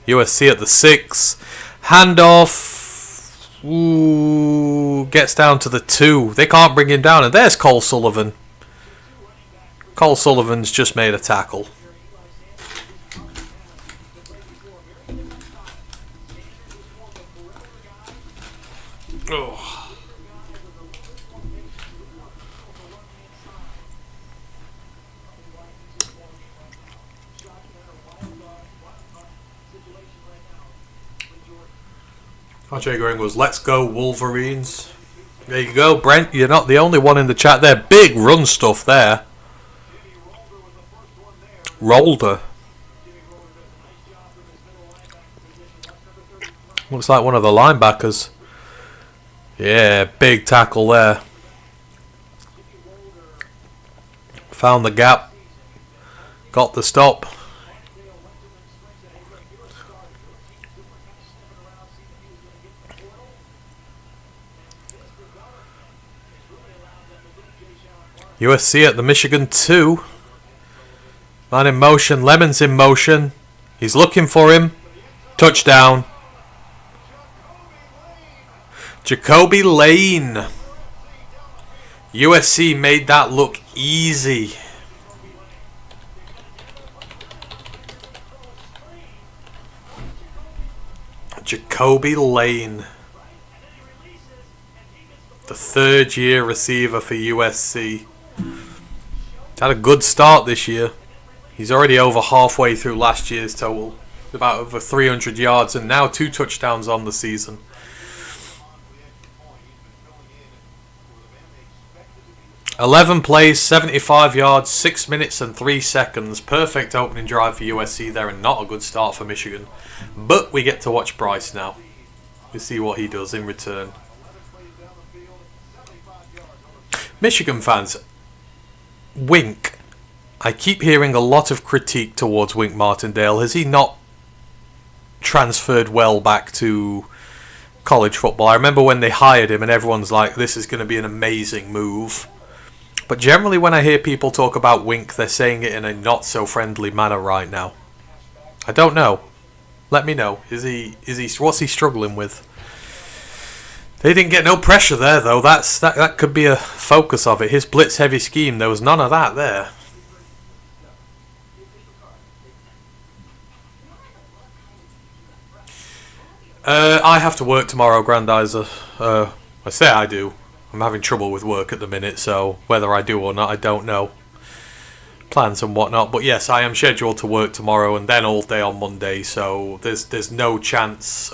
USC at the 6. Handoff. Ooh, gets down to the 2. They can't bring him down. And there's Cole Sullivan. Cole Sullivan's just made a tackle. Oh. RJ Goring was, let's go Wolverines. There you go, Brent. You're not the only one in the chat there. Big run stuff there. Rolder. Looks like one of the linebackers. Yeah, big tackle there. Found the gap. Got the stop. USC at the Michigan 2. Man in motion. Lemon's in motion. He's looking for him. Touchdown. Jacoby Lane. USC made that look easy. Jacoby Lane. The 3rd-year receiver for USC. Had a good start this year. He's already over halfway through last year's total. About over 300 yards and now 2 touchdowns on the season. "11 plays, 75 yards, 6 minutes and 3 seconds. Perfect opening drive for USC there and not a good start for Michigan. But we get to watch Bryce now. We'll see what he does in return. Michigan fans, Wink. I keep hearing a lot of critique towards Wink Martindale. Has he not transferred well back to college football? I remember when they hired him and everyone's like, this is going to be an amazing move. But generally when I hear people talk about Wink, they're saying it in a not so friendly manner right now. I don't know. Let me know. What's he struggling with? They didn't get no pressure there though. That could be a focus of it. His blitz heavy scheme, there was none of that there. I have to work tomorrow, Grandizer. I say I do. I'm having trouble with work at the minute, so whether I do or not, I don't know. Plans and whatnot, but yes, I am scheduled to work tomorrow and then all day on Monday, so there's no chance.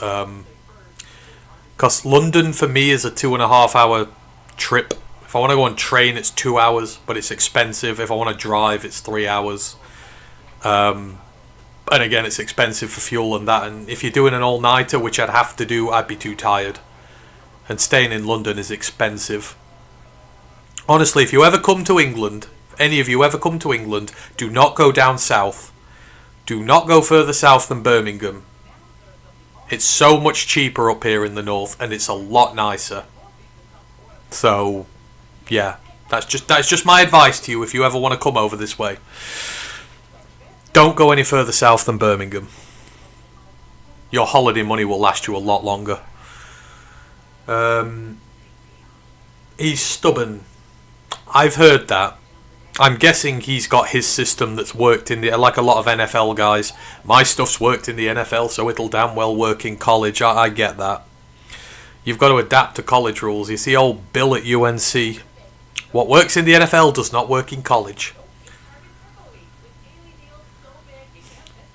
Because London for me is a 2.5 hour trip. If I want to go on train, it's 2 hours, but it's expensive. If I want to drive, it's 3 hours. And again, it's expensive for fuel and that. And if you're doing an all-nighter, which I'd have to do, I'd be too tired. And staying in London is expensive. Honestly, if you ever come to England, any of you ever come to England, do not go down south. Do not go further south than Birmingham. It's so much cheaper up here in the north, and it's a lot nicer. So, yeah, that's just my advice to you if you ever want to come over this way. Don't go any further south than Birmingham. Your holiday money will last you a lot longer. He's stubborn. I've heard that. I'm guessing he's got his system that's worked in the, like a lot of NFL guys. My stuff's worked in the NFL, so it'll damn well work in college. I get that. You've got to adapt to college rules. You see old Bill at UNC. What works in the NFL does not work in college.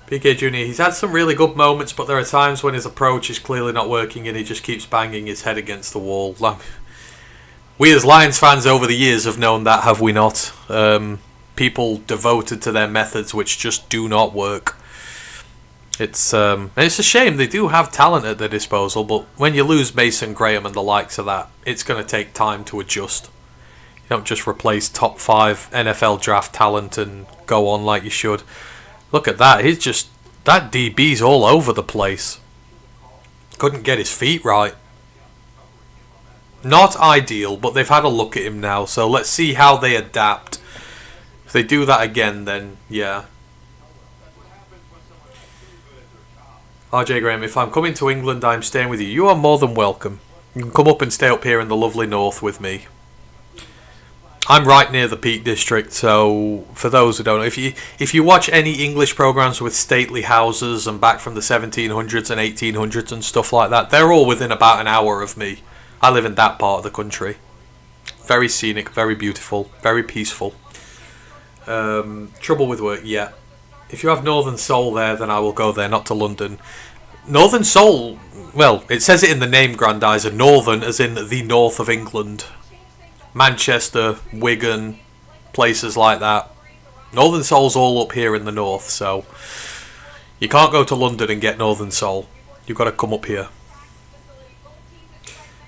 PK Jr., he's had some really good moments, but there are times when his approach is clearly not working and he just keeps banging his head against the wall. We as Lions fans over the years have known that, have we not? People devoted to their methods which just do not work. It's a shame. They do have talent at their disposal, but when you lose Mason Graham and the likes of that, it's going to take time to adjust. You don't just replace top 5 NFL draft talent and go on like you should. Look at that. That DB's all over the place. Couldn't get his feet right. Not ideal, but they've had a look at him now, so let's see how they adapt. If they do that again, then yeah. RJ Graham, if I'm coming to England, I'm staying with you. You are more than welcome. You can come up and stay up here in the lovely north with me. I'm right near the Peak District, so for those who don't know, if you watch any English programs with stately houses and back from the 1700s and 1800s and stuff like that, they're all within about an hour of me. I live in that part of the country. Very scenic, very beautiful, very peaceful. Trouble with work, yeah. If you have Northern Soul there, then I will go there, not to London. Northern Soul, well, it says it in the name, Grandizer. Northern, as in the north of England. Manchester, Wigan, places like that. Northern Soul's all up here in the north, so you can't go to London and get Northern Soul. You've got to come up here.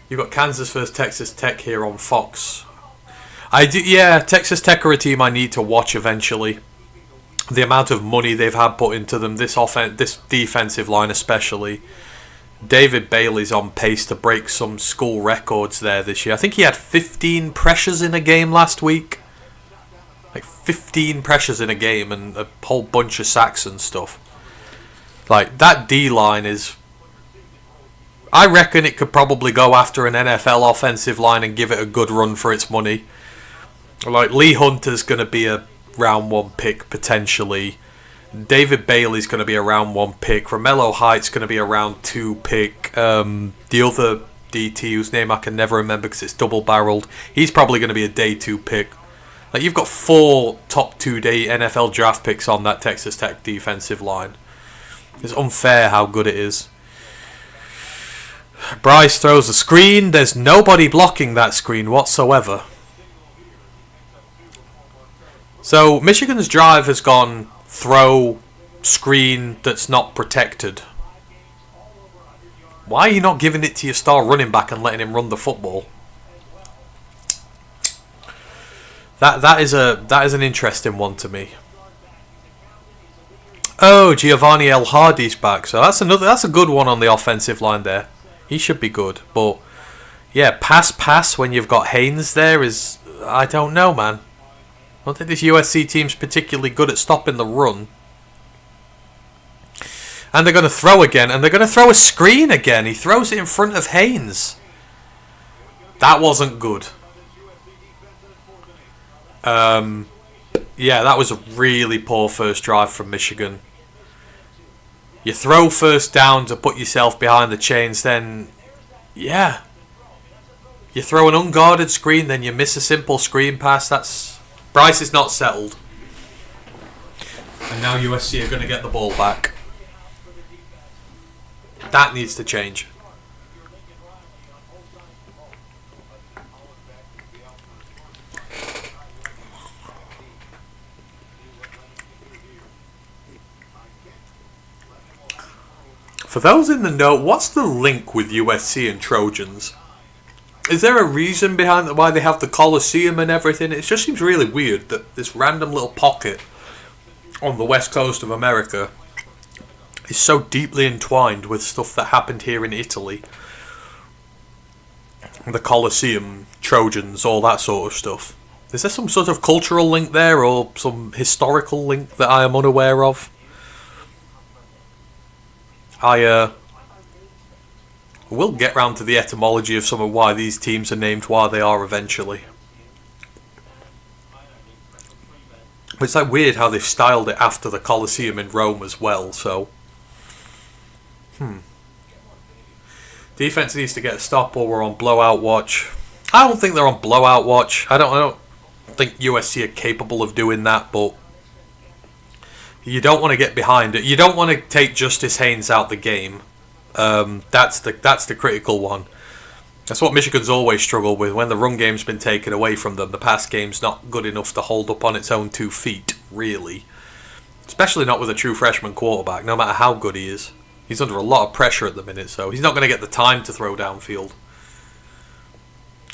You've got Kansas versus Texas Tech here on Fox. Yeah, Texas Tech are a team I need to watch eventually. The amount of money they've had put into them, this defensive line especially. David Bailey's on pace to break some school records there this year. I think he had 15 pressures in a game last week. Like 15 pressures in a game and a whole bunch of sacks and stuff. Like, that D-line is... I reckon it could probably go after an NFL offensive line and give it a good run for its money. Like, Lee Hunter's going to be a round 1 pick, potentially. David Bailey's going to be a round 1 pick. Romello Height's going to be a round 2 pick. The other DT, whose name I can never remember because it's double-barreled, he's probably going to be a day 2 pick. Like, you've got 4 top 2-day NFL draft picks on that Texas Tech defensive line. It's unfair how good it is. Bryce throws a screen. There's nobody blocking that screen whatsoever. So, Michigan's drive has gone throw, screen that's not protected. Why are you not giving it to your star running back and letting him run the football? That is an interesting one to me. Oh, Giovanni El Hardy's back, so that's a good one on the offensive line there. He should be good, but yeah, pass when you've got Haynes there is, I don't know, man. I don't think this USC team's particularly good at stopping the run. And they're going to throw again, and they're going to throw a screen again. He throws it in front of Haynes. That wasn't good. Yeah, that was a really poor first drive from Michigan. you throw first down to put yourself behind the chains, then yeah, you throw an unguarded screen, then you miss a simple screen pass. That's Bryce is not settled, and now USC are going to get the ball back. That needs to change. For those in the know, what's the link with USC and Trojans? Is there a reason behind why they have the Coliseum and everything? It just seems really weird that this random little pocket on the west coast of America is so deeply entwined with stuff that happened here in Italy. The Coliseum, Trojans, all that sort of stuff. Is there some sort of cultural link there, or some historical link that I am unaware of? We'll get round to the etymology of some of why these teams are named why they are eventually. But it's like weird how they've styled it after the Colosseum in Rome as well, so... Defense needs to get a stop or we're on blowout watch. I don't think they're on blowout watch. I don't think USC are capable of doing that, but... You don't want to get behind it. You don't want to take Justice Haynes out the game. That's the critical one. That's what Michigan's always struggled with. When the run game's been taken away from them, the pass game's not good enough to hold up on its own 2 feet, really. Especially not with a true freshman quarterback, no matter how good he is. He's under a lot of pressure at the minute, so he's not going to get the time to throw downfield.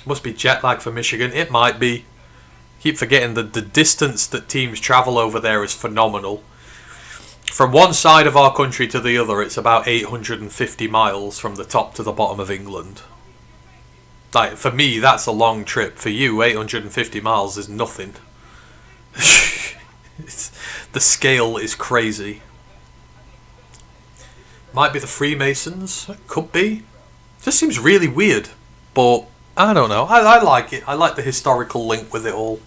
Must be jet lag for Michigan. It might be. Keep forgetting that the distance that teams travel over there is phenomenal. From one side of our country to the other, it's about 850 miles from the top to the bottom of England. Like, for me, that's a long trip. For you, 850 miles is nothing. The scale is crazy. Might be the Freemasons. It could be. Just seems really weird. But, I don't know. I like it. I like the historical link with it all.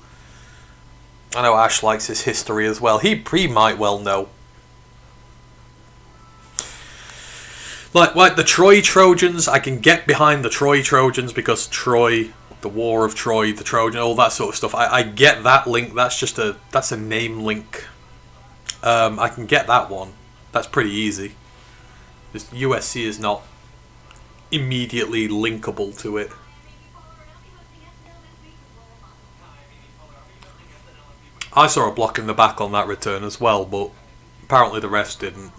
I know Ash likes his history as well. He might well know. Like the Troy Trojans, I can get behind the Troy Trojans because Troy, the War of Troy, the Trojan, all that sort of stuff. I get that link. That's a name link. I can get that one. That's pretty easy. Just USC is not immediately linkable to it. I saw a block in the back on that return as well, but apparently the refs didn't.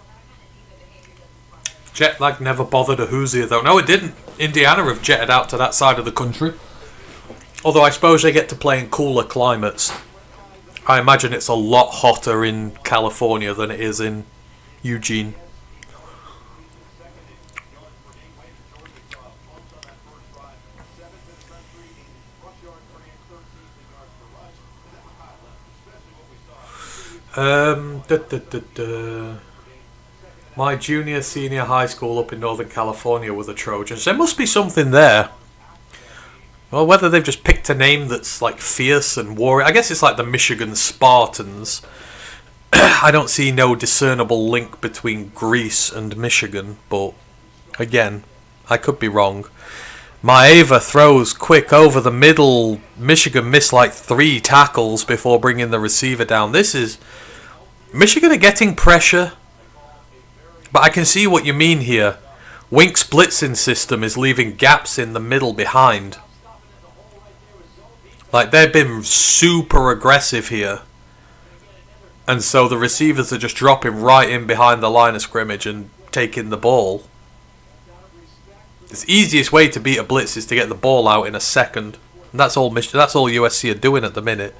Jet lag never bothered a Hoosier though. No, it didn't. Indiana have jetted out to that side of the country. Although I suppose they get to play in cooler climates. I imagine it's a lot hotter in California than it is in Eugene. My senior high school up in Northern California were the Trojans. There must be something there. Well, whether they've just picked a name that's like fierce and warrior. I guess it's like the Michigan Spartans. I don't see no discernible link between Greece and Michigan, but again, I could be wrong. Maeva throws quick over the middle. Michigan missed like 3 tackles before bringing the receiver down. This is... Michigan are getting pressure. But I can see what you mean here. Wink's blitzing system is leaving gaps in the middle behind. Like, they've been super aggressive here. And so the receivers are just dropping right in behind the line of scrimmage and taking the ball. The easiest way to beat a blitz is to get the ball out in a second. And that's all USC are doing at the minute.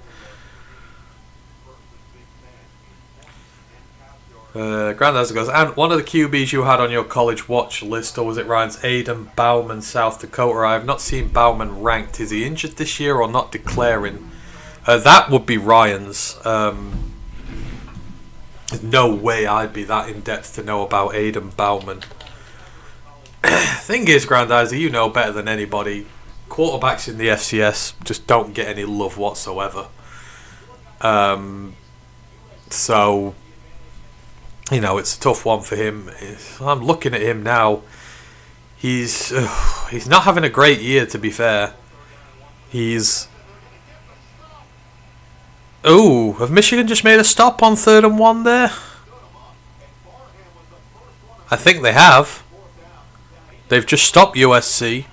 Grandaz goes, and one of the QBs you had on your college watch list, or was it Ryan's Aiden Bauman, South Dakota? I have not seen Bauman ranked. Is he injured this year or not declaring? That would be Ryan's. There's no way I'd be that in depth to know about Aiden Bauman. Thing is, Grandizer, you know better than anybody. Quarterbacks in the FCS just don't get any love whatsoever. So you know, it's a tough one for him. I'm looking at him now. He's not having a great year, to be fair. Have Michigan just made a stop on 3rd and 1 there? I think they have. They've just stopped USC.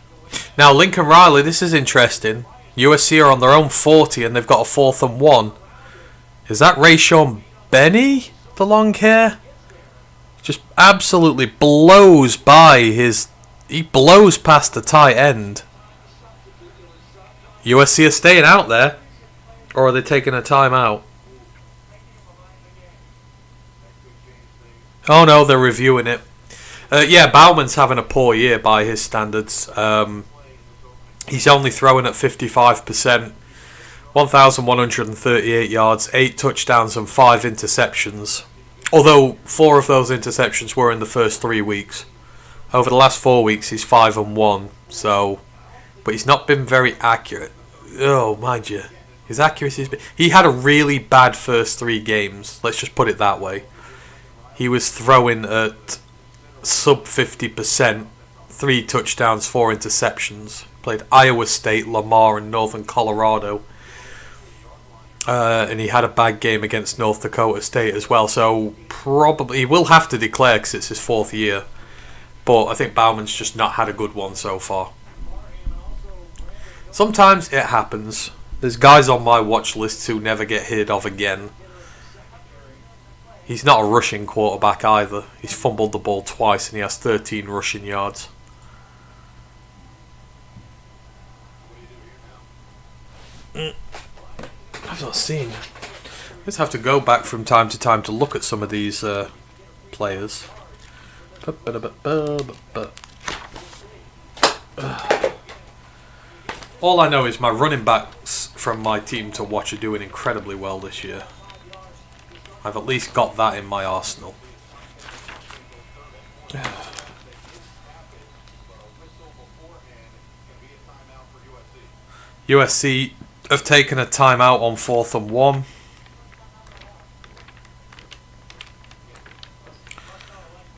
Now, Lincoln Riley, this is interesting. USC are on their own 40 and they've got a 4th and 1. Is that Rayshon Benny, the long hair? Just absolutely blows by he blows past the tight end. USC are staying out there. Or are they taking a timeout? Oh no, they're reviewing it. Yeah, Bauman's having a poor year by his standards. He's only throwing at 55%, 1,138 yards, 8 touchdowns and 5 interceptions. Although 4 of those interceptions were in the first 3 weeks. Over the last 4 weeks, he's 5 and 1. So, but he's not been very accurate. Oh, mind you, his accuracy's been... He had a really bad first 3 games. Let's just put it that way. He was throwing at sub 50%, 3 touchdowns, 4 interceptions. Played Iowa State, Lamar, and Northern Colorado. And he had a bad game against North Dakota State as well. So probably he will have to declare because it's his 4th year. But I think Bauman's just not had a good one so far. Sometimes it happens. There's guys on my watch list who never get heard of again. He's not a rushing quarterback either. He's fumbled the ball twice and he has 13 rushing yards. I've not seen. Let's have to go back from time to time to look at some of these players. All I know is my running backs from my team to watch are doing incredibly well this year. I've at least got that in my arsenal. USC have taken a timeout on 4th and 1.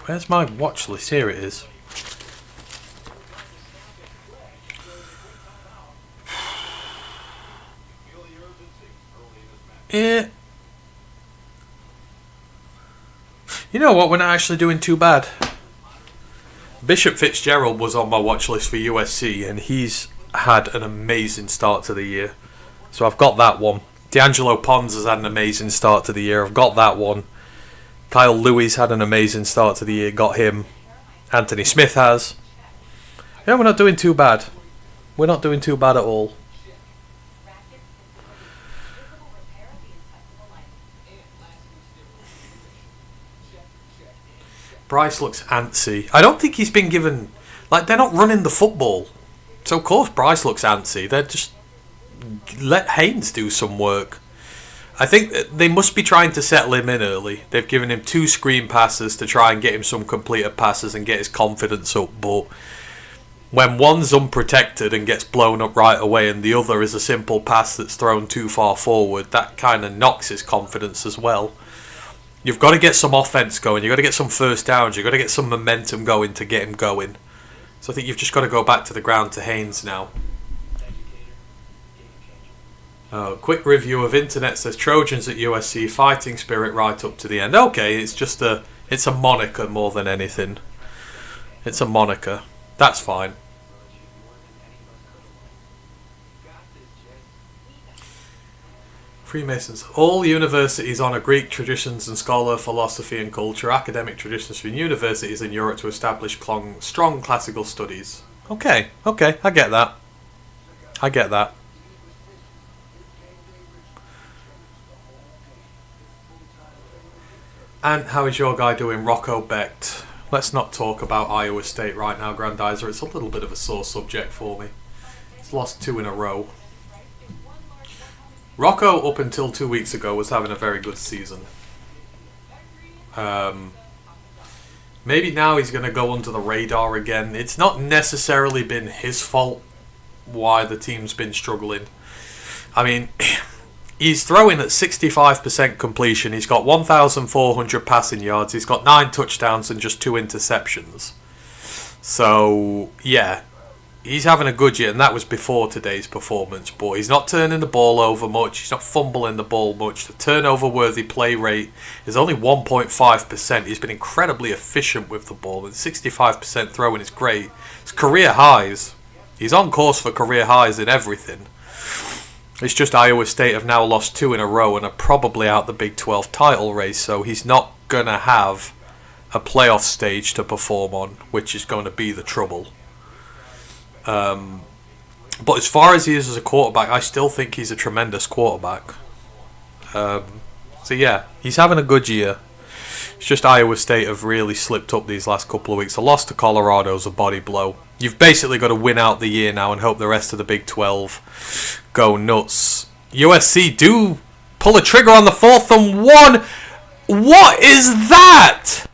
Where's my watch list? Here it is. You know what? We're not actually doing too bad. Bishop Fitzgerald was on my watch list for USC, and he's had an amazing start to the year. So I've got that one. D'Angelo Pons has had an amazing start to the year. I've got that one. Kyle Lewis had an amazing start to the year. Got him. Anthony Smith has. Yeah, we're not doing too bad. We're not doing too bad at all. Bryce looks antsy. I don't think he's been given... Like, they're not running the football. So, of course, Bryce looks antsy. They're just... Let Haynes do some work. I think they must be trying to settle him in early. They've given him 2 screen passes to try and get him some completed passes and get his confidence up. But when one's unprotected and gets blown up right away and the other is a simple pass that's thrown too far forward, that kind of knocks his confidence as well. You've got to get some offense going. You've got to get some first downs. You've got to get some momentum going to get him going. So I think you've just got to go back to the ground to Haynes now. Quick review of internet says Trojans at USC, fighting spirit right up to the end. Okay, it's a moniker more than anything. It's a moniker. That's fine. Freemasons. All universities honour Greek traditions and scholar philosophy and culture, academic traditions from universities in Europe to establish strong classical studies. Okay, I get that. And how is your guy doing, Rocco Becht? Let's not talk about Iowa State right now, Grandizer. It's a little bit of a sore subject for me. He's lost 2 in a row. Rocco, up until 2 weeks ago, was having a very good season. Maybe now he's going to go under the radar again. It's not necessarily been his fault why the team's been struggling. I mean, He's throwing at 65% completion. He's got 1,400 passing yards. He's got 9 touchdowns and just 2 interceptions. So, yeah, he's having a good year, and that was before today's performance. But he's not turning the ball over much. He's not fumbling the ball much. The turnover-worthy play rate is only 1.5%. He's been incredibly efficient with the ball, and 65% throwing is great. It's career highs. He's on course for career highs in everything. It's just Iowa State have now lost 2 in a row and are probably out the Big 12 title race, so he's not going to have a playoff stage to perform on, which is going to be the trouble. But as far as he is as a quarterback, I still think he's a tremendous quarterback. So yeah, he's having a good year. It's just Iowa State have really slipped up these last couple of weeks. A loss to Colorado is a body blow. You've basically got to win out the year now and hope the rest of the Big 12 go nuts. USC do pull a trigger on the 4th and 1. What is that?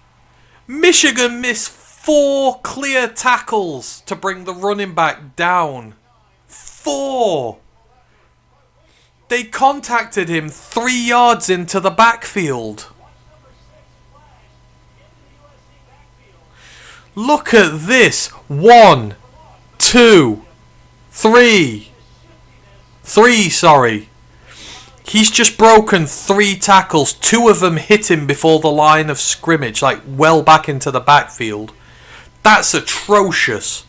Michigan missed 4 clear tackles to bring the running back down. 4. They contacted him 3 yards into the backfield. Look at this. 1, 2, 3. 3, sorry. He's just broken 3 tackles. 2 of them hit him before the line of scrimmage, like well back into the backfield. That's atrocious.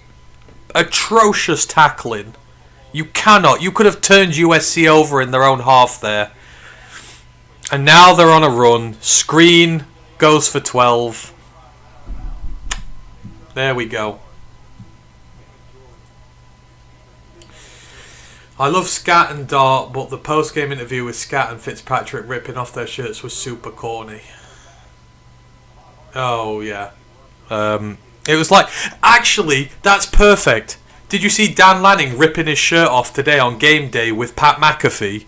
Atrocious tackling. You cannot. You could have turned USC over in their own half there. And now they're on a run. Screen goes for 12. There we go. I love Scat and Dart, but the post-game interview with Scat and Fitzpatrick ripping off their shirts was super corny. Oh, yeah. It was like... Actually, that's perfect. Did you see Dan Lanning ripping his shirt off today on game day with Pat McAfee?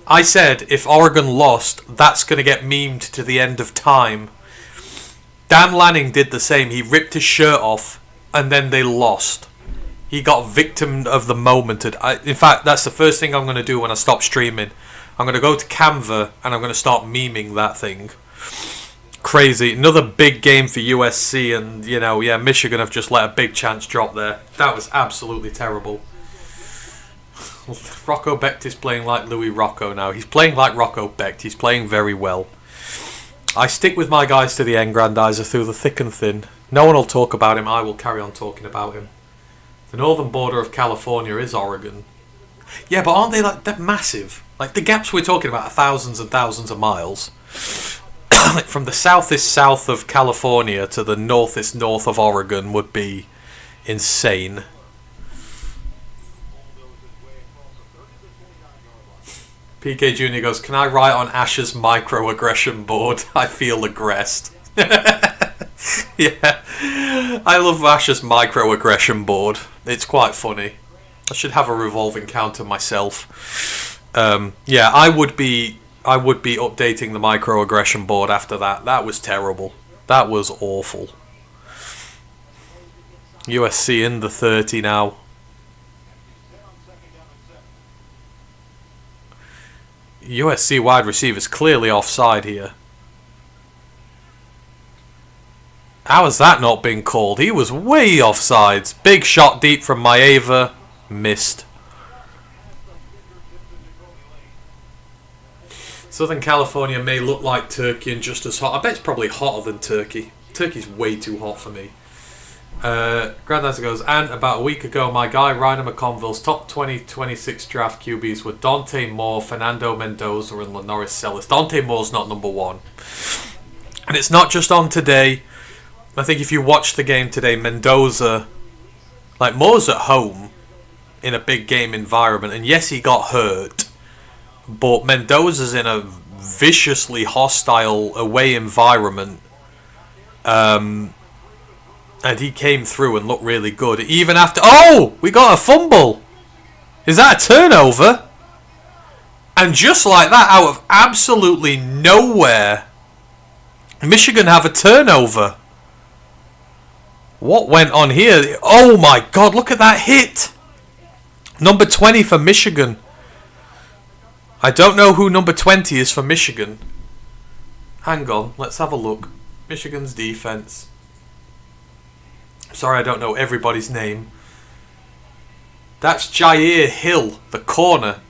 I said, if Oregon lost, that's going to get memed to the end of time. Dan Lanning did the same. He ripped his shirt off, and then they lost. He got victim of the moment. In fact, that's the first thing I'm going to do when I stop streaming. I'm going to go to Canva, and I'm going to start memeing that thing. Crazy. Another big game for USC, and, you know, yeah, Michigan have just let a big chance drop there. That was absolutely terrible. Rocco Becht is playing like Louis Rocco now. He's playing like Rocco Becht. He's playing very well. I stick with my guys to the end, Grandizer, through the thick and thin. No one will talk about him. I will carry on talking about him. The northern border of California is Oregon. Yeah, but aren't they like... They're massive. Like, the gaps we're talking about are thousands and thousands of miles. Like, from the southest south of California to the northest north of Oregon would be insane. PK Jr. goes, can I write on Ash's microaggression board? I feel aggressed. Yeah. I love Ash's microaggression board. It's quite funny. I should have a revolving counter myself. Yeah, I would be updating the microaggression board after that. That was terrible. That was awful. USC in the 30 now. USC wide receivers clearly offside here. How has that not been called? He was way offsides. Big shot deep from Maeva. Missed. Southern California may look like Turkey and just as hot. I bet it's probably hotter than Turkey. Turkey's way too hot for me. Grandizer goes, and about a week ago, my guy Ryder McConville's top 2026 draft QBs were Dante Moore, Fernando Mendoza, and Lenoris Sellis. Dante Moore's not number 1. And it's not just on today. I think if you watch the game today, Mendoza, like, Moore's at home in a big game environment, and yes, he got hurt, but Mendoza's in a viciously hostile away environment. And he came through and looked really good. Even after... Oh! We got a fumble! Is that a turnover? And just like that, out of absolutely nowhere, Michigan have a turnover. What went on here? Oh my god, look at that hit! Number 20 for Michigan. I don't know who number 20 is for Michigan. Hang on, let's have a look. Michigan's defense. Sorry, I don't know everybody's name. That's Jair Hill, the corner.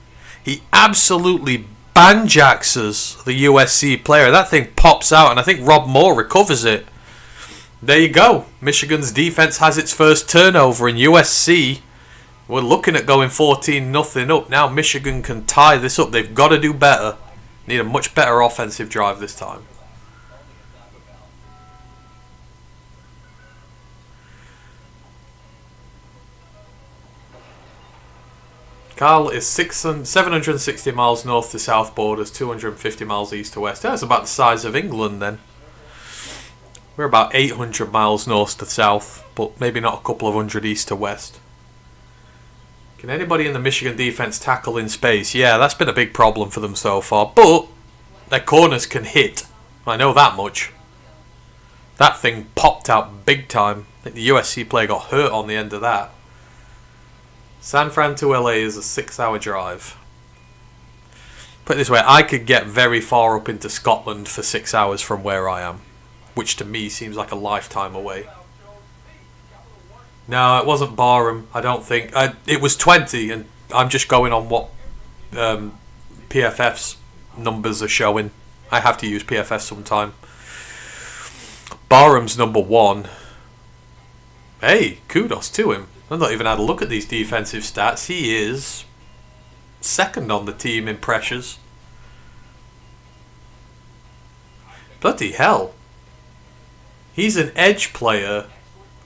He absolutely banjaxes the USC player. That thing pops out, and I think Rob Moore recovers it. There you go. Michigan's defense has its first turnover, and USC, we're looking at going 14-0 up. Now Michigan can tie this up. They've got to do better. Need a much better offensive drive this time. Carl is 760 miles north to south borders, 250 miles east to west. That's about the size of England then. We're about 800 miles north to south, but maybe not a couple of hundred east to west. Can anybody in the Michigan defense tackle in space? Yeah, that's been a big problem for them so far, but their corners can hit. I know that much. That thing popped out big time. I think the USC player got hurt on the end of that. San Fran to LA is a 6-hour drive. Put it this way, I could get very far up into Scotland for 6 hours from where I am, which to me seems like a lifetime away. No, it wasn't Barham, I don't think. It was 20, and I'm just going on what PFF's numbers are showing. I have to use PFF sometime. Barham's number 1. Hey, kudos to him. I've not even had a look at these defensive stats. He is second on the team in pressures. Bloody hell. He's an edge player,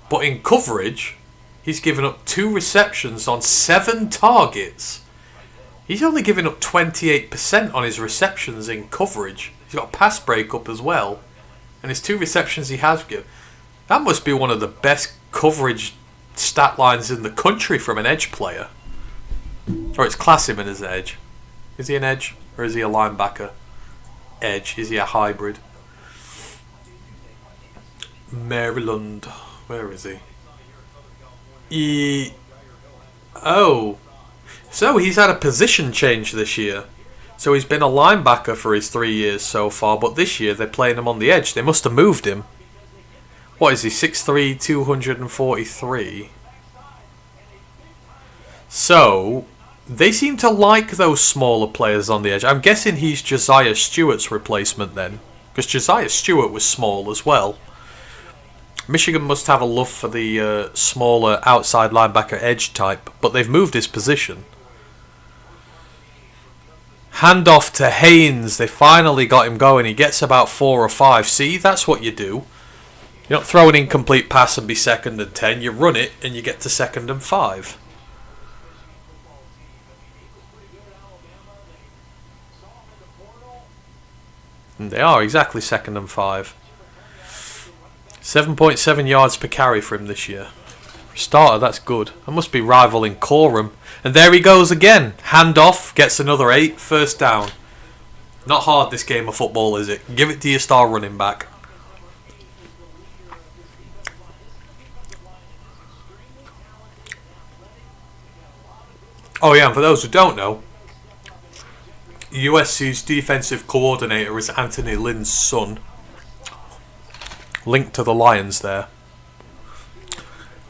but in coverage, he's given up 2 receptions on 7 targets. He's only given up 28% on his receptions in coverage. He's got a pass breakup as well. And his 2 receptions he has given. That must be one of the best coverage stat lines in the country from an edge player. Or it's class him as an edge. Is he an edge? Or is he a linebacker? Edge. Is he a hybrid? Maryland. Where is he? Oh. So he's had a position change this year. So he's been a linebacker for his 3 years so far, but this year they're playing him on the edge. They must have moved him. What is he? 6'3", 243. So, they seem to like those smaller players on the edge. I'm guessing he's Josiah Stewart's replacement then. Because Josiah Stewart was small as well. Michigan must have a love for the smaller outside linebacker edge type. But they've moved his position. Handoff to Haynes. They finally got him going. He gets about 4 or 5. See, that's what you do. You don't throw an incomplete pass and be 2nd and 10. You run it and you get to 2nd and 5. And they are exactly 2nd and 5. 7.7 yards per carry for him this year. For a starter, that's good. I must be rivaling Corum. And there he goes again. Handoff, gets another 8, first down. Not hard this game of football, is it? Give it to your star running back. Oh yeah, and for those who don't know, USC's defensive coordinator is Anthony Lynn's son. Linked to the Lions there.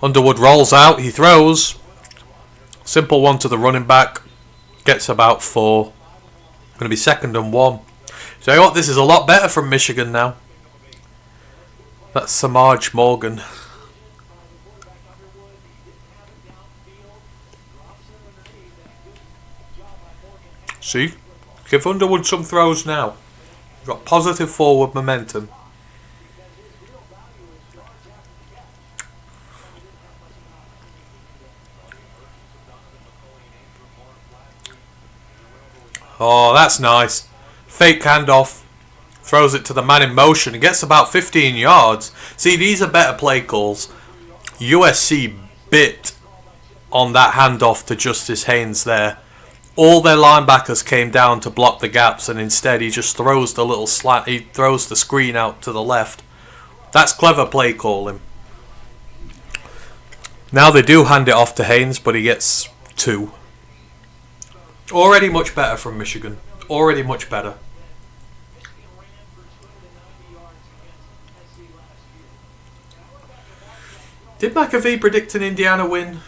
Underwood rolls out, he throws. Simple one to the running back. Gets about 4. Going to be 2nd and 1. So what, this is a lot better from Michigan now. That's Samaj Morgan. See? Give Underwood some throws now. Got positive forward momentum. Oh, that's nice. Fake handoff. Throws it to the man in motion and gets about 15 yards. See, these are better play calls. USC bit on that handoff to Justice Haynes there. All their linebackers came down to block the gaps, and instead he just throws the little slant. He throws the screen out to the left. That's clever play calling. Now they do hand it off to Haynes, but he gets 2. Already much better from Michigan. already much better. Did McAfee predict an Indiana win?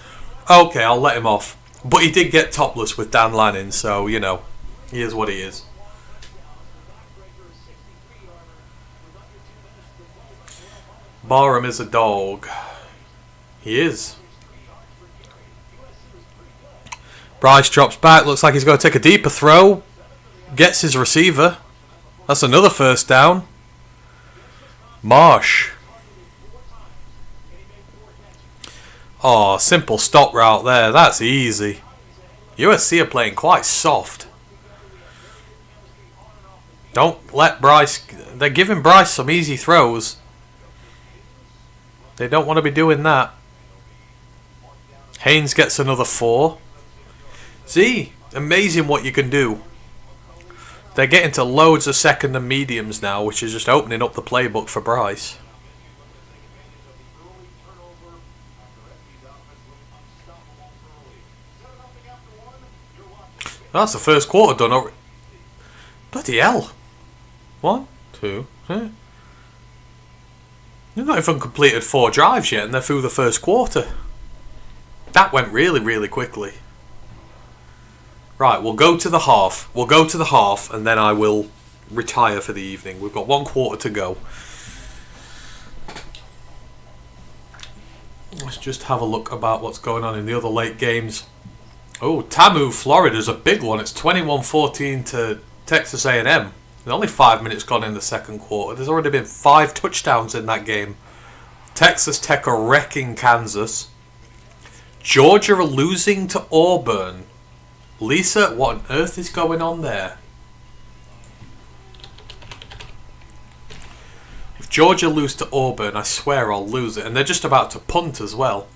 Okay, I'll let him off. But he did get topless with Dan Lanning, so, you know, he is what he is. Wareham is a dog. He is. Bryce drops back. Looks like he's going to take a deeper throw. Gets his receiver. That's another first down. Marsh. Oh, simple stop route there. That's easy. USC are playing quite soft. Don't let Bryce... They're giving Bryce some easy throws. They don't want to be doing that. Haynes gets another 4. See? Amazing what you can do. They're getting to loads of second and mediums now, which is just opening up the playbook for Bryce. That's the first quarter done already. Bloody hell. 1, 2, 3. They've not even completed 4 drives yet and they're through the first quarter. That went really, really quickly. Right, we'll go to the half. We'll go to the half and then I will retire for the evening. We've got 1 quarter to go. Let's just have a look about what's going on in the other late games. Oh, Tamu, Florida's a big one. It's 21-14 to Texas A&M. There's only 5 minutes gone in the second quarter. There's already been 5 touchdowns in that game. Texas Tech are wrecking Kansas. Georgia are losing to Auburn. Lisa, what on earth is going on there? If Georgia lose to Auburn, I swear I'll lose it. And they're just about to punt as well.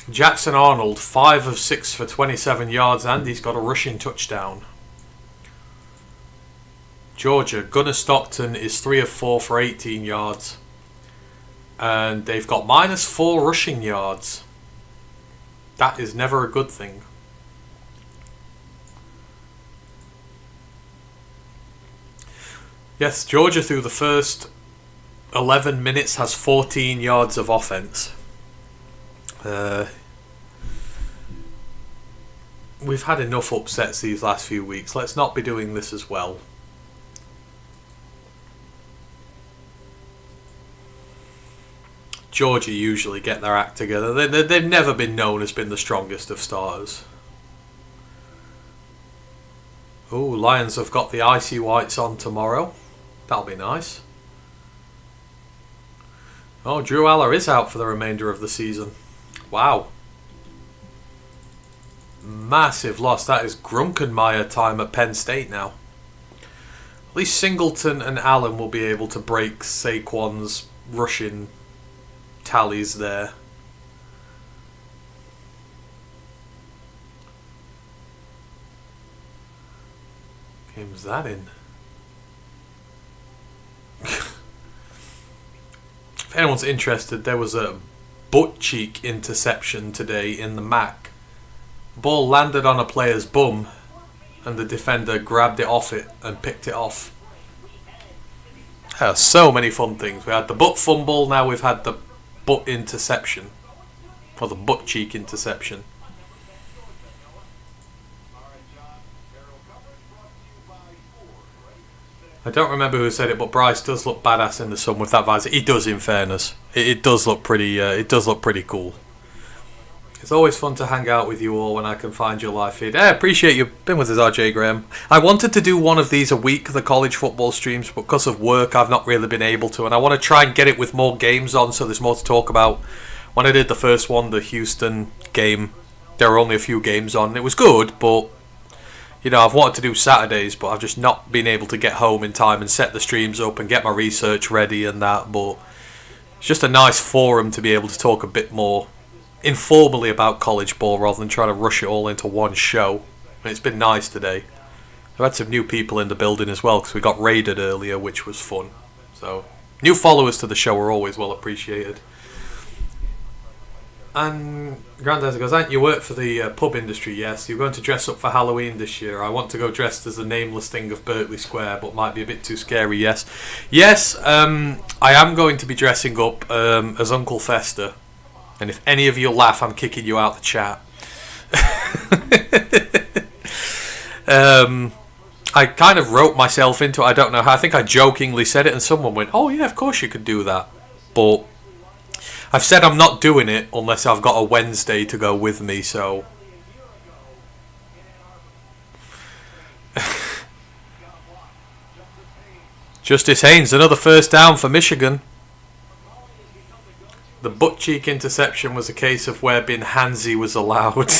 Jackson Arnold, 5 of 6 for 27 yards, and he's got a rushing touchdown. Georgia, Gunnar Stockton is 3 of 4 for 18 yards. And they've got -4 rushing yards. That is never a good thing. Yes, Georgia through the first 11 minutes has 14 yards of offense. We've had enough upsets these last few weeks. Let's not be doing this as well. Georgia usually get their act together. They've never been known as being the strongest of starters. Oh, Lions have got the icy whites on tomorrow. That'll be nice. Oh, Drew Aller is out for the remainder of the season. Wow. Massive loss. That is Grunkenmeyer time at Penn State now. At least Singleton and Allen will be able to break Saquon's rushing tallies there. Game's that in? If anyone's interested, there was a butt cheek interception today in the MAC. Ball landed on a player's bum and the defender grabbed it off it and picked it off. So many fun things. We had the butt fumble, now we've had the butt interception. Or the butt cheek interception. I don't remember who said it, but Bryce does look badass in the sun with that visor. He does, in fairness. It does look pretty. It does look pretty cool. It's always fun to hang out with you all when I can find your live feed. I appreciate you been with us, RJ Graham. I wanted to do one of these a week, the college football streams, but because of work, I've not really been able to. And I want to try and get it with more games on, so there's more to talk about. When I did the first one, the Houston game, there were only a few games on. It was good, but you know, I've wanted to do Saturdays, but I've just not been able to get home in time and set the streams up and get my research ready and that. But it's just a nice forum to be able to talk a bit more informally about college ball rather than trying to rush it all into one show. And it's been nice today. I've had some new people in the building as well because we got raided earlier, which was fun. So new followers to the show are always well appreciated. And Granddad goes, "Aren't you work for the pub industry?" "Yes." "You're going to dress up for Halloween this year?" "I want to go dressed as the nameless thing of Berkeley Square, but might be a bit too scary." "Yes." "Yes, I am going to be dressing up as Uncle Fester. And if any of you laugh, I'm kicking you out the chat." I kind of wrote myself into it. I don't know how. I think I jokingly said it, and someone went, "Oh yeah, of course you could do that." But I've said I'm not doing it unless I've got a Wednesday to go with me, so... Justice Haynes, another first down for Michigan. The butt cheek interception was a case of where being handsy was allowed.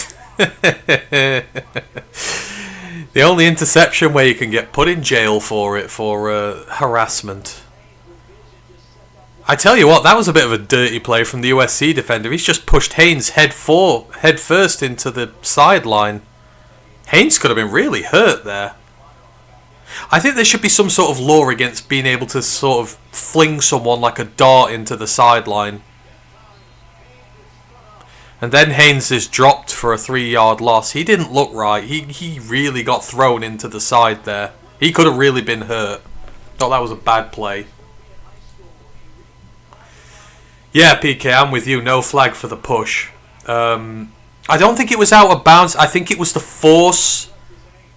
The only interception where you can get put in jail for it, for harassment. I tell you what, that was a bit of a dirty play from the USC defender. He's just pushed Haynes head first into the sideline. Haynes could have been really hurt there. I think there should be some sort of law against being able to sort of fling someone like a dart into the sideline. And then Haynes is dropped for a 3-yard loss. He didn't look right. He really got thrown into the side there. He could have really been hurt. Thought that was a bad play. Yeah, PK, I'm with you. No flag for the push. I don't think it was out of bounds. I think it was the force.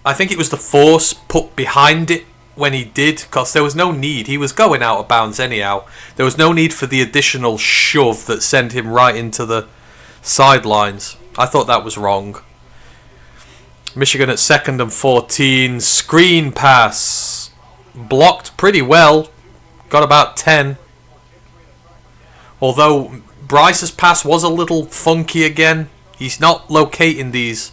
I think it was the force put behind it when he did, because there was no need. He was going out of bounds anyhow. There was no need for the additional shove that sent him right into the sidelines. I thought that was wrong. Michigan at 2nd and 14. Screen pass. Blocked pretty well. Got about 10. Although Bryce's pass was a little funky again. He's not locating these.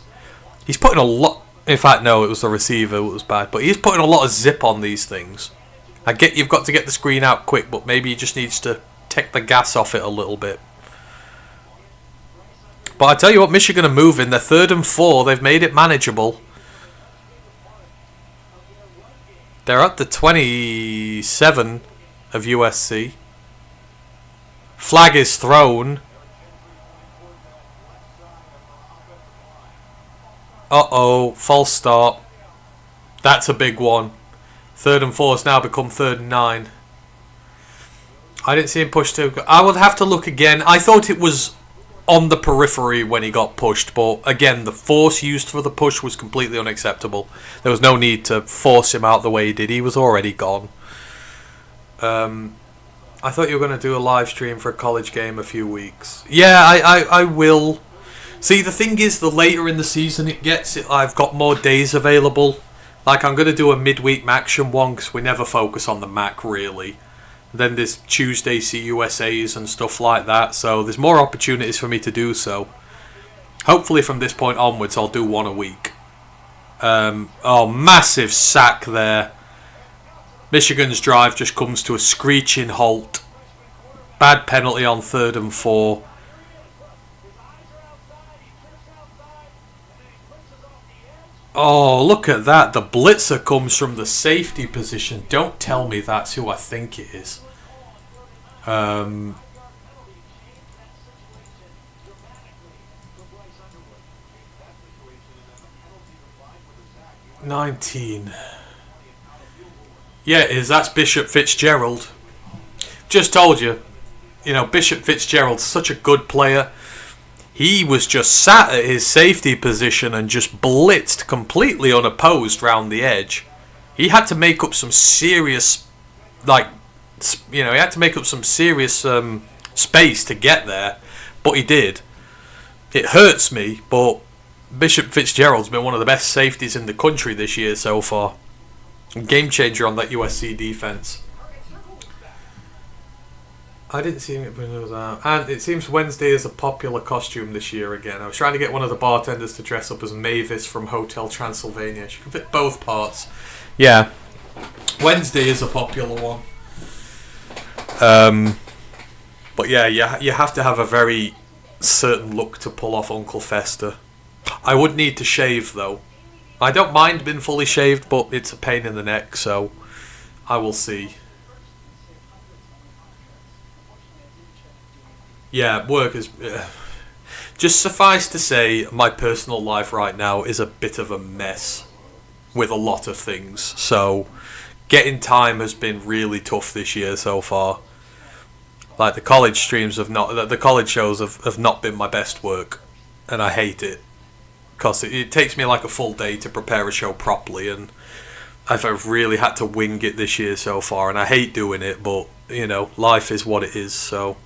He's putting a lot... In fact, no, it was the receiver who was bad. But he's putting a lot of zip on these things. I get you've got to get the screen out quick, but maybe he just needs to take the gas off it a little bit. But I tell you what, Michigan are moving. They're 3rd and 4. They've made it manageable. They're at the 27 of USC. Flag is thrown. Uh-oh, false start. That's a big one. 3rd and 4 has now become 3rd and 9. I didn't see him push too. I would have to look again. I thought it was on the periphery when he got pushed, but again, the force used for the push was completely unacceptable. There was no need to force him out the way he did. He was already gone. I thought you were going to do a live stream for a college game a few weeks. Yeah, I will. See, the thing is, the later in the season it gets, I've got more days available. Like, I'm going to do a midweek Maction one, because we never focus on the Mac, really. Then there's Tuesday CUSAs and stuff like that, so there's more opportunities for me to do so. Hopefully from this point onwards, I'll do one a week. Oh, massive sack there. Michigan's drive just comes to a screeching halt. Bad penalty on 3rd and 4. Oh, look at that. The blitzer comes from the safety position. Don't tell me that's who I think it is. 19. Yeah, it is. That's Bishop Fitzgerald. Just told you. You know, Bishop Fitzgerald's such a good player. He was just sat at his safety position and just blitzed completely unopposed round the edge. He had to make up some serious, he had to make up some serious space to get there, but he did. It hurts me, but Bishop Fitzgerald's been one of the best safeties in the country this year so far. Game changer on that USC defense. I didn't see him bring those out. And it seems Wednesday is a popular costume this year again. I was trying to get one of the bartenders to dress up as Mavis from Hotel Transylvania. She can fit both parts. Yeah. Wednesday is a popular one. But yeah, you have to have a very certain look to pull off Uncle Fester. I would need to shave though. I don't mind being fully shaved, but it's a pain in the neck, so I will see. Yeah, work is... Just suffice to say, my personal life right now is a bit of a mess with a lot of things. So, getting time has been really tough this year so far. Like, the college streams the college shows have not been my best work. And I hate it. Because it takes me like a full day to prepare a show properly. And I've really had to wing it this year so far. And I hate doing it, but, life is what it is. So,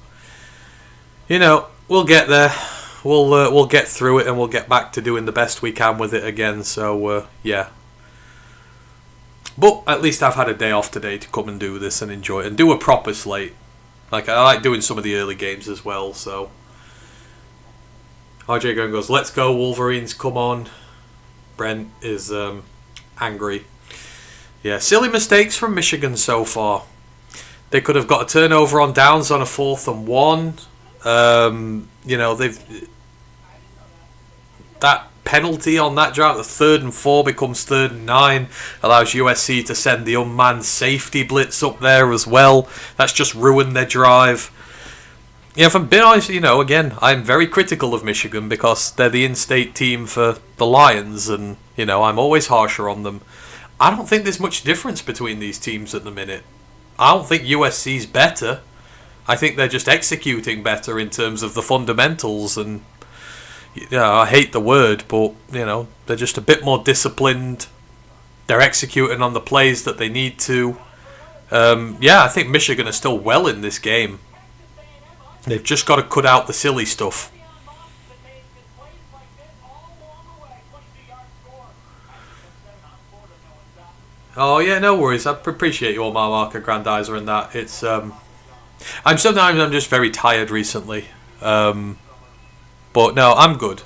we'll get there. We'll get through it and we'll get back to doing the best we can with it again. So, yeah. But at least I've had a day off today to come and do this and enjoy it. And do a proper slate. Like, I like doing some of the early games as well, so. RJ goes, let's go Wolverines, come on. Brent is angry. Yeah, silly mistakes from Michigan so far. They could have got a turnover on downs on a 4th and 1. That penalty on that drive, the 3rd and 4 becomes 3rd and 9, allows USC to send the unmanned safety blitz up there as well. That's just ruined their drive. If I'm being honest, again, I'm very critical of Michigan because they're the in-state team for the Lions, and, I'm always harsher on them. I don't think there's much difference between these teams at the minute. I don't think USC's better. I think they're just executing better in terms of the fundamentals, and I hate the word, but they're just a bit more disciplined. They're executing on the plays that they need to. I think Michigan are still well in this game. They've just got to cut out the silly stuff. Oh yeah, no worries. I appreciate your marker grandizer and that. It's I'm just very tired recently. But no, I'm good.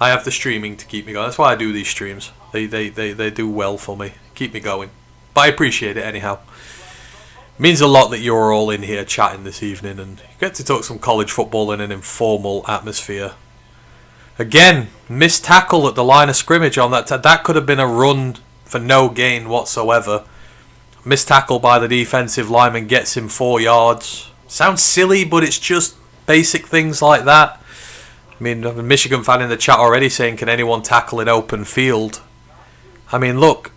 I have the streaming to keep me going. That's why I do these streams. They do well for me. Keep me going. But I appreciate it anyhow. It means a lot that you're all in here chatting this evening and you get to talk some college football in an informal atmosphere. Again, missed tackle at the line of scrimmage on that. That could have been a run for no gain whatsoever. Missed tackle by the defensive lineman gets him 4 yards. Sounds silly, but it's just basic things like that. I mean, I have a Michigan fan in the chat already saying, can anyone tackle in open field? I mean, look.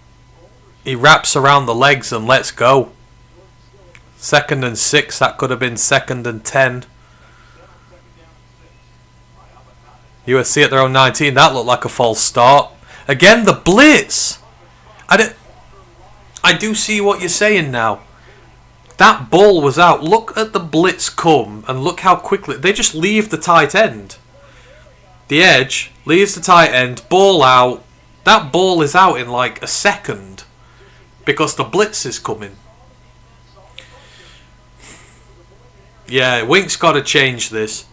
He wraps around the legs and let's go. 2nd and 6. That could have been 2nd and 10. USC at their own 19. That looked like a false start. Again, the blitz. I do see what you're saying now. That ball was out. Look at the blitz come and look how quickly. They just leave the tight end. The edge leaves the tight end. Ball out. That ball is out in like a second. Because the blitz is coming. Yeah, Wink's got to change this.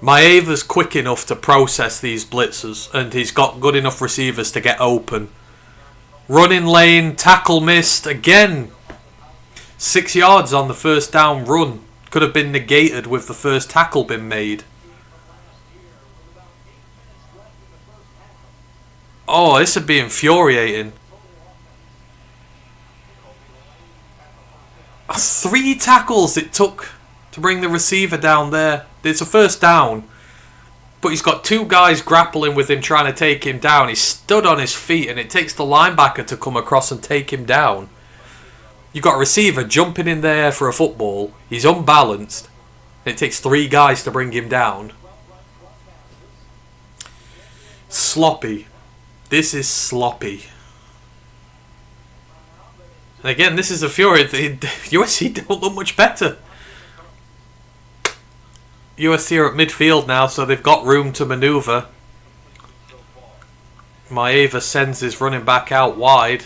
Maeva's quick enough to process these blitzers. And he's got good enough receivers to get open. Running lane. Tackle missed. Again. 6 yards on the first down run. Could have been negated with the first tackle being made. Oh, this would be infuriating. 3 tackles it took to bring the receiver down there. It's a first down. But he's got 2 guys grappling with him trying to take him down. He's stood on his feet and it takes the linebacker to come across and take him down. You've got a receiver jumping in there for a football. He's unbalanced. It takes 3 guys to bring him down. Sloppy. This is sloppy. And again, this is a fury. USC don't look much better. USC are at midfield now, so they've got room to manoeuvre. Maeva sends his running back out wide.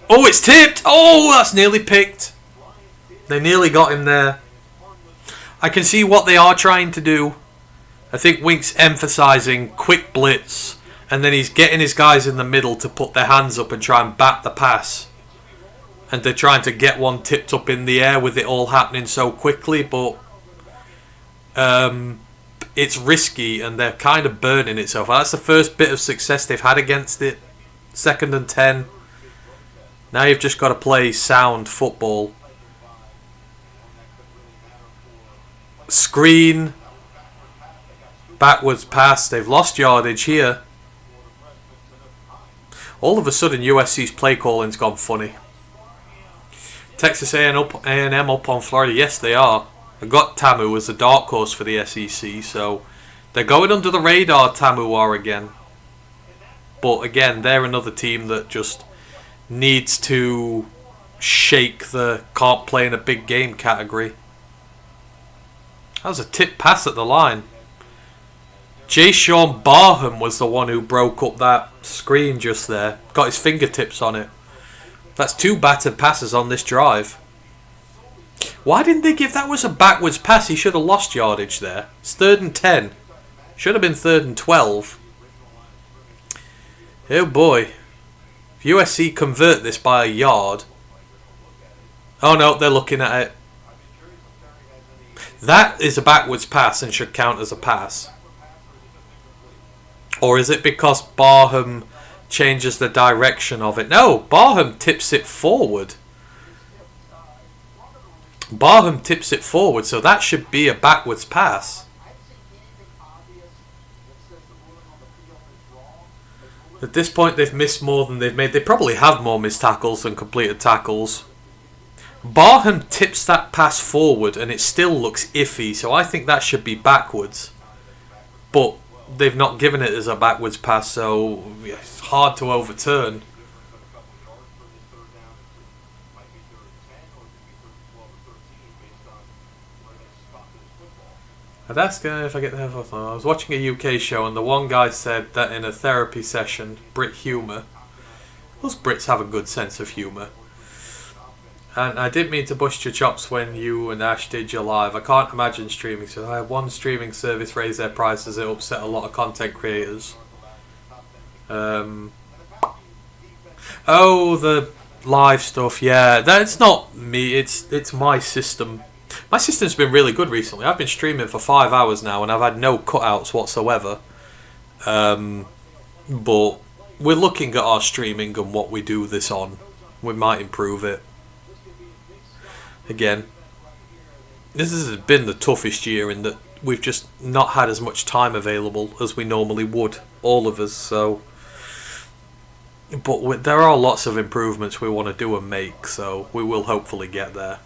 Oh, it's tipped! Oh, that's nearly picked. They nearly got him there. I can see what they are trying to do. I think Wink's emphasising quick blitz. And then he's getting his guys in the middle to put their hands up and try and bat the pass. And they're trying to get one tipped up in the air with it all happening so quickly. But it's risky and they're kind of burning it so far. That's the first bit of success they've had against it. 2nd and 10. Now you've just got to play sound football. Screen. Backwards pass. They've lost yardage here. All of a sudden, USC's play calling's gone funny. Texas A&M up on Florida. Yes, they are. I got TAMU as a dark horse for the SEC, so they're going under the radar, TAMU are again. But again, they're another team that just needs to shake the can't play in a big game category. That was a tip pass at the line. Sean Barham was the one who broke up that screen just there. Got his fingertips on it. That's 2 battered passes on this drive. Why didn't they give that? Was a backwards pass. He should have lost yardage there. It's 3rd and 10. Should have been 3rd and 12. Oh boy. If USC convert this by a yard. Oh no, they're looking at it. That is a backwards pass and should count as a pass. Or is it because Barham changes the direction of it? No, Barham tips it forward. Barham tips it forward, so that should be a backwards pass. At this point, they've missed more than they've made. They probably have more missed tackles than completed tackles. Barham tips that pass forward, and it still looks iffy, so I think that should be backwards. But they've not given it as a backwards pass, so it's hard to overturn. I'd ask if I get the hell off. I was watching a UK show and the one guy said that in a therapy session, Brit humour. Most Brits have a good sense of humour. And I did mean to bust your chops when you and Ash did your live. I can't imagine streaming, so I had one streaming service raise their prices. It upset a lot of content creators. Oh, the live stuff, yeah. That's not me, it's my system. My system's been really good recently. I've been streaming for 5 hours now and I've had no cutouts whatsoever. But we're looking at our streaming and what we do this on. We might improve it. Again, this has been the toughest year in that we've just not had as much time available as we normally would, all of us. So, but there are lots of improvements we want to do and make, so we will hopefully get there.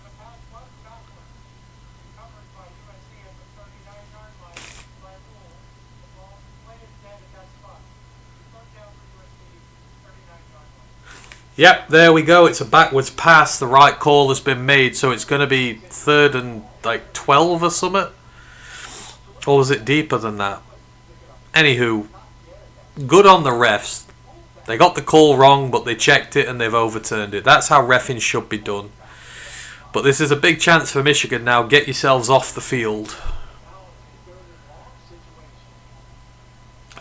Yep, there we go. It's a backwards pass. The right call has been made, so it's going to be 3rd and 12 or something. Or was it deeper than that? Anywho, good on the refs. They got the call wrong, but they checked it and they've overturned it. That's how reffing should be done. But this is a big chance for Michigan now. Get yourselves off the field.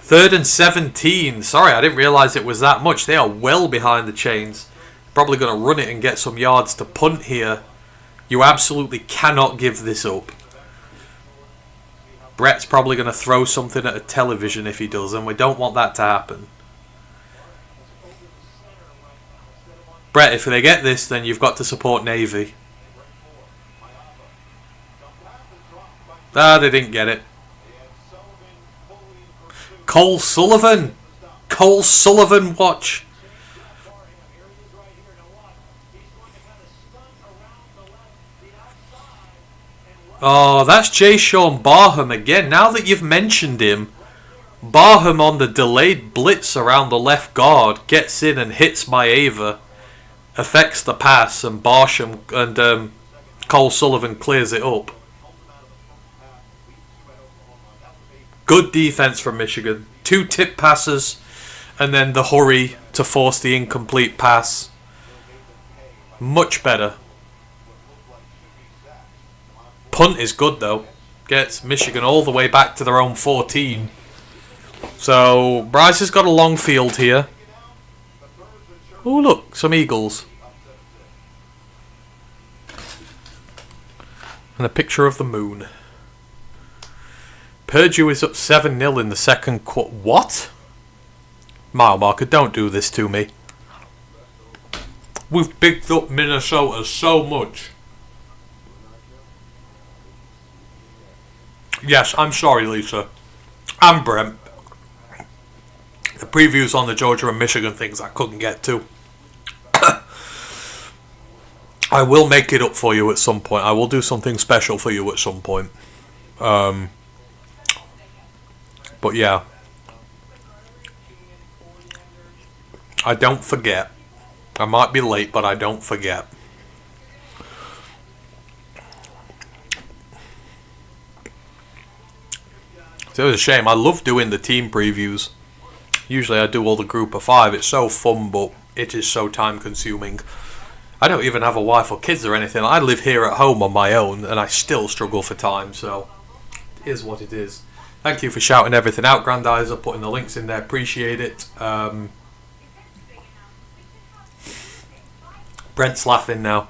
3rd and 17. Sorry, I didn't realise it was that much. They are well behind the chains. Probably going to run it and get some yards to punt here. You absolutely cannot give this up. Brett's probably going to throw something at a television if he does, and we don't want that to happen. Brett, if they get this, then you've got to support Navy. Ah, they didn't get it. Cole Sullivan. Cole Sullivan, watch. Oh, that's Sean Barham again. Now that you've mentioned him, Barham on the delayed blitz around the left guard gets in and hits Maeva, affects the pass, and Barsham and Cole Sullivan clears it up. Good defense from Michigan. 2 tip passes and then the hurry to force the incomplete pass. Much better. Punt is good though. Gets Michigan all the way back to their own 14. So Bryce has got a long field here. Oh look, some Eagles. And a picture of the moon. Purdue is up 7-0 in the second quarter. What? Mile marker, don't do this to me. We've picked up Minnesota so much. Yes, I'm sorry, Lisa. And Brent. The previews on the Georgia and Michigan things I couldn't get to. I will make it up for you at some point. I will do something special for you at some point. But yeah. I don't forget. I might be late, but I don't forget. So it was a shame. I love doing the team previews. Usually I do all the group of 5. It's so fun, but it is so time consuming. I don't even have a wife or kids or anything. I live here at home on my own, and I still struggle for time, so it is what it is. Thank you for shouting everything out, Grandizer, putting the links in there. Appreciate it. Brent's laughing now.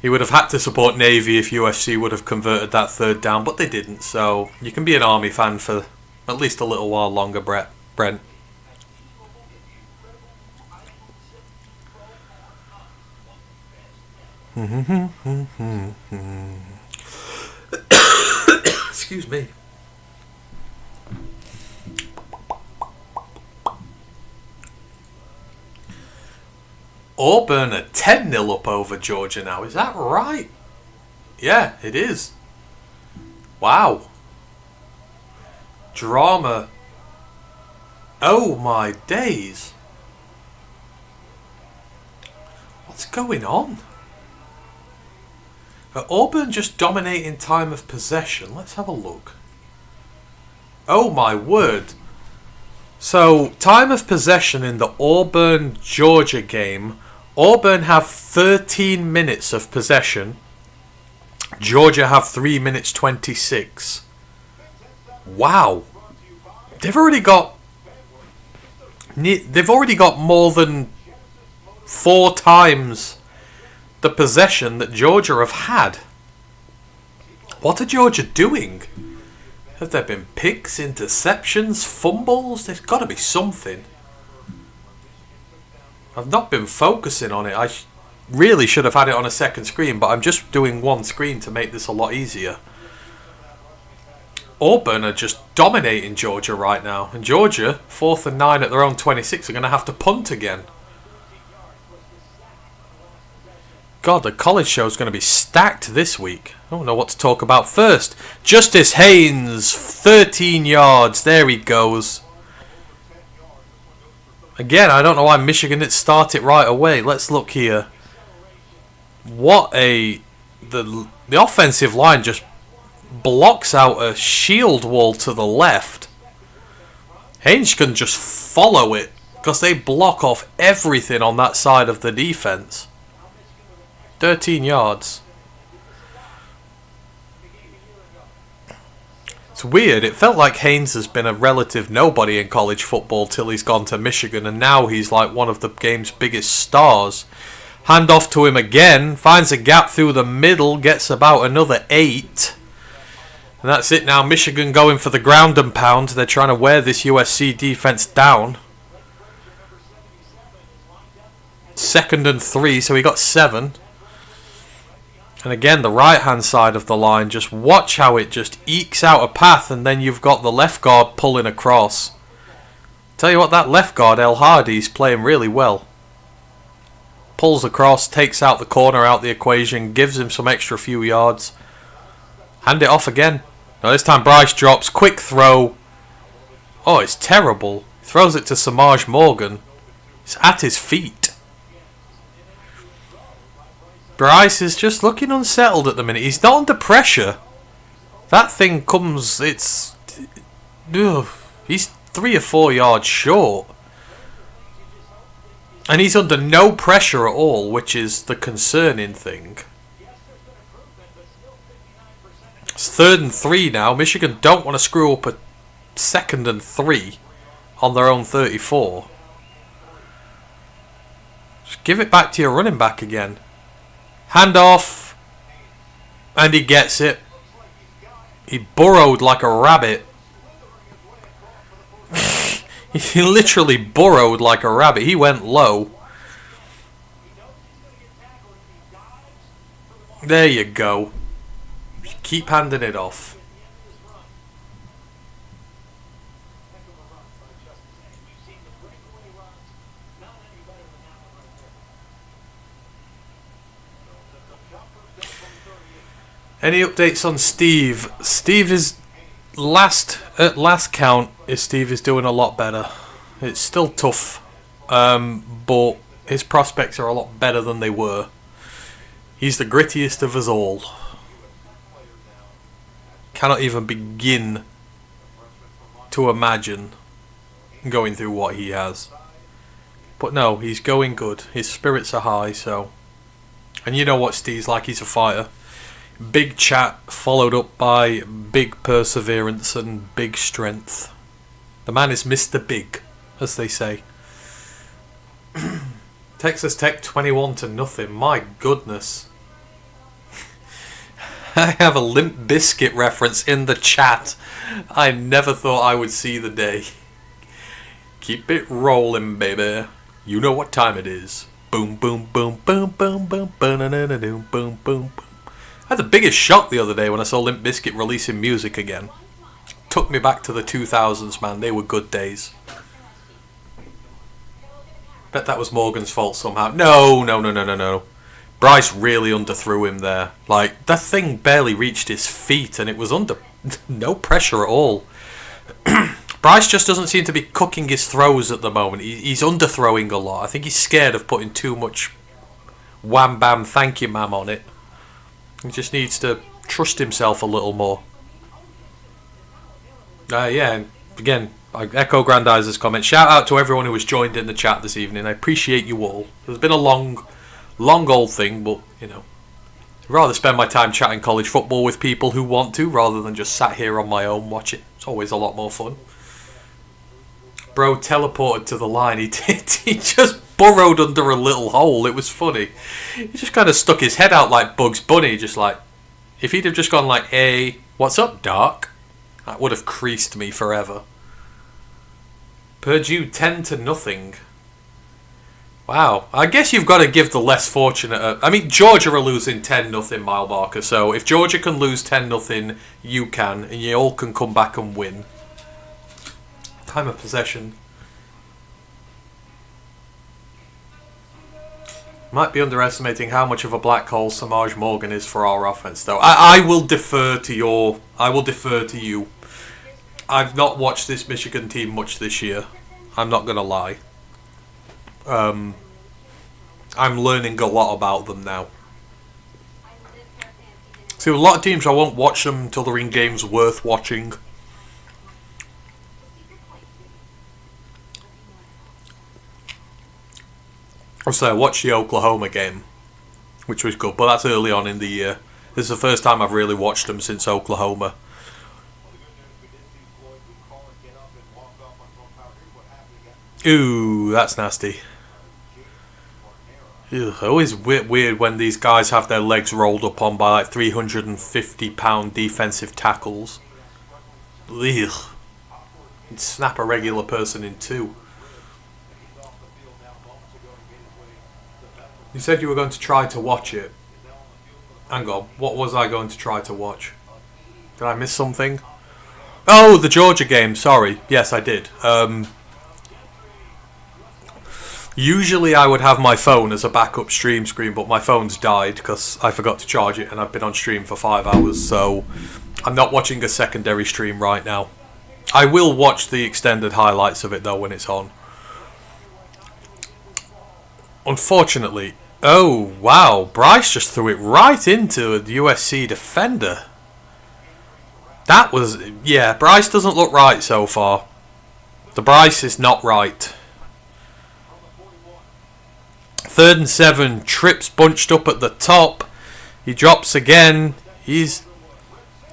He would have had to support Navy if UFC would have converted that 3rd down, but they didn't, so you can be an Army fan for at least a little while longer, Brent. Excuse me. Auburn are 10-0 up over Georgia now. Is that right? Yeah, it is. Wow. Drama. Oh my days. What's going on? Are Auburn just dominating time of possession? Let's have a look. Oh my word. So, time of possession in the Auburn-Georgia game. Auburn have 13 minutes of possession. Georgia have 3 minutes 26. Wow. They've already got more than 4 times the possession that Georgia have had. What are Georgia doing? Have there been picks, interceptions, fumbles? There's got to be something. I've not been focusing on it. I really should have had it on a second screen, but I'm just doing one screen to make this a lot easier. Auburn are just dominating Georgia right now. And Georgia, 4th and 9 at their own 26, are going to have to punt again. God, the college show is going to be stacked this week. I don't know what to talk about first. Justice Haynes, 13 yards. There he goes. Again, I don't know why Michigan didn't start it right away. Let's look here. The offensive line just blocks out a shield wall to the left. Haynes can just follow it because they block off everything on that side of the defense. 13 yards. It's weird. It felt like Haynes has been a relative nobody in college football till he's gone to Michigan, and now he's like one of the game's biggest stars. Hand off to him again. Finds a gap through the middle. Gets about another 8. And that's it now. Michigan going for the ground and pound. They're trying to wear this USC defense down. 2nd and 3, so he got 7. And again, the right-hand side of the line, just watch how it just ekes out a path, and then you've got the left guard pulling across. Tell you what, that left guard, El Hardy's playing really well. Pulls across, takes out the corner out the equation, gives him some extra few yards. Hand it off again. Now this time Bryce drops, quick throw. Oh, it's terrible. Throws it to Samaj Morgan. It's at his feet. Bryce is just looking unsettled at the minute. He's not under pressure. That thing comes... It's... He's 3 or 4 yards short. And he's under no pressure at all, which is the concerning thing. It's 3rd and 3 now. Michigan don't want to screw up a 2nd and 3 on their own 34. Just give it back to your running back again. Hand off, and he gets it. He burrowed like a rabbit. He literally burrowed like a rabbit. He went low. There you go. Keep handing it off. Any updates on Steve? Steve is at last count. Steve is doing a lot better. It's still tough, but his prospects are a lot better than they were. He's the grittiest of us all. Cannot even begin to imagine going through what he has. But no, he's going good. His spirits are high, so. And you know what Steve's like, he's a fighter. Big chat followed up by big perseverance and big strength. The man is Mr. Big, as they say. Texas Tech 21-0. My goodness. I have a Limp Bizkit reference in the chat. I never thought I would see the day. Keep it rolling, baby. You know what time it is. Boom, boom, boom, boom, boom, boom, boom, boom, boom, boom. I had the biggest shock the other day when I saw Limp Bizkit releasing music again. Took me back to the 2000s, man. They were good days. Bet that was Morgan's fault somehow. No. Bryce really underthrew him there. Like, that thing barely reached his feet and it was under no pressure at all. Bryce just doesn't seem to be cooking his throws at the moment. He's underthrowing a lot. I think he's scared of putting too much wham bam thank you ma'am on it. He just needs to trust himself a little more. Yeah, again, I echo Grandizer's comment. Shout out to everyone who has joined in the chat this evening. I appreciate you all. It's been a long old thing, but, you know, I'd rather spend my time chatting college football with people who want to, rather than just sat here on my own watch it. It's always a lot more fun. Bro teleported to the line. He did. He just burrowed under a little hole. It was funny. He just kind of stuck his head out like Bugs Bunny, just like, if he'd have just gone like, hey, what's up, Doc? That would have creased me forever. Purdue 10-0. Wow. I guess you've got to give the less fortunate. I mean, Georgia are losing 10-0 mile marker. So if Georgia can lose 10-0, you can, and you all can come back and win. Time of possession. Might be underestimating how much of a black hole Samaj Morgan is for our offense, though. I will defer to you. I've not watched this Michigan team much this year. I'm not gonna lie. I'm learning a lot about them now. See, with a lot of teams, I won't watch them until they're in games worth watching. So I watched the Oklahoma game, which was good, but that's early on in the year. This is the first time I've really watched them since Oklahoma. Ooh, that's nasty. Ugh, always weird when these guys have their legs rolled up on by like 350-pound defensive tackles. Ugh. You'd snap a regular person in two. You said you were going to try to watch it. Hang on, what was I going to try to watch? Did I miss something? Oh, the Georgia game, sorry. Yes, I did. Usually I would have my phone as a backup stream screen, but my phone's died because I forgot to charge it and I've been on stream for 5 hours, so I'm not watching a secondary stream right now. I will watch the extended highlights of it though when it's on. Unfortunately, oh wow, Bryce just threw it right into a USC defender. That was, yeah, Bryce doesn't look right so far. The Bryce is not right. 3rd and 7, trips bunched up at the top. He drops again.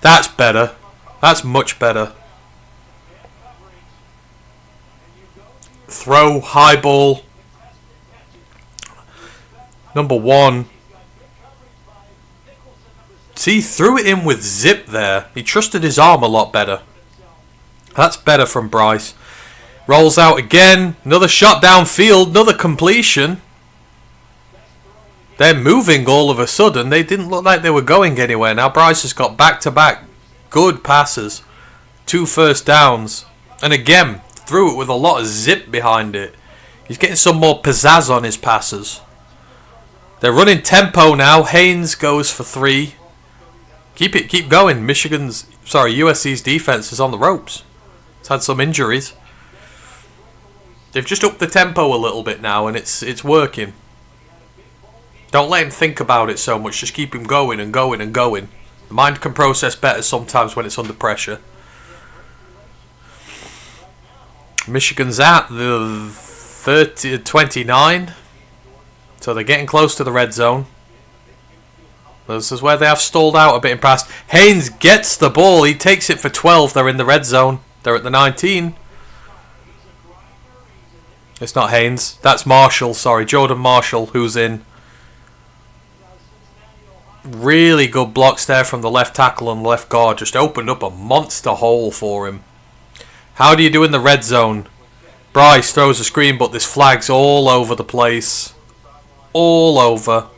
That's better. That's much better. Throw, high ball. Number 1. See, he threw it in with zip there. He trusted his arm a lot better. That's better from Bryce. Rolls out again. Another shot downfield. Another completion. They're moving all of a sudden. They didn't look like they were going anywhere. Now Bryce has got back-to-back good passes. 2 first downs. And again, threw it with a lot of zip behind it. He's getting some more pizzazz on his passes. They're running tempo now. Haynes goes for 3. Keep going. USC's defense is on the ropes. It's had some injuries. They've just upped the tempo a little bit now, and it's working. Don't let him think about it so much. Just keep him going and going and going. The mind can process better sometimes when it's under pressure. Michigan's at the 29. So they're getting close to the red zone. This is where they have stalled out a bit in past. Haynes gets the ball. He takes it for 12. They're in the red zone. They're at the 19. It's not Haynes. That's Marshall. Sorry, Jordan Marshall, who's in. Really good blocks there from the left tackle and left guard. Just opened up a monster hole for him. How do you do in the red zone? Bryce throws a screen, but there's flags all over the place. All over.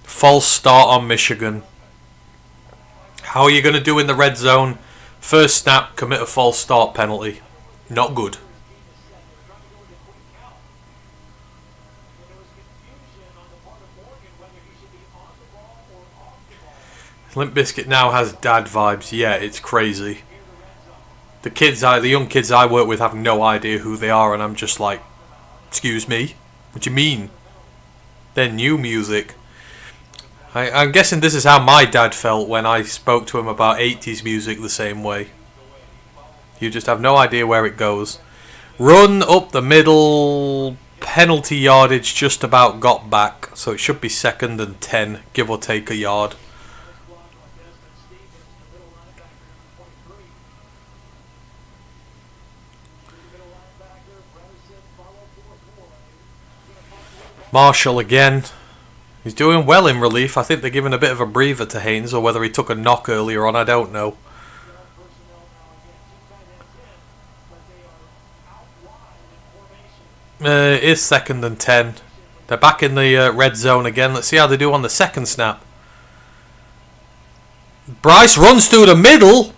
False start on Michigan. How are you going to do in the red zone? First snap, commit a false start penalty. Not good. Limp Bizkit now has dad vibes. Yeah, it's crazy. The young kids I work with have no idea who they are, and I'm just like, excuse me? What do you mean? They're new music. I'm guessing this is how my dad felt when I spoke to him about 80s music the same way. You just have no idea where it goes. Run up the middle. Penalty yardage just about got back. So it should be 2nd and 10, give or take a yard. Marshall again. He's doing well in relief. I think they're giving a bit of a breather to Haynes, or whether he took a knock earlier on, I don't know. It is 2nd and 10. They're back in the red zone again. Let's see how they do on the second snap. Bryce runs through the middle,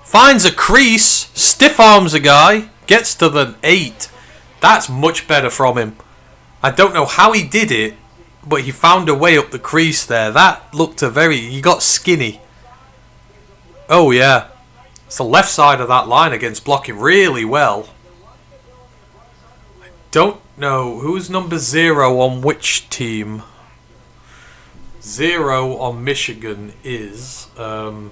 finds a crease, stiff arms a guy, gets to the 8. That's much better from him. I don't know how he did it, but he found a way up the crease there. That looked he got skinny. Oh yeah. It's the left side of that line against blocking really well. I don't know who's number 0 on which team. 0 on Michigan is The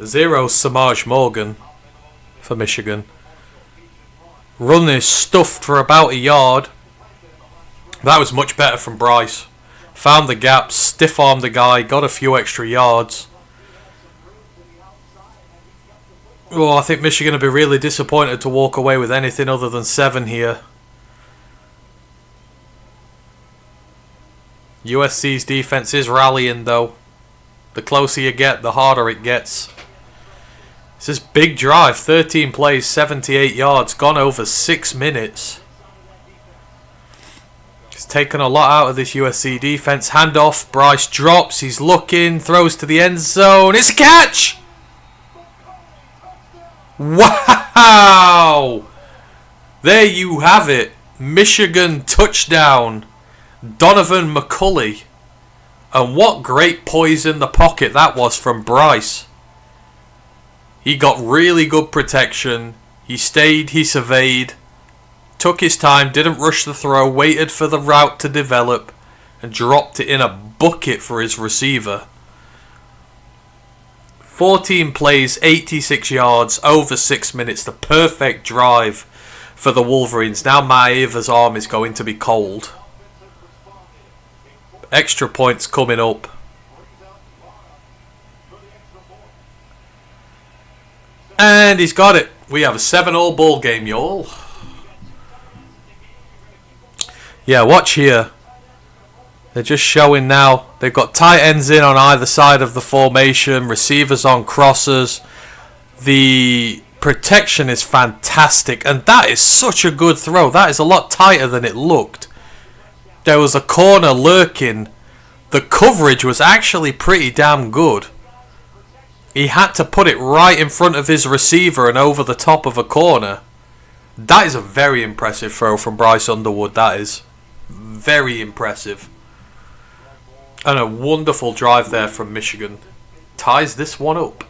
0's Samaj Morgan for Michigan. Run is stuffed for about a yard. That was much better from Bryce. Found the gap, stiff-armed the guy, got a few extra yards. Oh, I think Michigan will be really disappointed to walk away with anything other than 7 here. USC's defense is rallying though. The closer you get, the harder it gets. This is big drive, 13 plays, 78 yards, gone over 6 minutes. It's taken a lot out of this USC defense. Handoff, Bryce drops, he's looking, throws to the end zone. It's a catch! Wow! There you have it. Michigan touchdown. Donovan McCulley. And what great poise in the pocket that was from Bryce. He got really good protection. He stayed, he surveyed, took his time, didn't rush the throw, waited for the route to develop, and dropped it in a bucket for his receiver. 14 plays, 86 yards, over 6 minutes. The perfect drive for the Wolverines. Now Maeva's arm is going to be cold. Extra points coming up. And he's got it. We have a 7-all ball game, y'all. Yeah, watch here. They're just showing now. They've got tight ends in on either side of the formation. Receivers on crosses. The protection is fantastic. And that is such a good throw. That is a lot tighter than it looked. There was a corner lurking. The coverage was actually pretty damn good. He had to put it right in front of his receiver and over the top of a corner. That is a very impressive throw from Bryce Underwood. That is very impressive. And a wonderful drive there from Michigan. Ties this one up.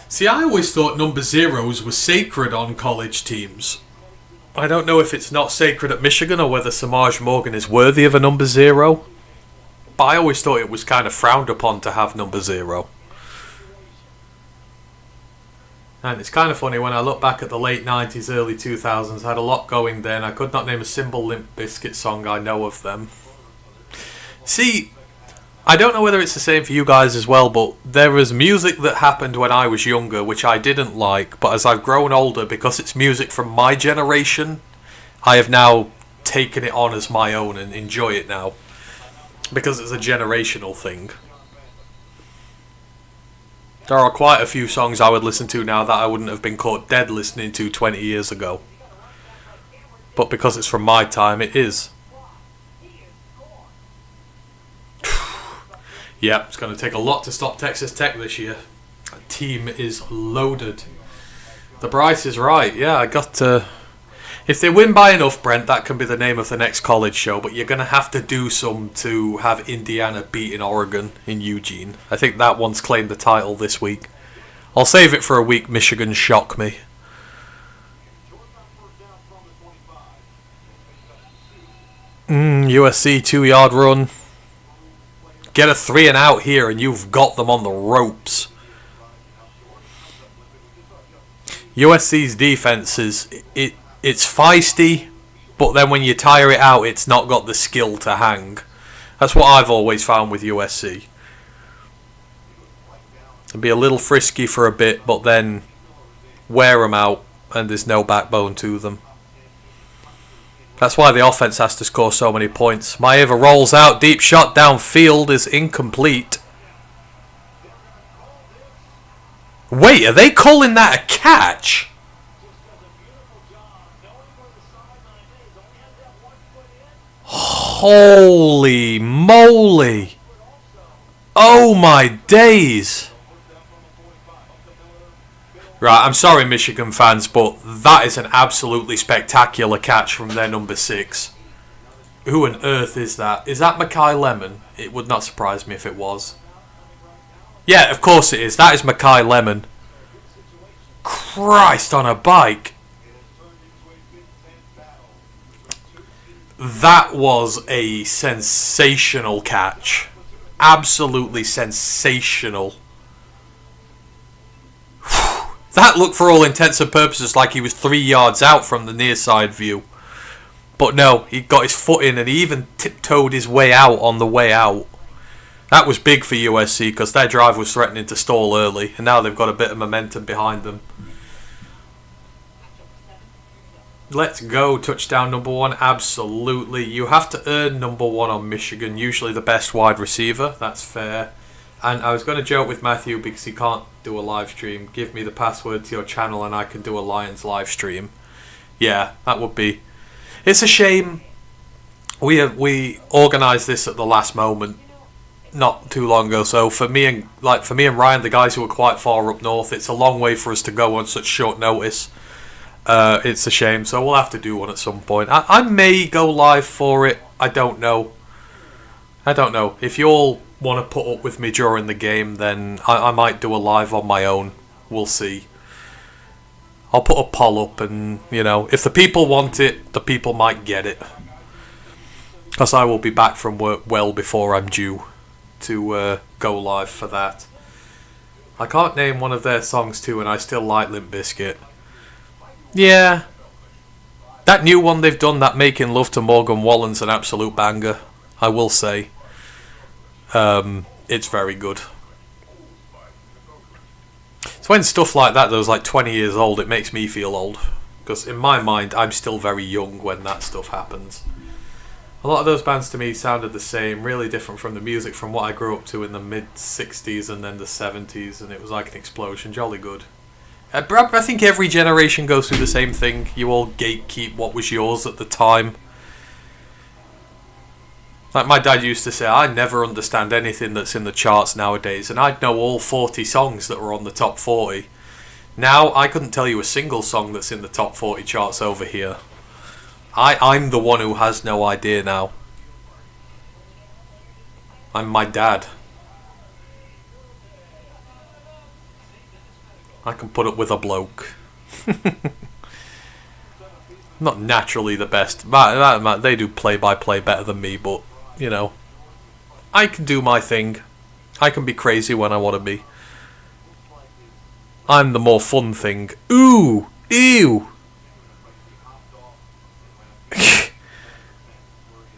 See, I always thought number zeros were sacred on college teams. I don't know if it's not sacred at Michigan or whether Samaj Morgan is worthy of a number zero. But I always thought it was kind of frowned upon to have number zero. And it's kind of funny when I look back at the late 90s, early 2000s, I had a lot going then. I could not name a single Limp Bizkit song I know of them. See, I don't know whether it's the same for you guys as well, but there was music that happened when I was younger which I didn't like, but as I've grown older, because it's music from my generation, I have now taken it on as my own and enjoy it now. Because it's a generational thing. There are quite a few songs I would listen to now that I wouldn't have been caught dead listening to 20 years ago. But because it's from my time, it is. Yeah, it's going to take a lot to stop Texas Tech this year. The team is loaded. The Bryce is right. Yeah, I got to... If they win by enough, Brent, that can be the name of the next college show. But you're going to have to do some to have Indiana beating Oregon in Eugene. I think that one's claimed the title this week. I'll save it for a week Michigan shock me. USC 2-yard run. Get a 3 and out here and you've got them on the ropes. USC's defense is... It's feisty, but then when you tire it out, it's not got the skill to hang. That's what I've always found with USC. It'll be a little frisky for a bit, but then wear them out, and there's no backbone to them. That's why the offense has to score so many points. Maeva rolls out, deep shot downfield is incomplete. Wait, are they calling that a catch? Holy moly. Oh my days. Right, I'm sorry Michigan fans, but that is an absolutely spectacular catch from their number 6. Who on earth is that? Is that Mackay Lemon? It would not surprise me if it was. Yeah, of course it is. That is Mackay Lemon. Christ on a bike. That was a sensational catch. Absolutely sensational. That looked for all intents and purposes like he was 3 yards out from the near side view. But no, he got his foot in and he even tiptoed his way out on the way out. That was big for USC because their drive was threatening to stall early. And now they've got a bit of momentum behind them. Let's go, touchdown number 1, absolutely. You have to earn number 1 on Michigan, usually the best wide receiver, that's fair. And I was going to joke with Matthew because he can't do a live stream. Give me the password to your channel and I can do a Lions live stream. Yeah, that would be... It's a shame. We organised this at the last moment, not too long ago. So for me and Ryan, the guys who are quite far up north, it's a long way for us to go on such short notice. It's a shame, so we'll have to do one at some point. I may go live for it. I don't know. If you all want to put up with me during the game, then I might do a live on my own. We'll see. I'll put a poll up and, if the people want it, the people might get it. Because I will be back from work well before I'm due to go live for that. I can't name one of their songs too, and I still like Limp Bizkit. Yeah. That new one they've done, that Making Love to Morgan Wallen's an absolute banger, I will say. It's very good. It's when stuff like that, those like 20 years old, it makes me feel old. Because in my mind, I'm still very young when that stuff happens. A lot of those bands to me sounded the same, really different from the music from what I grew up to in the mid-60s and then the 70s, and it was like an explosion, jolly good. I think every generation goes through the same thing. You all gatekeep what was yours at the time. Like my dad used to say, I never understand anything that's in the charts nowadays, and I'd know all 40 songs that were on the top 40. Now, I couldn't tell you a single song that's in the top 40 charts over here. I'm the one who has no idea now. I'm my dad. I can put up with a bloke. Not naturally the best. They do play-by-play better than me, but, you know, I can do my thing. I can be crazy when I want to be. I'm the more fun thing. Ooh! Ew!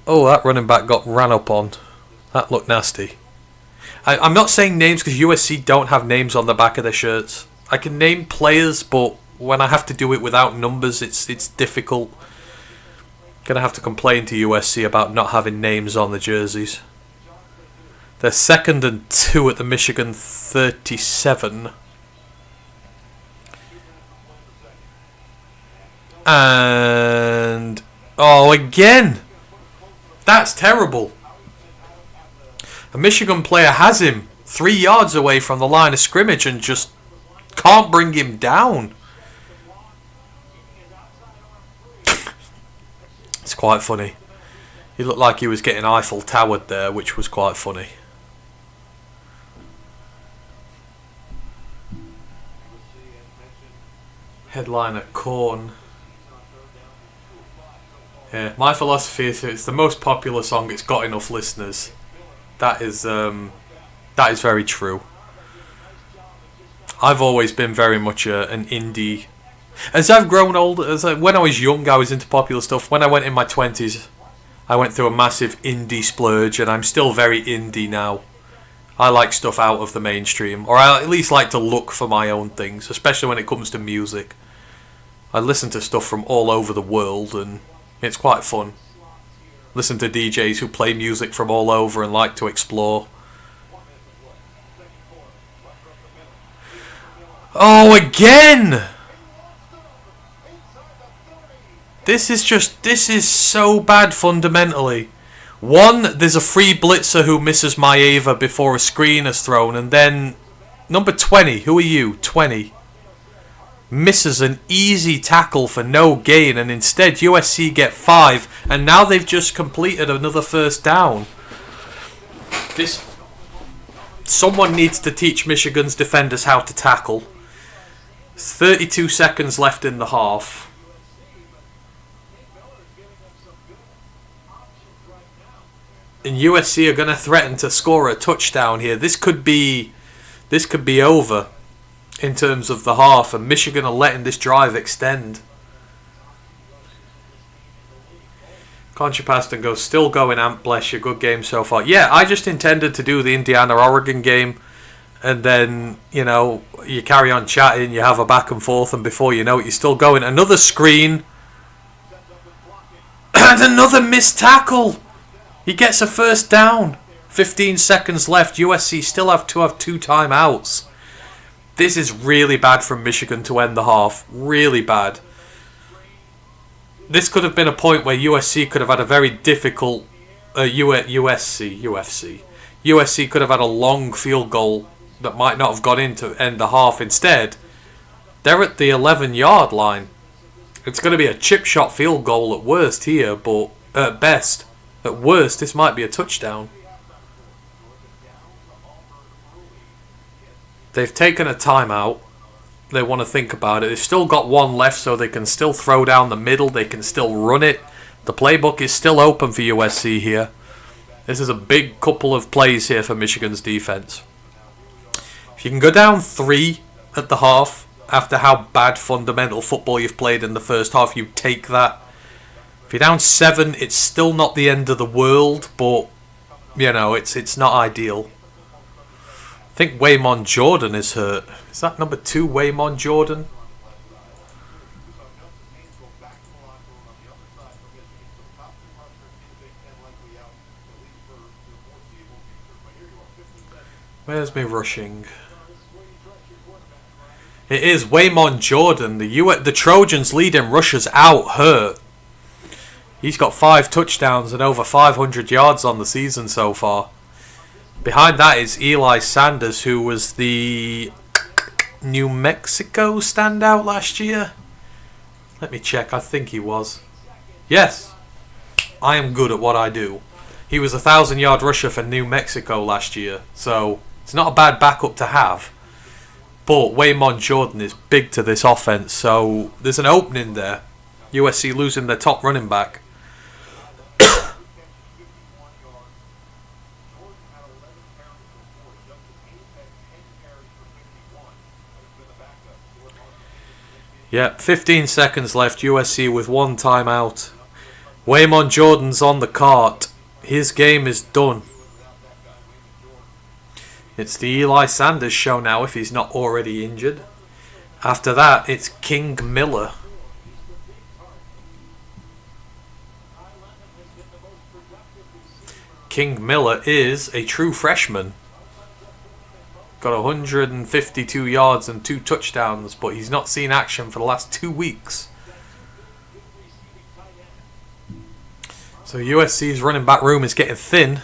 Oh, that running back got ran up on. That looked nasty. I'm not saying names because USC don't have names on the back of their shirts. I can name players, but when I have to do it without numbers, it's difficult. Gonna have to complain to USC about not having names on the jerseys. They're 2nd and 2 at the Michigan 37. And... oh, again! That's terrible. A Michigan player has him 3 yards away from the line of scrimmage and just can't bring him down. It's quite funny. He looked like he was getting Eiffel Towered there, which was quite funny. Headliner Korn. Yeah, my philosophy is it's the most popular song. It's got enough listeners. That is very true. I've always been very much an indie. As I've grown older, when I was young, I was into popular stuff. When I went in my 20s, I went through a massive indie splurge, and I'm still very indie now. I like stuff out of the mainstream, or I at least like to look for my own things, especially when it comes to music. I listen to stuff from all over the world, and it's quite fun. Listen to DJs who play music from all over and like to explore. Oh, again! This is so bad fundamentally. One, there's a free blitzer who misses Maeva before a screen is thrown, and then number 20, who are you? 20. Misses an easy tackle for no gain, and instead USC get 5, and now they've just completed another first down. Someone needs to teach Michigan's defenders how to tackle. 32 seconds left in the half. And USC are going to threaten to score a touchdown here. This could be over in terms of the half, and Michigan are letting this drive extend. Contra goes, still going, Ant, bless you, good game so far. Yeah, I just intended to do the Indiana-Oregon game, and then, you know, you carry on chatting, you have a back and forth, and before you know it, you're still going. Another screen. And another missed tackle. He gets a first down. 15 seconds left. USC still have to have 2 timeouts. This is really bad from Michigan to end the half. Really bad. This could have been a point where USC could have had a very difficult... USC could have had a long field goal that might not have gone in to end the half. Instead, they're at the 11-yard line. It's going to be a chip shot field goal at worst here, but at best... at worst, this might be a touchdown. They've taken a timeout. They want to think about it. They've still got 1 left, so they can still throw down the middle. They can still run it. The playbook is still open for USC here. This is a big couple of plays here for Michigan's defense. If you can go down 3 at the half, after how bad fundamental football you've played in the first half, you take that. If you're down 7, it's still not the end of the world, but, you know, it's not ideal. I think Waymon Jordan is hurt. Is that number 2, Waymon Jordan? Where's me rushing? It is Waymon Jordan. The Trojans lead in rushers out, hurt. He's got 5 touchdowns and over 500 yards on the season so far. Behind that is Eli Sanders, who was the New Mexico standout last year. Let me check. I think he was. Yes. I am good at what I do. He was a 1,000-yard rusher for New Mexico last year. So, it's not a bad backup to have. But Waymon Jordan is big to this offense. So, there's an opening there. USC losing their top running back. Yep, 15 seconds left. USC with 1 timeout. Waymon Jordan's on the cart. His game is done. It's the Eli Sanders show now if he's not already injured. After that, it's King Miller. King Miller is a true freshman. Got 152 yards and 2 touchdowns, but he's not seen action for the last 2 weeks. So USC's running back room is getting thin.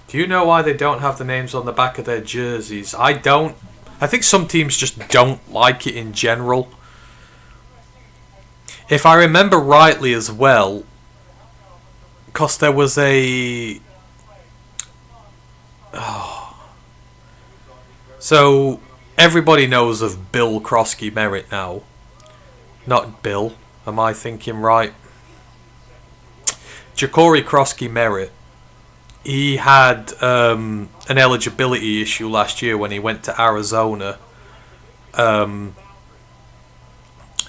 Do you know why they don't have the names on the back of their jerseys? I don't. I think some teams just don't like it in general. If I remember rightly as well, because there was a... So, everybody knows of Bill Krosky Merritt now. Not Bill. Am I thinking right? Ja'Cory Krosky Merritt. He had an eligibility issue last year when he went to Arizona.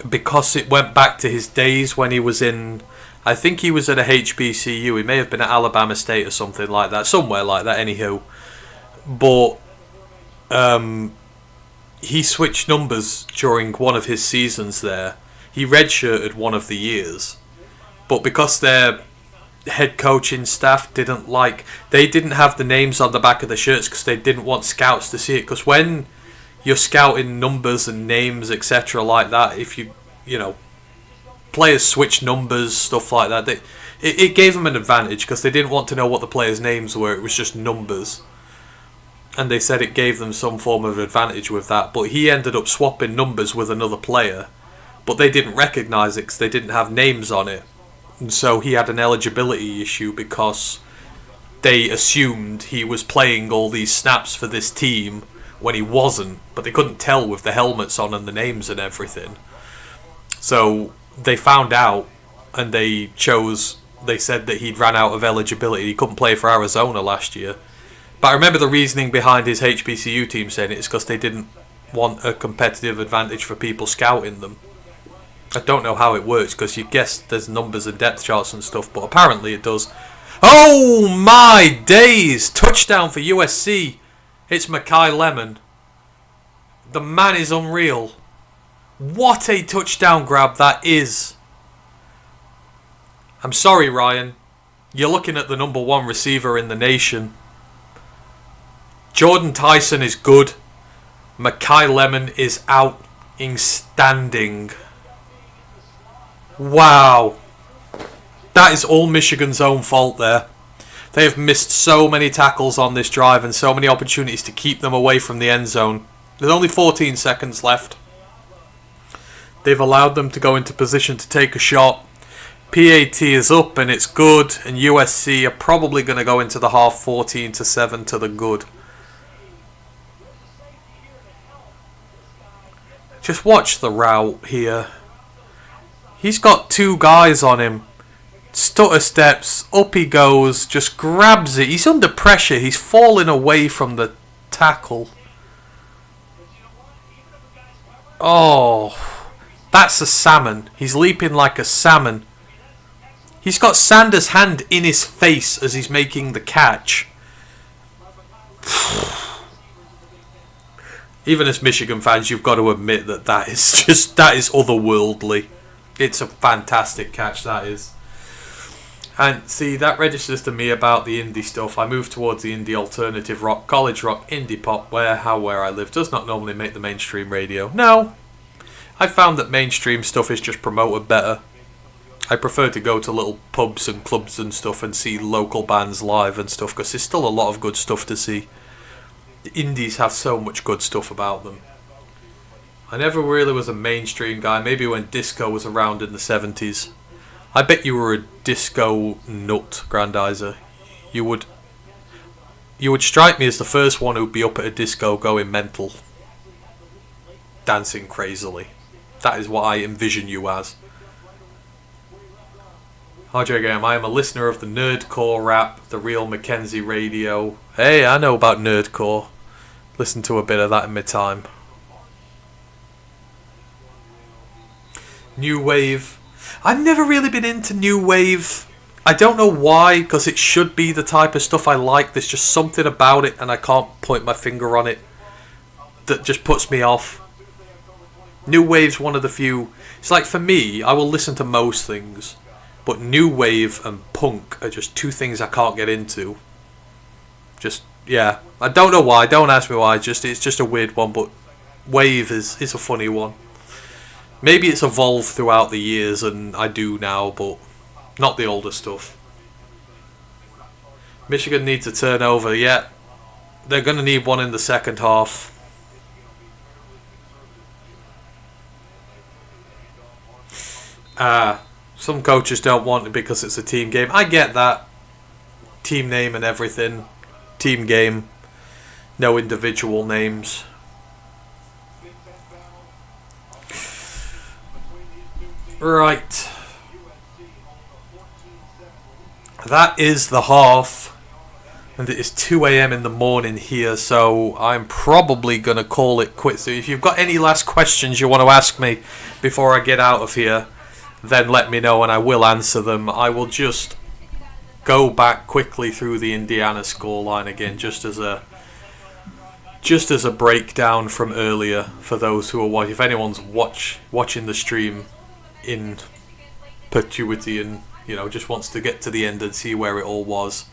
Because it went back to his days when he was in... I think he was at a HBCU. He may have been at Alabama State or something like that. Somewhere like that, anywho. But he switched numbers during one of his seasons there. He redshirted one of the years. But because their head coaching staff didn't like... They didn't have the names on the back of the shirts because they didn't want scouts to see it. Because when you're scouting numbers and names, etc. like that, if you know, players switch numbers, stuff like that, it gave them an advantage because they didn't want to know what the players' names were. It was just numbers. And they said it gave them some form of advantage with that. But he ended up swapping numbers with another player. But they didn't recognise it because they didn't have names on it. And so he had an eligibility issue because they assumed he was playing all these snaps for this team when he wasn't, but they couldn't tell with the helmets on and the names and everything. So they found out, and they said that he'd ran out of eligibility. He couldn't play for Arizona last year. But I remember the reasoning behind his HBCU team saying it's because they didn't want a competitive advantage for people scouting them. I don't know how it works, because you guess there's numbers and depth charts and stuff, but apparently it does. Oh my days! Touchdown for USC! It's Makai Lemon. The man is unreal. What a touchdown grab that is. I'm sorry, Ryan. You're looking at the number 1 receiver in the nation. Jordan Tyson is good. Makai Lemon is outstanding. Wow. That is all Michigan's own fault there. They have missed so many tackles on this drive and so many opportunities to keep them away from the end zone. There's only 14 seconds left. They've allowed them to go into position to take a shot. PAT is up and it's good, and USC are probably going to go into the half 14-7 to the good. Just watch the route here. He's got 2 guys on him. Stutter steps, up he goes, just grabs it. He's under pressure. He's falling away from the tackle. Oh, that's a salmon. He's leaping like a salmon. He's got Sanders' hand in his face as he's making the catch. Even as Michigan fans, you've got to admit that is otherworldly. It's a fantastic catch, that is. And see, that registers to me about the indie stuff. I move towards the indie alternative rock, college rock, indie pop, where I live does not normally make the mainstream radio. No, I found that mainstream stuff is just promoted better. I prefer to go to little pubs and clubs and stuff and see local bands live and stuff, because there's still a lot of good stuff to see. The indies have so much good stuff about them. I never really was a mainstream guy, maybe when disco was around in the 70s. I bet you were a disco nut, Grandizer. You would strike me as the first one who'd be up at a disco going mental, dancing crazily. That is what I envision you as. RJ Graham, I am a listener of the nerdcore rap, the real Mackenzie radio. Hey, I know about nerdcore. Listen to a bit of that in my time. New wave. I've never really been into new wave. I don't know why, because it should be the type of stuff I like. There's just something about it, and I can't point my finger on it, that just puts me off. New wave's one of the few. It's like, for me, I will listen to most things, but new wave and punk are just two things I can't get into. Just, yeah. I don't know why. Don't ask me why. It's just a weird one, but wave is a funny one. Maybe it's evolved throughout the years, and I do now, but not the older stuff. Michigan needs a turnover. Yeah, they're going to need one in the second half. Some coaches don't want it because it's a team game. I get that. Team name and everything. Team game. No individual names. Right. That is the half. And it is 2 a.m. in the morning here, so I'm probably going to call it quits. So if you've got any last questions you want to ask me before I get out of here, then let me know and I will answer them. I will just go back quickly through the Indiana scoreline again, just as a breakdown from earlier for those who are watching. If anyone's watching the stream in perpetuity and just wants to get to the end and see where it all was.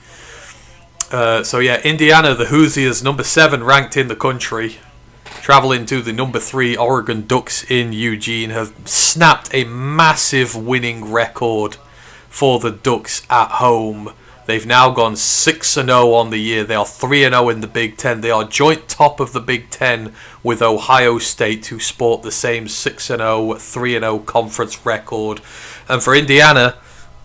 So yeah, Indiana, the Hoosiers, number 7 ranked in the country, traveling to the number 3 Oregon Ducks in Eugene, have snapped a massive winning record for the Ducks at home. They've now gone 6-0 on the year. They are 3-0 in the Big Ten. They are joint top of the Big Ten with Ohio State, who sport the same 6-0, 3-0 conference record. And for Indiana,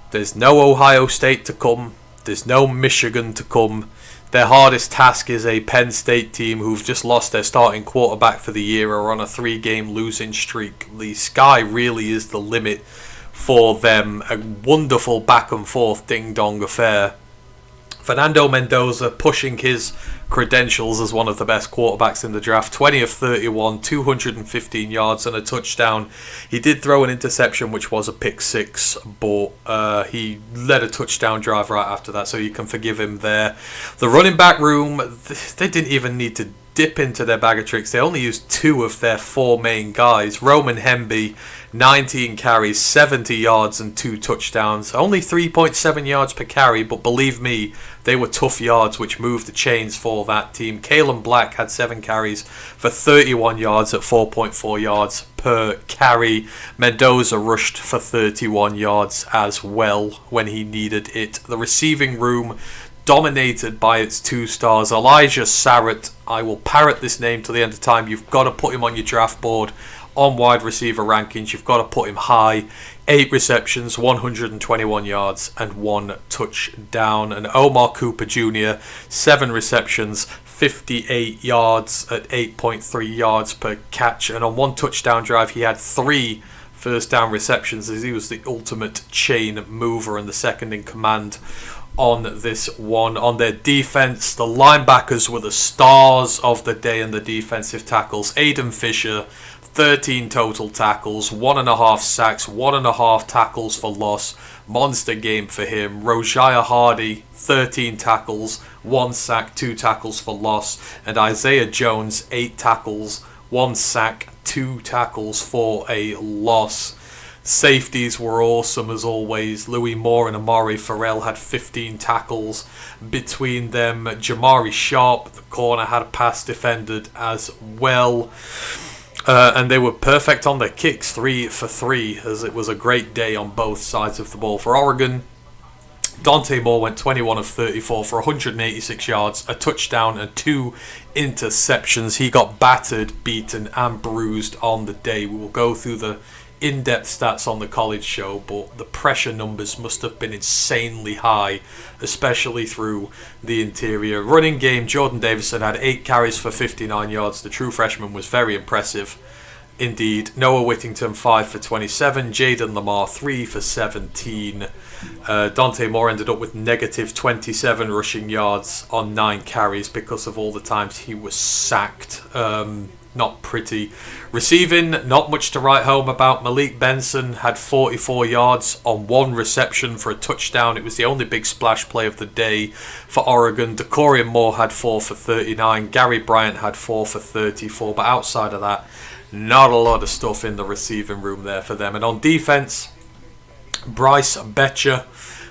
there's no Ohio State to come. There's no Michigan to come. Their hardest task is a Penn State team who've just lost their starting quarterback for the year, are on a 3-game losing streak. The sky really is the limit for them. A wonderful back and forth ding dong affair. Fernando Mendoza pushing his credentials as one of the best quarterbacks in the draft. 20 of 31, 215 yards and a touchdown. He did throw an interception, which was a pick 6, but he led a touchdown drive right after that, so you can forgive him there. The running back room, they didn't even need to dip into their bag of tricks. They only used 2 of their 4 main guys. Roman Hemby, 19 carries, 70 yards and 2 touchdowns. Only 3.7 yards per carry, but believe me, they were tough yards which moved the chains for that team. Kalen Black had 7 carries for 31 yards at 4.4 yards per carry. Mendoza rushed for 31 yards as well when he needed it. The receiving room dominated by its 2 stars. Elijah Sarrett, I will parrot this name till the end of time. You've got to put him on your draft board on wide receiver rankings. You've got to put him high. 8 receptions, 121 yards and 1 touchdown. And Omar Cooper Jr., 7 receptions, 58 yards at 8.3 yards per catch. And on 1 touchdown drive, he had 3 first down receptions, as he was the ultimate chain mover and the second in command on this one. On their defense, the linebackers were the stars of the day and the defensive tackles. Aiden Fisher, 13 total tackles, 1.5 sacks, 1.5 tackles for loss. Monster game for him. Rojiah Hardy, 13 tackles, 1 sack, 2 tackles for loss. And Isaiah Jones, 8 tackles, 1 sack, 2 tackles for a loss. Safeties were awesome as always. Louis Moore and Amari Farrell had 15 tackles between them. Jamari Sharp, the corner, had a pass defended as well. And they were perfect on their kicks, 3 for 3, as it was a great day on both sides of the ball for Oregon. Dante Moore went 21 of 34 for 186 yards, a touchdown and 2 interceptions. He got battered, beaten and bruised on the day. We will go through the in-depth stats on the college show, but the pressure numbers must have been insanely high, especially through the interior. Running game, Jordan Davison had 8 carries for 59 yards. The true freshman was very impressive indeed. Noah Whittington 5 for 27. Jaden Lamar 3 for 17. Dante Moore ended up with negative 27 rushing yards on 9 carries because of all the times he was sacked. Not pretty. Receiving, not much to write home about. Malik Benson had 44 yards on 1 reception for a touchdown. It was the only big splash play of the day for Oregon. Courier Moore had 4 for 39. Gary Bryant had 4 for 34. But outside of that, not a lot of stuff in the receiving room there for them. And on defense, Bryce Betcher,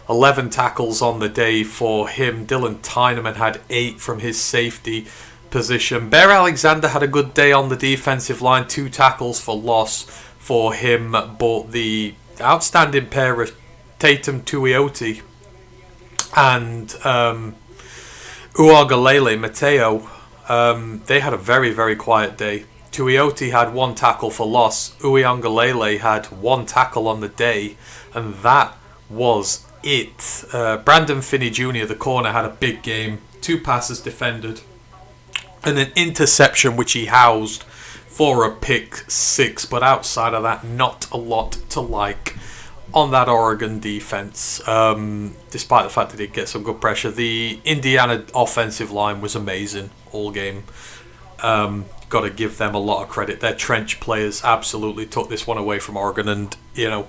11 tackles on the day for him. Dylan Tyneman had 8 from his safety position. Bear Alexander had a good day on the defensive line, 2 tackles for loss for him, but the outstanding pair of Tatum Tuioti and Uagalele Mateo, they had a very, very quiet day. Tuioti had 1 tackle for loss. Uiagalele had 1 tackle on the day, and that was it. Brandon Finney Jr., the corner, had a big game, 2 passes defended, and an interception which he housed for a pick 6. But outside of that, not a lot to like on that Oregon defense, despite the fact that it gets some good pressure. The Indiana offensive line was amazing all game. Got to give them a lot of credit. Their trench players absolutely took this one away from Oregon, and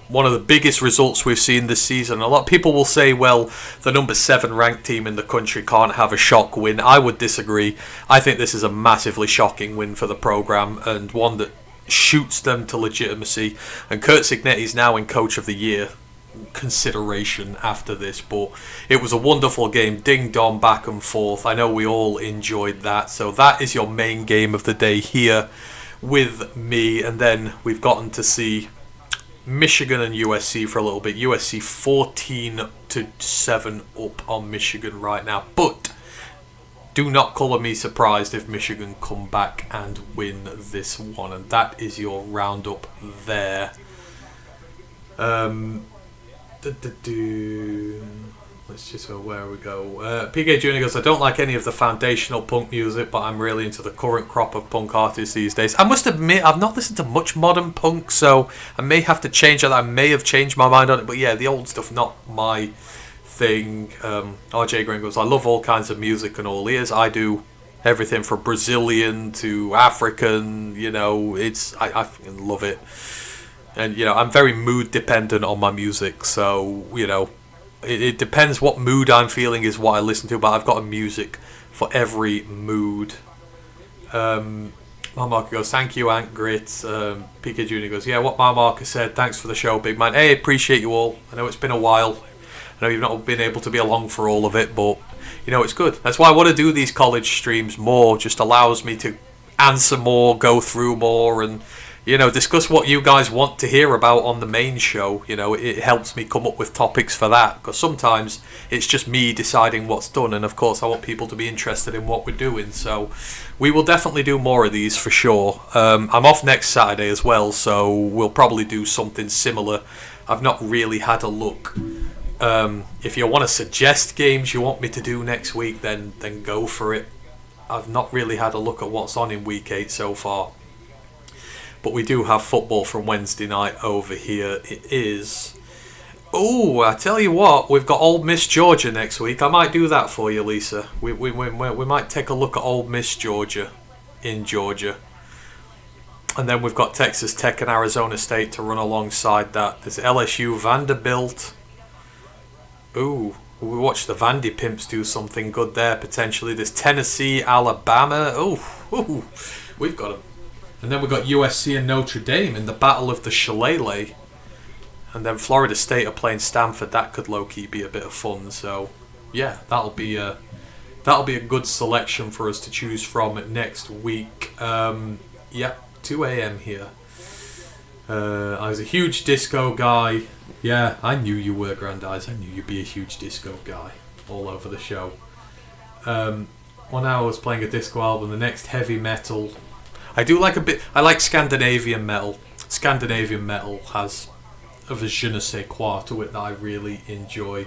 one of the biggest results we've seen this season. A lot of people will say, well, the number 7 ranked team in the country can't have a shock win. I would disagree. I think this is a massively shocking win for the program, and one that shoots them to legitimacy. And Curt Cignetti is now in Coach of the Year consideration after this, but it was a wonderful game, ding dong back and forth. I know we all enjoyed that. So that is your main game of the day here with me, and then we've gotten to see Michigan and USC for a little bit. USC 14-7 up on Michigan right now, but do not colour me surprised if Michigan come back and win this one. And that is your roundup there. Let's just go where we go. PK Jr. goes, I don't like any of the foundational punk music, but I'm really into the current crop of punk artists these days. I must admit, I've not listened to much modern punk, so I may have to change that. I may have changed my mind on it, but yeah, the old stuff, not my thing. RJ Green goes, I love all kinds of music and all ears. I do everything from Brazilian to African, I fucking love it. And, I'm very mood dependent on my music, so, it depends what mood I'm feeling is what I listen to, but I've got a music for every mood. Mark goes, thank you, Ant Grit. PK Jr. goes, yeah, what my Mark has said, thanks for the show, big man. Hey, appreciate you all. I know it's been a while. I know you've not been able to be along for all of it, but, it's good. That's why I want to do these college streams more, just allows me to answer more, go through more, and discuss what you guys want to hear about on the main show. It helps me come up with topics for that, because sometimes it's just me deciding what's done, and of course I want people to be interested in what we're doing. So we will definitely do more of these for sure. I'm off next Saturday as well, so we'll probably do something similar. I've not really had a look. If you want to suggest games you want me to do next week, then go for it. I've not really had a look at what's on in week 8 so far. But we do have football from Wednesday night over here. It is... Oh, I tell you what, we've got Old Miss Georgia next week. I might do that for you, Lisa. We might take a look at Old Miss Georgia in Georgia. And then we've got Texas Tech and Arizona State to run alongside that. There's LSU, Vanderbilt. Ooh, we watched the Vandy Pimps do something good there, potentially. There's Tennessee, Alabama. Ooh, we've got a... And then we've got USC and Notre Dame in the Battle of the Shillelagh. And then Florida State are playing Stanford. That could low-key be a bit of fun. So, yeah, that'll be a good selection for us to choose from next week. 2 a.m. here. I was a huge disco guy. Yeah, I knew you were, Grandeyes. I knew you'd be a huge disco guy all over the show. 1 hour was playing a disco album. The next heavy metal. I like Scandinavian metal. Scandinavian metal has a je ne sais quoi to it that I really enjoy.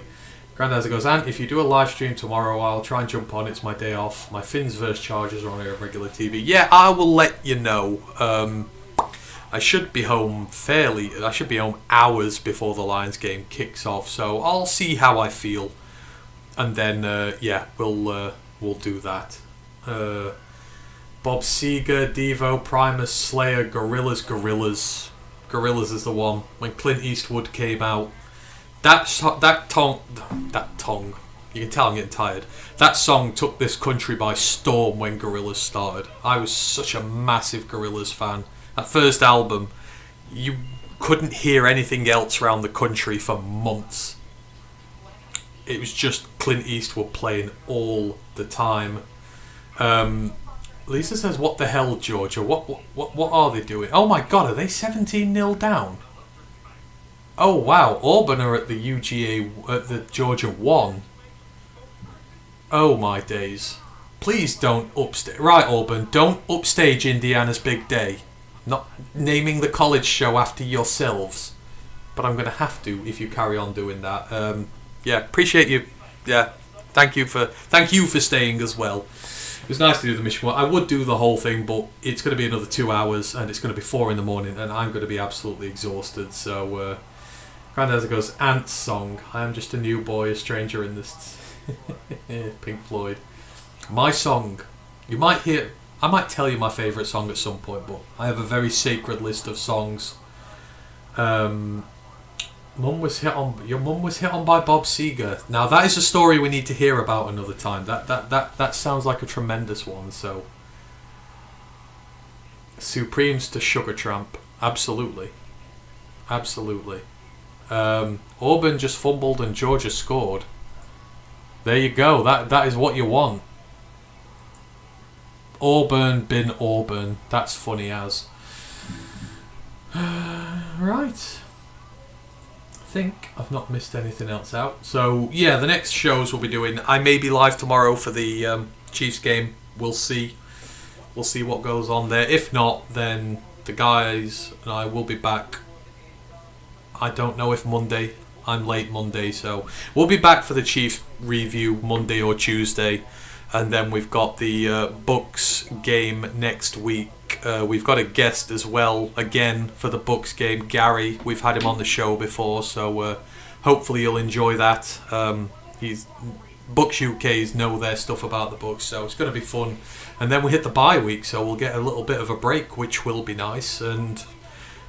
Grandad goes, Ant, if you do a live stream tomorrow, I'll try and jump on. It's my day off. My Finns vs Chargers are on here at regular TV. Yeah, I will let you know. I should be home hours before the Lions game kicks off, so I'll see how I feel, and then we'll do that. Bob Seger, Devo, Primus, Slayer, Gorillaz is the one. When Clint Eastwood came out, that tongue, you can tell I'm getting tired. That song took this country by storm when Gorillaz started. I was such a massive Gorillaz fan. That first album, you couldn't hear anything else around the country for months. It was just Clint Eastwood playing all the time. Lisa says, "What the hell, Georgia? What are they doing? Oh my God, are they 17-0 down? Oh wow, Auburn are at the UGA at the Georgia 1. Oh my days! Please don't upstage. Right, Auburn, don't upstage Indiana's big day. Not naming the college show after yourselves, but I'm going to have to if you carry on doing that. Appreciate you. Yeah, thank you for staying as well. It was nice to do the mission one. I would do the whole thing, but it's going to be another 2 hours, and it's going to be 4 in the morning, and I'm going to be absolutely exhausted. So, Grandad goes, Ant's song. I am just a new boy, a stranger in this. Pink Floyd. My song. You might hear. I might tell you my favourite song at some point, but I have a very sacred list of songs. Your mum was hit on by Bob Seger. Now that is a story we need to hear about another time. That sounds like a tremendous one. So, Supremes to Sugartramp, absolutely. Auburn just fumbled and Georgia scored. There you go. That is what you want. Auburn bin Auburn. That's funny as. Right. I think I've not missed anything else out. So, yeah, the next shows we'll be doing. I may be live tomorrow for the Chiefs game. We'll see. We'll see what goes on there. If not, then the guys and I will be back. I don't know if Monday. I'm late Monday, so we'll be back for the Chiefs review Monday or Tuesday. And then we've got the Bucks game next week. We've got a guest as well, again, for the Bucks game. Gary, we've had him on the show before, so hopefully you'll enjoy that. Bucks UKs know their stuff about the Bucks, so it's going to be fun. And then we hit the bye week, so we'll get a little bit of a break, which will be nice. And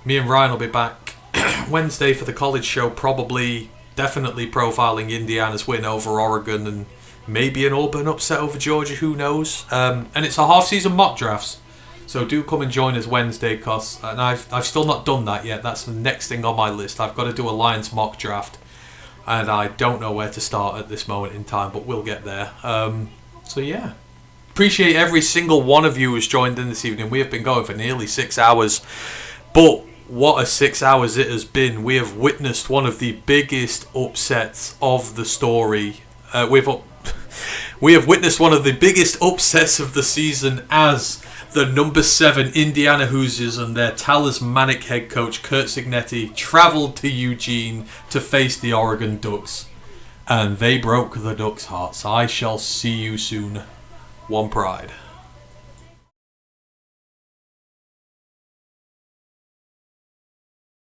me and Ryan will be back Wednesday for the college show, definitely profiling Indiana's win over Oregon and maybe an Auburn upset over Georgia, who knows. And it's a half-season mock drafts, so do come and join us Wednesday, and I've still not done that yet. That's the next thing on my list. I've got to do a Lions mock draft, and I don't know where to start at this moment in time, but we'll get there. So yeah, appreciate every single one of you who's joined in this evening. We have been going for nearly 6 hours, but what a 6 hours it has been. We have witnessed one of the biggest upsets of the story. We have witnessed one of the biggest upsets of the season as the number 7 Indiana Hoosiers and their talismanic head coach Curt Cignetti travelled to Eugene to face the Oregon Ducks. And they broke the Ducks' hearts. I shall see you soon. One Pride.